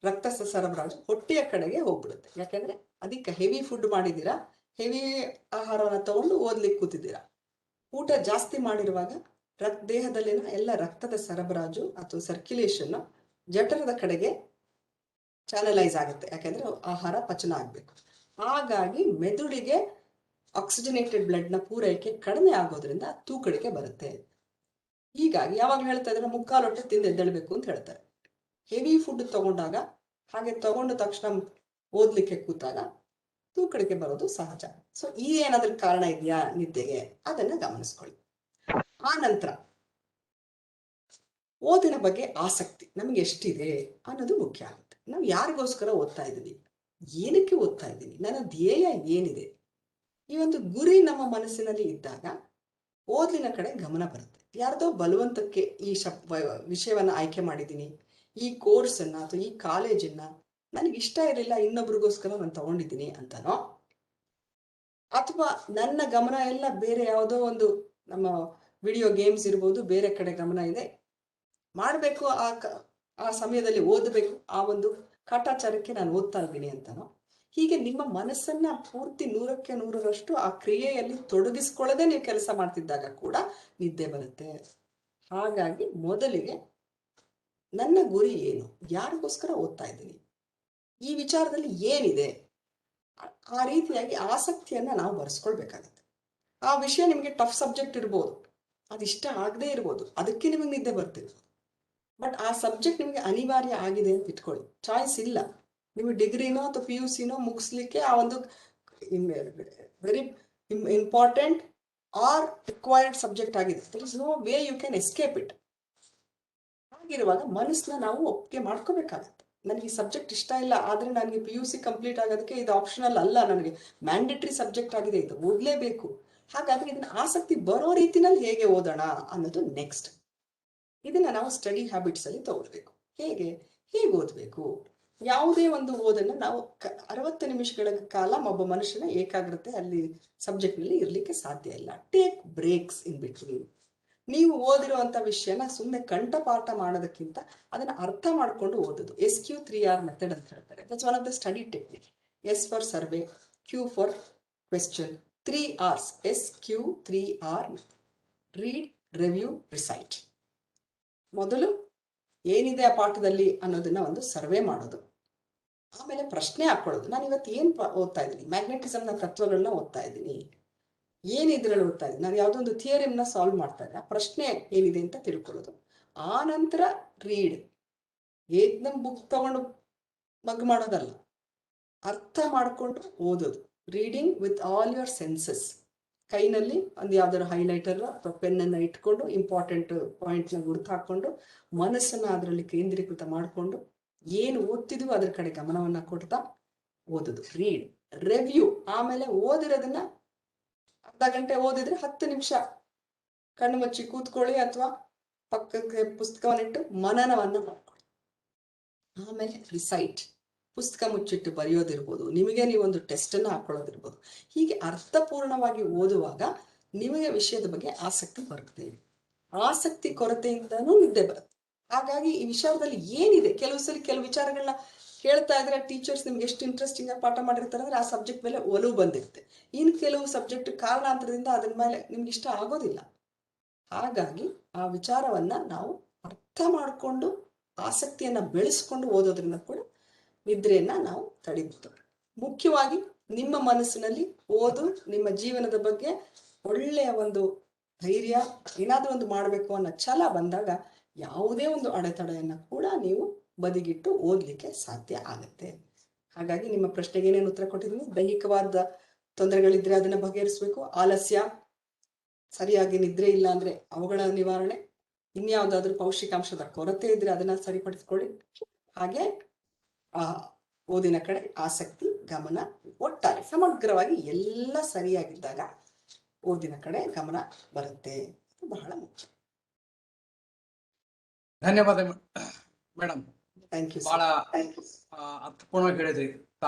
ರಕ್ತ ಸರಬರಾಜು ಹೊಟ್ಟೆಯ ಕಡೆಗೆ ಹೋಗ್ಬಿಡುತ್ತೆ. ಯಾಕಂದ್ರೆ ಅದಕ್ಕೆ ಹೆವಿ ಫುಡ್ ಮಾಡಿದ್ದೀರಾ, ಹೆವಿ ಆಹಾರವನ್ನ ತಗೊಂಡು ಓದ್ಲಿಕ್ಕೆ ಕೂತಿದ್ದೀರಾ. ಊಟ ಜಾಸ್ತಿ ಮಾಡಿರುವಾಗ ದೇಹದಲ್ಲಿನ ಎಲ್ಲ ರಕ್ತದ ಸರಬರಾಜು ಅಥವಾ ಸರ್ಕ್ಯುಲೇಷನ್ ಜಠರದ ಕಡೆಗೆ ಚಾನಲೈಸ್ ಆಗುತ್ತೆ. ಯಾಕಂದ್ರೆ ಆಹಾರ ಪಚನ ಆಗ್ಬೇಕು. ಹಾಗಾಗಿ ಮೆದುಳಿಗೆ ಆಕ್ಸಿಜನೇಟೆಡ್ ಬ್ಲಡ್ ನ ಪೂರೈಕೆ ಕಡಿಮೆ ಆಗೋದ್ರಿಂದ ತೂಕಡಿಕೆ ಬರುತ್ತೆ. ಹೀಗಾಗಿ ಯಾವಾಗ್ಲೂ ಹೇಳ್ತಾ ಇದ್ರೆ 3/4 ಹೊಟ್ಟೆ ತಿಂದು ಎದ್ದೇಳ್ಬೇಕು ಅಂತ ಹೇಳ್ತಾರೆ. ಹೆವಿ ಫುಡ್ ತಗೊಂಡಾಗ, ಹಾಗೆ ತಗೊಂಡ ತಕ್ಷಣ ಓದ್ಲಿಕ್ಕೆ ಕೂತಾಗ ತೂಕಡಿಕೆ ಬರೋದು ಸಹಜ. ಸೊ ಈ ಏನಾದ್ರೂ ಕಾರಣ ಇದೆಯಾ ನಿದ್ದೆಗೆ, ಅದನ್ನ ಗಮನಿಸ್ಕೊಳ್ಳಿ. ಆ ನಂತರ ಓದಿನ ಬಗ್ಗೆ ಆಸಕ್ತಿ ನಮ್ಗೆ ಎಷ್ಟಿದೆ ಅನ್ನೋದು ಮುಖ್ಯ ಆಗುತ್ತೆ. ನಾವು ಯಾರಿಗೋಸ್ಕರ ಓದ್ತಾ ಇದ್ದೀವಿ, ಏನಕ್ಕೆ ಓದ್ತಾ ಇದ್ದೀನಿ, ನನ್ನ ಧ್ಯೇಯ ಏನಿದೆ, ಈ ಒಂದು ಗುರಿ ನಮ್ಮ ಮನಸ್ಸಿನಲ್ಲಿ ಇದ್ದಾಗ ಓದಿನ ಕಡೆ ಗಮನ ಬರುತ್ತೆ. ಯಾರ್ದೋ ಬಲವಂತಕ್ಕೆ ಈ ವಿಷಯವನ್ನ ಆಯ್ಕೆ ಮಾಡಿದ್ದೀನಿ, ಈ ಕೋರ್ಸನ್ನ ಅಥವಾ ಈ ಕಾಲೇಜನ್ನ ನನಗೆ ಇಷ್ಟ ಇರಲಿಲ್ಲ, ಇನ್ನೊಬ್ರಿಗೋಸ್ಕರ ನಾನು ತಗೊಂಡಿದ್ದೀನಿ ಅಂತನೋ, ಅಥವಾ ನನ್ನ ಗಮನ ಎಲ್ಲ ಬೇರೆ ಯಾವುದೋ ಒಂದು ನಮ್ಮ ವಿಡಿಯೋ ಗೇಮ್ಸ್ ಇರ್ಬೋದು, ಬೇರೆ ಕಡೆ ಗಮನ ಇದೆ, ಮಾಡಬೇಕು ಆ ಸಮಯದಲ್ಲಿ ಓದಬೇಕು, ಆ ಒಂದು ಕಾಟಾಚಾರಕ್ಕೆ ನಾನು ಓದ್ತಾ ಇದ್ದೀನಿ ಅಂತನೋ. ಹೀಗೆ ನಿಮ್ಮ ಮನಸ್ಸನ್ನ ಪೂರ್ತಿ 100ಕ್ಕೆ 100ರಷ್ಟು ಆ ಕ್ರಿಯೆಯಲ್ಲಿ ತೊಡಗಿಸ್ಕೊಳ್ಳದೆ ನೀವು ಕೆಲಸ ಮಾಡ್ತಿದ್ದಾಗ ಕೂಡ ನಿದ್ದೆ ಬರುತ್ತೆ. ಹಾಗಾಗಿ ಮೊದಲಿಗೆ ನನ್ನ ಗುರಿ ಏನು, ಯಾರಿಗೋಸ್ಕರ ಓದ್ತಾ ಇದ್ದೀನಿ, ಈ ವಿಚಾರದಲ್ಲಿ ಏನಿದೆ, ಆ ರೀತಿಯಾಗಿ ಆಸಕ್ತಿಯನ್ನ ನಾವು ಬರೆಸ್ಕೊಳ್ಬೇಕಾಗತ್ತೆ. ಆ ವಿಷಯ ನಿಮಗೆ ಟಫ್ ಸಬ್ಜೆಕ್ಟ್ ಇರ್ಬೋದು, ಅದಿಷ್ಟ ಆಗದೆ ಇರ್ಬೋದು, ಅದಕ್ಕೆ ನಿಮಗೆ ನಿದ್ದೆ ಬರ್ತಿರ್ಬೋದು. ಬಟ್ ಆ ಸಬ್ಜೆಕ್ಟ್ ನಿಮಗೆ ಅನಿವಾರ್ಯ ಆಗಿದೆ ಅಂತ ಇಟ್ಕೊಳ್ಳಿ, ಚಾಯ್ಸ್ ಇಲ್ಲ. ನೀವು ಡಿಗ್ರಿನೋ ಅಥವಾ PUCನೋ ಮುಗಿಸ್ಲಿಕ್ಕೆ ಆ ಒಂದು very important or required subject ಆಗಿದೆ. There is no way you can escape it. ಹಾಗಿರುವಾಗ ಮನಸ್ಸನ್ನ ನಾವು ಒಪ್ಪಿಗೆ ಮಾಡ್ಕೋಬೇಕಾಗತ್ತೆ. ನನಗೆ ಈ ಸಬ್ಜೆಕ್ಟ್ ಇಷ್ಟ ಇಲ್ಲ, ಆದ್ರೆ ನನಗೆ PUC ಕಂಪ್ಲೀಟ್ ಆಗೋದಕ್ಕೆ ಇದು ಆಪ್ಷನಲ್ ಅಲ್ಲ, ನನಗೆ ಮ್ಯಾಂಡೇಟರಿ ಸಬ್ಜೆಕ್ಟ್ ಆಗಿದೆ, ಇದು ಓದಲೇಬೇಕು. ಹಾಗಾದ್ರೆ ಇದನ್ನ ಆಸಕ್ತಿ ಬರೋ ರೀತಿನಲ್ಲಿ ಹೇಗೆ ಓದೋಣ ಅನ್ನೋದು ನೆಕ್ಸ್ಟ್. ಇದನ್ನ ನಾವು ಸ್ಟಡಿ ಹ್ಯಾಬಿಟ್ಸ್ ಅಲ್ಲಿ ತಗೊಳ್ಬೇಕು. ಹೇಗೆ ಓದ್ಬೇಕು? ಯಾವುದೇ ಒಂದು ಓದನ್ನ ನಾವು 60 ನಿಮಿಷಗಳ ಕಾಲ ಒಬ್ಬ ಮನುಷ್ಯನ ಏಕಾಗ್ರತೆ ಅಲ್ಲಿ ಸಬ್ಜೆಕ್ಟ್ ನಲ್ಲಿ ಇರ್ಲಿಕ್ಕೆ ಸಾಧ್ಯ ಇಲ್ಲ. Take breaks in between. ನೀವು ಓದಿರುವಂತ ವಿಷಯನ ಸುಮ್ಮನೆ ಕಂಠಪಾಠ ಮಾಡೋದಕ್ಕಿಂತ ಅದನ್ನ ಅರ್ಥ ಮಾಡ್ಕೊಂಡು ಓದೋದು. SQ3R ಮೆಥಡ್ ಅಂತ ಹೇಳ್ತಾರೆ. That's one of the study technique. S for survey, Q for question, 3 R's. SQ3R. Read, review, recite. ಮೊದಲು ಏನಿದೆ ಆ ಪಾಠದಲ್ಲಿ ಅನ್ನೋದನ್ನ ಒಂದು ಸರ್ವೆ ಮಾಡೋದು. ಆಮೇಲೆ ಪ್ರಶ್ನೆ ಹಾಕೊಳ್ಳೋದು. ನಾನು ಇವತ್ತು ಏನ್ ಓದ್ತಾ ಇದ್ದೀನಿ? ಮ್ಯಾಗ್ನೆಟಿಸಮ್ನ ತತ್ವಗಳನ್ನ ಓದ್ತಾ ಇದ್ದೀನಿ. ಏನಿದ್ರಲ್ಲಿ ಓದ್ತಾ ಇದ್ದೀನಿ? ನಾನು ಯಾವುದೊಂದು ಥಿಯರಿಮ್ನ ಸಾಲ್ವ್ ಮಾಡ್ತಾ ಇದ್ದೆ. ಆ ಪ್ರಶ್ನೆ ಏನಿದೆ ಅಂತ ತಿಳ್ಕೊಳ್ಳೋದು. ಆ ನಂತರ ರೀಡ್. ಏಕ್ದಮ್ ಬುಕ್ ತಗೊಂಡು ಮಗ್ ಮಾಡೋದಲ್ಲ, ಅರ್ಥ ಮಾಡ್ಕೊಂಡು ಓದೋದು. Reading with all your senses. ಕೈನಲ್ಲಿ ಒಂದು ಯಾವ್ದಾದ್ರು ಹೈಲೈಟರ್ ಅಥವಾ ಪೆನ್ನನ್ನು ಇಟ್ಕೊಂಡು ಇಂಪಾರ್ಟೆಂಟ್ ಪಾಯಿಂಟ್ನ ಗುರುತು ಹಾಕೊಂಡು ಮನಸ್ಸನ್ನ ಅದರಲ್ಲಿ ಕೇಂದ್ರೀಕೃತ ಮಾಡಿಕೊಂಡು ಏನು ಓದ್ತಿದ್ವೋ ಅದ್ರ ಕಡೆ ಗಮನವನ್ನ ಕೊಡ್ತಾ ಓದೋದು. Read, review. ಆಮೇಲೆ ಓದಿರೋದನ್ನ ಅರ್ಧ ಗಂಟೆ ಓದಿದ್ರೆ 10 ನಿಮಿಷ ಕಣ್ಣು ಮುಚ್ಚಿ ಕೂತ್ಕೊಳ್ಳಿ ಅಥವಾ ಪಕ್ಕಕ್ಕೆ ಪುಸ್ತಕವನ್ನಿಟ್ಟು ಮನನವನ್ನ ಮಾಡ್ಕೊಳ್ಳಿ. ಆಮೇಲೆ ರಿಸೈಟ್. ಪುಸ್ತಕ ಮುಚ್ಚಿಟ್ಟು ಬರೆಯೋದಿರ್ಬೋದು, ನಿಮಗೆ ನೀವೊಂದು ಟೆಸ್ಟ್ ಅನ್ನ ಹಾಕೊಳ್ಳೋದಿರ್ಬೋದು. ಹೀಗೆ ಅರ್ಥಪೂರ್ಣವಾಗಿ ಓದುವಾಗ ನಿಮಗೆ ವಿಷಯದ ಬಗ್ಗೆ ಆಸಕ್ತಿ ಬರುತ್ತೆ. ಆಸಕ್ತಿ ಕೊರತೆಯಿಂದನೂ ನಿದ್ದೆ ಬರುತ್ತೆ. ಹಾಗಾಗಿ ಈ ವಿಚಾರದಲ್ಲಿ ಏನಿದೆ, ಕೆಲವು ಸಲ ಕೆಲವು ವಿಚಾರಗಳನ್ನ ಕೇಳ್ತಾ ಇದ್ರೆ ಟೀಚರ್ಸ್ ನಿಮ್ಗೆ ಎಷ್ಟು ಇಂಟ್ರೆಸ್ಟಿಂಗ್ ಆಗಿ ಪಾಠ ಮಾಡಿರ್ತಾರೆ ಅಂದ್ರೆ ಆ ಸಬ್ಜೆಕ್ಟ್ ಮೇಲೆ ಒಲವು ಬಂದಿರುತ್ತೆ. ಇನ್ನು ಕೆಲವು ಸಬ್ಜೆಕ್ಟ್ ಕಾರಣಾಂತರದಿಂದ ಅದ್ರ ಮೇಲೆ ನಿಮ್ಗೆ ಇಷ್ಟ ಆಗೋದಿಲ್ಲ. ಹಾಗಾಗಿ ಆ ವಿಚಾರವನ್ನ ನಾವು ಅರ್ಥ ಮಾಡಿಕೊಂಡು ಆಸಕ್ತಿಯನ್ನ ಬೆಳೆಸ್ಕೊಂಡು ಓದೋದ್ರಿಂದ ಕೂಡ ನಿದ್ರೆಯನ್ನ ನಾವು ತಡಿಬಹುದು. ಮುಖ್ಯವಾಗಿ ನಿಮ್ಮ ಮನಸ್ಸಿನಲ್ಲಿ ಓದು, ನಿಮ್ಮ ಜೀವನದ ಬಗ್ಗೆ ಒಳ್ಳೆಯ ಒಂದು ಧೈರ್ಯ, ಏನಾದ್ರೂ ಒಂದು ಮಾಡಬೇಕು ಅನ್ನೋ ಛಲ ಬಂದಾಗ ಯಾವುದೇ ಒಂದು ಅಡೆತಡೆಯನ್ನ ಕೂಡ ನೀವು ಬದಿಗಿಟ್ಟು ಓದ್ಲಿಕ್ಕೆ ಸಾಧ್ಯ ಆಗುತ್ತೆ. ಹಾಗಾಗಿ ನಿಮ್ಮ ಪ್ರಶ್ನೆಗೆ ಏನೇನು ಉತ್ತರ ಕೊಟ್ಟಿದ್ದೀನಿ? ದೈಹಿಕವಾದ ತೊಂದರೆಗಳಿದ್ರೆ ಅದನ್ನ ಬಗೆಹರಿಸ್ಬೇಕು. ಆಲಸ್ಯ, ಸರಿಯಾಗಿ ನಿದ್ರೆ ಇಲ್ಲ ಅಂದ್ರೆ ಅವುಗಳ ನಿವಾರಣೆ, ಇನ್ಯಾವುದಾದ್ರೂ ಪೌಷ್ಟಿಕಾಂಶದ ಕೊರತೆ ಇದ್ರೆ ಅದನ್ನ ಸರಿಪಡಿಸ್ಕೊಳ್ಳಿ. ಹಾಗೆ ಓದಿನ ಕಡೆ ಆಸಕ್ತಿ, ಗಮನ, ಒಟ್ಟಾರೆ ಸಮಗ್ರವಾಗಿ ಎಲ್ಲ ಸರಿಯಾಗಿದ್ದಾಗ ಓದಿನ ಕಡೆ ಗಮನ ಬರುತ್ತೆ. ಬಹಳ ಮುಖ್ಯ. ಧನ್ಯವಾದ ಮೇಡಮ್. Thank you. ಬಹಳ ಅರ್ಥಪೂರ್ಣವಾಗಿ ಹೇಳಿದ್ರಿ.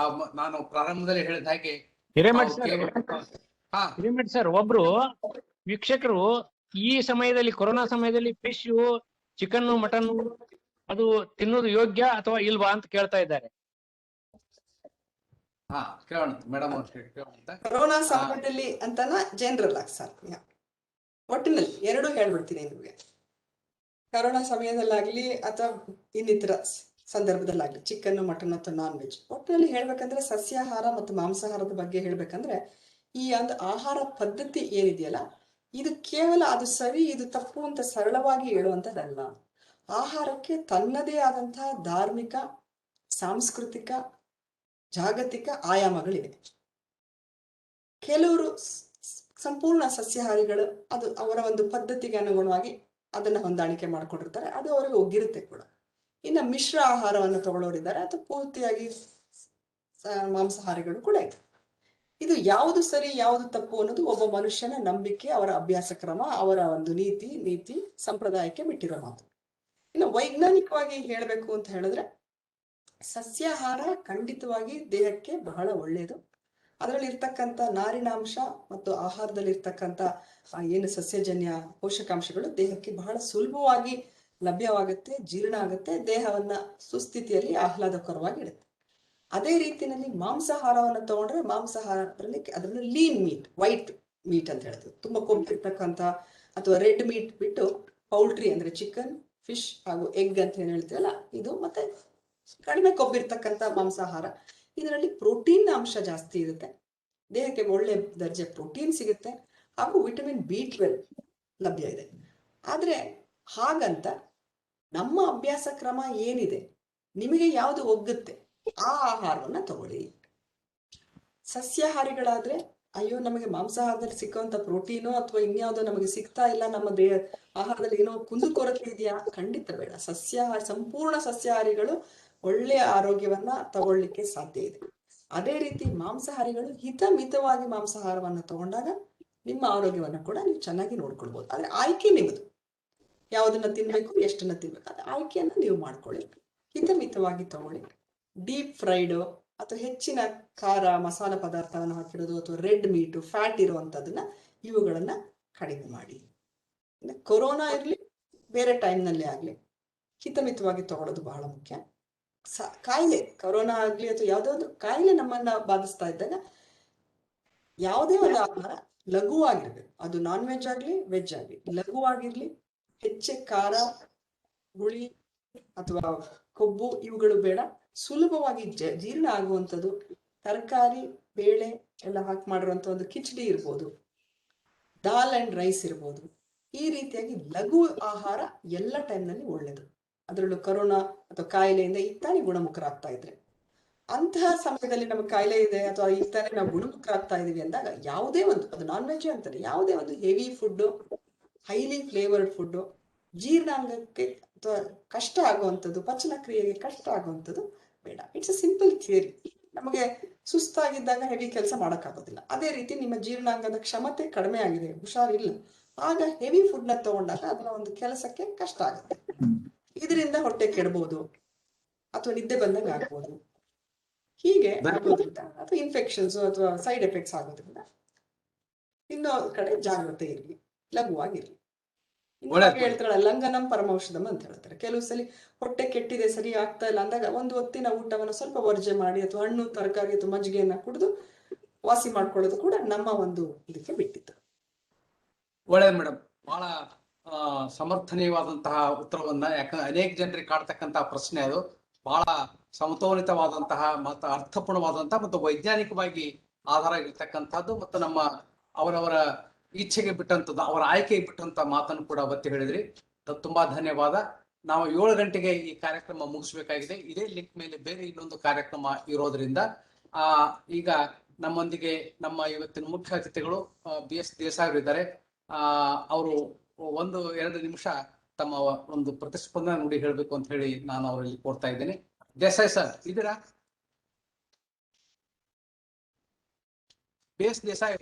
ನಾನು ಪ್ರಾರಂಭದಲ್ಲಿ ಹೇಳಿದ ಹಾಗೆ ಹಿರೇಮಠ್ ಸರ್, ಒಬ್ರು ವೀಕ್ಷಕರು ಈ ಸಮಯದಲ್ಲಿ, ಕೊರೋನಾ ಸಮಯದಲ್ಲಿ ಫಿಶ್, ಚಿಕನ್, ಮಟನ್ ಅದು ತಿನ್ನೋದು ಯೋಗ್ಯ ಅಥವಾ ಇಲ್ವಾ ಅಂತ ಕೇಳ್ತಾ ಇದ್ದಾರೆ. ಕೇಳೋಣ ಮೇಡಮ್. ಕೊರೋನಾ ಸಮಯದಲ್ಲಿ ಅಂತಾನ ಜನರಲ್ ಆಗಿ ಸರ್, ಒಟ್ಟಿನಲ್ಲಿ ಎರಡು ಹೇಳ್ಬಿಡ್ತೀನಿ ನಿಮ್ಗೆ. ಕೊರೋನಾ ಸಮಯದಲ್ಲಾಗ್ಲಿ ಅಥವಾ ಇನ್ನಿತರ ಸಂದರ್ಭದಲ್ಲಾಗ್ಲಿ, ಚಿಕನ್, ಮಟನ್ ಅಥವಾ ನಾನ್ ವೆಜ್, ಒಟ್ಟಿನಲ್ಲಿ ಹೇಳ್ಬೇಕಂದ್ರೆ ಸಸ್ಯಾಹಾರ ಮತ್ತು ಮಾಂಸಾಹಾರದ ಬಗ್ಗೆ ಹೇಳ್ಬೇಕಂದ್ರೆ ಈ ಒಂದು ಆಹಾರ ಪದ್ಧತಿ ಏನಿದೆಯಲ್ಲ, ಇದು ಕೇವಲ ಅದು ಸರಿ ಇದು ತಪ್ಪು ಅಂತ ಸರಳವಾಗಿ ಹೇಳುವಂಥದ್ದಲ್ಲ. ಆಹಾರಕ್ಕೆ ತನ್ನದೇ ಆದಂತಹ ಧಾರ್ಮಿಕ, ಸಾಂಸ್ಕೃತಿಕ, ಜಾಗತಿಕ ಆಯಾಮಗಳಿವೆ. ಕೆಲವರು ಸಂಪೂರ್ಣ ಸಸ್ಯಾಹಾರಿಗಳು, ಅದು ಅವರ ಒಂದು ಪದ್ಧತಿಗೆ ಅನುಗುಣವಾಗಿ ಅದನ್ನ ಹೊಂದಾಣಿಕೆ ಮಾಡ್ಕೊಂಡಿರ್ತಾರೆ, ಅದು ಅವರಿಗೆ ಒಗ್ಗಿರುತ್ತೆ ಕೂಡ. ಇನ್ನು ಮಿಶ್ರ ಆಹಾರವನ್ನು ತಗೊಳ್ಳೋರಿದ್ದಾರೆ, ಅಥವಾ ಪೂರ್ತಿಯಾಗಿ ಮಾಂಸಾಹಾರಿಗಳು ಕೂಡ ಇದೆ. ಇದು ಯಾವುದು ಸರಿ ಯಾವುದು ತಪ್ಪು ಅನ್ನೋದು ಒಬ್ಬ ಮನುಷ್ಯನ ನಂಬಿಕೆ, ಅವರ ಅಭ್ಯಾಸ ಕ್ರಮ, ಅವರ ಒಂದು ನೀತಿ ಸಂಪ್ರದಾಯಕ್ಕೆ ಬಿಟ್ಟಿರೋ ಮಾತು. ಇನ್ನು ವೈಜ್ಞಾನಿಕವಾಗಿ ಹೇಳ್ಬೇಕು ಅಂತ ಹೇಳಿದ್ರೆ ಸಸ್ಯಾಹಾರ ಖಂಡಿತವಾಗಿ ದೇಹಕ್ಕೆ ಬಹಳ ಒಳ್ಳೆಯದು. ಅದರಲ್ಲಿ ಇರ್ತಕ್ಕಂಥ ನಾರಿನಾಂಶ ಮತ್ತು ಆಹಾರದಲ್ಲಿ ಇರ್ತಕ್ಕಂಥ ಏನು ಸಸ್ಯಜನ್ಯ ಪೋಷಕಾಂಶಗಳು ದೇಹಕ್ಕೆ ಬಹಳ ಸುಲಭವಾಗಿ ಲಭ್ಯವಾಗುತ್ತೆ, ಜೀರ್ಣ ಆಗುತ್ತೆ, ದೇಹವನ್ನ ಸುಸ್ಥಿತಿಯಲ್ಲಿ ಆಹ್ಲಾದಕರವಾಗಿ ಇಡುತ್ತೆ. ಅದೇ ರೀತಿಯಲ್ಲಿ ಮಾಂಸಾಹಾರವನ್ನು ತಗೊಂಡ್ರೆ ಅದರಲ್ಲಿ ಲೀನ್ ಮೀಟ್, ವೈಟ್ ಮೀಟ್ ಅಂತ ಹೇಳ್ತೀವಿ, ತುಂಬಾ ಕೊಬ್ಬಿರ್ತಕ್ಕಂಥ ಅಥವಾ ರೆಡ್ ಮೀಟ್ ಬಿಟ್ಟು ಪೌಲ್ಟ್ರಿ ಅಂದ್ರೆ ಚಿಕನ್, ಫಿಶ್ ಹಾಗೂ ಎಗ್ ಅಂತ ಏನ್ ಹೇಳ್ತೀವಲ್ಲ, ಇದು ಮತ್ತೆ ಕಡಿಮೆ ಕೊಬ್ಬಿರ್ತಕ್ಕಂಥ ಮಾಂಸಾಹಾರ. ಇದರಲ್ಲಿ ಪ್ರೋಟೀನ್ ಅಂಶ ಜಾಸ್ತಿ ಇರುತ್ತೆ, ದೇಹಕ್ಕೆ ಒಳ್ಳೆ ದರ್ಜೆ ಪ್ರೋಟೀನ್ ಸಿಗುತ್ತೆ, ಹಾಗೂ ವಿಟಮಿನ್ B12 ಲಭ್ಯ ಇದೆ. ಆದ್ರೆ ಹಾಗಂತ ನಮ್ಮ ಅಭ್ಯಾಸ ಕ್ರಮ ಏನಿದೆ, ನಿಮಗೆ ಯಾವುದು ಒಗ್ಗುತ್ತೆ ಆ ಆಹಾರವನ್ನ ತಗೊಳ್ಳಿ. ಸಸ್ಯಾಹಾರಿಗಳಾದ್ರೆ ಅಯ್ಯೋ ನಮಗೆ ಮಾಂಸಾಹಾರದಲ್ಲಿ ಸಿಕ್ಕುವಂತ ಪ್ರೋಟೀನು ಅಥವಾ ಇನ್ಯಾವುದೋ ನಮಗೆ ಸಿಗ್ತಾ ಇಲ್ಲ, ನಮ್ಮ ಆಹಾರದಲ್ಲಿ ಏನೋ ಕುಂದುಕೊರತೆ ಇದೆಯಾ? ಖಂಡಿತ ಬೇಡ. ಸಂಪೂರ್ಣ ಸಸ್ಯಾಹಾರಿಗಳು ಒಳ್ಳೆಯ ಆರೋಗ್ಯವನ್ನ ತಗೊಳ್ಳಿಕ್ಕೆ ಸಾಧ್ಯ ಇದೆ. ಅದೇ ರೀತಿ ಮಾಂಸಾಹಾರಿಗಳು ಹಿತಮಿತವಾಗಿ ಮಾಂಸಾಹಾರವನ್ನು ತಗೊಂಡಾಗ ನಿಮ್ಮ ಆರೋಗ್ಯವನ್ನ ಕೂಡ ನೀವು ಚೆನ್ನಾಗಿ ನೋಡ್ಕೊಳ್ಬಹುದು. ಆದ್ರೆ ಆಯ್ಕೆ ನಿಮ್ಮದು, ಯಾವುದನ್ನ ತಿನ್ಬೇಕು, ಎಷ್ಟನ್ನ ತಿನ್ಬೇಕು, ಅದ ಆಯ್ಕೆಯನ್ನ ನೀವು ಮಾಡ್ಕೊಳ್ಳಿ. ಹಿತಮಿತವಾಗಿ ತಗೊಳ್ಳಿ. ಡೀಪ್ ಫ್ರೈಡ್ ಅಥವಾ ಹೆಚ್ಚಿನ ಖಾರ ಮಸಾಲ ಪದಾರ್ಥವನ್ನು ಹಾಕಿರೋದು ಅಥವಾ ರೆಡ್ ಮೀಟು, ಫ್ಯಾಟ್ ಇರುವಂತದನ್ನ ಇವುಗಳನ್ನ ಕಡಿಮೆ ಮಾಡಿ. ಕೊರೋನಾ ಇರ್ಲಿ ಬೇರೆ ಟೈಮ್ನಲ್ಲಿ ಆಗ್ಲಿ ಹಿತಮಿತವಾಗಿ ತಗೊಳ್ಳೋದು ಬಹಳ ಮುಖ್ಯ. ಕಾಯಿಲೆ ಕೊರೋನಾ ಆಗ್ಲಿ ಅಥವಾ ಯಾವುದೋ ಒಂದು ಕಾಯಿಲೆ ನಮ್ಮನ್ನ ಬಾಧಿಸ್ತಾ ಇದ್ದಾಗ ಯಾವುದೇ ಒಂದು ಆಹಾರ ಲಘುವಾಗಿರ್ಬೇಕು. ಅದು ನಾನ್ ವೆಜ್ ಆಗ್ಲಿ ವೆಜ್ ಆಗ್ಲಿ ಲಘುವಾಗಿರ್ಲಿ. ಹೆಚ್ಚೆ ಖಾರ, ಹುಳಿ ಅಥವಾ ಕೊಬ್ಬು ಇವುಗಳು ಬೇಡ. ಸುಲಭವಾಗಿ ಜೀರ್ಣ ಆಗುವಂಥದ್ದು ತರಕಾರಿ, ಬೇಳೆ ಎಲ್ಲ ಹಾಕಿ ಮಾಡಿರುವಂತ ಒಂದು ಕಿಚಡಿ ಇರ್ಬೋದು, ದಾಲ್ ಅಂಡ್ ರೈಸ್ ಇರ್ಬೋದು. ಈ ರೀತಿಯಾಗಿ ಲಘು ಆಹಾರ ಎಲ್ಲ ಟೈಮ್ನಲ್ಲಿ ಒಳ್ಳೇದು. ಅದರಲ್ಲೂ ಕೊರೋನಾ ಅಥವಾ ಕಾಯಿಲೆಯಿಂದ ಈಗ ತಾನೇ ಗುಣಮುಖರಾಗ್ತಾ ಇದ್ರೆ, ಅಂತಹ ಸಮಯದಲ್ಲಿ ನಮಗೆ ಕಾಯಿಲೆ ಇದೆ ಅಥವಾ ಈಗ ತಾನೇ ನಾವು ಗುಣಮುಖರಾಗ್ತಾ ಇದೀವಿ ಅಂದಾಗ ಯಾವುದೇ ಒಂದು, ಅದು ನಾನ್ ವೆಜ್ ಅಂತಾರೆ, ಯಾವುದೇ ಒಂದು heavy food, highly flavoured food ಜೀರ್ಣಾಂಗಕ್ಕೆ ಅಥವಾ ಕಷ್ಟ ಆಗುವಂಥದ್ದು, ಪಚನ ಕ್ರಿಯೆಗೆ ಕಷ್ಟ ಆಗುವಂಥದ್ದು ಬೇಡ. It's a simple theory. ನಮಗೆ ಸುಸ್ತಾಗಿದ್ದಾಗ ಹೆವಿ ಕೆಲಸ ಮಾಡೋಕ್ಕಾಗೋದಿಲ್ಲ. ಅದೇ ರೀತಿ ನಿಮ್ಮ ಜೀರ್ಣಾಂಗದ ಕ್ಷಮತೆ ಕಡಿಮೆ ಆಗಿದೆ, ಹುಷಾರಿಲ್ಲ, ಆಗ ಹೆವಿ ಫುಡ್ ನ ತಗೊಂಡಾಗ ಅದರ ಒಂದು ಕೆಲಸಕ್ಕೆ ಕಷ್ಟ ಆಗುತ್ತೆ. ಇದರಿಂದ ಹೊಟ್ಟೆ ಕೆಡಬಹುದು ಅಥವಾ ನಿದ್ದೆ ಬಂದಾಗ ಆಗ್ಬೋದು. ಹೀಗೆ ಆಗೋದ್ರಿಂದ ಅಥವಾ ಇನ್ಫೆಕ್ಷನ್ಸ್ ಅಥವಾ ಸೈಡ್ ಎಫೆಕ್ಟ್ಸ್ ಆಗೋದ್ರಿಂದ ಇನ್ನೂ ಕಡೆ ಜಾಗ್ರತೆ ಇರಲಿ, ಲಘುವಾಗಿರ್ಲಿ. ಹೇಳ್ತಾಳೆ ಲಂಘನಂ ಪರಮೌಷಧಂ ಅಂತ ಹೇಳ್ತಾರೆ. ಕೆಲವು ಸಲ ಹೊಟ್ಟೆ ಕೆಟ್ಟಿದೆ, ಸರಿ ಆಗ್ತಾ ಇಲ್ಲ ಅಂದಾಗ ಒಂದು ಹೊತ್ತಿನ ಊಟವನ್ನು ಸ್ವಲ್ಪ ವರ್ಜೆ ಮಾಡಿ ಅಥವಾ ಹಣ್ಣು ತರಕಾರಿ ಅಥವಾ ಮಜ್ಜಿಗೆಯನ್ನ ಕುಡಿದು ವಾಸಿ ಮಾಡ್ಕೊಳ್ಳೋದು ಕೂಡ ನಮ್ಮ ಒಂದು ಇದಕ್ಕೆ ಬಿಟ್ಟಿತ್ತು. ಒಳ್ಳೆಯದು ಮೇಡಮ್, ಬಹಳ ಸಮರ್ಥನೀಯವಾದಂತಹ ಉತ್ತರವನ್ನ, ಯಾಕಂದ್ರೆ ಅನೇಕ ಜನರಿಗೆ ಕಾಡ್ತಕ್ಕಂತಹ ಪ್ರಶ್ನೆ ಅದು. ಬಹಳ ಸಮತೋಲಿತವಾದಂತಹ ಮತ್ತು ಅರ್ಥಪೂರ್ಣವಾದಂತಹ ಮತ್ತು ವೈಜ್ಞಾನಿಕವಾಗಿ ಆಧಾರ ಇರ್ತಕ್ಕಂಥದ್ದು ಮತ್ತು ನಮ್ಮ ಅವರವರ ಇಚ್ಛೆಗೆ ಬಿಟ್ಟಂತದ್ದು, ಅವರ ಆಯ್ಕೆಗೆ ಬಿಟ್ಟಂತ ಮಾತನ್ನು ಕೂಡ ಒತ್ತಿ ಹೇಳಿದ್ರಿ. ತುಂಬಾ ಧನ್ಯವಾದ. ನಾವು 7 ಗಂಟೆಗೆ ಈ ಕಾರ್ಯಕ್ರಮ ಮುಗಿಸ್ಬೇಕಾಗಿದೆ. ಇದೇ ಲಿಂಕ್ ಮೇಲೆ ಬೇರೆ ಇನ್ನೊಂದು ಕಾರ್ಯಕ್ರಮ ಇರೋದ್ರಿಂದ ಈಗ ನಮ್ಮೊಂದಿಗೆ ನಮ್ಮ ಇವತ್ತಿನ ಮುಖ್ಯ ಅತಿಥಿಗಳು BS ದೇಸಾಯಿ ಅವರು ಇದ್ದಾರೆ. ಅವರು 1-2 ನಿಮಿಷ ತಮ್ಮ ಒಂದು ಪ್ರತಿಸ್ಪಂದನೆ ನುಡಿ ಹೇಳ್ಬೇಕು ಅಂತ ಹೇಳಿ ನಾನು ಅವರಲ್ಲಿ ಕೋರ್ತಾ ಇದ್ದೇನೆ. ದೇಸಾಯಿ ಸರ್ ಇದ್ದೀರಾ? BS ದೇಸಾಯಿ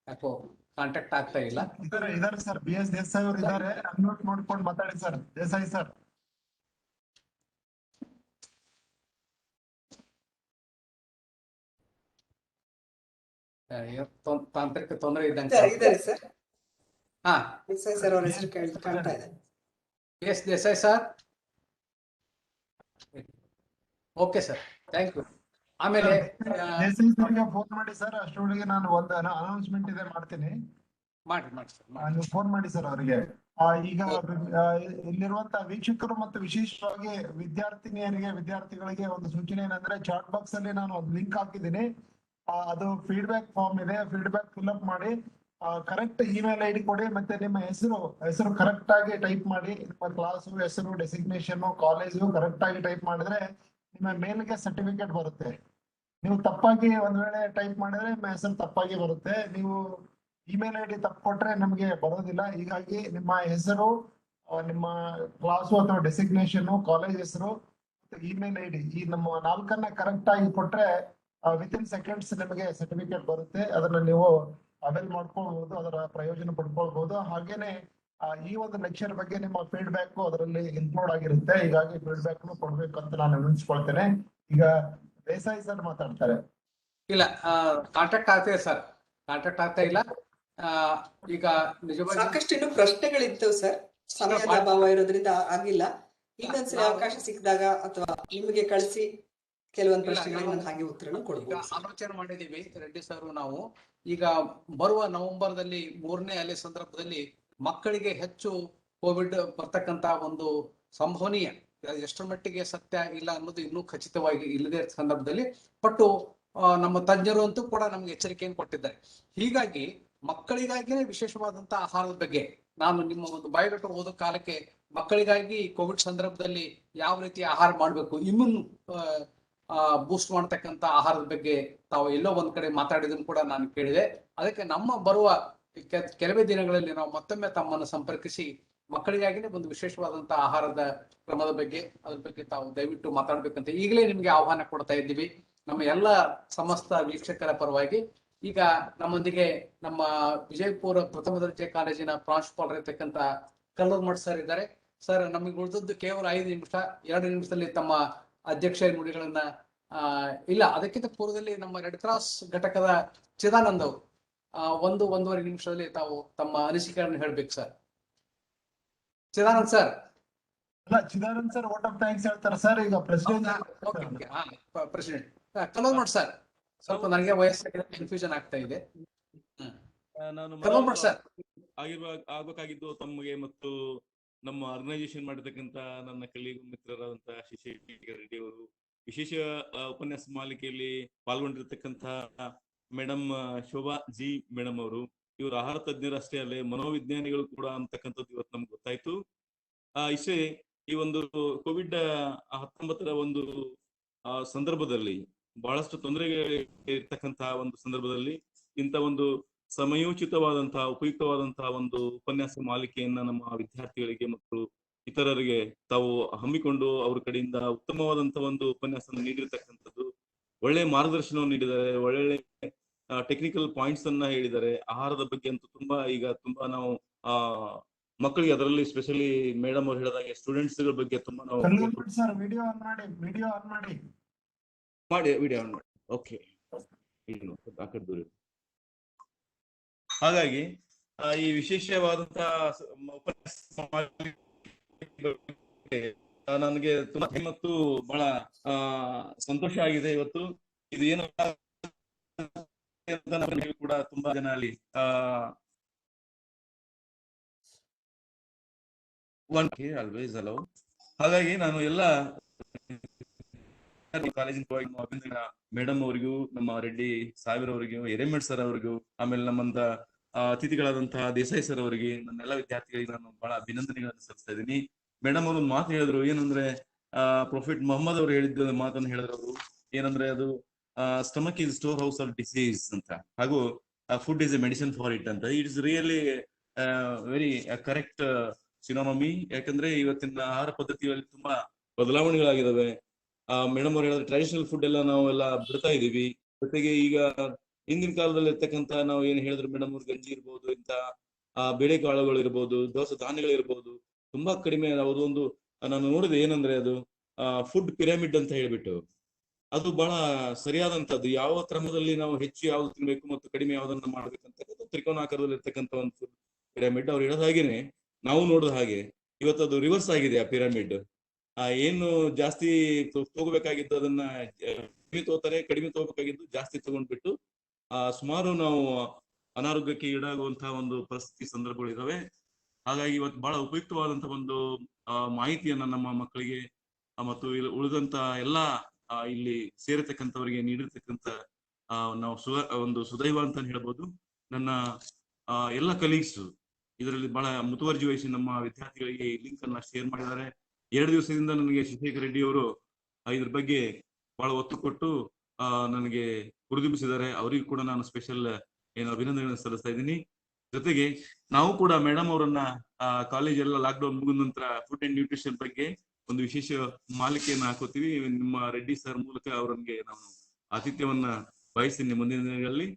ಯಾಕೋ ಕಾಂಟ್ಯಾಕ್ಟ್ ಆಗ್ತಾ ಇಲ್ಲ. ಇದಾರೆ ಸರ್, BS ದೇಸಾಯಿ ಅವರು ಇದ್ದಾರೆ. ಅನ್ಮ್ಯೂಟ್ ಮಾಡ್ಕೊಂಡು ಮಾತಾಡಿ ಸರ್. ದೇಸಾಯಿ ಸರ್. ತಾಂತ್ರಿಕ ತೊಂದರೆ ಇದ್ದಂಗೆ ಇದ್ದಾರೆ ಸರ್. ಹಾ, ದೇಸಾಯಿ ಸರ್ ಅವರ ಹೆಸರು ಕಾಣ್ತಾ ಇದೆ. BS Desai sir. Okay sir, thank you. ಆಮೇಲೆ ದೇಸಾಯಿ ಸರ್ಗೆ ಫೋನ್ ಮಾಡಿ ಸರ್. ಅಷ್ಟರೊಳಗೆ ನಾನು ಒಂದು ಅನೌನ್ಸ್ಮೆಂಟ್ ಇದೆ ಮಾಡ್ತೀನಿ. ಮಾಡಿ ಸರ್. ನೀವು ಫೋನ್ ಮಾಡಿ ಸರ್ ಅವರಿಗೆ. ಈಗ ಇಲ್ಲಿರುವಂತ ವೀಕ್ಷಕರು ಮತ್ತು ವಿಶೇಷವಾಗಿ ವಿದ್ಯಾರ್ಥಿಗಳಿಗೆ ಒಂದು ಸೂಚನೆ ಏನಂದ್ರೆ, ಚಾಟ್ ಬಾಕ್ಸ್ ಅಲ್ಲಿ ನಾನು ಒಂದು ಲಿಂಕ್ ಹಾಕಿದ್ದೀನಿ. ಅದು ಫೀಡ್ಬ್ಯಾಕ್ ಫಾರ್ಮ್ ಇದೆ. ಫೀಡ್ಬ್ಯಾಕ್ ಫಿಲ್ಅಪ್ ಮಾಡಿ ಕರೆಕ್ಟ್ ಇಮೇಲ್ ID ಕೊಡಿ. ಮತ್ತೆ ನಿಮ್ಮ ಹೆಸರು ಕರೆಕ್ಟ್ ಆಗಿ ಟೈಪ್ ಮಾಡಿ. ನಿಮ್ಮ ಕ್ಲಾಸು ಹೆಸರು, ಡೆಸಿಗ್ನೇಷನ್, ಕಾಲೇಜು ಕರೆಕ್ಟ್ ಆಗಿ ಟೈಪ್ ಮಾಡಿದ್ರೆ ನಿಮ್ಮ ಮೇಲ್ಗೆ ಸರ್ಟಿಫಿಕೇಟ್ ಬರುತ್ತೆ. ನೀವು ತಪ್ಪಾಗಿ ಒಂದ್ ವೇಳೆ ಟೈಪ್ ಮಾಡಿದ್ರೆ ನಿಮ್ಮ ಹೆಸರು ತಪ್ಪಾಗಿ ಬರುತ್ತೆ. ನೀವು ಇಮೇಲ್ ID ತಪ್ಪು ಕೊಟ್ರೆ ನಮ್ಗೆ ಬರೋದಿಲ್ಲ. ಹೀಗಾಗಿ ನಿಮ್ಮ ಹೆಸರು, ನಿಮ್ಮ ಕ್ಲಾಸು ಅಥವಾ ಡೆಸಿಗ್ನೇಷನ್, ಕಾಲೇಜ್ ಹೆಸರು, ಇಮೇಲ್ ID ಈ ನಮ್ಮ 4 ಕರೆಕ್ಟ್ ಆಗಿ ಕೊಟ್ರೆ ವಿತಿನ್ ಸೆಕೆಂಡ್ಸ್ ನಿಮಗೆ ಸರ್ಟಿಫಿಕೇಟ್ ಬರುತ್ತೆ. ಅದನ್ನ ನೀವು ಅವೈಲ್ ಮಾಡ್ಕೊಳ್ಬಹುದು, ಅದರ ಪ್ರಯೋಜನ ಪಡ್ಕೊಳ್ಬಹುದು. ಹಾಗೇನೆ ಈ ಒಂದು ಲೆಕ್ಚರ್ ಬಗ್ಗೆ ನಿಮ್ಮ ಫೀಡ್ಬ್ಯಾಕ್ ಅದರಲ್ಲಿ ಇನ್ಕ್ಲೂಡ್ ಆಗಿರುತ್ತೆ. ಹೀಗಾಗಿ ಫೀಡ್ಬ್ಯಾಕ್ ಕೊಡ್ಬೇಕು ಅಂತ ನಾನು ವಿನಂತಿಸ್ಕೊಳ್ತೇನೆ. ಈಗ ದೇಸಾಯಿ ಸರ್ ಮಾತಾಡ್ತಾರೆ. ಇಲ್ಲ, ಕಾಂಟ್ಯಾಕ್ಟ್ ಆಗ್ತಿದೆ ಸರ್, ಕಾಂಟ್ಯಾಕ್ಟ್ ಆಗ್ತಾ ಇಲ್ಲ. ಈಗ ನಿಜವಾಗಿ ಸಾಕಷ್ಟು ಇನ್ನು ಪ್ರಶ್ನೆಗಳಿತ್ತು ಸರ್, ಸಮಯದ ಅಭಾವ ಇರೋದ್ರಿಂದ ಆಗಿಲ್ಲ. ಇನ್ನೊಂದ್ಸಲ ಅವಕಾಶ ಸಿಕ್ಕಿದಾಗ ಅಥವಾ ನಿಮಗೆ ಕಳಿಸಿ ಕೆಲವೊಂದು ಪ್ರಶ್ನೆಗಳಿಗೆ ನಾನು ಹಾಗೆ ಉತ್ತರನ ಕೊಡ್ಬೋದು. ಆಲೋಚನೆ ಮಾಡಿದೀವಿ ರೆಡ್ಡಿ ಸರ್. ನಾವು ಈಗ ಬರುವ ನವೆಂಬರ್ದಲ್ಲಿ 3ನೇ ಅಲೆ ಸಂದರ್ಭದಲ್ಲಿ ಮಕ್ಕಳಿಗೆ ಹೆಚ್ಚು ಕೋವಿಡ್ ಬರ್ತಕ್ಕಂತ ಒಂದು ಸಂಭವನೀಯ, ಎಷ್ಟರ ಮಟ್ಟಿಗೆ ಸತ್ಯ ಇಲ್ಲ ಅನ್ನೋದು ಇನ್ನೂ ಖಚಿತವಾಗಿ ಇಲ್ಲದೆ ಸಂದರ್ಭದಲ್ಲಿ ಪಟ್ಟು ನಮ್ಮ ತಜ್ಞರು ಅಂತೂ ಕೂಡ ನಮ್ಗೆ ಎಚ್ಚರಿಕೆಯನ್ನು ಕೊಟ್ಟಿದ್ದಾರೆ. ಹೀಗಾಗಿ ಮಕ್ಕಳಿಗಾಗಿಯೇ ವಿಶೇಷವಾದಂತಹ ಆಹಾರದ ಬಗ್ಗೆ ನಾನು ನಿಮ್ಮ ಒಂದು ಬಯೋಡೇಟಾ ಓದೋ ಕಾಲಕ್ಕೆ ಮಕ್ಕಳಿಗಾಗಿ ಕೋವಿಡ್ ಸಂದರ್ಭದಲ್ಲಿ ಯಾವ ರೀತಿ ಆಹಾರ ಮಾಡಬೇಕು, ಇಮ್ಯೂನ್ ಬೂಸ್ಟ್ ಮಾಡತಕ್ಕಂತ ಆಹಾರದ ಬಗ್ಗೆ ತಾವು ಎಲ್ಲೋ ಒಂದ್ ಕಡೆ ಮಾತಾಡಿದನ್ನು ಕೂಡ ನಾನು ಕೇಳಿದೆ. ಅದಕ್ಕೆ ನಮ್ಮ ಬರುವ ಕೆಲವೇ ದಿನಗಳಲ್ಲಿ ನಾವು ಮತ್ತೊಮ್ಮೆ ತಮ್ಮನ್ನು ಸಂಪರ್ಕಿಸಿ ಮಕ್ಕಳಿಗಾಗಿನೇ ಒಂದು ವಿಶೇಷವಾದಂತಹ ಆಹಾರದ ಕ್ರಮದ ಬಗ್ಗೆ ಅದ್ರ ಬಗ್ಗೆ ತಾವು ದಯವಿಟ್ಟು ಮಾತಾಡ್ಬೇಕಂತ ಈಗಲೇ ನಿಮ್ಗೆ ಆಹ್ವಾನ ಕೊಡ್ತಾ ಇದ್ದೀವಿ ನಮ್ಮ ಎಲ್ಲ ಸಮಸ್ತ ವೀಕ್ಷಕರ ಪರವಾಗಿ. ಈಗ ನಮ್ಮೊಂದಿಗೆ ನಮ್ಮ ವಿಜಯಪುರ ಪ್ರಥಮ ದರ್ಜೆ ಕಾಲೇಜಿನ ಪ್ರಾಂಶುಪಾಲರಿರ್ತಕ್ಕಂತ ಕಲ್ಲೂರ್ಮಠ್ ಸರ್ ಇದ್ದಾರೆ. ಸರ್, ನಮಗೆ ಉಳಿದದ್ದು ಕೇವಲ 5 ನಿಮಿಷ. 2 ನಿಮಿಷದಲ್ಲಿ ತಮ್ಮ ಅಧ್ಯಕ್ಷ ನುಡಿಗಳನ್ನ ಇಲ್ಲ, ಅದಕ್ಕಿಂತ ಪೂರ್ವದಲ್ಲಿ ನಮ್ಮ ರೆಡ್ ಕ್ರಾಸ್ ಘಟಕದ ಚಿದಾನಂದ್ ಅವರು 1-1.5 ನಿಮಿಷದಲ್ಲಿ ತಾವು ತಮ್ಮ ಅನಿಸಿಕೆಗಳನ್ನು ಹೇಳ್ಬೇಕು ಸರ್. ಚಿದಾನಂದ್ ಸರ್. ಅಲ್ಲ, Chidanand sir vote of thanks ಹೇಳ್ತಾರೆ ಸರ್. ಈಗ ಪ್ರೆಸಿಡೆಂಟ್ ಪ್ರೆಸಿಡೆಂಟ್ ಕಲ್ಲೂರ್ಮಠ್ ಸರ್, ಸ್ವಲ್ಪ ನನಗೆ ವಯಸ್ಸಿಗೆ ಕನ್ಫ್ಯೂಷನ್ ಆಗ್ತಾ ಇದೆ. ನಾನು ಕಲ್ಲೂರ್ಮಠ್ ಸರ್ ಆಗ್ಬೇಕಾಗಿದ್ದು ತಮಗೆ ಮತ್ತು ನಮ್ಮ ಆರ್ಗನೈಸೇಷನ್ ಮಾಡಿರ್ತಕ್ಕಂತ ನನ್ನ ಕಲೀಗ್ ಮಿತ್ರರಾದಂತಹ ಶಿಶಿ ರೆಡ್ಡಿ ಅವರು, ವಿಶೇಷ ಉಪನ್ಯಾಸ ಮಾಲಿಕೆಯಲ್ಲಿ ಪಾಲ್ಗೊಂಡಿರ್ತಕ್ಕಂಥ ಮೇಡಮ್ ಶೋಭಾ ಜಿ ಮೇಡಮ್ ಅವರು, ಇವರು ಆಹಾರ ತಜ್ಞರು ಅಷ್ಟೇ ಅಲ್ಲೇ ಮನೋವಿಜ್ಞಾನಿಗಳು ಕೂಡ ಅಂತಕ್ಕಂಥದ್ದು ಇವತ್ತು ನಮ್ಗೆ ಗೊತ್ತಾಯ್ತು. ಇಷ್ಟೇ, ಈ ಒಂದು COVID-19 ಒಂದು ಸಂದರ್ಭದಲ್ಲಿ ಬಹಳಷ್ಟು ತೊಂದರೆಗೆ ಇರ್ತಕ್ಕಂತಹ ಒಂದು ಸಂದರ್ಭದಲ್ಲಿ ಇಂಥ ಒಂದು ಸಮಯೋಚಿತವಾದಂತಹ ಉಪಯುಕ್ತವಾದಂತಹ ಒಂದು ಉಪನ್ಯಾಸ ಮಾಲಿಕೆಯನ್ನ ನಮ್ಮ ವಿದ್ಯಾರ್ಥಿಗಳಿಗೆ ಮತ್ತು ಇತರರಿಗೆ ತಾವು ಹಮ್ಮಿಕೊಂಡು ಅವ್ರ ಕಡೆಯಿಂದ ಉತ್ತಮವಾದಂತಹ ಒಂದು ಉಪನ್ಯಾಸ ನೀಡಿರ್ತಕ್ಕಂಥದ್ದು, ಒಳ್ಳೆ ಮಾರ್ಗದರ್ಶನವನ್ನು ನೀಡಿದ್ದಾರೆ, ಒಳ್ಳೆ ಟೆಕ್ನಿಕಲ್ ಪಾಯಿಂಟ್ಸ್ ಅನ್ನ ಹೇಳಿದ್ದಾರೆ. ಆಹಾರದ ಬಗ್ಗೆ ಅಂತೂ ತುಂಬಾ ನಾವು ಮಕ್ಕಳಿಗೆ, ಅದರಲ್ಲಿ ಸ್ಪೆಷಲಿ ಮೇಡಮ್ ಅವ್ರು ಹೇಳಿದಾಗೆ ಸ್ಟೂಡೆಂಟ್ಸ್ ಗಳ ಬಗ್ಗೆ ತುಂಬಾ ನಾವು ವಿಡಿಯೋ ಆನ್ ಮಾಡಿ ವಿಡಿಯೋ ಆನ್ ಮಾಡಿ. ಓಕೆ, ಹಾಗಾಗಿ ಈ ವಿಶೇಷವಾದಂತಹ ನನಗೆ ತುಂಬಾ ಮತ್ತು ಬಹಳ ಸಂತೋಷ ಆಗಿದೆ. ಇವತ್ತು ಇದು ಏನು ಕೂಡ ತುಂಬಾ ಜನ ಅಲ್ಲಿ ಆಲ್ವೇಸ್ ಅಲೋ. ಹಾಗಾಗಿ ನಾನು ಎಲ್ಲ ಕಾಲೇಜಿನ ಅಭಿನಂದನೆ ಮೇಡಮ್ ಅವರಿಗೂ, ನಮ್ಮ ರೆಡ್ಡಿ ಸಾಹೇಬ್ ಅವರಿಗೂ, ಹಿರೇಮಠ್ ಸರ್ ಅವರಿಗೂ, ಆಮೇಲೆ ನಮ್ಮಂತ ಅತಿಥಿಗಳಾದಂತಹ ದೇಸಾಯಿ ಸರ್ ಅವರಿಗೆ, ನನ್ನೆಲ್ಲ ವಿದ್ಯಾರ್ಥಿಗಳಿಗೆ ನಾನು ಬಹಳ ಅಭಿನಂದನೆಗಳನ್ನು ಸಲ್ಲಿಸ್ತಾ ಇದ್ದೀನಿ. ಮೇಡಮ್ ಅವರು ಒಂದು ಮಾತು ಹೇಳಿದ್ರು, ಏನಂದ್ರೆ ಪ್ರೊಫೆಟ್ ಮೊಹಮ್ಮದ್ ಅವರು ಹೇಳಿದ್ದ ಮಾತನ್ನು ಹೇಳಿದ್ರು ಅವರು, ಏನಂದ್ರೆ ಅದು stomach is store house of disease ಅಂತ, ಹಾಗೂ food is a medicine for it ಅಂತ. It is really very correct synonymy. ಯಾಕಂದ್ರೆ ಇವತ್ತಿನ ಆಹಾರ ಪದ್ಧತಿಯಲ್ಲಿ ತುಂಬಾ ಬದಲಾವಣೆಗಳಾಗಿದ್ದಾವೆ. ಮೇಡಮ್ ಅವ್ರು ಹೇಳಿದ್ರೆ ಟ್ರೆಡಿಷನಲ್ ಫುಡ್ ಎಲ್ಲ ನಾವೆಲ್ಲ ಬಿಡ್ತಾ ಇದೀವಿ. ಜೊತೆಗೆ ಈಗ ಹಿಂದಿನ ಕಾಲದಲ್ಲಿ ಇರ್ತಕ್ಕಂತ ನಾವು ಏನ್ ಹೇಳಿದ್ರು ಮೇಡಮ್ ಅವ್ರ ಗಂಜಿ ಇರ್ಬೋದು, ಇಂತ ಬೇಳೆಕಾಳುಗಳು ಇರ್ಬೋದು, ದವಸ ಧಾನ್ಯಗಳಿರ್ಬೋದು, ತುಂಬಾ ಕಡಿಮೆ. ಒಂದು ನಾನು ನೋಡಿದೆ, ಏನಂದ್ರೆ ಅದು ಫುಡ್ ಪಿರಮಿಡ್ ಅಂತ ಹೇಳ್ಬಿಟ್ಟು, ಅದು ಬಹಳ ಸರಿಯಾದಂತದ್ದು. ಯಾವ ಕ್ರಮದಲ್ಲಿ ನಾವು ಹೆಚ್ಚು ಯಾವ್ದು ತಿನ್ಬೇಕು ಮತ್ತು ಕಡಿಮೆ ಯಾವ್ದನ್ನ ಮಾಡ್ಬೇಕಂತ ತ್ರಿಕೋನಾಕಾರದಲ್ಲಿ ಇರ್ತಕ್ಕಂಥ ಒಂದು ಫುಡ್ ಪಿರಮಿಡ್. ಅವ್ರು ಹೇಳೋದ ಹಾಗೇನೆ ನಾವು ನೋಡೋದ ಹಾಗೆ ಇವತ್ತು ಅದು ರಿವರ್ಸ್ ಆಗಿದೆ. ಆ ಪಿರಮಿಡ್ ಏನು ಜಾಸ್ತಿ ತಗೋಬೇಕಾಗಿದ್ದು ಅದನ್ನ ಕಡಿಮೆ ತಗೋತಾರೆ, ಕಡಿಮೆ ತಗೋಬೇಕಾಗಿದ್ದು ಜಾಸ್ತಿ ತಗೊಂಡ್ಬಿಟ್ಟು ಸುಮಾರು ನಾವು ಅನಾರೋಗ್ಯಕ್ಕೆ ಈಡಾಗುವಂತಹ ಒಂದು ಪರಿಸ್ಥಿತಿ ಸಂದರ್ಭಗಳು ಇದಾವೆ. ಹಾಗಾಗಿ ಇವತ್ತು ಬಹಳ ಉಪಯುಕ್ತವಾದಂತಹ ಒಂದು ಮಾಹಿತಿಯನ್ನ ನಮ್ಮ ಮಕ್ಕಳಿಗೆ ಮತ್ತು ಉಳಿದಂತ ಎಲ್ಲಾ ಇಲ್ಲಿ ಸೇರತಕ್ಕಂಥವರಿಗೆ ನೀಡಿರ್ತಕ್ಕಂಥ ನಾವು ಒಂದು ಸುದೈವ ಅಂತ ಹೇಳ್ಬೋದು. ನನ್ನ ಎಲ್ಲ ಕಲೀಗ್ಸ್ ಇದರಲ್ಲಿ ಬಹಳ ಮುತುವರ್ಜಿ ವಹಿಸಿ ನಮ್ಮ ವಿದ್ಯಾರ್ಥಿಗಳಿಗೆ ಈ ಲಿಂಕ್ ಅನ್ನ ಶೇರ್ ಮಾಡಿದ್ದಾರೆ. 2 ದಿವಸದಿಂದ ನನಗೆ ಶಿಶೇಖರ್ ರೆಡ್ಡಿ ಅವರು ಇದ್ರ ಬಗ್ಗೆ ಬಹಳ ಒತ್ತು ಕೊಟ್ಟು ನನಗೆ ಹುರಿದುಂಬಿಸಿದ್ದಾರೆ. ಅವರಿಗೂ ಕೂಡ ನಾನು ಸ್ಪೆಷಲ್ ಅಭಿನಂದನೆಗಳನ್ನು ಸಲ್ಲಿಸ್ತಾ ಇದ್ದೀನಿ. ಜೊತೆಗೆ ನಾವು ಕೂಡ ಮೇಡಮ್ ಅವರನ್ನ ಕಾಲೇಜ್ ಎಲ್ಲ ಲಾಕ್ಡೌನ್ ಮುಗಿದ ನಂತರ ಫುಡ್ ಅಂಡ್ ನ್ಯೂಟ್ರಿಷನ್ ಬಗ್ಗೆ ಒಂದು ವಿಶೇಷ ಮಾಲಿಕೆಯನ್ನ ಹಾಕೋತೀವಿ. ನಿಮ್ಮ ರೆಡ್ಡಿ ಸರ್ ಮೂಲಕ ಅವರಿಗೆ ನಾವು ಆತಿಥ್ಯವನ್ನ ಬಯಸ್ತೀನಿ. ಮುಂದಿನ ದಿನಗಳಲ್ಲಿ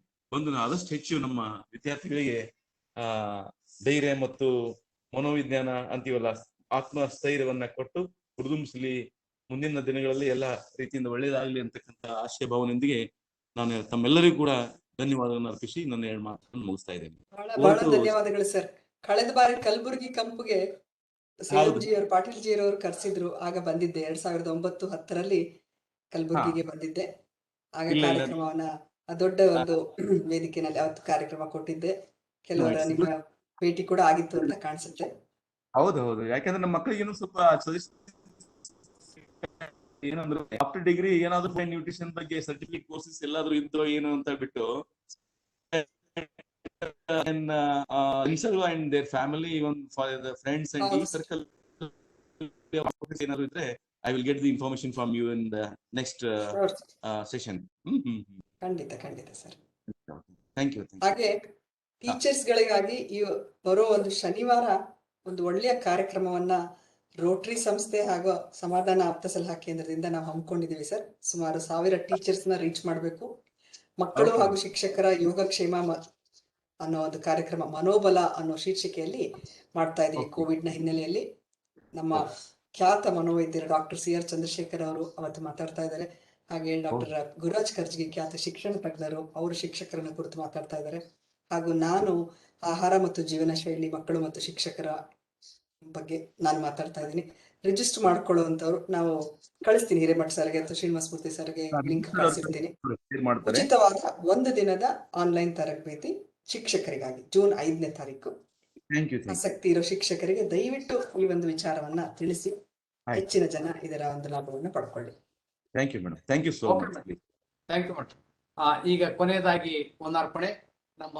ಆದಷ್ಟು ಹೆಚ್ಚು ನಮ್ಮ ವಿದ್ಯಾರ್ಥಿಗಳಿಗೆ ಧೈರ್ಯ ಮತ್ತು ಮನೋವಿಜ್ಞಾನ ಅಂತೀವಲ್ಲ, ಆತ್ಮಸ್ಥೈರ್ಯವನ್ನ ಕೊಟ್ಟು ಹುರಿದುಂಬಿಸಲಿ. ಮುಂದಿನ ದಿನಗಳಲ್ಲಿ ಎಲ್ಲ ರೀತಿಯಿಂದ ಒಳ್ಳೇದಾಗ್ಲಿ ಅಂತಕ್ಕಂಥ ಆಶಯ ಭಾವನೆಯೊಂದಿಗೆ ನಾನು ತಮ್ಮೆಲ್ಲರಿಗೂ ಕೂಡ ಧನ್ಯವಾದಗಳನ್ನು ಅರ್ಪಿಸಿ ನನ್ನ 2 ಮಾತನ್ನು ಮುಗಿಸ್ತಾ ಇದ್ದೇನೆ. ಬಹಳ ಧನ್ಯವಾದಗಳು ಸರ್. ಕಳೆದ ಬಾರಿ ಕಲಬುರಗಿ ಕಂಪಿಗೆ ಪಾಟೀಲ್ ಜಿ ಅವರು ಕರೆಸಿದ್ರು, ಆಗ ಬಂದಿದ್ದೆ. 2009-10ರಲ್ಲಿ ಕಲಬುರಗಿಗೆ ಬಂದಿದ್ದೆ. ಆಗ ಕಾರ್ಯಕ್ರಮವನ್ನ ದೊಡ್ಡ ಒಂದು ವೇದಿಕೆಯಲ್ಲಿ ಅವತ್ತು ಕಾರ್ಯಕ್ರಮ ಕೊಟ್ಟಿದ್ದೆ. ಕೆಲವರ ನಿಮ್ಮ ಭೇಟಿ ಕೂಡ ಆಗಿತ್ತು ಅಂತ ಕಾಣಿಸುತ್ತೆ. ಹೌದು, ಯಾಕಂದ್ರೆ ನಮ್ಮ ಮಕ್ಕಳಿಗೆ ಏನೋ ಸ್ವಲ್ಪ ಏನಂದ್ರೆ ಆಫ್ಟರ್ ಡಿಗ್ರಿ ಏನಾದ್ರು ನ್ಯೂಟ್ರಿಷನ್ ಬಗ್ಗೆ ಸರ್ಟಿಫಿಕೇಟ್ ಕೋರ್ಸಸ್ ಎಲ್ಲಾದ್ರೂ ಇದ್ದೋ ಏನು ಅಂತ ಬಿಟ್ಟು and their family, even for the friends and ಈ ಸರ್ಕಲ್ ಏನಾದ್ರು ಇದ್ರೆ I will get the information from you in the next Sure. session. ಖಂಡಿತ ಖಂಡಿತ ಸರ್. Thank you. ಹಾಗೆ ಟೀಚರ್ಸ್ ಗಳಿಗಾಗಿ ಬರೋ ಒಂದು ಶನಿವಾರ ಒಂದು ಒಳ್ಳೆಯ ಕಾರ್ಯಕ್ರಮವನ್ನ ರೋಟರಿ ಸಂಸ್ಥೆ ಹಾಗೂ ಸಮಾಧಾನ ಆಪ್ತ ಸಲಹಾ ಕೇಂದ್ರದಿಂದ ನಾವು ಹಮ್ಮಿಕೊಂಡಿದೀವಿ ಸರ್. ಸುಮಾರು 1000 ಟೀಚರ್ಸ್ ನ ರೀಚ್ ಮಾಡಬೇಕು. ಮಕ್ಕಳು ಹಾಗೂ ಶಿಕ್ಷಕರ ಯೋಗಕ್ಷೇಮ ಅನ್ನೋ ಒಂದು ಕಾರ್ಯಕ್ರಮ ಮನೋಬಲ ಅನ್ನೋ ಶೀರ್ಷಿಕೆಯಲ್ಲಿ ಮಾಡ್ತಾ ಇದೀವಿ. ಕೋವಿಡ್ ನ ಹಿನ್ನೆಲೆಯಲ್ಲಿ ನಮ್ಮ ಖ್ಯಾತ ಮನೋವೈದ್ಯರು ಡಾಕ್ಟರ್ CR ಚಂದ್ರಶೇಖರ್ ಅವರು ಅವತ್ತು ಮಾತಾಡ್ತಾ ಇದ್ದಾರೆ. ಹಾಗೆ ಡಾಕ್ಟರ್ ಗುರುರಾಜ್ ಕರ್ಜಗಿ ಖ್ಯಾತ ಶಿಕ್ಷಣ ತಜ್ಞರು ಅವರು ಶಿಕ್ಷಕರನ್ನ ಕುರಿತು ಮಾತಾಡ್ತಾ ಇದ್ದಾರೆ. ಹಾಗೂ ನಾನು ಆಹಾರ ಮತ್ತು ಜೀವನ ಶೈಲಿ ಮಕ್ಕಳು ಮತ್ತು ಶಿಕ್ಷಕರ ಬಗ್ಗೆ ನಾನು ಮಾತಾಡ್ತಾ ಇದ್ದೀನಿ. ರಿಜಿಸ್ಟರ್ ಮಾಡ್ಕೊಳ್ಳುವಂತವ್ರು ನಾವು ಕಳಿಸ್ತೀನಿ ಹಿರೇಮಠ್ ಸರ್ಗೆ ಅಥವಾ ಶ್ರೀನಿವಾಸ ಮೂರ್ತಿ ಸರ್ಗೆ ಲಿಂಕ್ ಕಳಿಸಿರ್ತೀನಿ. ಉಚಿತವಾದ 1 ದಿನದ ಆನ್ಲೈನ್ ತರಬೇತಿ ಶಿಕ್ಷಕರಿಗಾಗಿ ಜೂನ್ 5ನೇ ತಾರೀಕು. ಆಸಕ್ತಿ ಇರೋ ಶಿಕ್ಷಕರಿಗೆ ದಯವಿಟ್ಟು ಈ ಒಂದು ವಿಚಾರವನ್ನ ತಿಳಿಸಿ ಹೆಚ್ಚಿನ ಜನ ಇದರ ಒಂದು ಲಾಭವನ್ನು ಪಡ್ಕೊಳ್ಳಿ. Thank you, madam. Thank you so much. Thank you, madam. ಈಗ ಕೊನೆಯದಾಗಿ ಒಂದರ್ಪಣೆ ನಮ್ಮ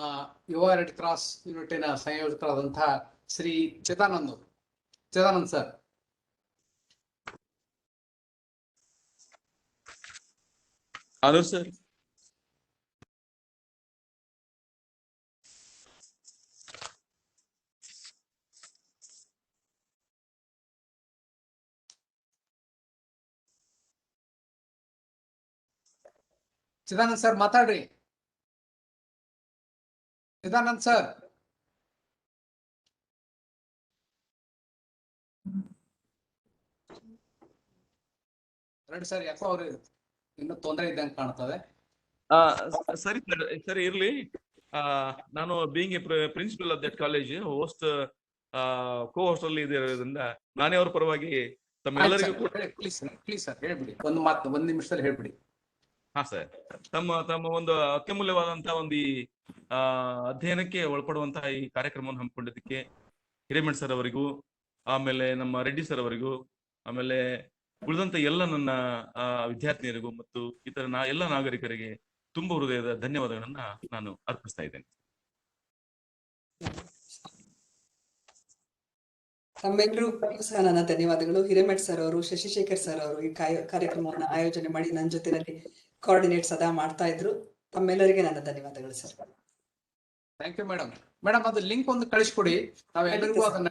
ಯುವ ರೆಡ್ ಕ್ರಾಸ್ ಯೂನಿಟಿನ ಸಂಯೋಜಕರಾದಂತಹ Shri Chidanand sir. Hello, sir. Chidanand sir ಮಾತಾಡ್ರಿ. ಚಿದಾನಂದ್ ಸರ್. ಸರ್ ಯಾಕೋ ಅವ್ರು ಇನ್ನೂ ತೊಂದರೆ ಇದ್ದಂಗೆ ಕಾಣ್ತದೆ. ಸರಿ ಇರ್ಲಿ. ನಾನು being a principal of that college host co-host ಅಲ್ಲಿ ಇರೋದ್ರಿಂದ ನಾನೇ ಅವ್ರ ಪರವಾಗಿ ತಮ್ಮೆಲ್ಲರಿಗೂ ಕೂಡ ಪ್ಲೀಸ್ ಸರ್ ಹೇಳ್ಬಿಡಿ, ಒಂದ್ ನಿಮಿಷದಲ್ಲಿ ಹೇಳ್ಬಿಡಿ. ಹಾ ಸರ್, ತಮ್ಮ ಒಂದು ಅತ್ಯಮೂಲ್ಯವಾದಂತಹ ಒಂದು ಈ ಅಧ್ಯಯನಕ್ಕೆ ಒಳಪಡುವಂತಹ ಈ ಕಾರ್ಯಕ್ರಮವನ್ನು ಹಮ್ಮಿಕೊಂಡಿದ್ದಕ್ಕೆ ಹಿರೇಮಠ್ ಸರ್ ಅವರಿಗೂ, ಆಮೇಲೆ ನಮ್ಮ ರೆಡ್ಡಿ ಸರ್ ಅವರಿಗೂ, ಆಮೇಲೆ ಉಳಿದಂತ ಎಲ್ಲ ನನ್ನ ವಿದ್ಯಾರ್ಥಿನಿಯರಿಗೂ ಮತ್ತು ಇತರ ಎಲ್ಲ ನಾಗರಿಕರಿಗೆ ತುಂಬ ಹೃದಯದ ಧನ್ಯವಾದಗಳನ್ನ ನಾನು ಅರ್ಪಿಸ್ತಾ ಇದ್ದೇನೆ. ತಮ್ಮೆಲ್ಲರೂ ಸಹ ನನ್ನ ಧನ್ಯವಾದಗಳು. ಹಿರೇಮಠ್ ಸರ್ ಅವರು, ಶಶಿಶೇಖರ್ ಸರ್ ಅವರು ಈ ಕಾರ್ಯಕ್ರಮವನ್ನು ಆಯೋಜನೆ ಮಾಡಿ ನನ್ನ ಜೊತೆನಲ್ಲಿ ಕೋಆರ್ಡಿನೇಟ್ ಸದಾ ಮಾಡ್ತಾ ಇದ್ರು. ತಮ್ಮೆಲ್ಲರಿಗೆ ನನ್ನ ಧನ್ಯವಾದಗಳು ಸರ್. Thank you madam. ಅದು ಲಿಂಕ್ ಒಂದು ಕಳಿಸ್ಕೊಡಿ, ನಾವೆಲ್ಲರಿಗೂ ಅದನ್ನ